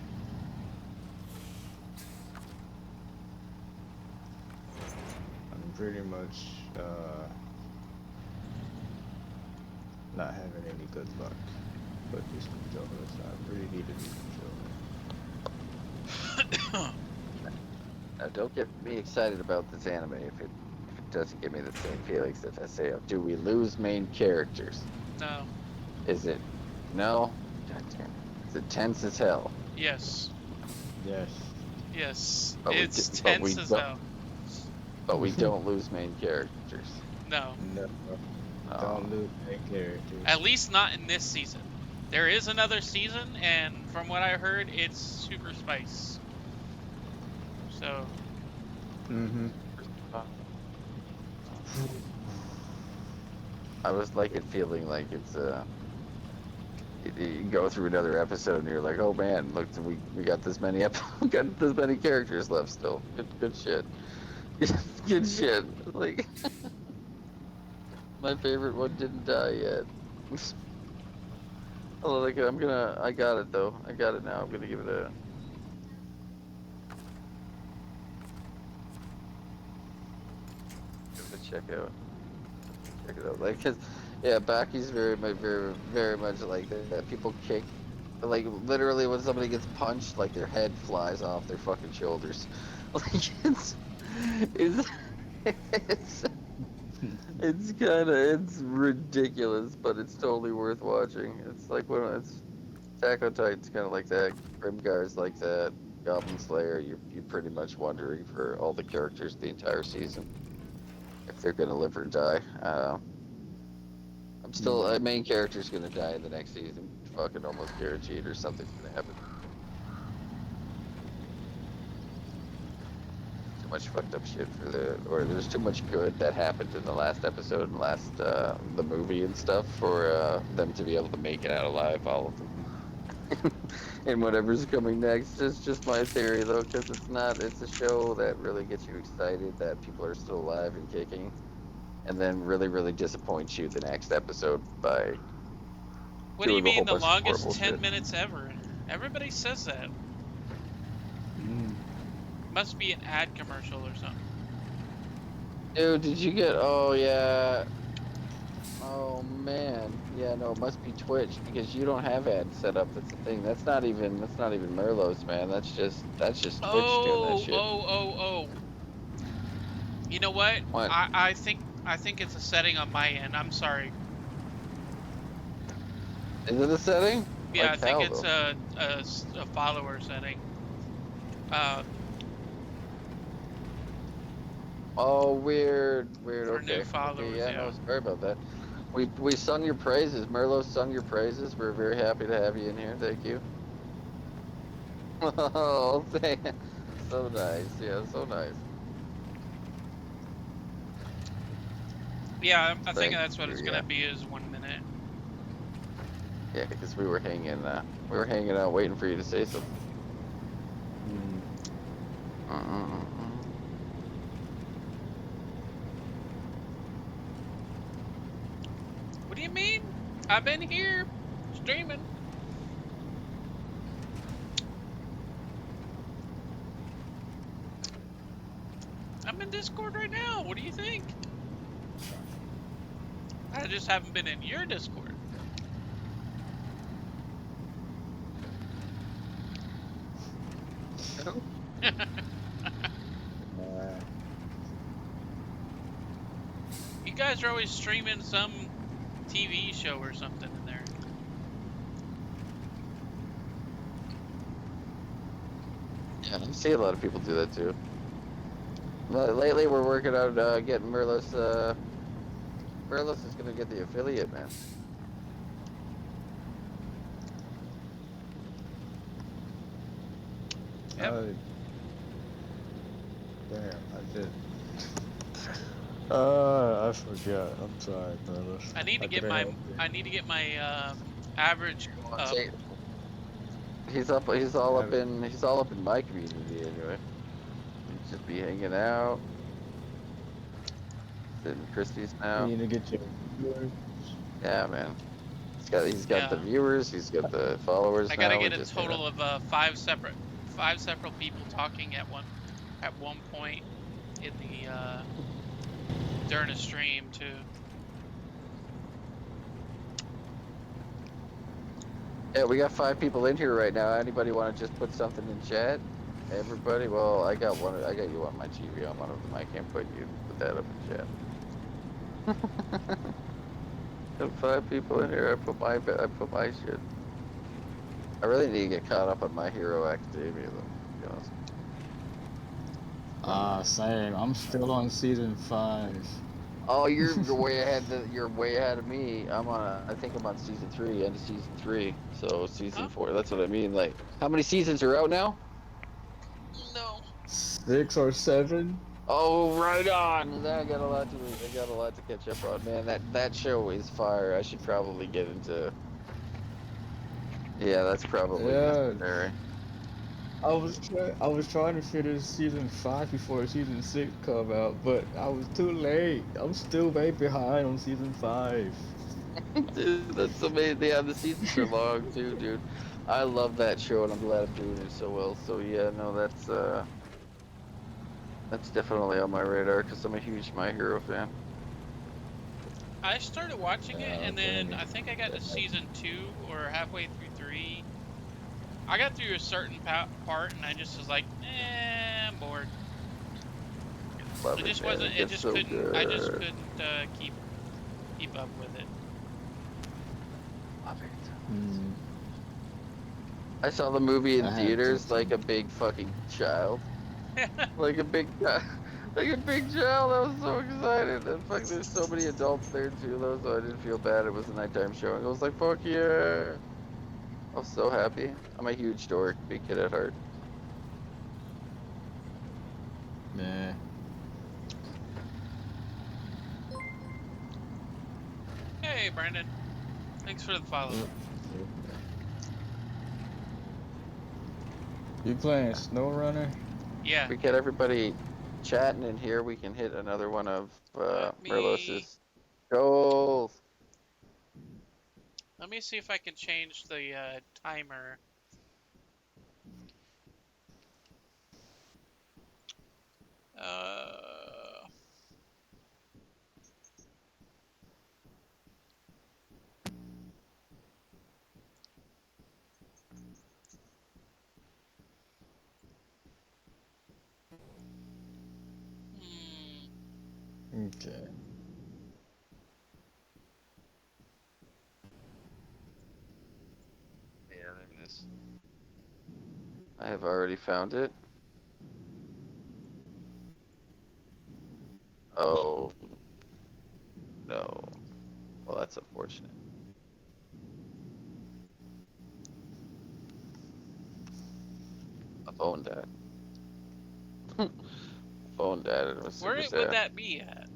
I'm pretty much not having any good luck with these controllers. I really need a new controller. Now, don't get me excited about this anime if it doesn't give me the same feelings if I say, oh, do we lose main characters? no. Is it no? God damn it. Is it tense as hell? Yes. Yes. Yes. But we It's do- but we tense as don't- hell. But we don't lose main characters. No. No, Oh, don't lose main characters. At least not in this season. There is another season, and from what I heard, it's super spice. So, Mm-hmm. I was like it feeling like it's you go through another episode and you're like, oh man, look, we got this many we got this many characters left still. Good shit. Good shit. Like my favorite one didn't die yet. Oh, like I got it though. I got it now. I'm gonna give it a. Give it a check out. Check it out. Like, cause, yeah, Baki's very much like that. People kick, like literally when somebody gets punched, like their head flies off their fucking shoulders. Like it's it's ridiculous, but it's totally worth watching. It's like when it's Attack on Titan's kind of like that. Grimgar's like that. Goblin Slayer, you're pretty much wondering for all the characters the entire season if they're gonna live or die. I'm still main character's gonna die in the next season. Fucking almost guaranteed, or something's gonna happen. Too much fucked up shit or there's too much good that happened in the last episode and the movie and stuff for them to be able to make it out alive, all of them. And whatever's coming next is just my theory though, because it's a show that really gets you excited that people are still alive and kicking, and then really disappoints you the next episode by what do you doing a whole mean the bunch of longest horrible 10 shit. minutes ever? Everybody says that. Mm. Must be an ad commercial or something. Dude, did you get? Oh yeah. Oh man. Yeah, no, it must be Twitch because you don't have ads set up. That's the thing. That's not even Merlot's, man. That's just Twitch doing that shit. Oh. You know what? What? I think it's a setting on my end. I'm sorry. Is it a setting? Yeah, Like I think how, it's though? a follower setting. Oh, weird. For Okay. new followers, yeah, yeah. no, sorry about that. We sung your praises. Merlot sung your praises. We're very happy to have you in here. Thank you. Oh, so nice. Yeah, so nice. Yeah, I think Thank that's what you, it's yeah. gonna be, is 1 minute. Yeah, because we were hanging out waiting for you to say something. Mm. What do you mean? I've been here streaming. I'm in Discord right now. What do you think? I just haven't been in your Discord. You guys are always streaming some TV show or something in there. Yeah, I see a lot of people do that too. Merlos is gonna get the affiliate, man. Yep. Damn, I did. I forgot. I'm sorry, brothers. I need to get couldn't my help it. I need to get my average up. He's up. He's all up Yeah. in. He's all up in my community anyway. He's just be hanging out, sitting in Christie's You now. need to get your viewers. Yeah, man. He's got the Yeah. viewers. He's got the followers I gotta now. We get a just total of five separate people talking at one point in the during a stream too. Yeah, we got 5 people in here right now. Anybody want to just put something in chat? Everybody? Well, I got one. I got you on my TV on one of them. I can't put you put that up in chat. Got 5 people in here. I put my shit. I really need to get caught up on My Hero Academia though. To be honest. Same. I'm still on season 5. Oh, you're way ahead. You're way ahead of me. I think I'm on season 3, end of season 3. So season Huh? 4. That's what I mean. Like, how many seasons are out now? No. 6 or 7. Oh, right on. I got a lot to catch up on, man. That show is fire. I should probably get into. Yeah, that's probably Yeah. necessary. I was trying to finish season 5 before season 6 come out, but I was too late. I'm still way behind on season 5. Dude, that's amazing. Yeah, the seasons are long too, dude. I love that show, and I'm glad I'm doing it so well. So yeah, no, that's definitely on my radar because I'm a huge My Hero fan. I started watching it, and then Brandon. I think I got to season 2 or halfway through 3. I got through a certain part, and I just was like, I'm bored. Love It it, just man. wasn't. It gets just so couldn't. I just good. couldn't keep up with it. Love it. Hmm. I saw the movie in I had theaters to. like a big fucking child. Like a big child. Like a big child. I was so excited. And fuck, there's so many adults there too, though, so I didn't feel bad. It was a nighttime showing. I was like, fuck yeah. I was so happy. I'm a huge dork, big kid at heart. Man. Hey, Brandon. Thanks for the follow. You playing SnowRunner? Yeah. We get everybody chatting in here. We can hit another one of Let me Merlos's goals. see if I can change the timer. Uh, Okay. Yeah, there it is. I have already found it. Oh, no. Well, that's unfortunate. My phone died. Phone died. It was where super would sad. that be at?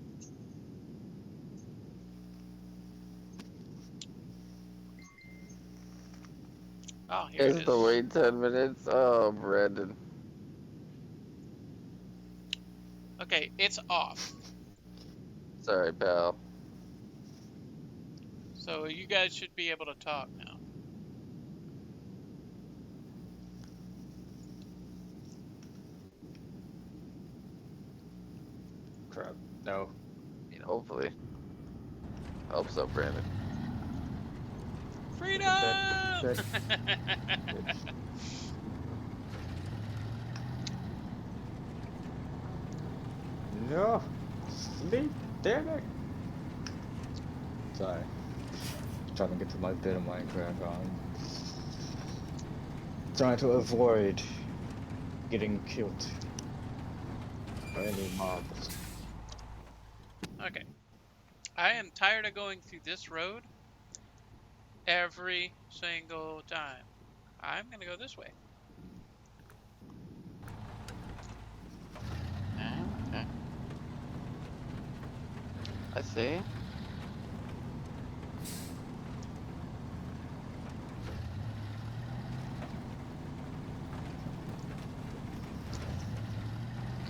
Oh, here it Is the is. wait 10 minutes? Oh, Brandon. Okay, it's off. Sorry, pal. So you guys should be able to talk now. Crap. No. I mean, hopefully. Hope so, Brandon. Freedom! Check. No. Sleep. Damn it. Sorry. Trying to get to my bit of Minecraft on. Trying to avoid getting killed by any mobs. Okay. I am tired of going through this road every single time. I'm gonna go this way. Okay. I see.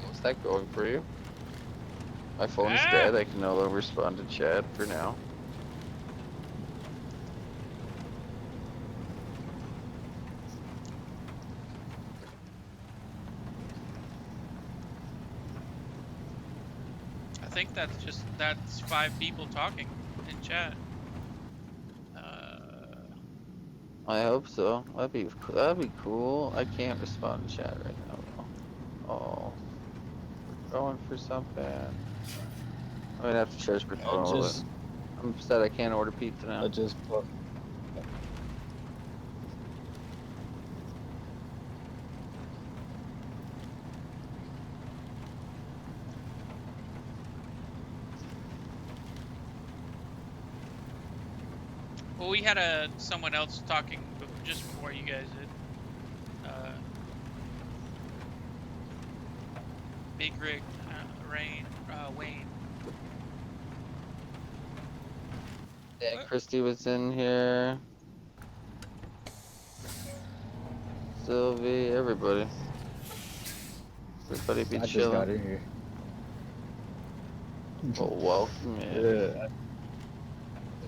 How's that going for you? My phone's Ah! dead. I can no longer respond to chat for now. I think that's 5 people talking in chat. I hope so. That'd be cool. I can't respond to chat right now though. Oh, going for something. I'm gonna have to charge my I phone a little bit. just, I'm upset I can't order pizza now. I just put. Well, we had someone else talking just before you guys did. Big Rig, Wayne. Yeah, Christy was in here. Sylvie, everybody. Everybody be I just got chilling. in here. Well, welcome in.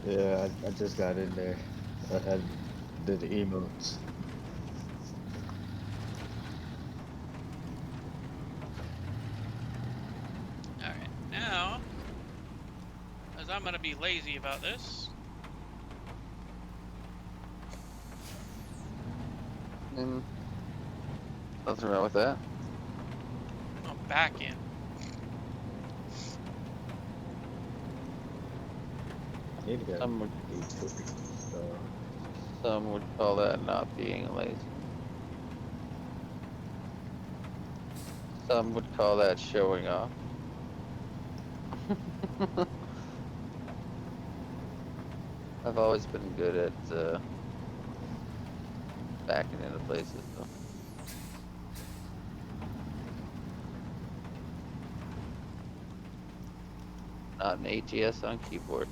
Yeah, I just got in there. I did the emotes. Alright, now, as I'm gonna be lazy about this, And nothing wrong with that. I'm back in. I need to get Some would, so some would call that not being lazy. Some would call that showing off. I've always been good at backing into places though. Not an ATS on keyboard.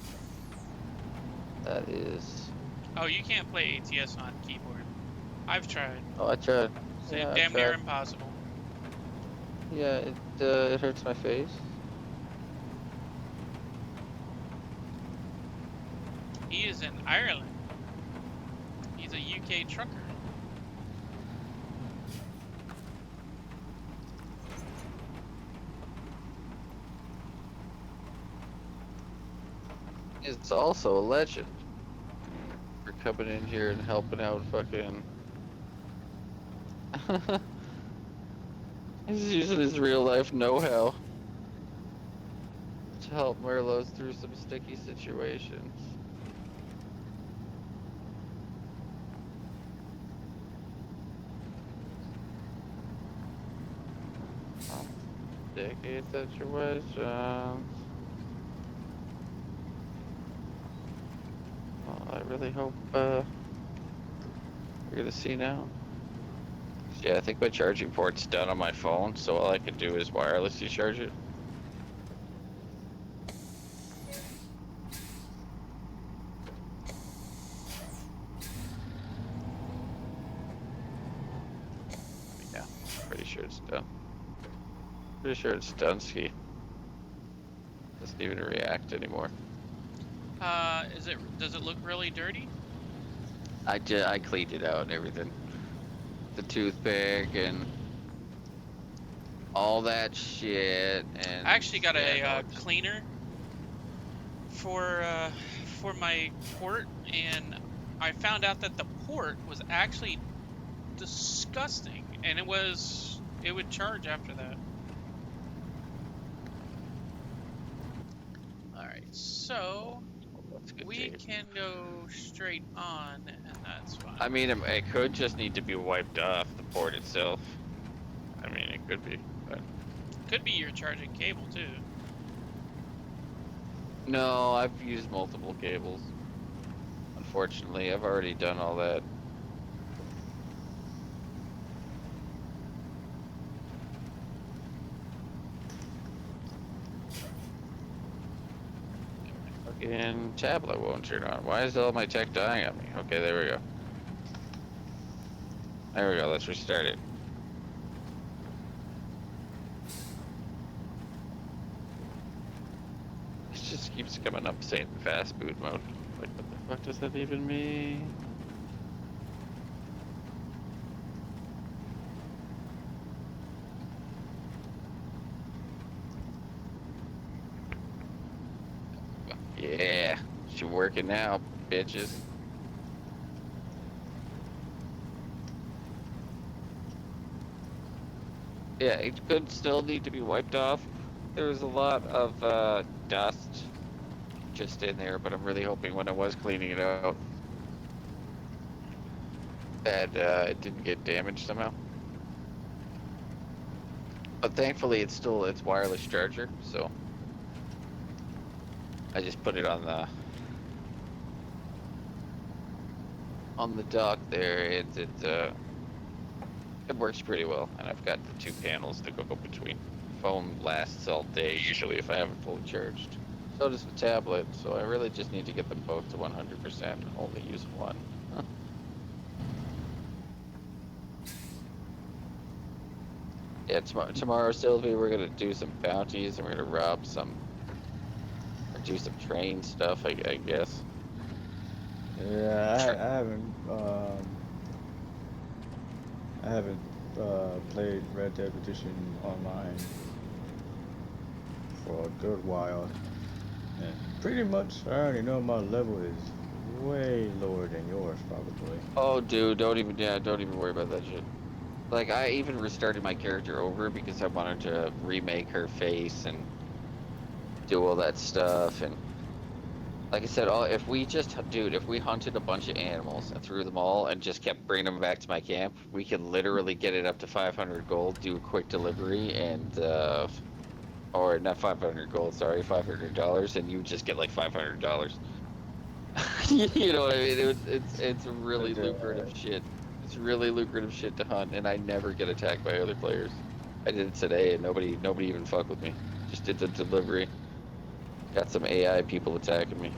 That is. Oh, you can't play ATS on keyboard. I've tried. Oh, I tried. It's Yeah, I damn near tried. impossible. Yeah, it hurts my face. He is in Ireland. He's a UK trucker. It's also a legend for coming in here and helping out fucking. He's using his real life know-how to help Merlos through some sticky situations. Sticky situations. Well, I really hope we're gonna see now. Yeah, I think my charging port's done on my phone, so all I can do is wirelessly charge it. Yeah, pretty sure it's done. Pretty sure it's done, Ski. Doesn't even react anymore. Does it look really dirty? I cleaned it out and everything. The toothpick and all that shit. And I actually got yeah, a no, it's- cleaner for my port, and I found out that the port was actually disgusting, and it would charge after that. Alright, so that's good, we Jade. can go straight on, and that's fine. I mean, it could just need to be wiped off the port itself. I mean, it could be, but Could be your charging cable too. No, I've used multiple cables. Unfortunately, I've already done all that. Fucking tablet won't turn on. Why is all my tech dying on me? Okay, there we go. There we go. Let's restart it. It just keeps coming up saying fast boot mode. Like, what the fuck does that even mean? Yeah, she working now, bitches. Yeah, it could still need to be wiped off. There was a lot of dust just in there, but I'm really hoping when I was cleaning it out that it didn't get damaged somehow. But thankfully, it's still its wireless charger, so I just put it on the dock there, and it works pretty well. And I've got the two panels to go between. Phone lasts all day usually if I have it fully charged. So does the tablet, so I really just need to get them both to 100% and only use one. Yeah, tomorrow, Sylvie, we're gonna do some bounties and we're gonna rob some, or do some train stuff, I guess. Yeah, Sure. I haven't played Red Dead Redemption Online for a good while. And pretty much, I already know my level is way lower than yours, probably. Oh, dude, don't even worry about that shit. Like, I even restarted my character over because I wanted to remake her face and do all that stuff. And like I said, if we hunted a bunch of animals and threw them all and just kept bringing them back to my camp, we could literally get it up to 500 gold, do a quick delivery, and or not 500 gold, sorry, $500, and you would just get like $500. You know what I mean? It's really But, lucrative shit. It's really lucrative shit to hunt, and I never get attacked by other players. I did it today, and nobody even fucked with me. Just did the delivery. Got some AI people attacking me.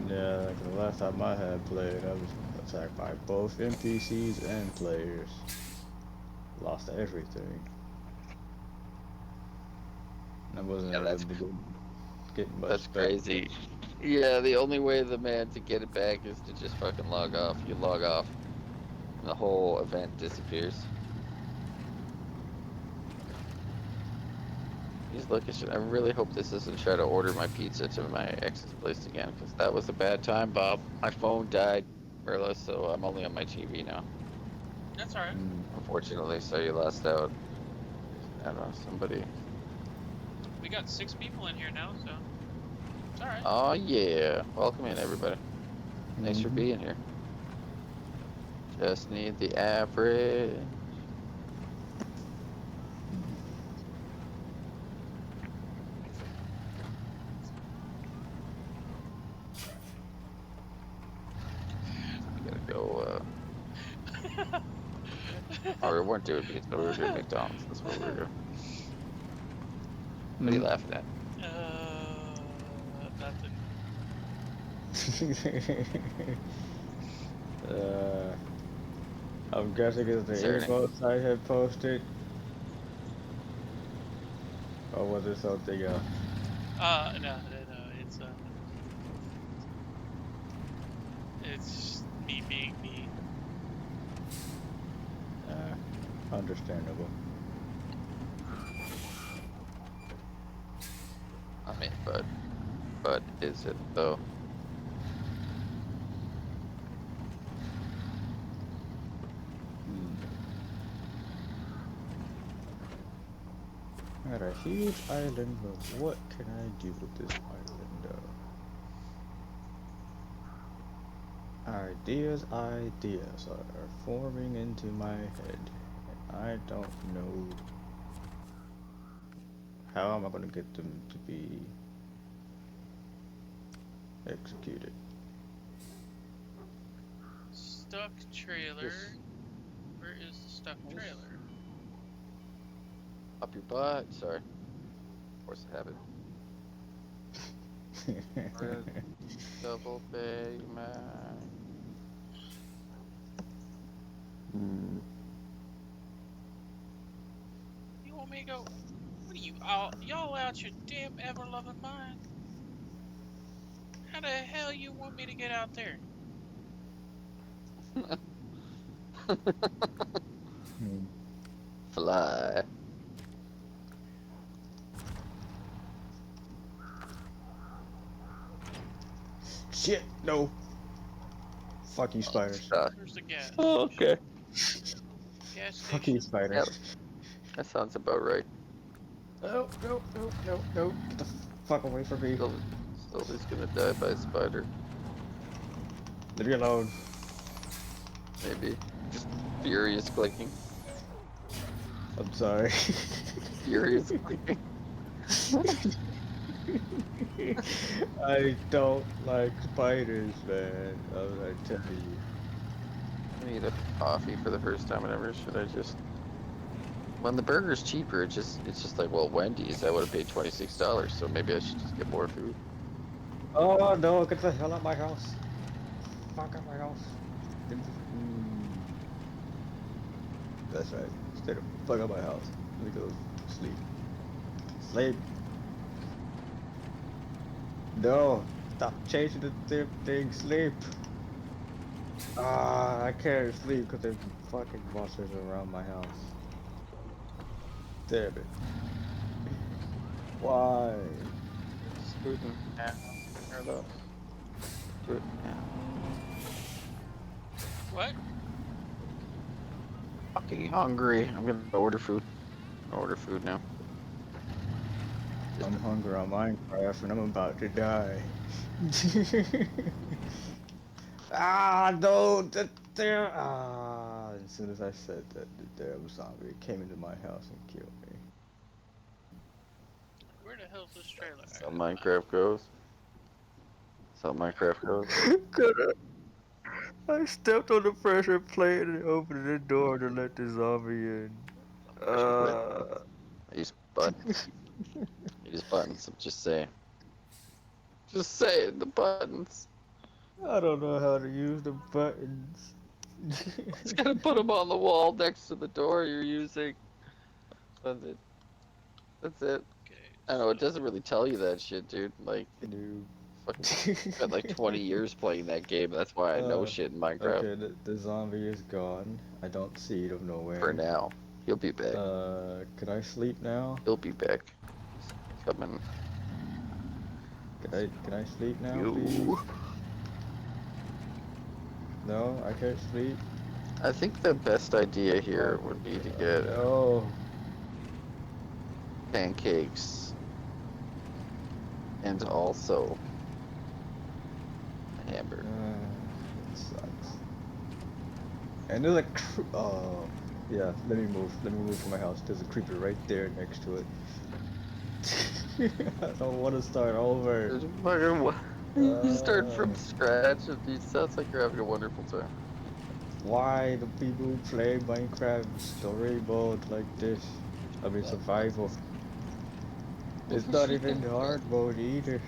yeah, like the last time I had played, I was attacked by both NPCs and players. Lost everything. I wasn't Yeah, able to get that's much back. crazy. Yeah, the only way the man to get it back is to just fucking log off. You log off, and the whole event disappears. He's looking. I really hope this doesn't try to order my pizza to my ex's place again, because that was a bad time, Bob. My phone died, Merla, so I'm only on my TV now. That's all right. Mm. Unfortunately, so you lost out. I don't know, somebody. We got 6 people in here now, so it's all right. Oh yeah, welcome in everybody. Thanks for Hmm. being here. Just need the average. We gotta go. Oh, we weren't doing pizza. We were doing McDonald's. That's what we were doing. What are you Mm. laughing at? Nothing. uh, I'm guessing it's the Concerning. emotes I had posted, or was it something else? No. It's me being me. Understandable. I mean, but is it though? Mm. Got a huge island, but what can I do with this island? Ideas are forming into my head, and I don't know how am I gonna get them to be executed. Stuck trailer. Just Where is the stuck trailer? up your butt. Sorry. Force of habit. Red. Double Big Mac. You want me to go? What are you y'all out your damn ever loving mind? How the hell you want me to get out there? Fly. Shit, no. Fuck you, spiders. Stuck. Where's the gas? Oh, okay. Gas Fuck you, station. spiders. That sounds about right. No, no, no, no, no. Get the fuck away from me. Sylvie's gonna die by a spider. Leave me alone. Maybe. Just furious clicking. I'm sorry. Furious clicking. I don't like spiders, man. I'm gonna tell you. I need a coffee for the first time ever. Should I just? When the burger's cheaper, it's just like, well, Wendy's, I would have paid $26, so maybe I should just get more food. Oh no, get the hell out of my house. Fuck out my house. That's right. Stay the fuck out of my house. Let me go sleep. Sleep. No. Stop chasing the damn thing. Sleep. Ah, I can't sleep because there's fucking monsters around my house. Damn it. Why? Just food and hear those. Do it now. What? Fucking hungry. I'm gonna order food. Order food now. I'm hungry on Minecraft and I'm about to die. Ah, no, there. Ah, as soon as I said that, the damn zombie came into my house and killed me. Where the hell's this trailer? That's how Minecraft goes. That's how Minecraft goes. I stepped on the pressure plate and opened the door to let the zombie in. Pressure plate. I use buttons. I use buttons. I'm just saying. Just saying the buttons. I don't know how to use the buttons. Just gotta put them on the wall next to the door you're using. That's it. That's it. Okay. I know, it doesn't really tell you that shit, dude. Like, Noob. fucking spent like 20 years playing that game. That's why I know shit in Minecraft. Okay, the zombie is gone. I don't see it of nowhere. For now. He'll be back. Can I sleep now? He'll be back. He's coming. Can I sleep now, You. please? No, I can't sleep. I think the best idea here would be to get No. pancakes. And also a hamburger. It sucks. And there's a oh yeah. Let me move from my house. There's a creeper right there next to it. I don't want to start over. You start from scratch. It sounds like you're having a wonderful time. Why do people play Minecraft story mode like this? I mean survival. It's not even hard mode either.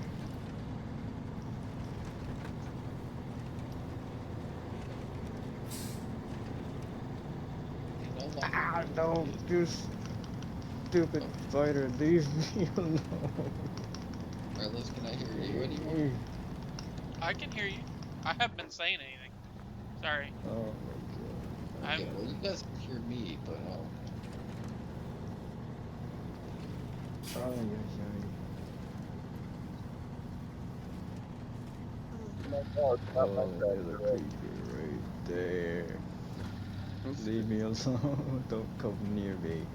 Ah, no, you stupid spider, leave me alone. Carlos, can I hear you anymore? I can hear you. I haven't been saying anything. Sorry. Oh my god. I'm. Well, you guys can hear me, but Oh, there's a creeper right there. Leave me alone. Don't come near me.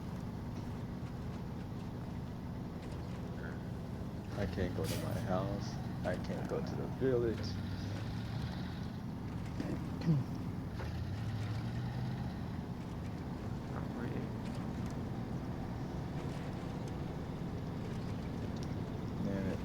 I can't go to my house. I can't go to the village. Damn it.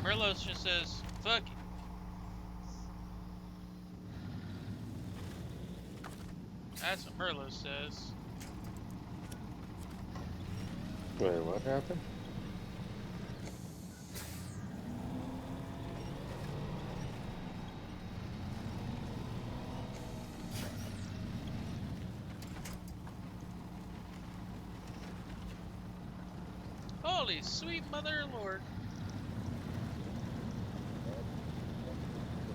Merlos just says, fuck it. That's what Merlos says. Wait, what happened? Holy sweet mother of Lord.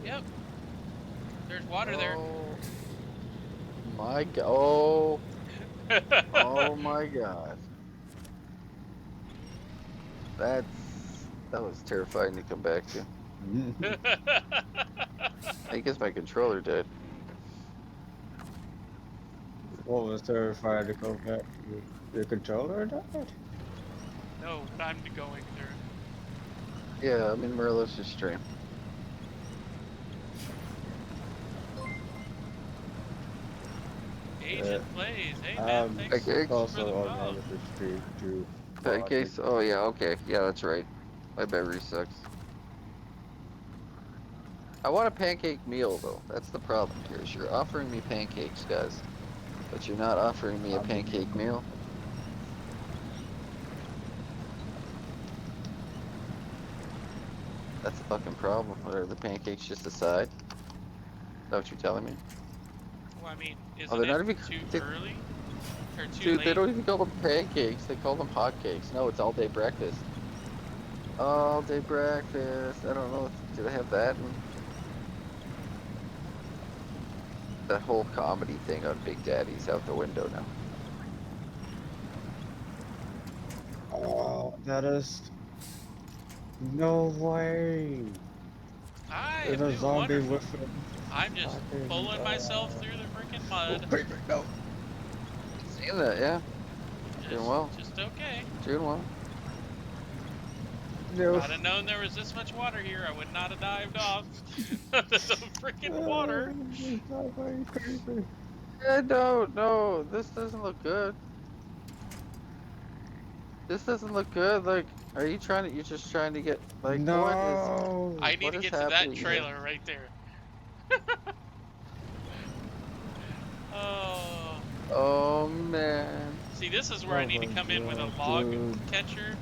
Yep. There's water there. Oh my god! Oh, oh my god! That was terrifying to come back to. I guess my controller did. What was terrifying to go back to? Your controller died? No, what I'm going through. Yeah, I'm in Merlos' stream. Agent plays. Hey man, thanks okay. for the Also on follow. the stream too. Pancakes? Oh yeah, okay. Yeah, that's right. My memory sucks. I want a pancake meal though. That's the problem here. Is you're offering me pancakes, guys, but you're not offering me a pancake meal. That's the fucking problem. Are the pancakes just a side? Is that what you're telling me? Well, I mean, Oh, isn't they're not it even. too early? Or too Dude, late? they don't even call them pancakes. They call them hotcakes. No, it's all day breakfast. All day breakfast. I don't know. Do they have that? That whole comedy thing on Big Daddy's out the window now. Oh, that is no way. I There's am a doing zombie wonderful. with him. I'm just Fucking, pulling myself through the freaking mud. Oh, paper, no. Seeing that, yeah. Doing well. Just okay. Doing well. No. If I'd have known there was this much water here, I would not have dived off the freaking water. Yeah, no, this doesn't look good. This doesn't look good. Like, are you trying to? You're just trying to get like No. I need what to is get to that happening trailer right there. Oh. Oh man. See, this is where I Oh need to my come in with a God, log dude. catcher,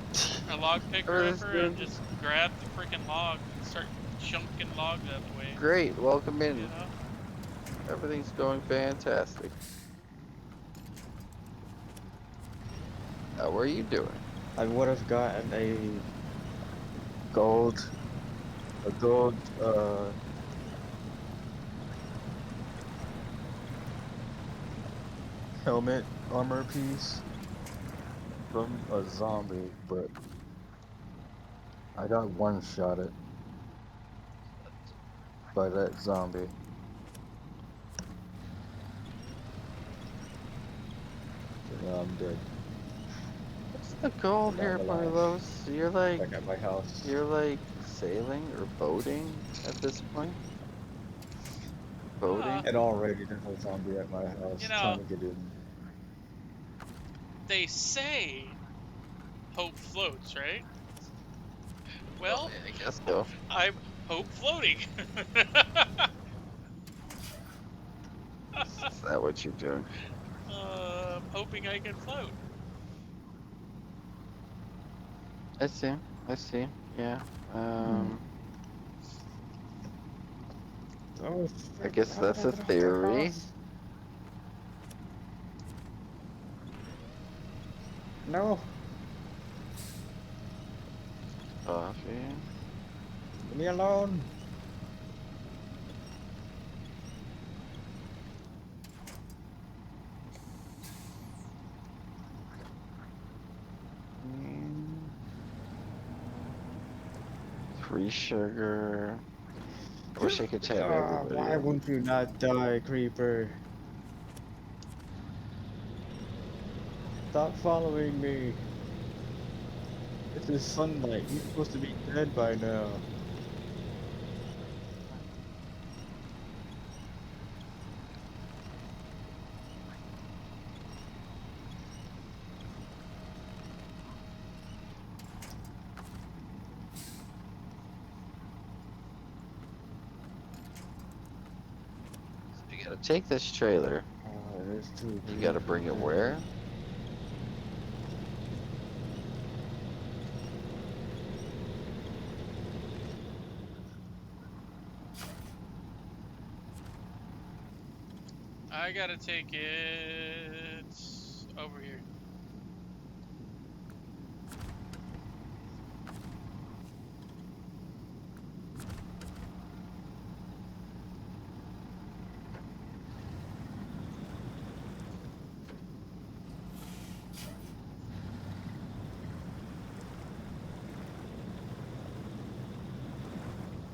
a log picker Everything's upper, and good. just grab the freaking log and start chunking logs out of the way. Great. Welcome in. You know? Everything's going fantastic. What are you doing? I would have gotten a gold, helmet armor piece from a zombie, but I got one-shotted by that zombie. So now I'm dead. What's the goal Not here, alive. Marlos? You're like Back at my house. sailing or boating at this point. Boating. And already there's a zombie at my house You know, trying to get in. they say hope floats, right? Well, I guess so. I'm hope floating. Is that what you're doing? I'm hoping I can float. I see. I see. Yeah. Oh, I guess that's a theory. No, Coffee. leave me alone. Free sugar. I wish I could tell everybody. Why won't you not die, creeper? Stop following me. This is sunlight. You're supposed to be dead by now. gotta take this trailer. There's two You gotta bring it where? I gotta take it over here.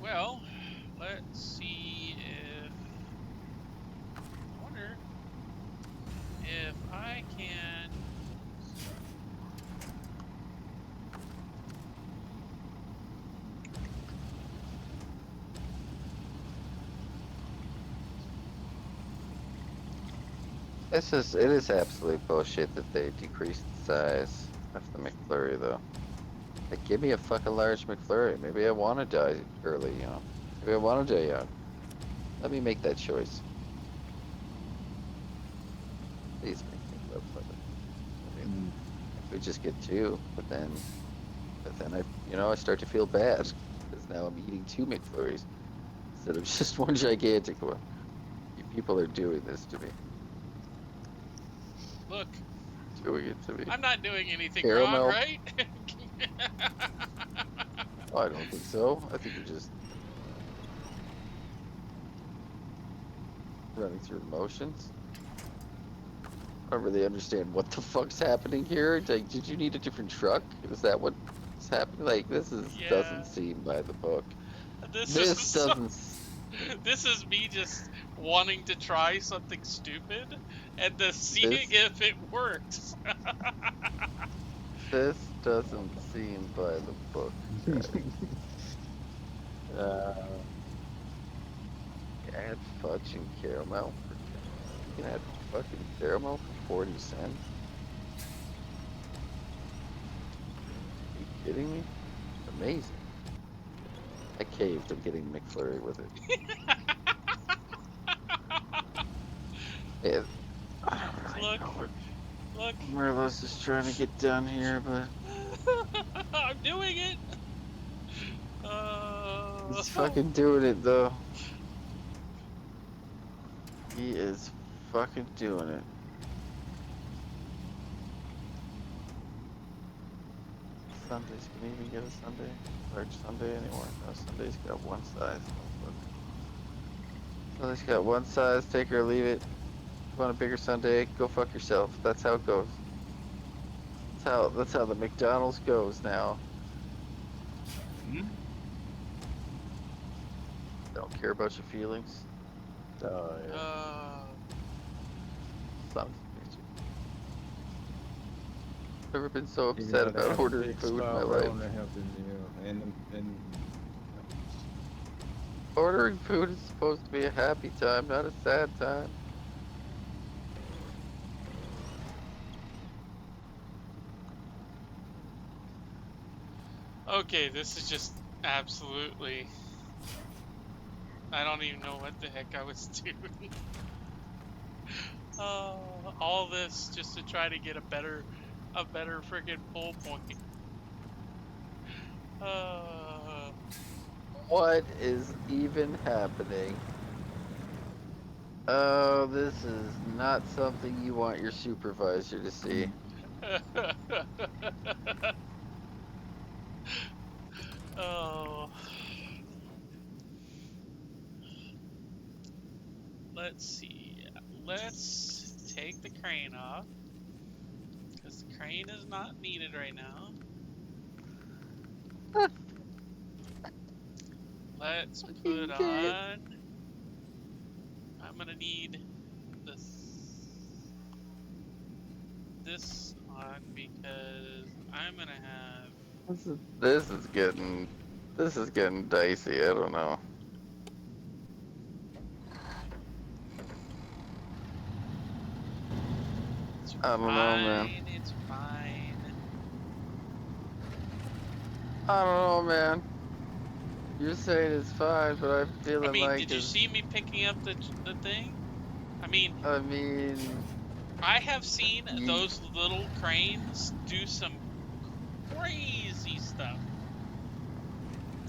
Well, let's see if I wonder if I can. It is absolute bullshit that they decreased the size of the McFlurry though. Like, give me a fucking large McFlurry. Maybe I want to die early, you know. Maybe I want to die young. Let me make that choice. Please make me live with it. I mean, if we just get two, but then I start to feel bad because now I'm eating two McFlurries instead of just one gigantic one. You people are doing this to me. Look, Doing it to me. I'm not doing anything Caramel. wrong, right? Oh, I don't think so. I think you're just running through the motions. I don't really understand what the fuck's happening here. Like, did you need a different truck? Is that what's happening? Like, this Yeah. doesn't seem by the book. This Doesn't. This is me just wanting to try something stupid and to see This- if it works. This doesn't seem by the book. Add fudge and caramel. You can add fucking caramel for 40 cents. Are you kidding me? Amazing. I caved. I'm getting McFlurry with it. I don't really Look. know what Look, Merlos is trying to get done here, but I'm doing it. he's fucking doing it though. He is fucking doing it. Sundays, can you even get a Sunday? Large Sunday anymore? No, Sunday's got one size. Sunday's got one size, take it or leave it. If you want a bigger Sunday, go fuck yourself. That's how it goes. That's how the McDonald's goes now. Don't care about your feelings. Oh, yeah. Son of a bitch. Never been so Even upset though they about have a ordering big food in my spot life. on the healthy meal, and Ordering food is supposed to be a happy time, not a sad time. Okay, this is just absolutely. I don't even know what the heck I was doing. All this just to try to get a better friggin' pull point. What is even happening? Oh, this is not something you want your supervisor to see. Oh. Let's see. Let's take the crane off. Because the crane is not needed right now. Let's put on. I'm gonna need this on because I'm gonna have. This is getting dicey. I don't know. It's I don't know, man. fine, it's fine. I don't know, man. You're saying it's fine, but I'm feeling I mean, like did you see me picking up the thing? I mean, I mean, I have seen Ye- those little cranes do some crazy stuff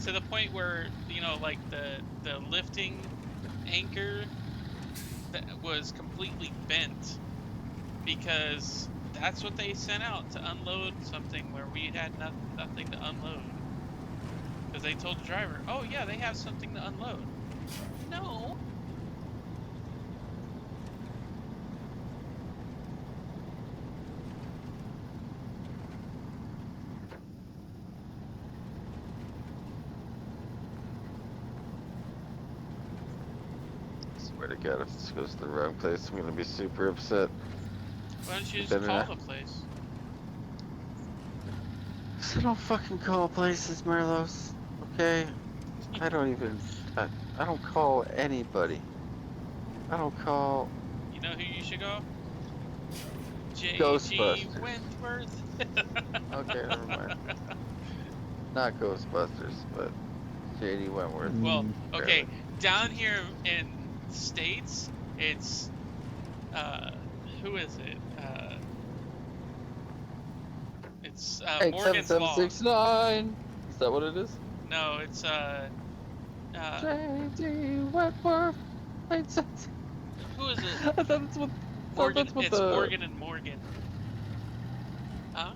to the point where, you know, like the lifting anchor that was completely bent because that's what they sent out to unload something where we had nothing to unload. Because they told the driver, "Oh yeah, they have something to unload." No. swear to God, if this goes to the wrong place, I'm gonna be super upset. Why don't you You just better call not. the place? So don't fucking call places, Marlos. Okay? I don't even. I don't call anybody. I don't call You know who you should go? J.G. Ghostbusters. Wentworth. Okay, never mind. Not Ghostbusters, but JD Wentworth. Well, Mm, okay, Apparently. down here in the States, it's who is it? It's Morgan's Law. 87769. Is that what it is? No, it's JD Wentworth. 877. who is it? I thought that's what. Thought Morgan. that's what It's the. Morgan and Morgan. Huh?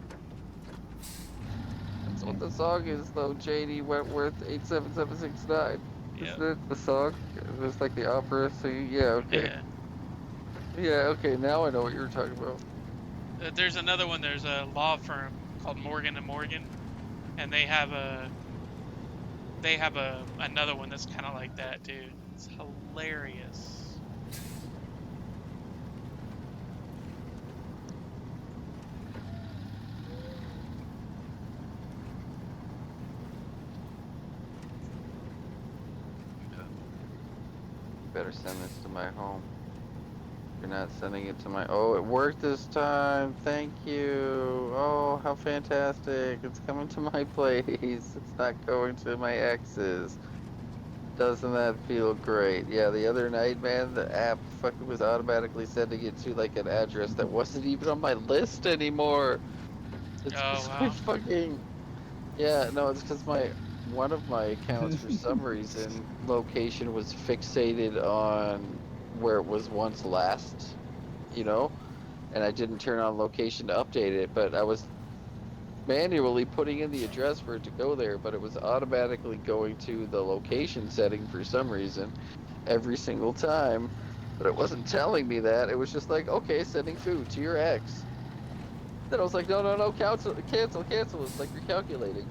That's what the song is, though. JD Wentworth 87769. Yeah. Isn't it the song? It was like the opera. So yeah, okay. Yeah. Yeah, okay. Now I know what you were talking about. There's another one. There's a law firm called Morgan and Morgan, and they have another one that's kind of like that, dude. It's hilarious. Better send this to my home. You're not sending it to my. Oh, it worked this time. Thank you. Oh, how fantastic. It's coming to my place. It's not going to my ex's. Doesn't that feel great? Yeah, the other night, man, the app fucking was automatically sending it to like an address that wasn't even on my list anymore. It's Oh because my wow. fucking. Yeah, no, it's because one of my accounts for some reason location was fixated on where it was once last, you know, and I didn't turn on location to update it, but I was manually putting in the address for it to go there, but it was automatically going to the location setting for some reason every single time, but it wasn't telling me that. It was just like, okay, sending food to your ex. Then I was like, no, cancel. It's like recalculating.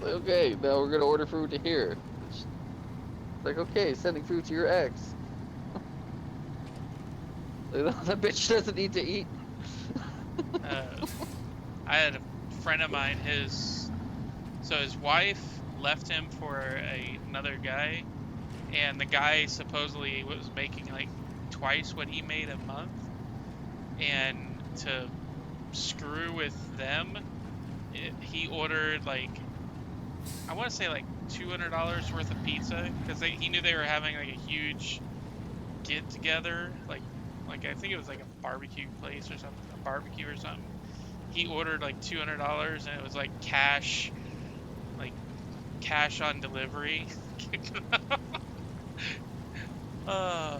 Like, okay, now we're gonna order food to here. It's like, okay, sending food to your ex. That bitch doesn't need to eat. I had a friend of mine. So his wife left him for another guy, and the guy supposedly was making like twice what he made a month, and to screw with them, he ordered like, I want to say like $200 worth of pizza because he knew they were having like a huge get together, like I think it was like a barbecue place or something, a barbecue or something. He ordered like $200 and it was like cash on delivery.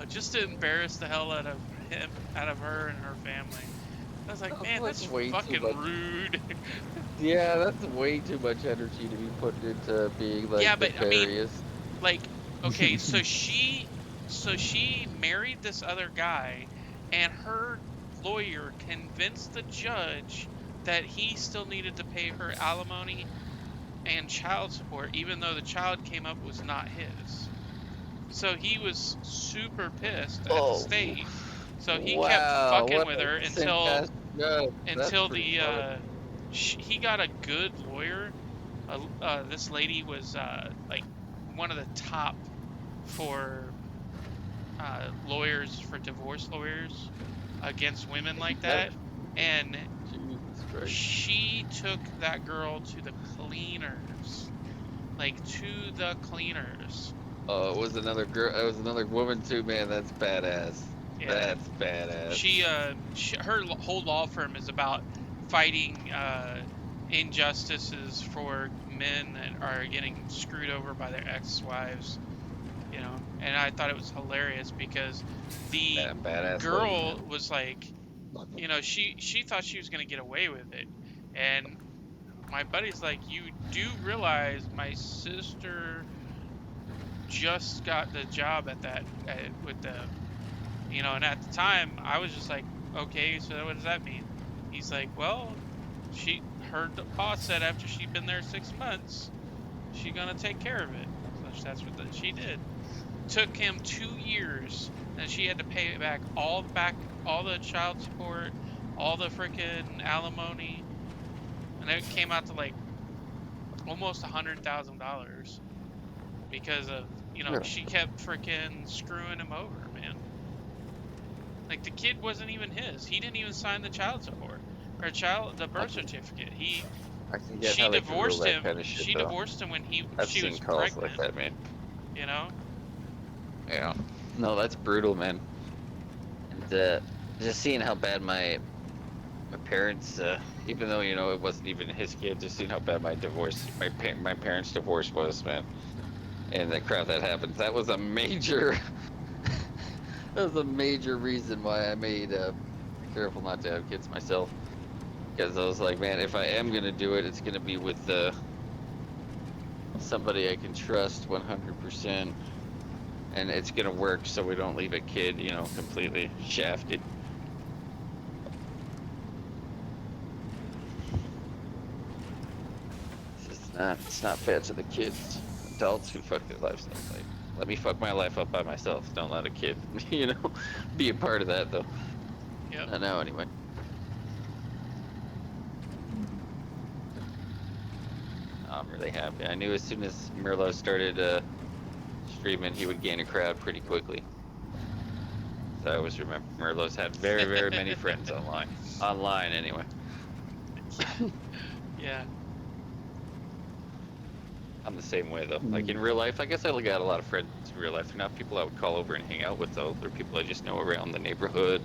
Just to embarrass the hell out of her and her family. I was like, That's man, like that's way too fucking much. rude. Yeah, that's way too much energy to be put into being like Yeah, but I mean, nefarious. like, okay, so she married this other guy, and her lawyer convinced the judge that he still needed to pay her alimony and child support, even though the child came up was not his. So he was super pissed at the Oh, state. So he kept wow, fucking what with a her fantastic job. That's until pretty funny. he got a good lawyer. This lady was like one of the top for lawyers, for divorce lawyers against women like that, and Jesus Christ. she took that girl to the cleaners, like to the cleaners. Oh, it was another girl. It was another woman too, man. That's badass. Yeah. That's badass. Her whole law firm is about fighting injustices for men that are getting screwed over by their ex-wives, you know. And I thought it was hilarious because the Badass lady, girl man. was like, you know, she thought she was gonna get away with it, and my buddy's like, you do realize my sister just got the job at that with them, you know. And at the time I was just like, okay, so what does that mean? He's like, well, her boss said after she'd been there 6 months she gonna take care of it, so that's what she did. Took him 2 years, and she had to pay all the child support, all the freaking alimony, and it came out to like almost $100,000 because of, you know, Really? she kept freaking screwing him over, man. Like, the kid wasn't even his. He didn't even sign the child support or the birth certificate. I can get how they can rule that kind of shit, She though. divorced him when I've she seen was calls pregnant. like that, man. You know. Yeah. No, that's brutal, man. And just seeing how bad my parents, even though, you know, it wasn't even his kid, just seeing how bad my parents' divorce was, man. And the crap that happened, that was a major, that was a major reason why I made careful not to have kids myself. Because I was like, man, if I am gonna do it, it's gonna be with somebody I can trust 100%, and it's gonna work, so we don't leave a kid, you know, completely shafted. It's not fair to the kids, adults who fuck their lives up. Like, let me fuck my life up by myself. Don't let a kid, you know, be a part of that, though. Yep. Not now, anyway. I'm really happy. I knew as soon as Merlot started streaming, he would gain a crowd pretty quickly. So I always remember Merlot's had very, very many friends online. Online, anyway. Yeah. I'm the same way, though. Like, in real life, I guess I got a lot of friends in real life. They're not people I would call over and hang out with, though. They're people I just know around the neighborhood,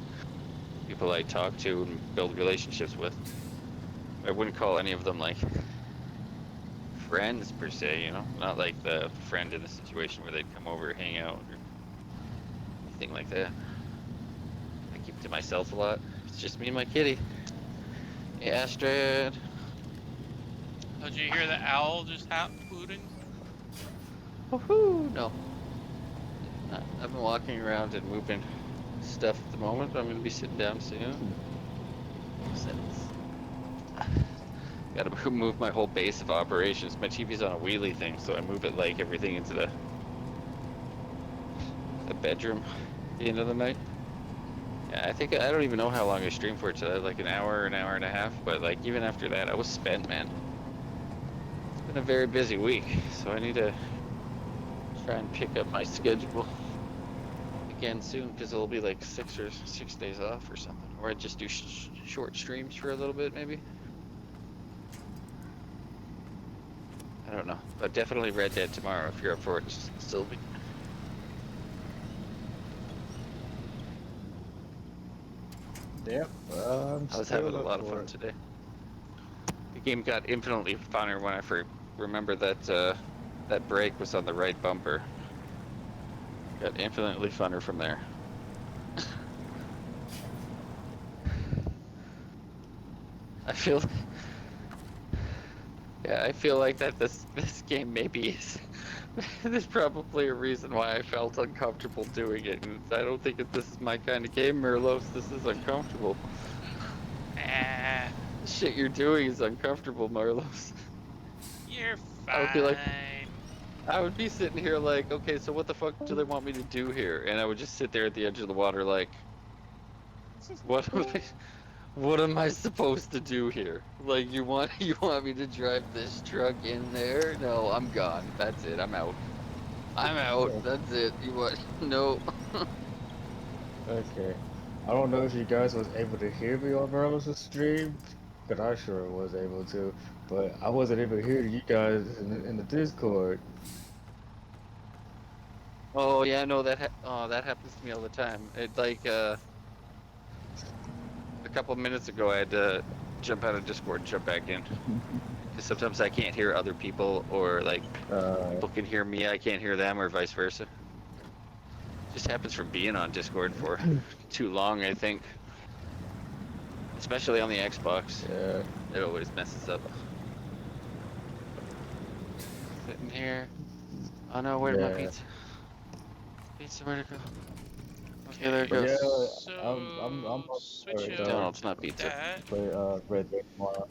people I talk to and build relationships with. I wouldn't call any of them, like, friends, per se, you know? Not like the friend in the situation where they'd come over, hang out, or anything like that. I keep to myself a lot. It's just me and my kitty. Hey, Astrid. Oh, did you hear the owl just hooting? Woohoo! No. I've been walking around and moving stuff at the moment. I'm gonna be sitting down soon. Gotta move my whole base of operations. My TV's on a wheelie thing, so I move it like everything into the bedroom at the end of the night. Yeah, I don't even know how long I streamed for today, like an hour and a half, but like even after that, I was spent, man. It's been a very busy week, so I need to try and pick up my schedule again soon, because it'll be like 6 days off or something, or I just do short streams for a little bit, maybe. I don't know, but definitely Red Dead tomorrow if you're up for it, Sylvie. Yep. I was having a lot of fun today. The game got infinitely funner when I remember that that brake was on the right bumper. Got infinitely funner from there. I feel like that this game maybe is there's probably a reason why I felt uncomfortable doing it, and I don't think this is my kind of game, Merlos. This is uncomfortable. The shit you're doing is uncomfortable, Merlos. You're fine. I would be sitting here like, okay, so what the fuck do they want me to do here? And I would just sit there at the edge of the water like, what am I supposed to do here? Like, you want me to drive this truck in there? No, I'm gone. That's it. I'm out. That's it. You what? No. Okay. I don't know if you guys was able to hear me on Merlin's stream, but I sure was able to. But I wasn't able to hear you guys in the Discord. Oh yeah, no, that happens to me all the time. It like a couple of minutes ago, I had to jump out of Discord and jump back in because sometimes I can't hear other people, or like Uh, people can hear me, I can't hear them, or vice versa. Just happens from being on Discord for too long, I think. Especially on the Xbox, yeah, it always messes up. Sitting here. Oh no, where'd my yeah. pizza? Pizza, where'd it go? Okay, there Okay, it But yeah, goes. I'm so up for switch it, up McDonald's, not pizza. that. play Red Dead tomorrow.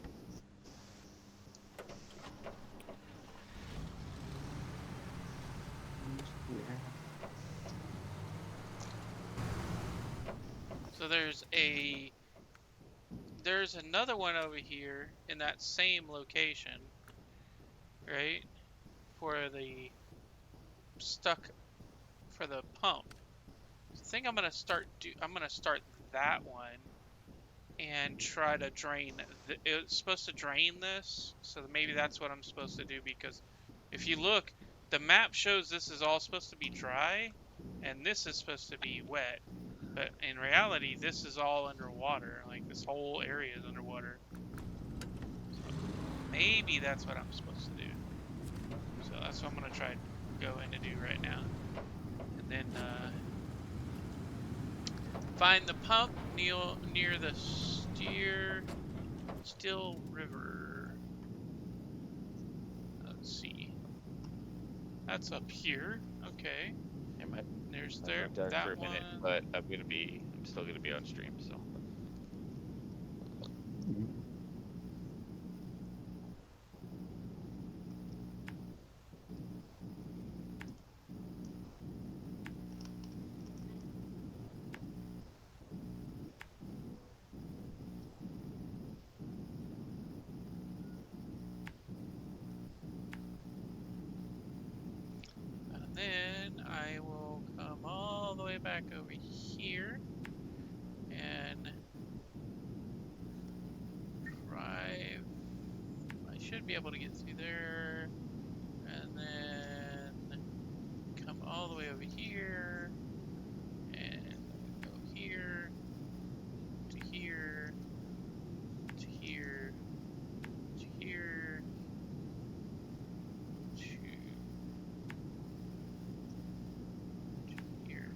So there's another one over here in that same location, right? For the stuck for the pump. So I think I'm gonna start that one and try to drain. It's supposed to drain this, so maybe that's what I'm supposed to do. Because if you look, the map shows this is all supposed to be dry, and this is supposed to be wet. But in reality, this is all underwater. Like this whole area is underwater. So maybe that's what I'm supposed to do. So that's what I'm gonna try to go in and do right now, and then find the pump near the Still River. Let's see. That's up here. Okay. It might There's go dark for that a minute, one. but I'm still gonna be on stream, so. And then I will come all the way back over here and drive. I should be able to get through there. And then come all the way over here and go here to here to here to here to here.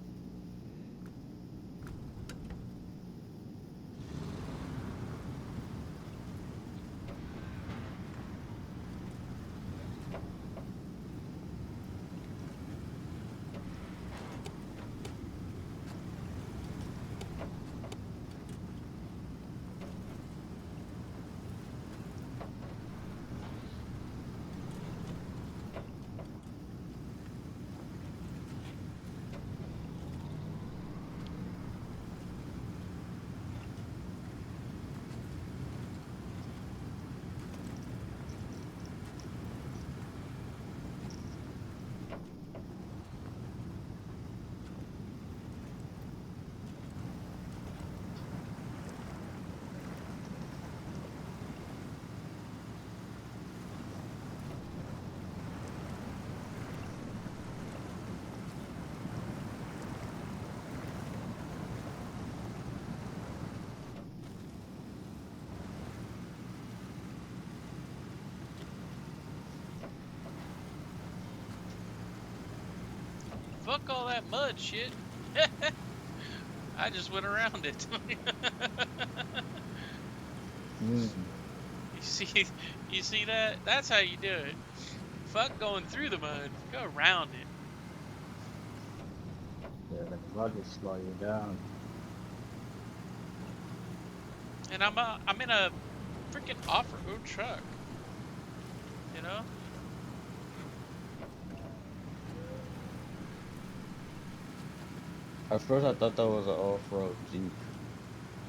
Fuck all that mud shit. I just went around it. Mm. You see that? That's how you do it. Fuck going through the mud. Go around it. Yeah, the flood will slow you down. And I'm in a freaking off-road truck. You know? At first, I thought that was an off-road Jeep.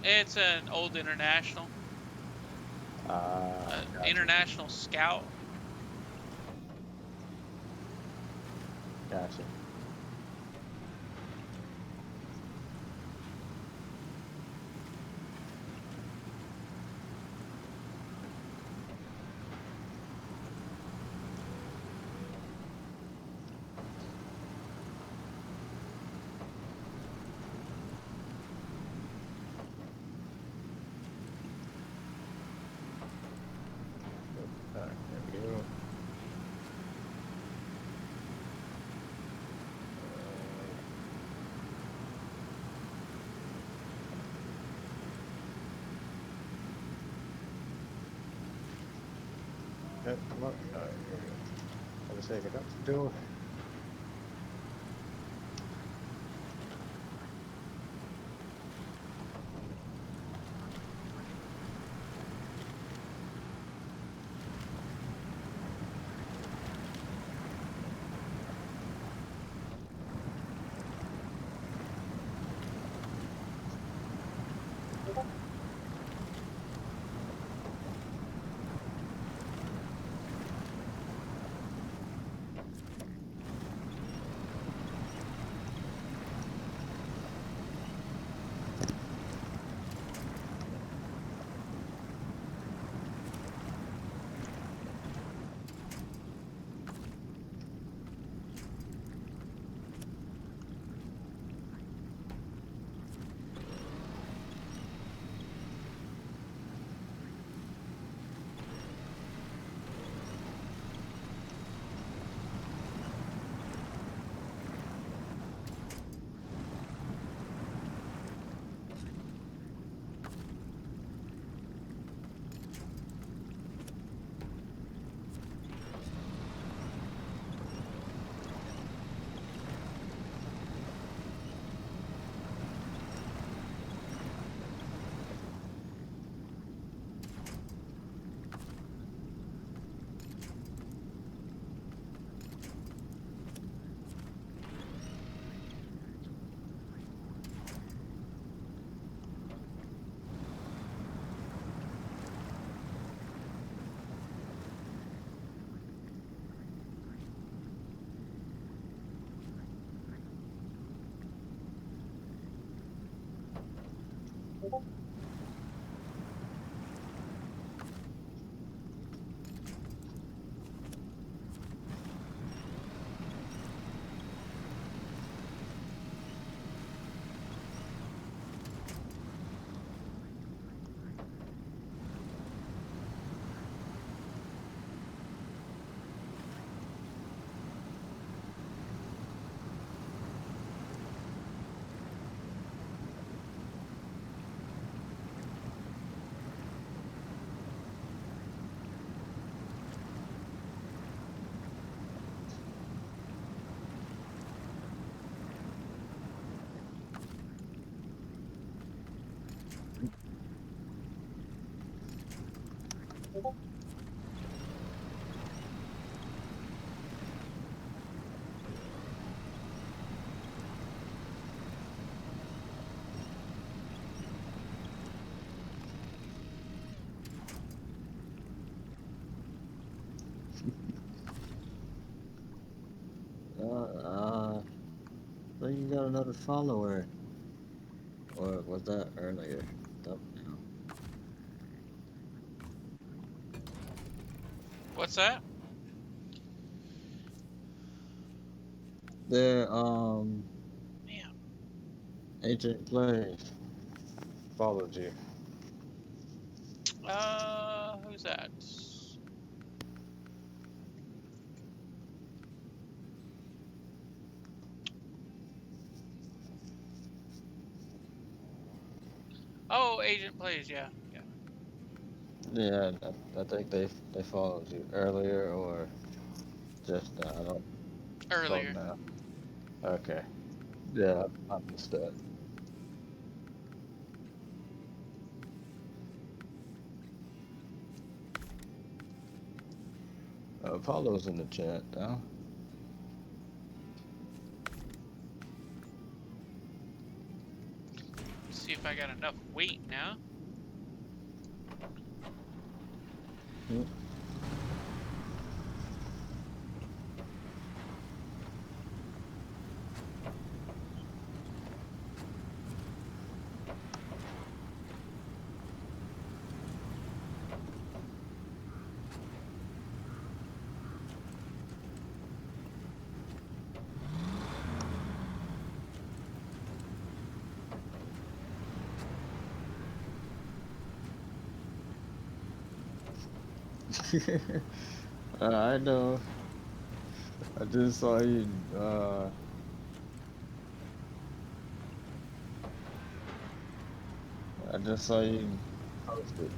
It's an old International. Ah, gotcha. International Scout. Gotcha. Yeah, come on. I was saying, get out the door. So you got another follower. Or was that earlier? Don't know. What's that? There, Man. Agent Plays. Followed you. Who's that? Oh, Agent Plays, yeah, yeah. Yeah, I think they followed you earlier or just now. I don't Earlier. know. Okay. Yeah, I missed that. Apollo's in the chat now. See if I got enough weight now. Hmm. I know. I just saw you. I just saw you post it.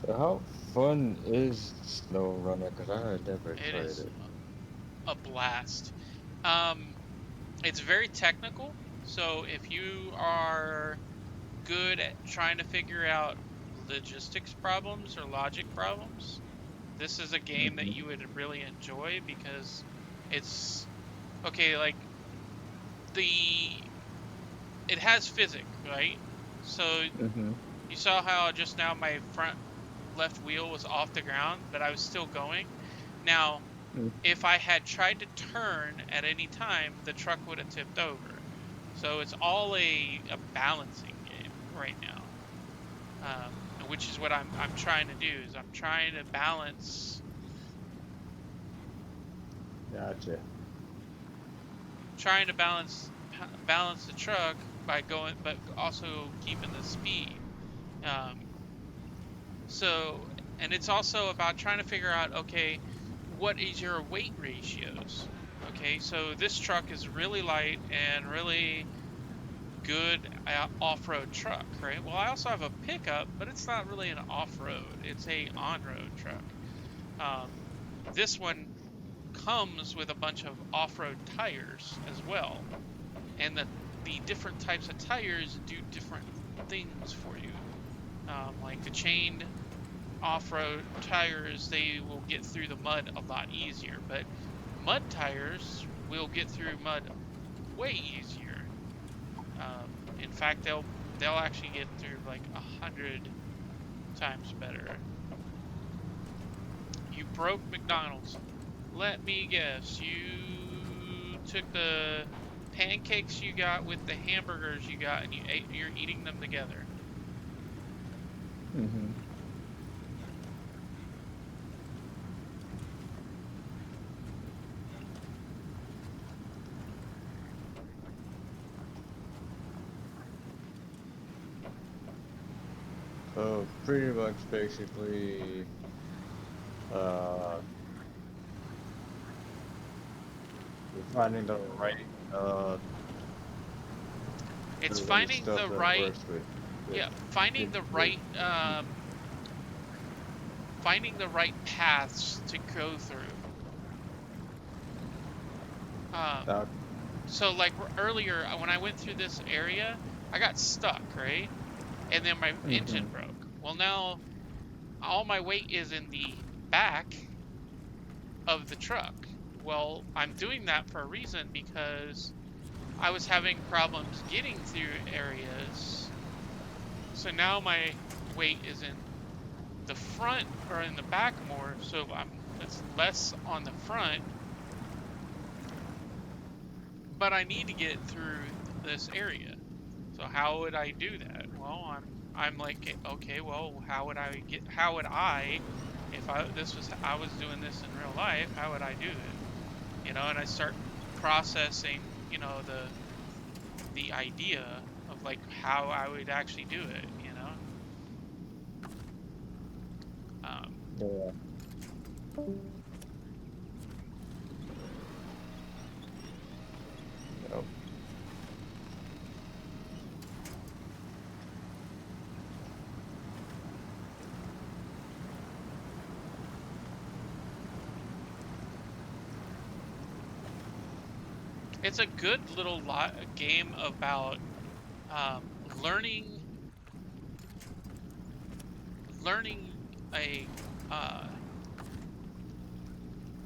How fun is Snow Runner? Cause I had never It tried is it. a blast. Um, it's very technical, so if you are good at trying to figure out logistics problems or logic problems, this is a game that Mhm. you would really enjoy because it's okay, like the it has physics, right? So Mhm. you saw how just now my front left wheel was off the ground, but I was still going. Now, Mm. if I had tried to turn at any time, the truck would have tipped over. So it's all a balancing game right now, which is what I'm trying to do. Is I'm trying to Gotcha. balance the truck by going, but also keeping the speed. Um, So, and it's also about trying to figure out, okay, what is your weight ratios? Okay, so this truck is really light and really good off-road truck, right? Well, I also have a pickup, but it's not really an off-road. It's a on-road truck. Um, this one comes with a bunch of off-road tires as well, and the different types of tires do different things for you. Like the chained off-road tires, they will get through the mud a lot easier, but mud tires will get through mud way easier. In fact, they'll actually get through like 100 times better. You broke McDonald's. Let me guess, you took the pancakes you got with the hamburgers you got, and you're eating them together. Mhm. So pretty much basically, uh, you're finding the right, It's the right finding stuff the that right, works with, yeah, finding the with right finding the right paths to go through. Um, that. so like earlier when I went through this area, I got stuck, right? And then my engine Mhm. broke. Well, now all my weight is in the back of the truck. Well, I'm doing that for a reason because I was having problems getting through areas. So now my weight is in the front or in the back more, so it's less on the front, but I need to get through this area. So how would I do that? Well, I'm like, okay, well, how would I, if I was doing this in real life, how would I do it? And I start processing, the idea of like how I would actually do it. Um, Yeah. Yep. it's a good little game about learning learning a uh,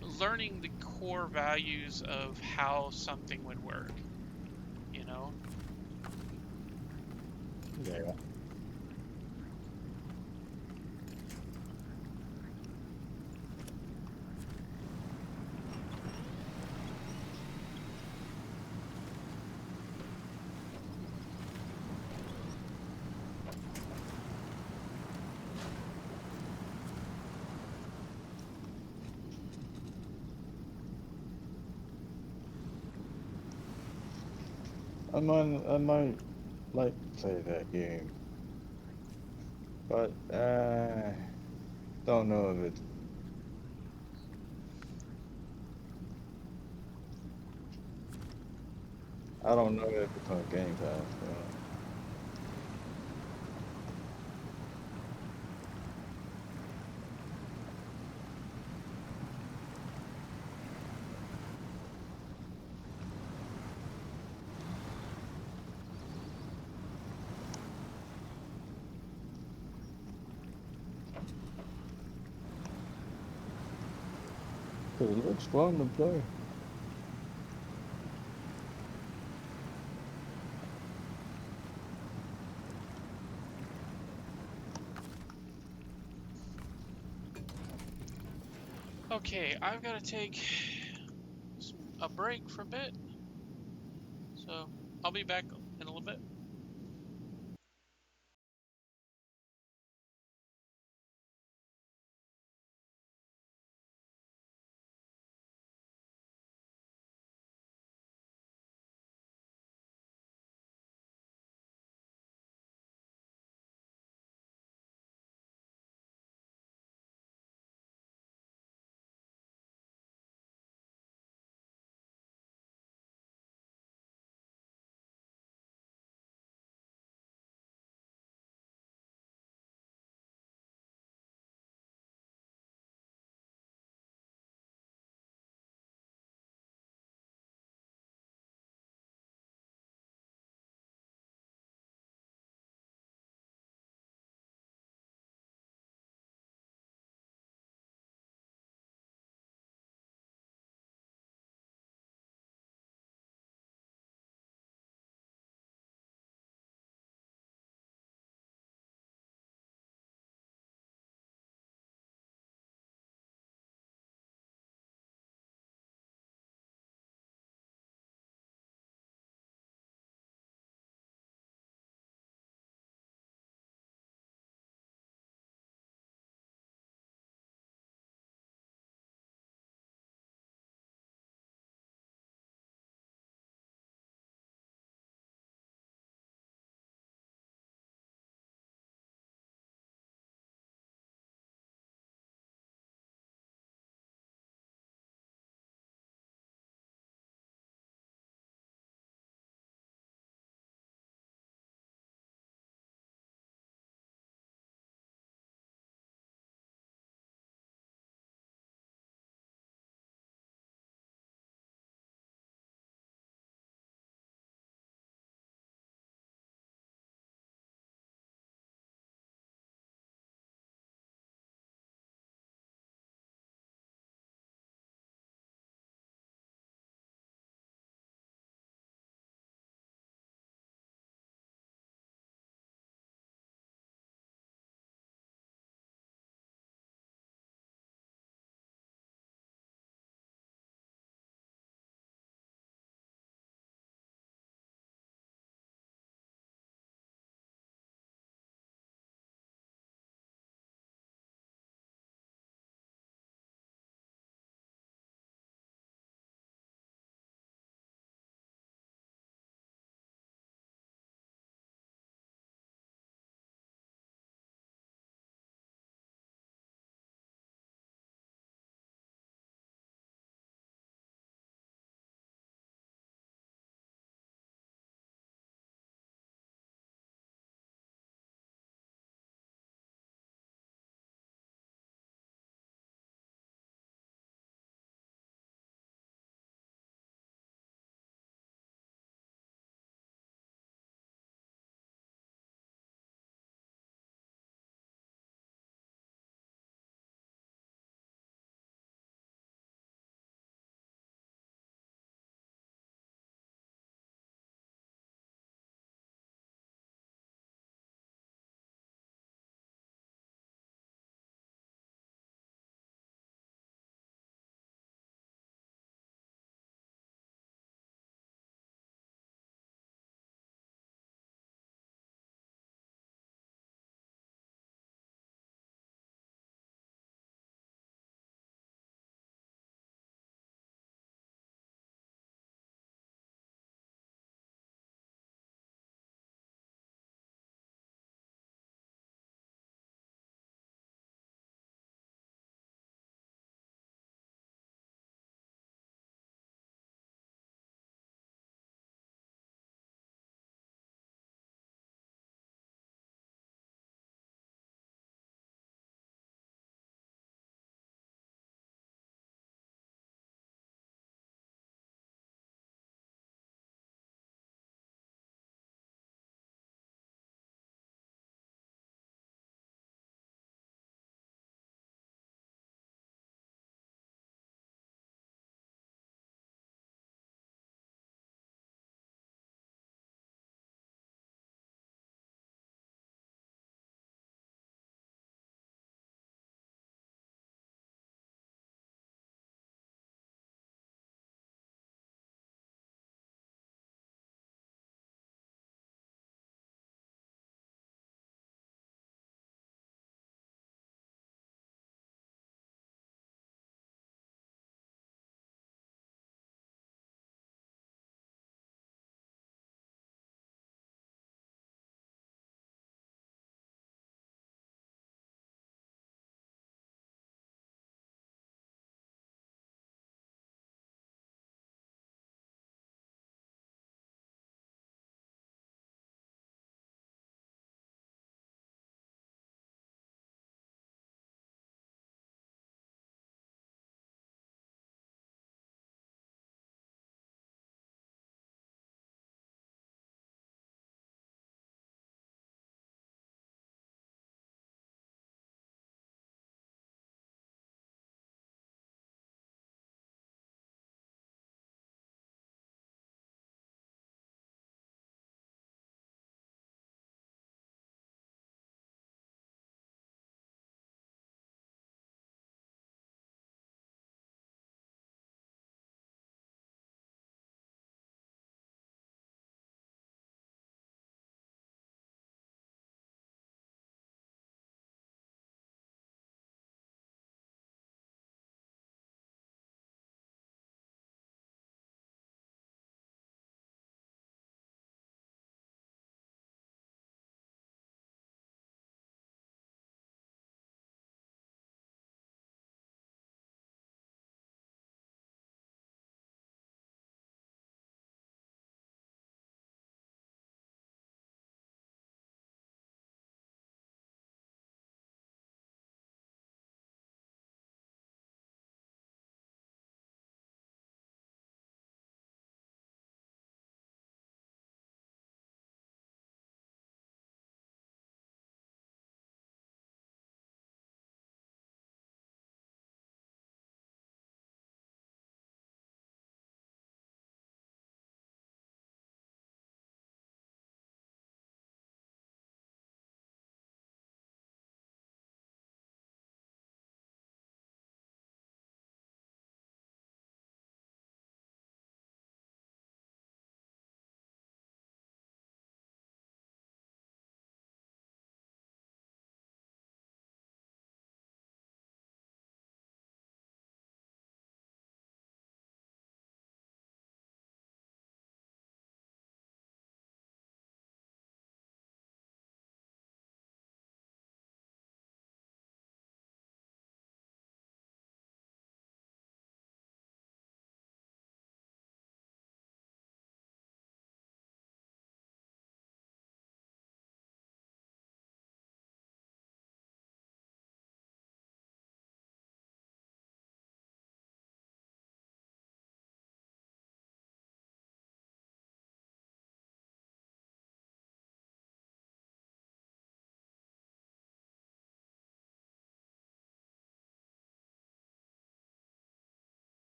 learning the core values of how something would work, you know? Yeah. I might like to play that game, but don't know if it's. I don't know if it's on Game Pass. 'Cause it looks fun to play. Okay, I've got to take a break for a bit, so I'll be back in a little bit.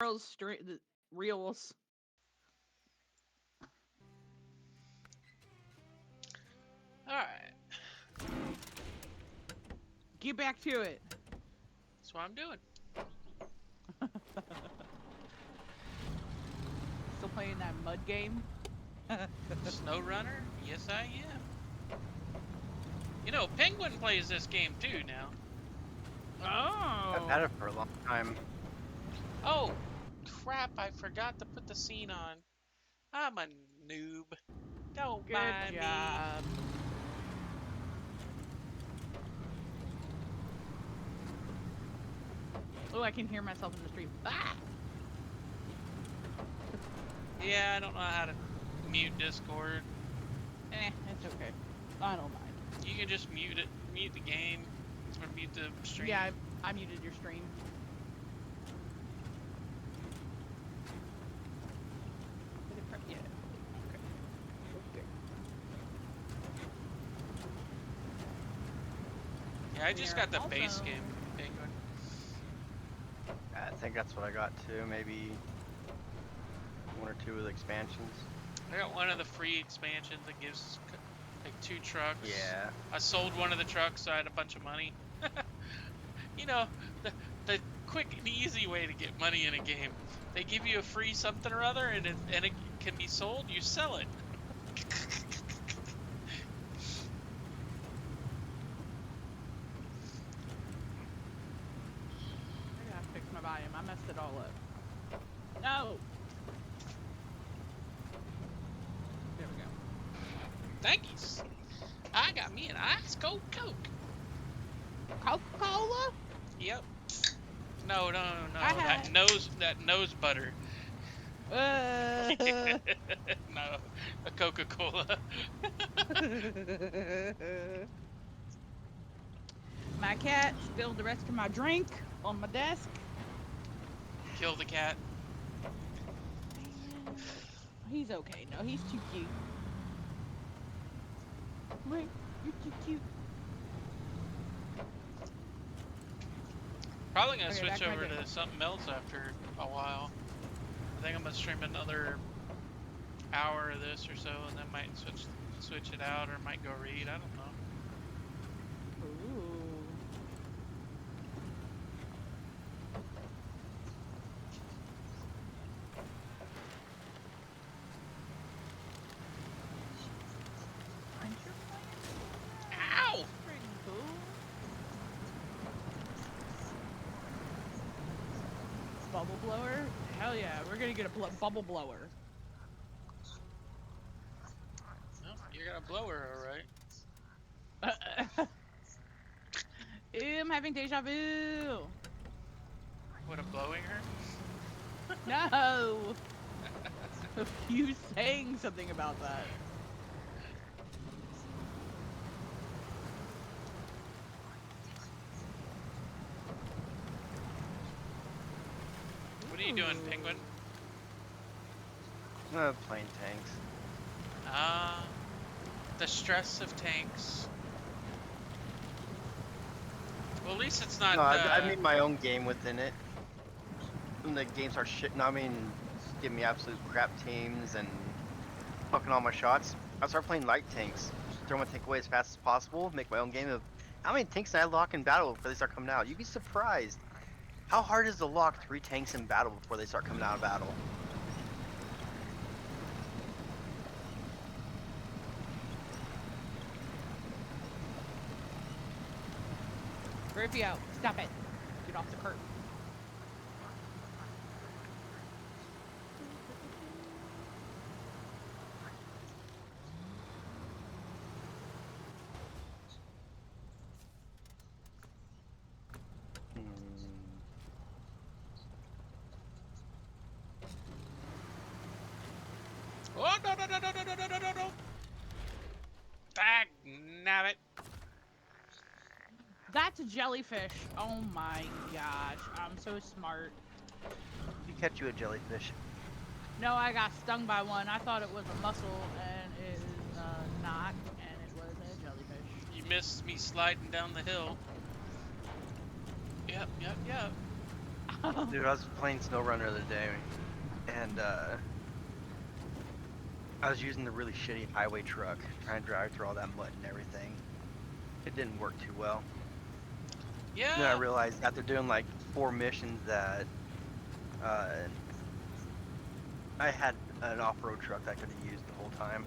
the reels. All right, Get back to it. that's what I'm doing. Still playing that mud game? Snow Runner? Yes, I am. You know, Penguin plays this game too now. I've had Oh. it for a long time. Oh, crap! I forgot to put the scene on. I'm a noob. Don't Good mind me. job. Oh, I can hear myself in the stream. Ah! Yeah, I don't know how to mute Discord. It's okay. I don't mind. You can just mute it, mute the game, or mute the stream. Yeah, I muted your stream. Yeah. Okay. Yeah, I just There got the base also- game, Penguin. I think that's what I got too. Maybe one or two of the expansions. I got one of the free expansions that gives like 2 trucks. Yeah. I sold one of the trucks, so I had a bunch of money. You know, the quick and easy way to get money in a game. They give you a free something or other, and it can be sold. You sell it. I gotta fix my volume. I messed it all up. No! There we go. Thankies. I got me an ice cold Coke. Coca-Cola? Yep. No. I had- That nose butter. No, a Coca-Cola. My cat spilled the rest of my drink on my desk. Kill the cat. He's okay. No, he's too cute. Wait, you're too cute. Probably gonna Okay, back switch to my over game. to something else after a while. I think I'm gonna stream another hour of this or so, and then might switch it out, or might go read. I don't know. Ooh. Aren't you Ow! playing? Pretty cool. Bubble blower? Hell yeah, we're gonna get a bubble blower. No, you're gonna blow her, all right. Ew, I'm having deja vu. What, a blowing her? No. You saying something about that? What are you doing, Penguin? Playing tanks. Ah, the stress of tanks. Well, at least it's not. No, I made my own game within it. When the game starts shitting on me and giving me absolute crap teams and fucking all my shots, I start playing light tanks. Just throw my tank away as fast as possible, make my own game of how many tanks I lock in battle before they start coming out. You'd be surprised. How hard is to lock 3 tanks in battle before they start coming out of battle? Rufio, stop it. Get off the curb. Oh no! Dag nabbit! That's a jellyfish. Oh my gosh, I'm so smart. You catch you a jellyfish. No, I got stung by one. I thought it was a mussel, and it is not, and it was a jellyfish. You missed me sliding down the hill. Yep. Dude, I was playing SnowRunner the other day, and I was using the really shitty highway truck, trying to drive through all that mud and everything. It didn't work too well. Yeah. Then I realized after doing like 4 missions that I had an off-road truck that I could have used the whole time.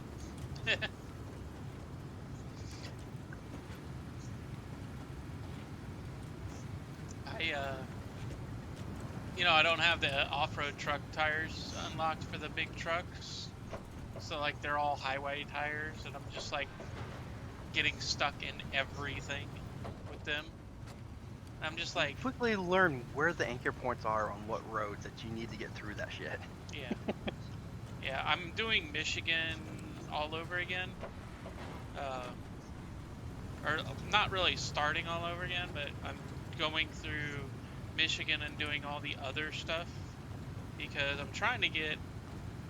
I don't have the off-road truck tires unlocked for the big trucks. So like they're all highway tires and I'm just like getting stuck in everything with them. I'm just like, Quickly learn where the anchor points are on what roads that you need to get through that shit. yeah. Yeah, I'm doing Michigan all over again. Or not really starting all over again, but I'm going through Michigan and doing all the other stuff because I'm trying to get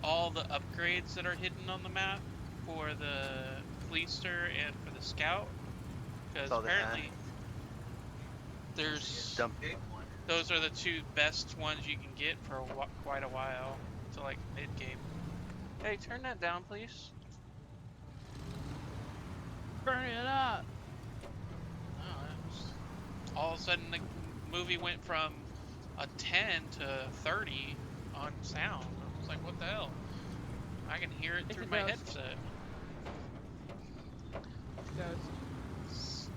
all the upgrades that are hidden on the map for the Fleester and for the Scout. Because Saw that. apparently there's those are the 2 best ones you can get for quite a while to like mid-game. Hey, turn that down, please. Burn it up. All of a sudden, the movie went from a 10 to 30 on sound. I was like, what the hell? I can hear it It's through a my ghost. headset. Ghost.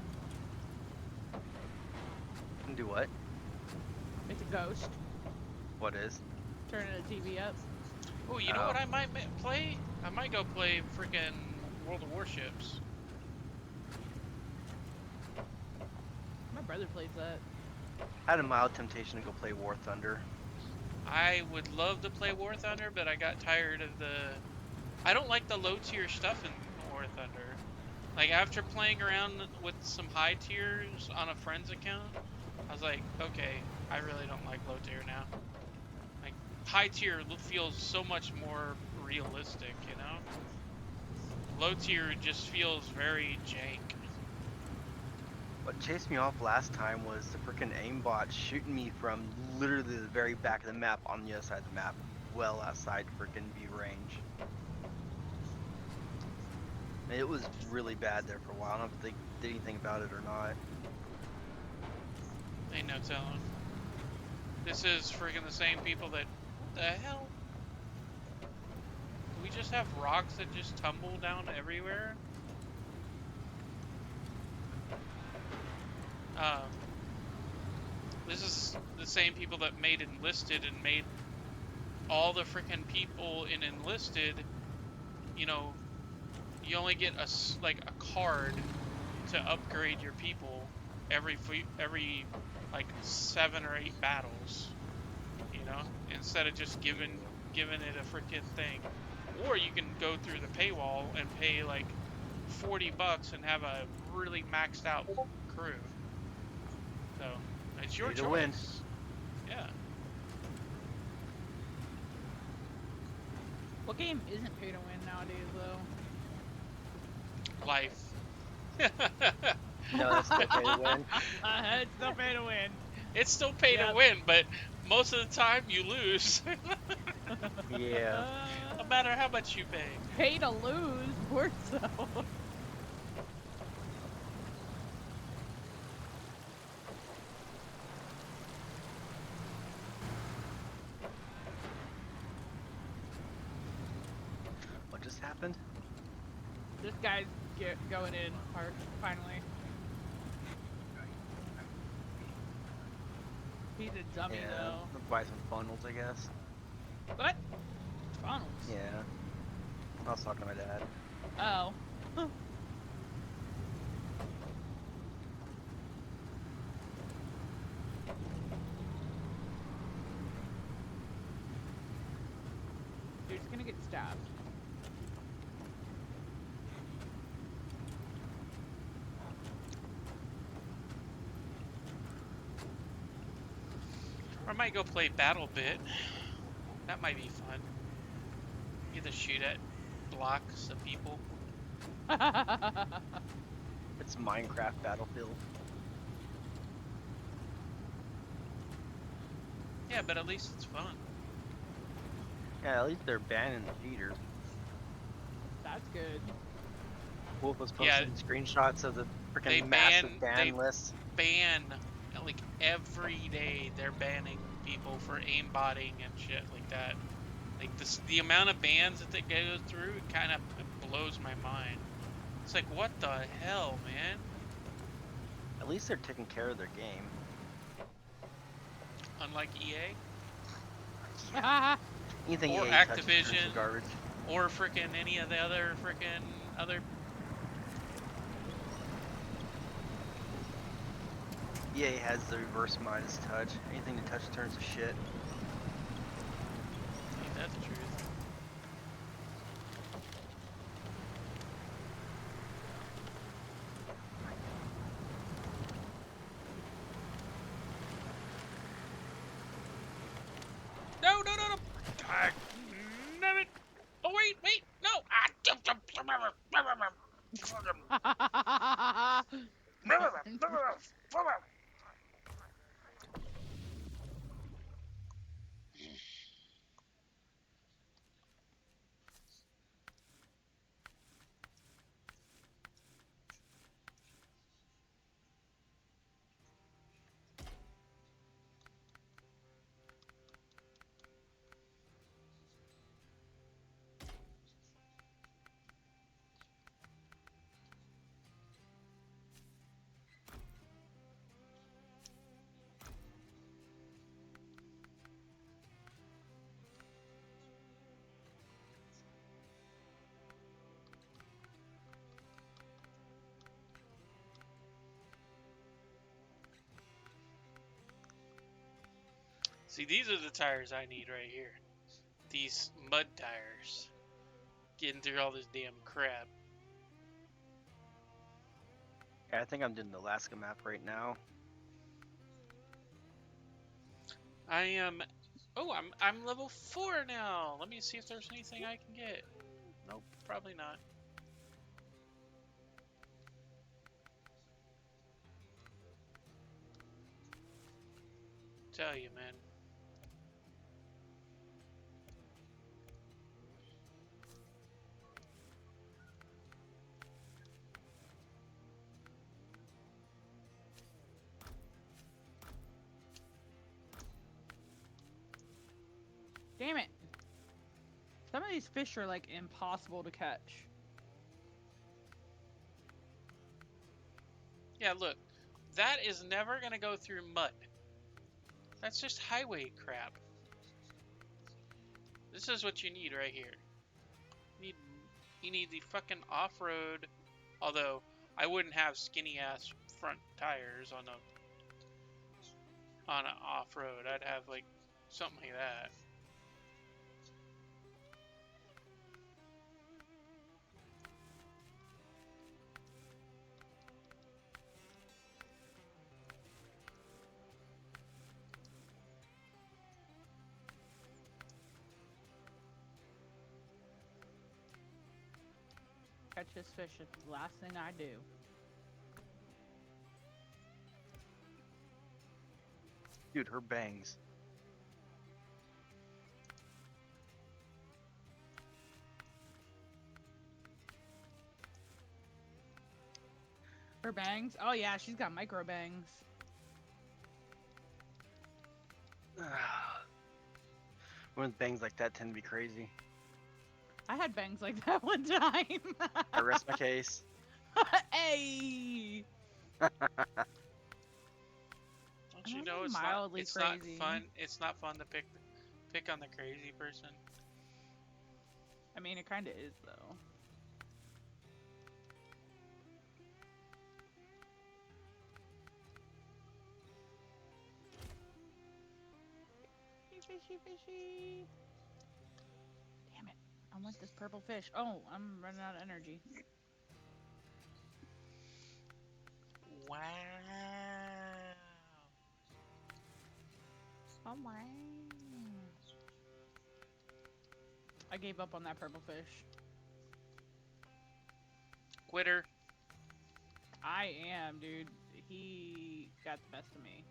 Do what? It's a ghost. What is? Turning the TV up. Oh, you know what I might play? I might go play freaking World of Warships. My brother plays that. I had a mild temptation to go play War Thunder. I would love to play War Thunder, but I got tired of I don't like the low tier stuff in War Thunder. Like after playing around with some high tiers on a friend's account, I was like, okay, I really don't like low tier now. Like high tier feels so much more realistic, you know? Low tier just feels very jank. What chased me off last time was the frickin' aimbot shooting me from literally the very back of the map on the other side of the map, well outside frickin' view range. It was really bad there for a while. I don't know if they did anything about it or not. Ain't no telling. This is freaking the same people that... The hell? Do we just have rocks that just tumble down everywhere? This is the same people that made Enlisted and made all the freaking people in Enlisted, you know, you only get a card to upgrade your people every like 7 or 8 battles, you know, instead of just giving it a freaking thing. Or you can go through the paywall and pay like $40 and have a really maxed out crew. So it's your Pay to choice. win. Yeah. What game isn't pay to win nowadays, though? Life. No, that's still pay to win. It's still pay to win. It's still pay to Yep. win, but most of the time you lose. Yeah. No matter how much you pay. Pay to lose, more so. What just happened? This guy's going in hard, finally. He's a dummy, Yeah. though. I'll buy some funnels, I guess. What? Funnels? Yeah. I was talking to my dad. Oh. You're just gonna get stabbed. Or I might go play Battle Bit. That might be fun. Get to shoot at blocks of people. It's Minecraft Battlefield. Yeah, but at least it's fun. Yeah, at least they're banning the cheaters. That's good. Wolf was Yeah, posting screenshots of the they freaking massive they ban list. ban like every day. They're banning people for aimbotting and shit like that. Like the amount of bans that they go through, it kind of blows my mind. It's like, what the hell, man? At least they're taking care of their game. Unlike EA Anything or EA touches turns Activision to garbage. or frickin' any of the other frickin' other. EA has the reverse Midas touch. Anything you touch turns to shit. Ain't that the truth? No, no, no, no! God damn it! Oh wait, no! See, these are the tires I need right here. These mud tires. Getting through all this damn crap. Yeah, I think I'm doing the Alaska map right now. I am. Oh, I'm level 4 now. Let me see if there's anything I can get. Nope, probably not. Tell you, man. Damn it. Some of these fish are like impossible to catch. Yeah, look. That is never gonna go through mud. That's just highway crap. This is what you need right here. You need the fucking off-road. Although I wouldn't have skinny ass front tires on an off-road. I'd have like something like that. Catch this fish is the last thing I do. Dude, her bangs. Her bangs? Oh yeah, she's got micro bangs. Women's bangs like that tend to be crazy. I had bangs like that one time. I rest my case. Hey! Don't I'm you only know it's mildly not crazy. fun? It's not fun to pick on the crazy person. I mean, it kind of is though. Fishy, fishy. Damn it. I want this purple fish. Oh, I'm running out of energy. Wow. Oh my. I gave up on that purple fish. Quitter. I am, dude. He got the best of me.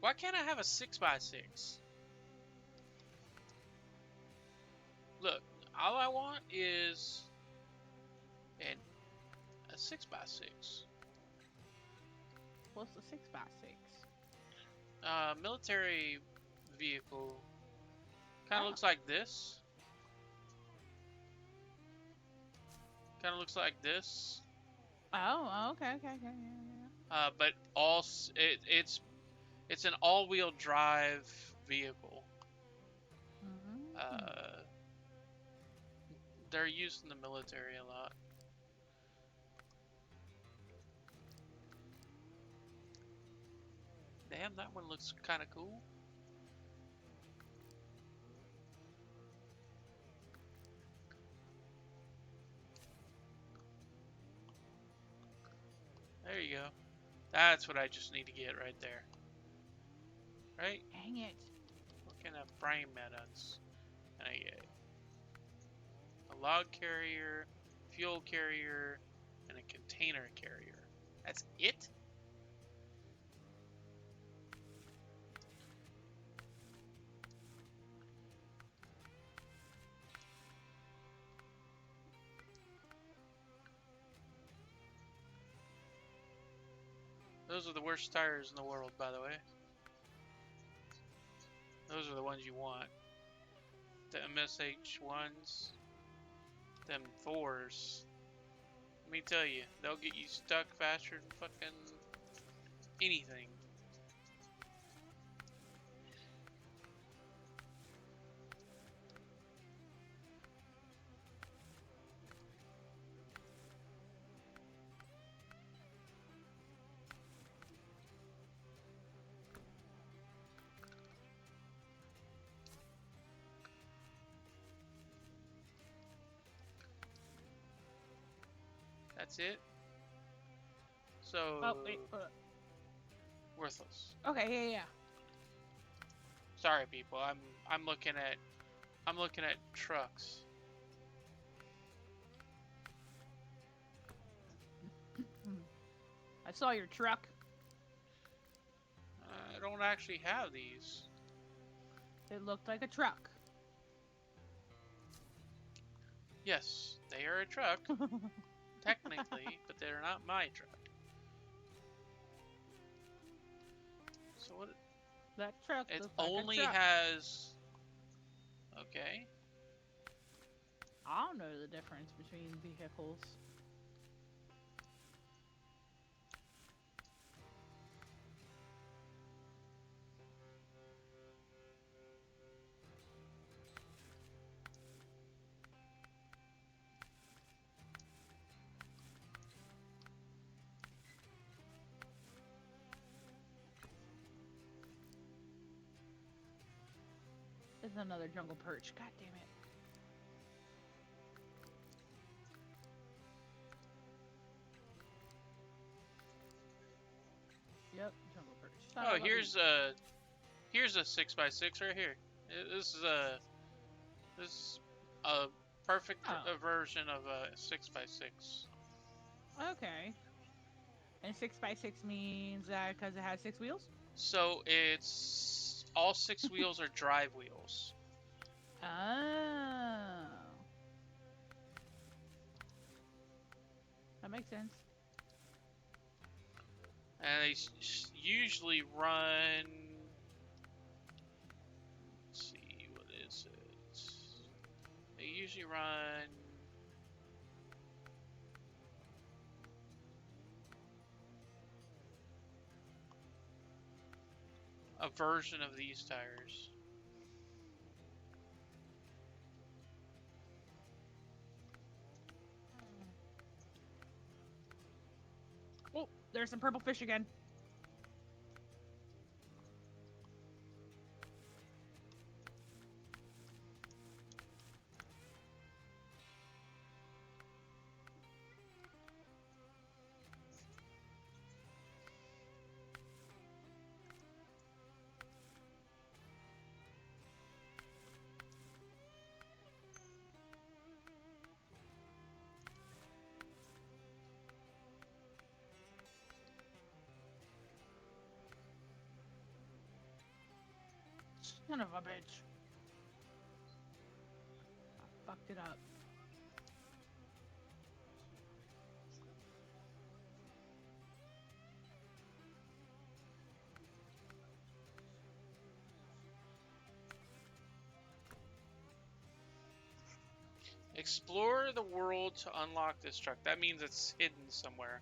Why can't I have a 6x6? Look, all I want is a 6x6. What's the 6x6? Military vehicle. Kind of Oh. looks like this. Kind of looks like this. Oh, okay, yeah. But it's an all-wheel drive vehicle. Mhm. They're used in the military a lot. Damn, that one looks kind of cool. There you go. That's what I just need to get right there. Right? Dang it. What kind of frame methods can I get? A log carrier, fuel carrier, and a container carrier. That's it? Those are the worst tires in the world, by the way. Those are the ones you want. The MSH ones. Them Thors. Let me tell you, they'll get you stuck faster than fucking anything. That's it. So Oh, wait. worthless. Okay, yeah. Sorry, people. I'm looking at trucks. I saw your truck. I don't actually have these. It looked like a truck. Yes, they are a truck, technically, but they're not my truck. So what? That truck It looks like only a truck. has. Okay. I don't know the difference between vehicles. There's another jungle perch. God damn it. Yep, jungle perch. Son Oh, of a here's bee. a 6x6 right here. This is a perfect Oh. version of a 6x6. Okay. And 6x6 means that because it has 6 wheels? So it's all 6 wheels are drive wheels. Oh. That makes sense. And they usually run. Let's see, what is it? They usually run. A version of these tires. Oh, there's some purple fish again. Son of a bitch. I fucked it up. Explore the world to unlock this truck. That means it's hidden somewhere.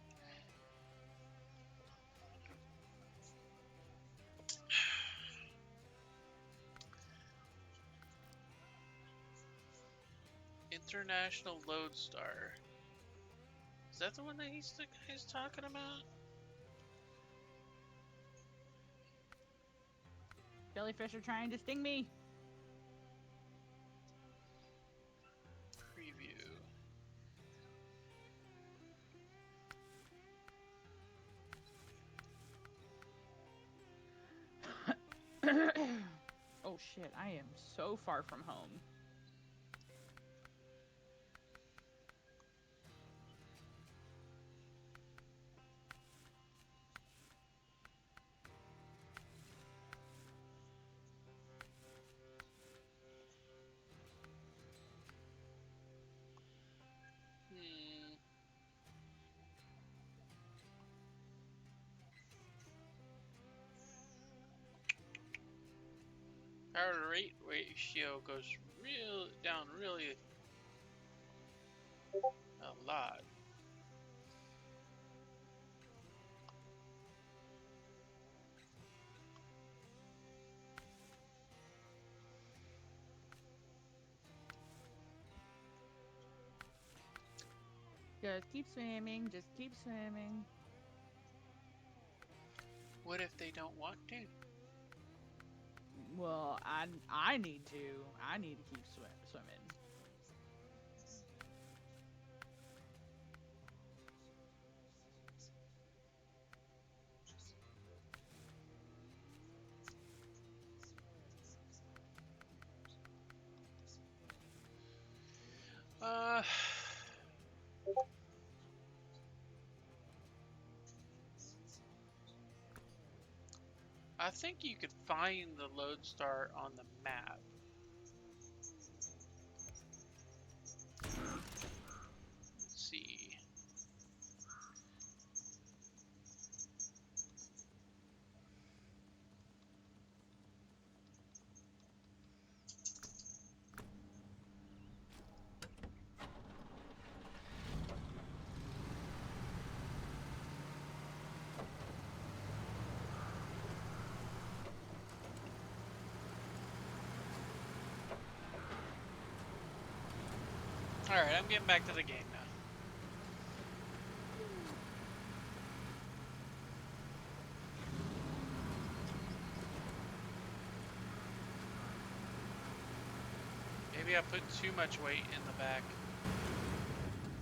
International Lodestar. Is that the one that the guy's talking about? Jellyfish are trying to sting me. Preview. Oh shit, I am so far from home. Hmm. Power to rate ratio goes down really a lot. Just keep swimming, just keep swimming. What if they don't want to? Well, I need to. I need to keep swimming. Uh. I think you could find the Lodestar on the map. Let's see. Alright, I'm getting back to the game now. Maybe I put too much weight in the back.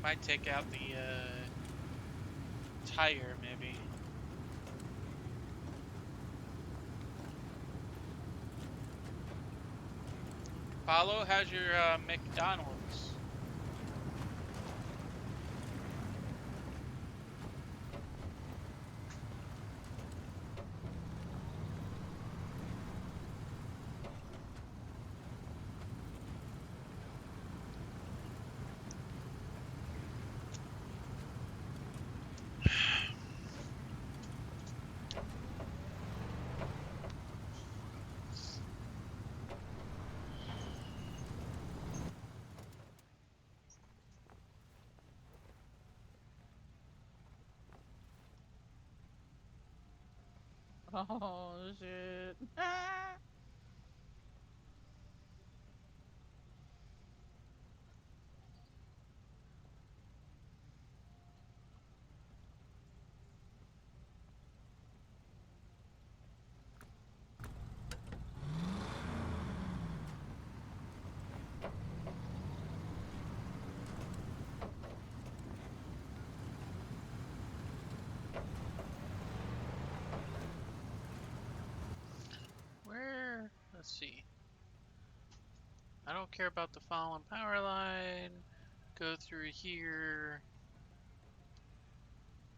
Might take out the tire, maybe. Paulo, how's your McDonald's? Oh shit. Where? Let's see. I don't care about the fallen power line. Go through here.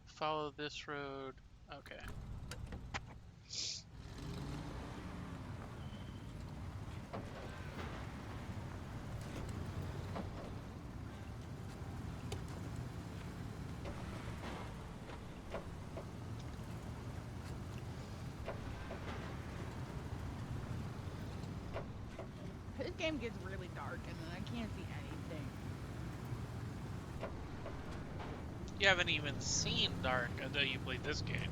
Follow this road. Okay. game gets really dark and then I can't see anything. You haven't even seen dark until you played this game.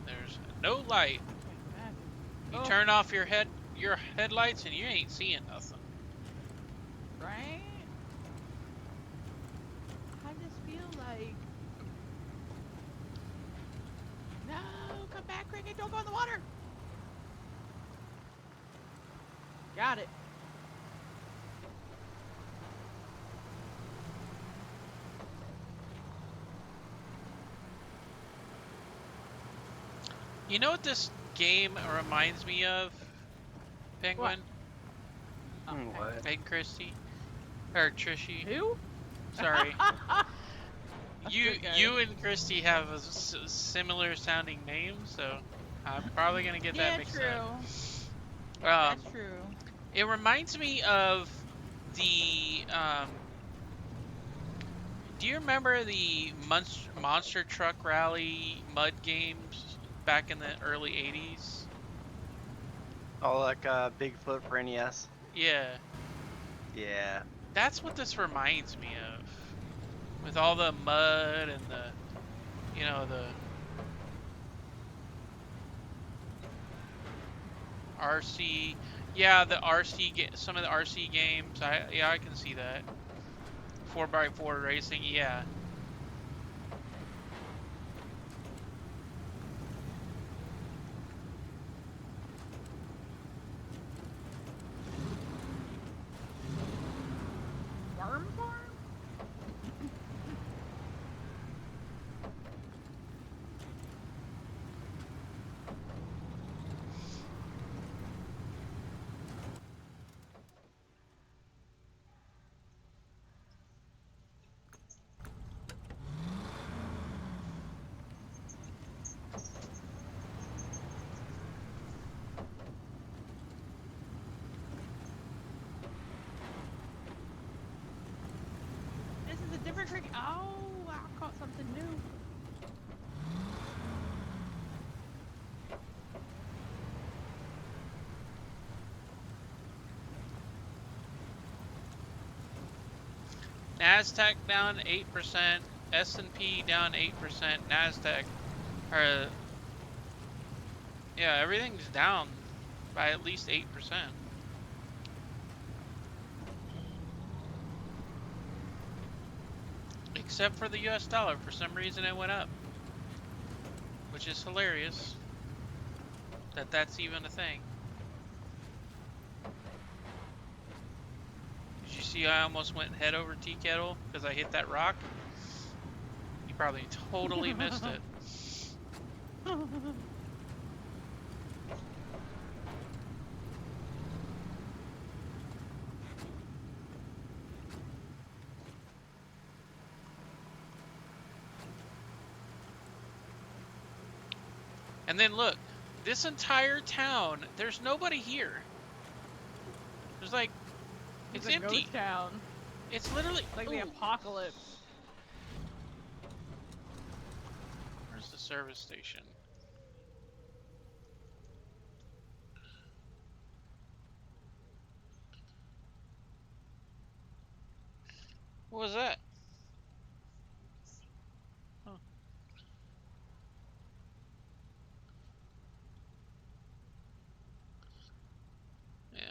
There's no light. You Oh. turn off your headlights and you ain't seeing nothing. Right? I just feel like... No! Come back, Cricket! Don't go in the water! Got it. You know what this game reminds me of? Penguin? Oh, Hmm, okay. what? And Christy? Or Trishy? Who? Sorry. You Good guy. you and Christy have a similar sounding name, so I'm probably gonna get that mixed true. up. That's true. It reminds me of the do you remember the Monster Truck Rally mud games back in the early 80s? Oh, like Bigfoot for NES. Yeah, Yeah. that's what this reminds me of. With all the mud and the, you know, the RC, yeah, the RC, some of the RC games, I can see that. 4x4 racing, yeah. Worm farm? This is a different cricket. Oh, I caught something new. NASDAQ down 8%, S&P down 8%, NASDAQ, yeah, everything's down by at least 8%. Except for the US dollar, for some reason it went up. Which is hilarious that that's even a thing. Did you see I almost went head over tea kettle because I hit that rock? You probably totally missed it. And then look, this entire town, there's nobody here. There's like, it's a empty. Ghost town. It's literally It's like the ooh, apocalypse. where's the service station? What was that? Huh. Yeah.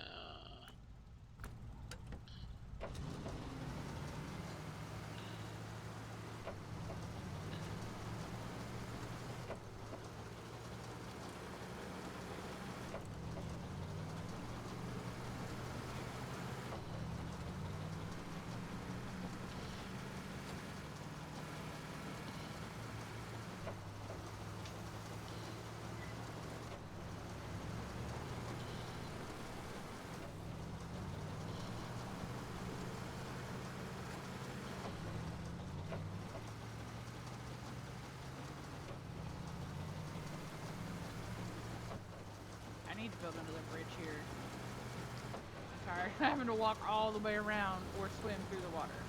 I need to build another bridge here. I'm tired of having to walk all the way around or swim through the water.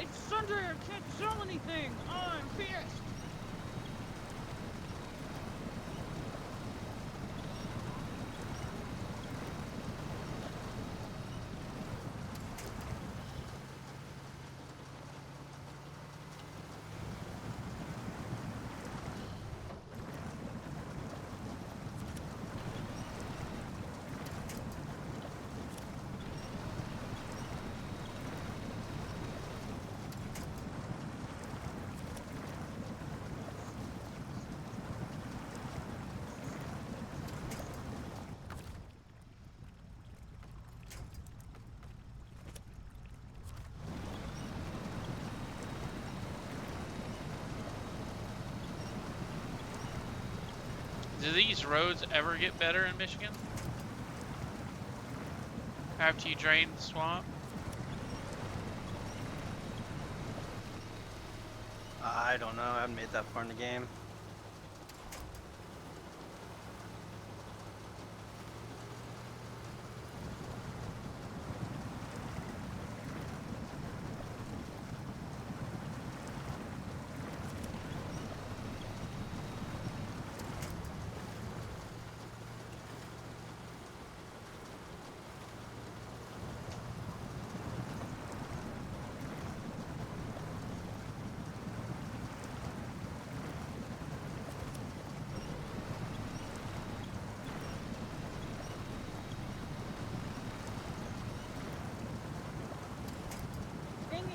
It's Sunday, I can't sell anything. I'm pissed. Do these roads ever get better in Michigan? After you drain the swamp? I don't know. I haven't made that far in the game. Dang it.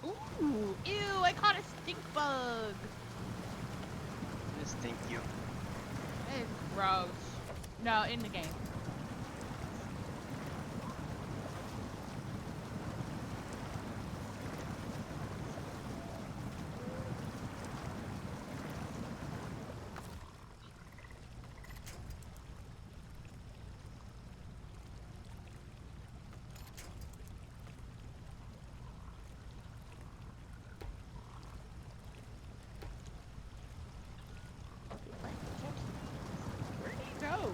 Ooh, ew, I caught a stink bug. Just thank you. It's gross. No, in the game. Where'd he go?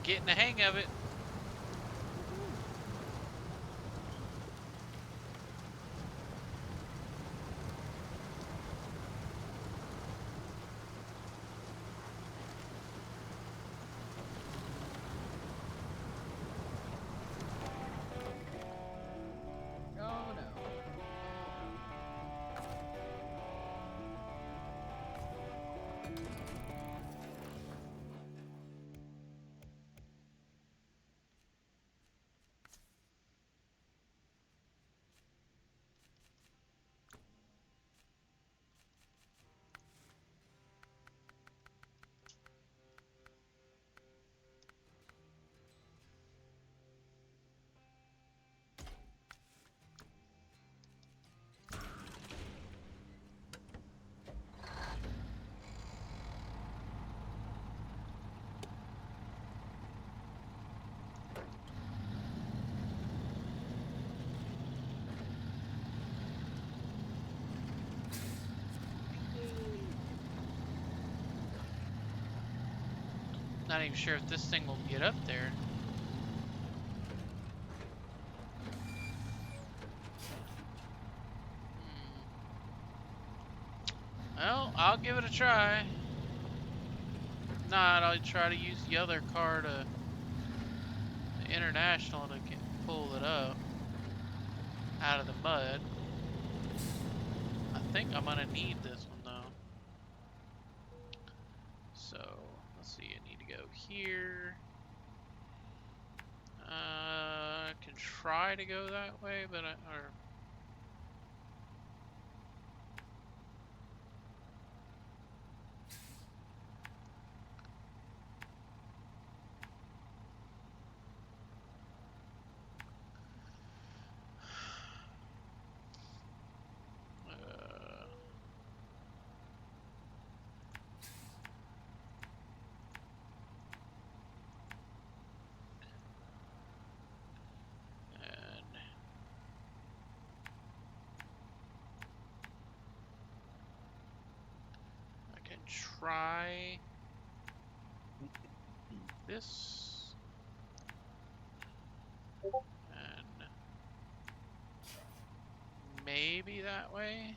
Getting the hang of it. Oh no. Not even sure if this thing will get up there. Well, I'll give it a try. If not, I'll try to use the other car to the International to pull it up out of the mud. I think I'm gonna need this one though. So let's see. I need to go here. I can try to go that way, but and I can try this and maybe that way.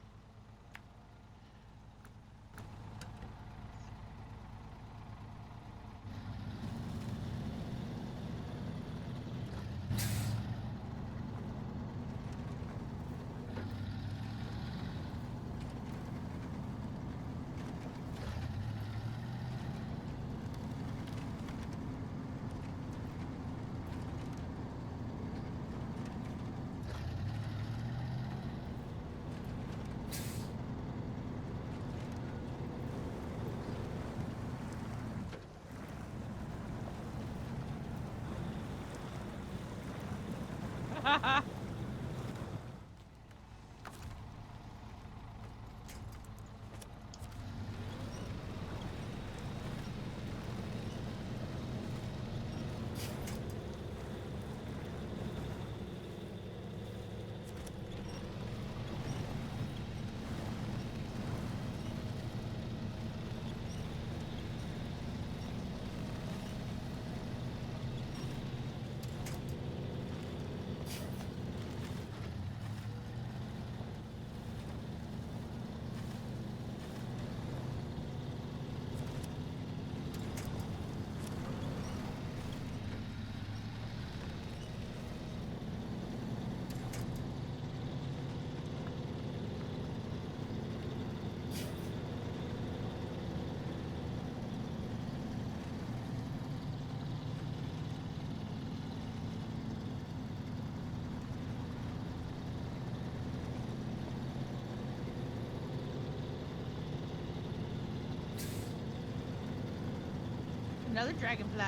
Another dragonfly.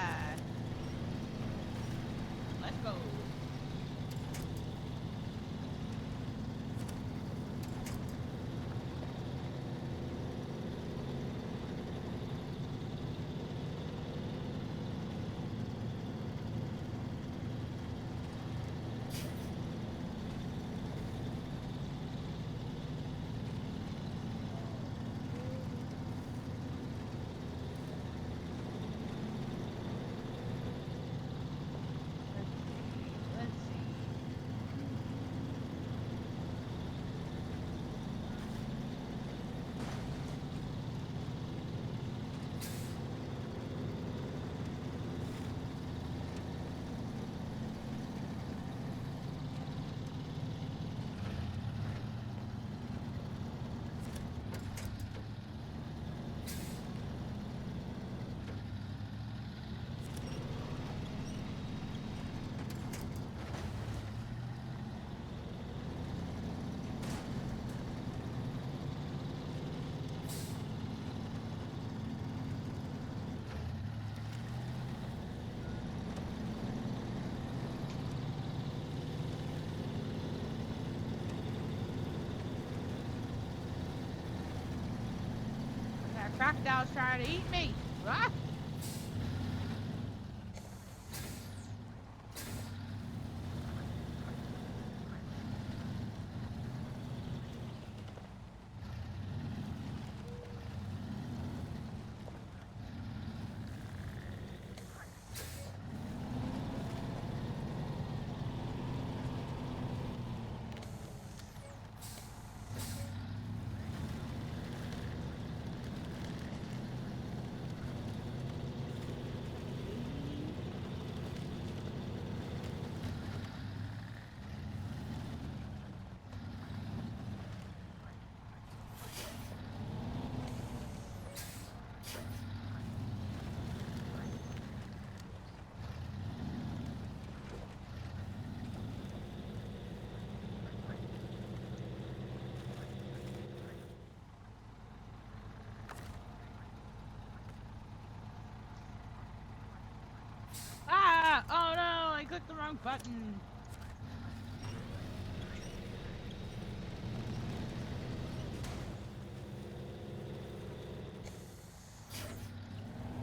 Let's go. Crocodile's trying to eat me. Ah! Ah! Oh no, I clicked the wrong button.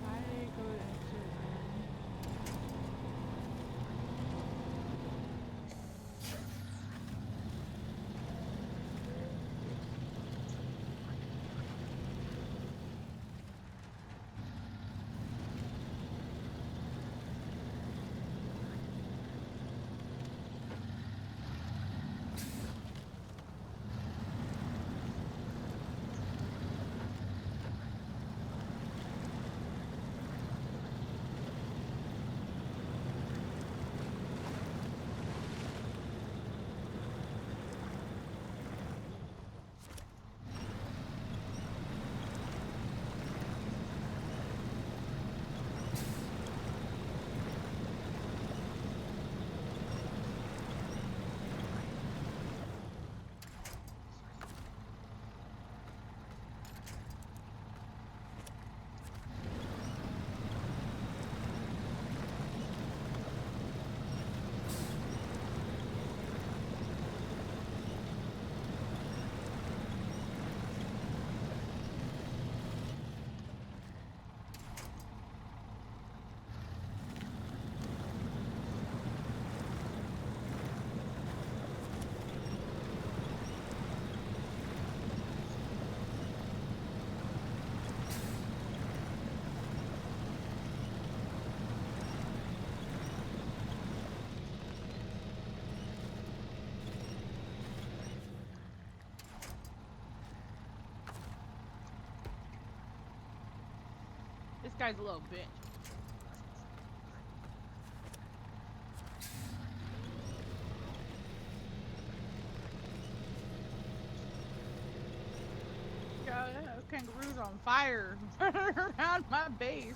Why did it go into This guy's a little bitch. Yeah, kangaroo's on fire around my base.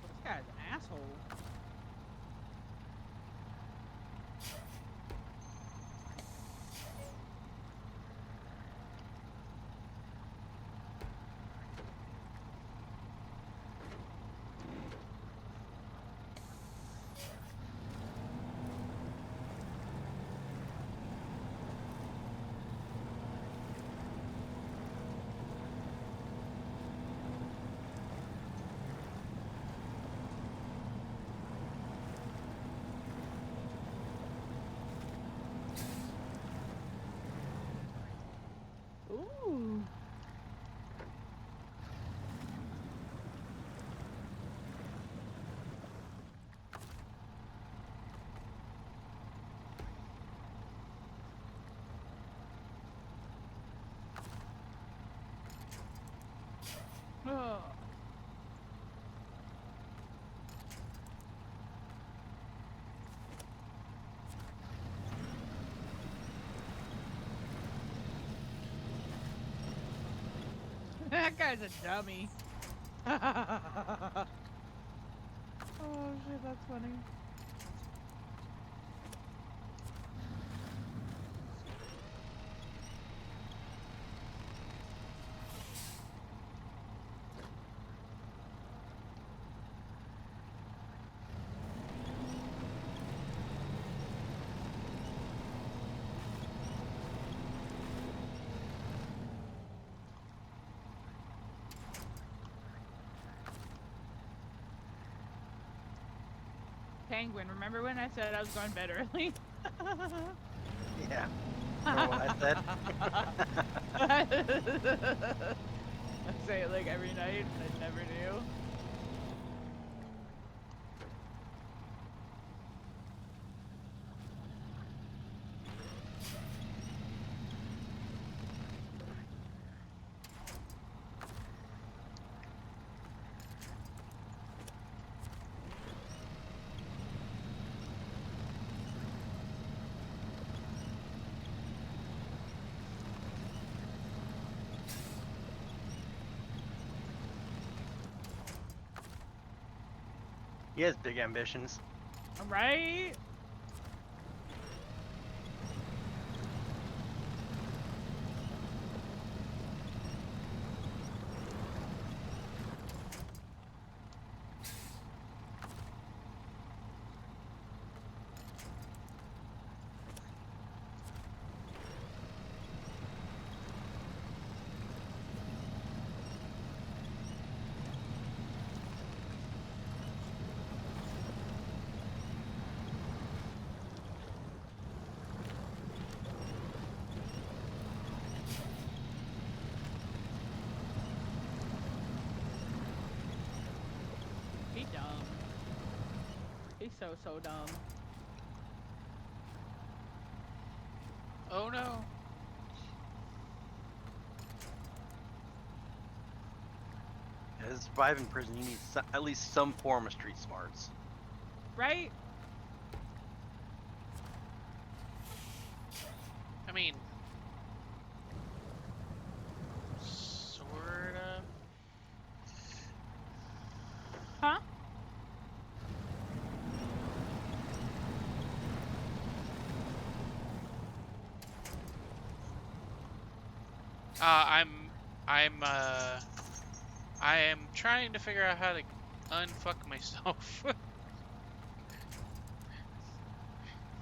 This guy's an asshole. Oh. That guy's a dummy. Oh shit, that's funny. Penguin, remember when I said I was going to bed early? Yeah. Remember what I said? I say it like every night, and I never do. He has big ambitions. Right? He dumb. He's so dumb. Oh no. To survive in prison, you need at least some form of street smarts. Right? I mean, sort of. Huh? I am trying to figure out how to unfuck myself.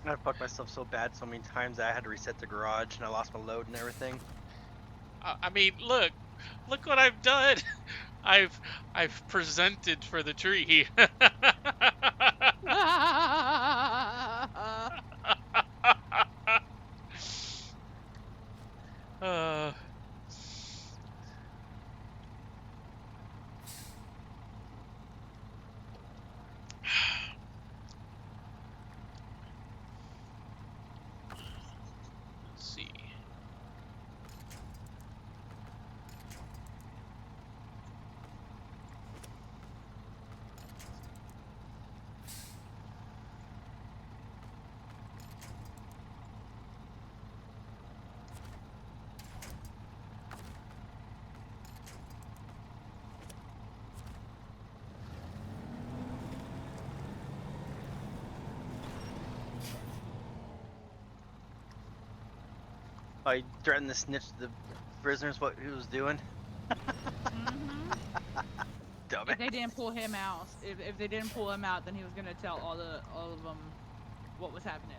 I fucked myself so bad so many times that I had to reset the garage and I lost my load and everything. I mean, look what I've done. I've presented for the tree. uh, let's see. I threatened to snitch to the prisoners what he was doing. Mhm. Dumb If they didn't pull him out, if they didn't pull him out, then he was gonna tell all of them what was happening.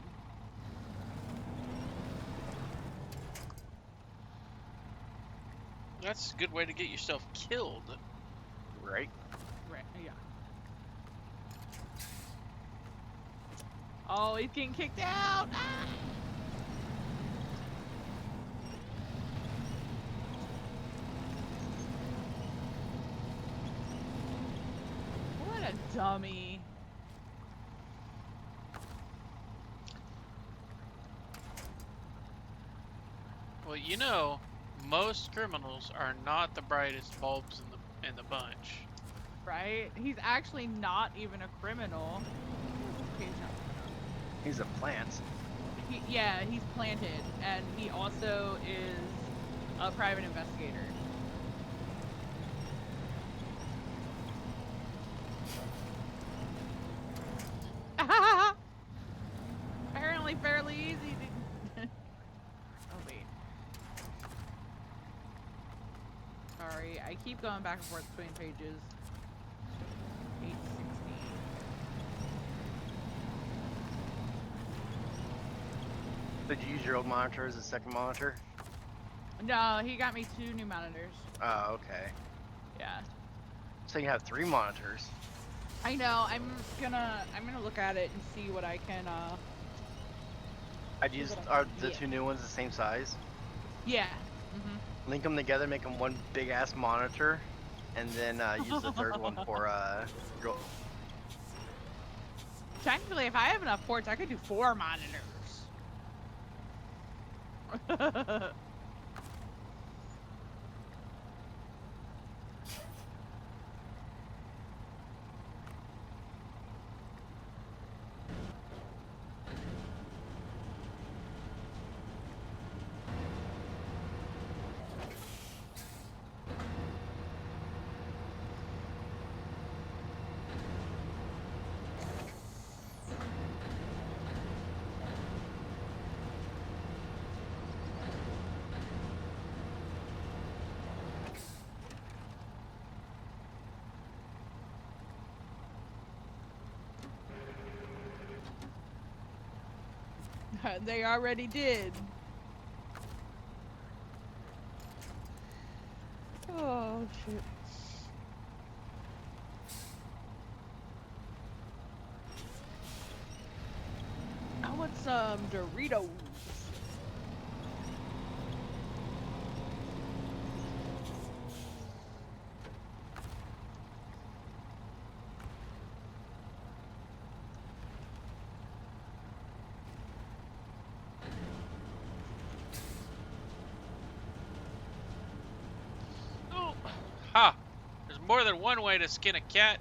That's a good way to get yourself killed. Right? Right? Yeah. Oh, he's getting kicked out. Ah! What a dummy. Well, you know, most criminals are not the brightest bulbs in the bunch. Right? He's actually not even a criminal. He's a plant. Yeah, he's planted, and he also is a private investigator. Apparently fairly easy to... Oh, wait. Sorry, I keep going back and forth between pages. 816. Did you use your old monitor as a second monitor? No, he got me 2 new monitors. Oh, okay. Yeah. So you have 3 monitors. I know, I'm gonna look at it and see what I can, I'd use, what I are can the get. 2 new ones the same size? Yeah. Mm-hmm. Link them together, make them one big ass monitor, and then use the third one for your... Technically, if I have enough ports, I could do 4 monitors. They already did. Oh, shit. I want some Doritos. Oh, ha! There's more than one way to skin a cat.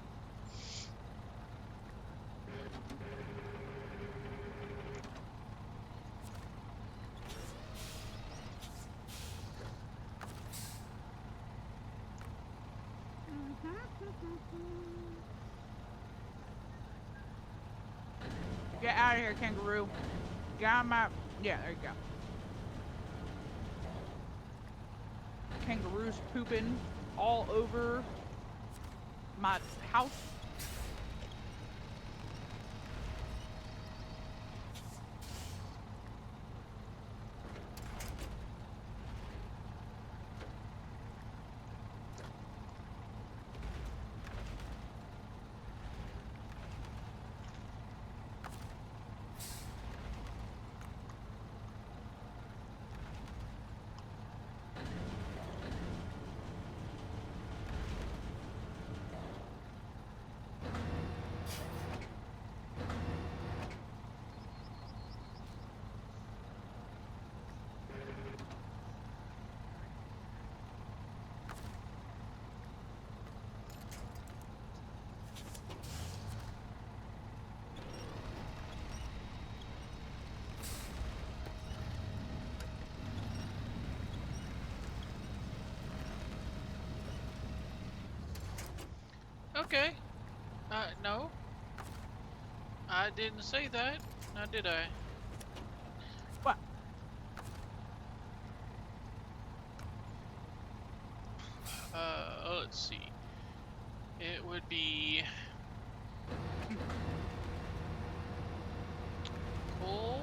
Get out of here, kangaroo. Get on my... Yeah, there you go. Kangaroos pooping all over my house. Okay. No. I didn't say that. Now did I? What? Let's see. It would be... Cool.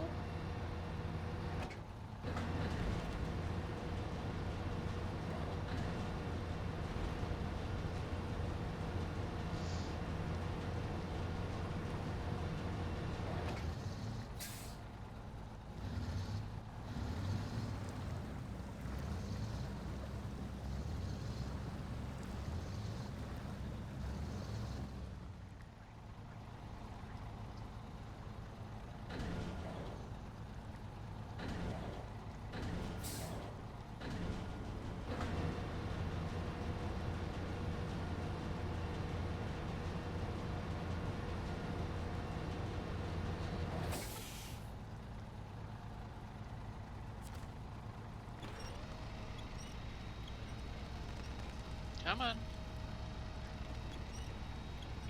Come on.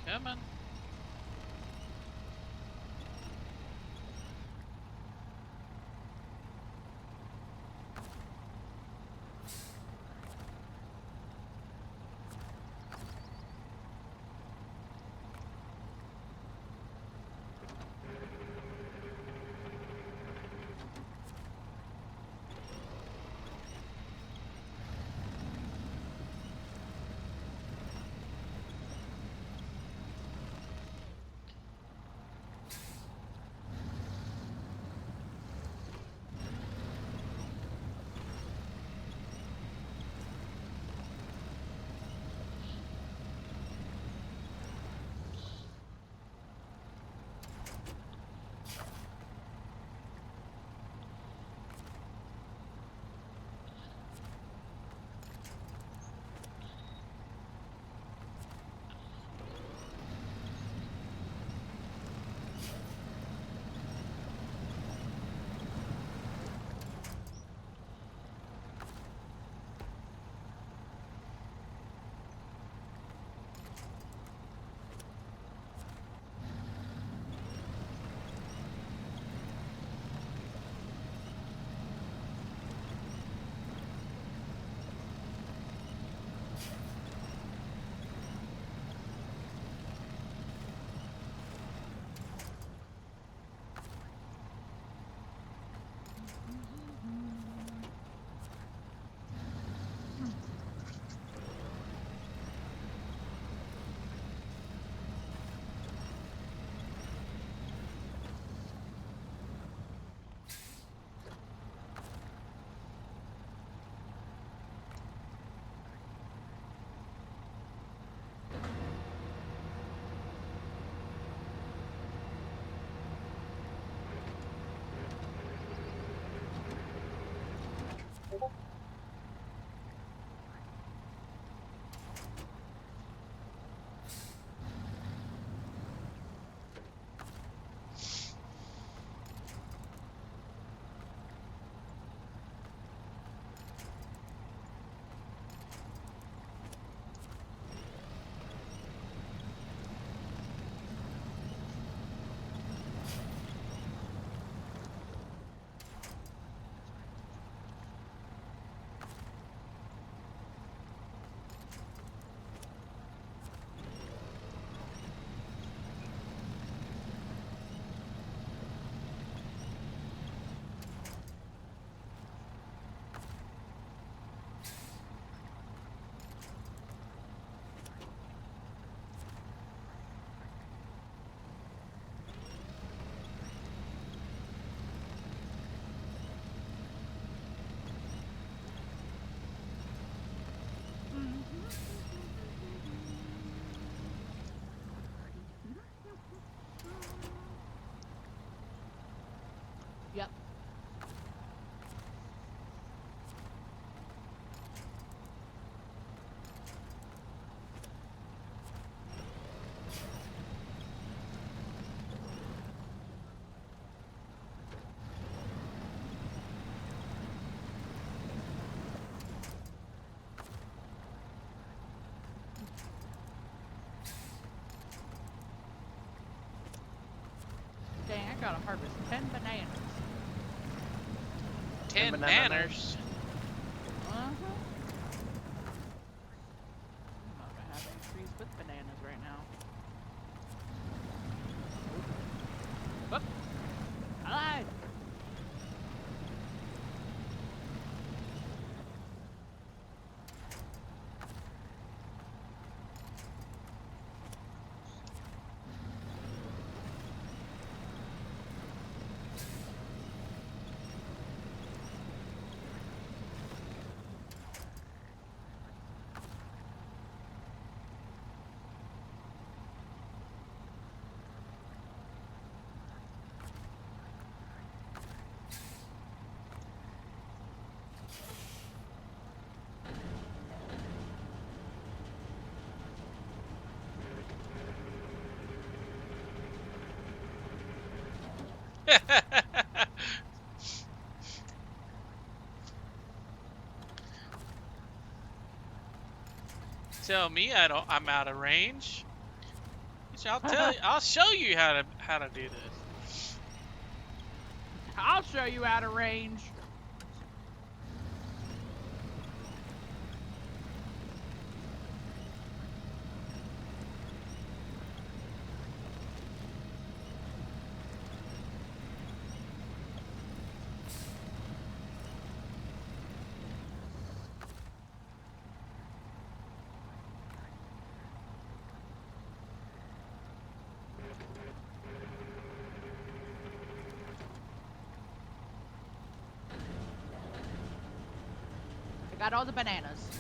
Come on. Yep. Dang, I gotta harvest 10 bananas. 10 banana. manners. I'm not gonna have any trees with bananas right now. Oop. I lied. tell me I'm out of range. I'll tell you. I'll show you how to do this. I'll show you out of range. I got all the bananas.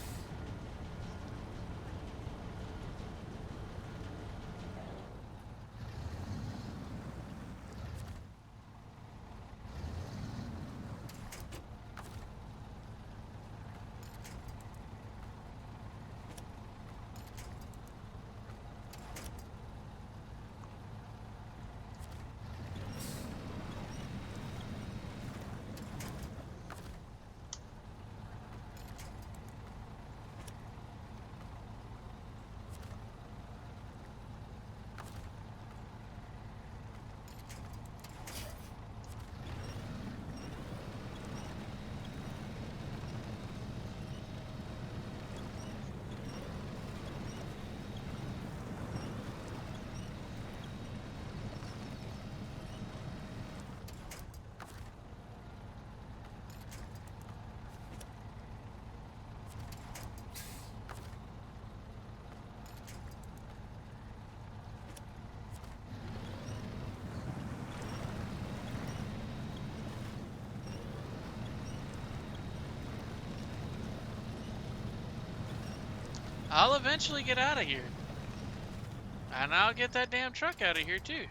I'll eventually get out of here. And I'll get that damn truck out of here too.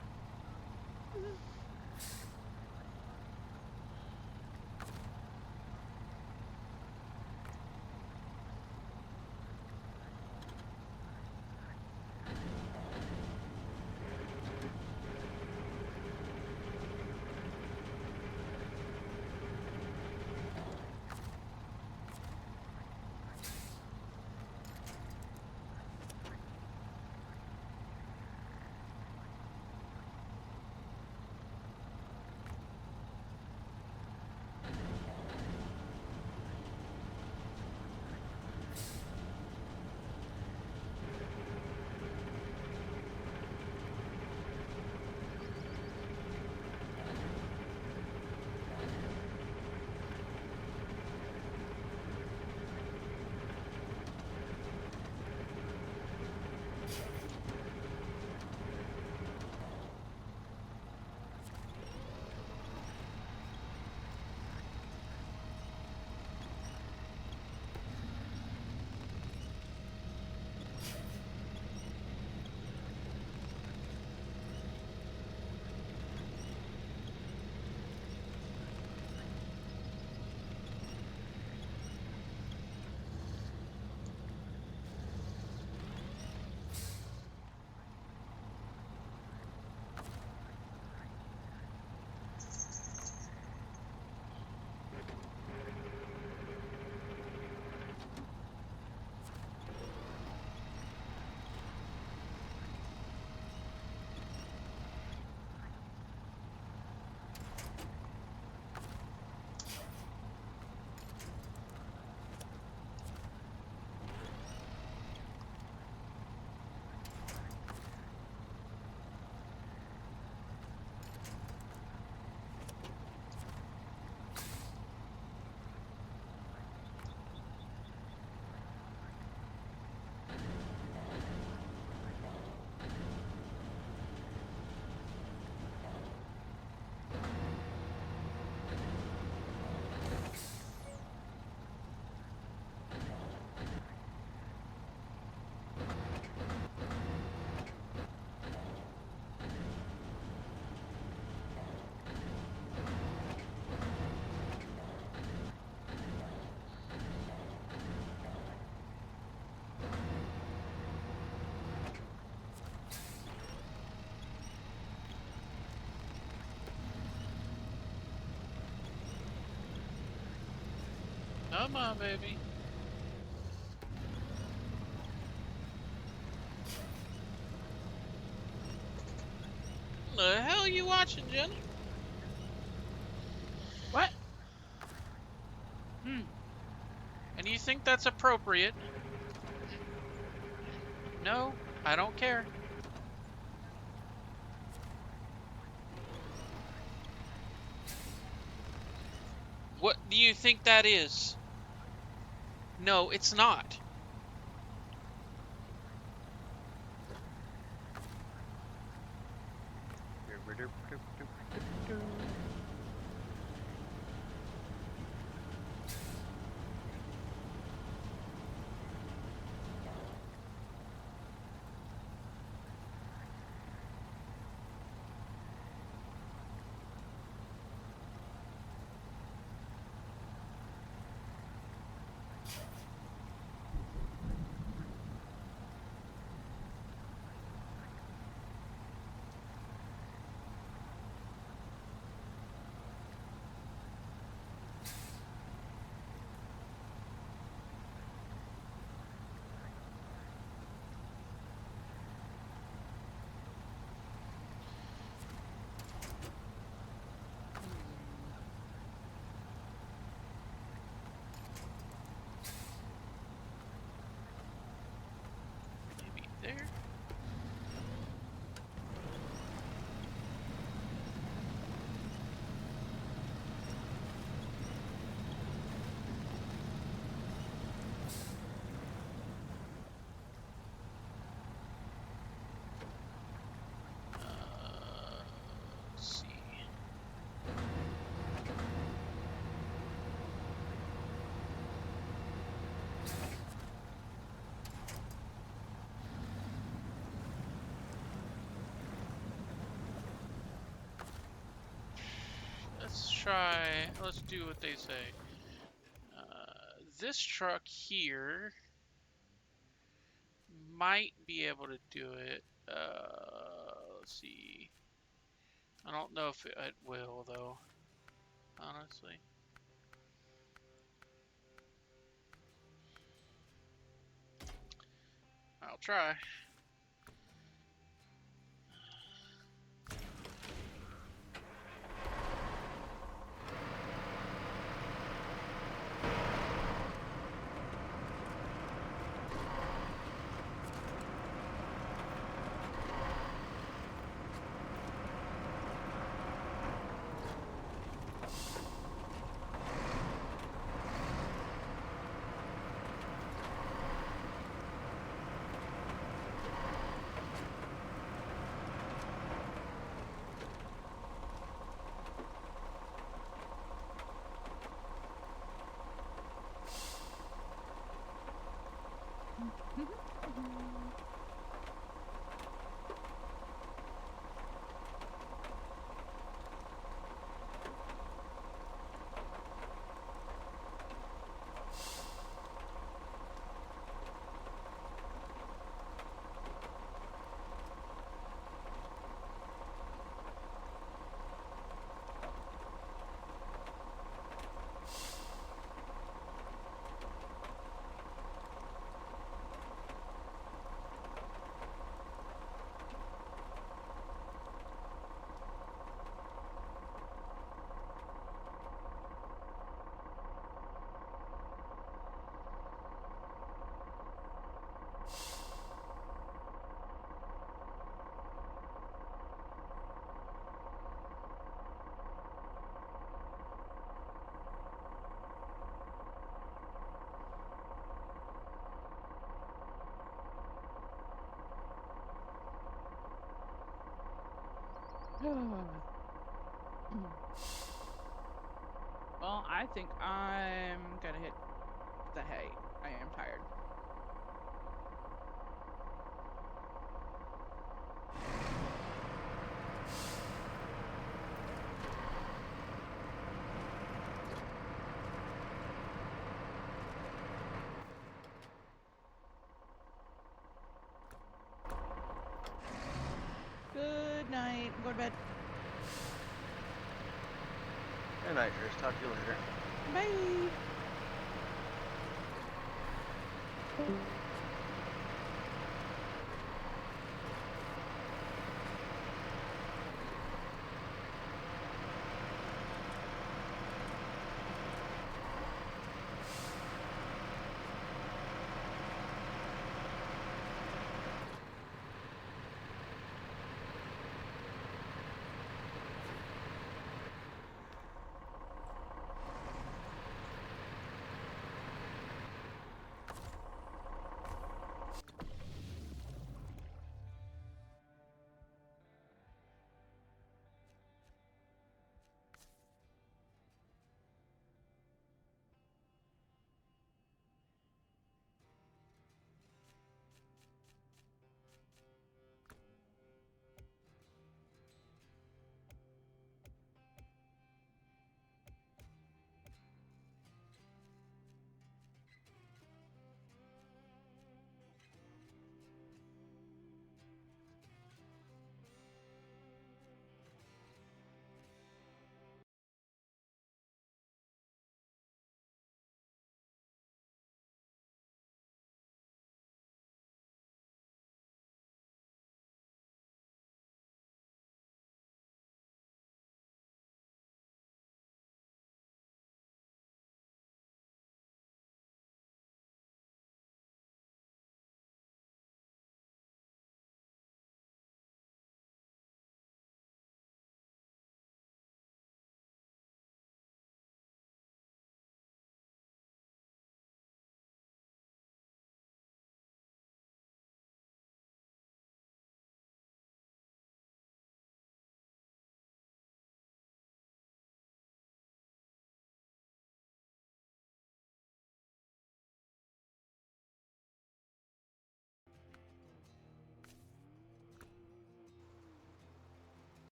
Come on, baby. in the hell are you watching, Jenna? What? Hmm. And you think that's appropriate? No, I don't care. What do you think that is? No, it's not. Maybe there. Let's see. Let's do what they say. This truck here might be able to do it. Let's see. I don't know if it will, though, honestly. I'll try. Well, I think I'm gonna hit the hay. I am tired. Good night. Go to bed. Good night, Chris. Talk to you later. Bye.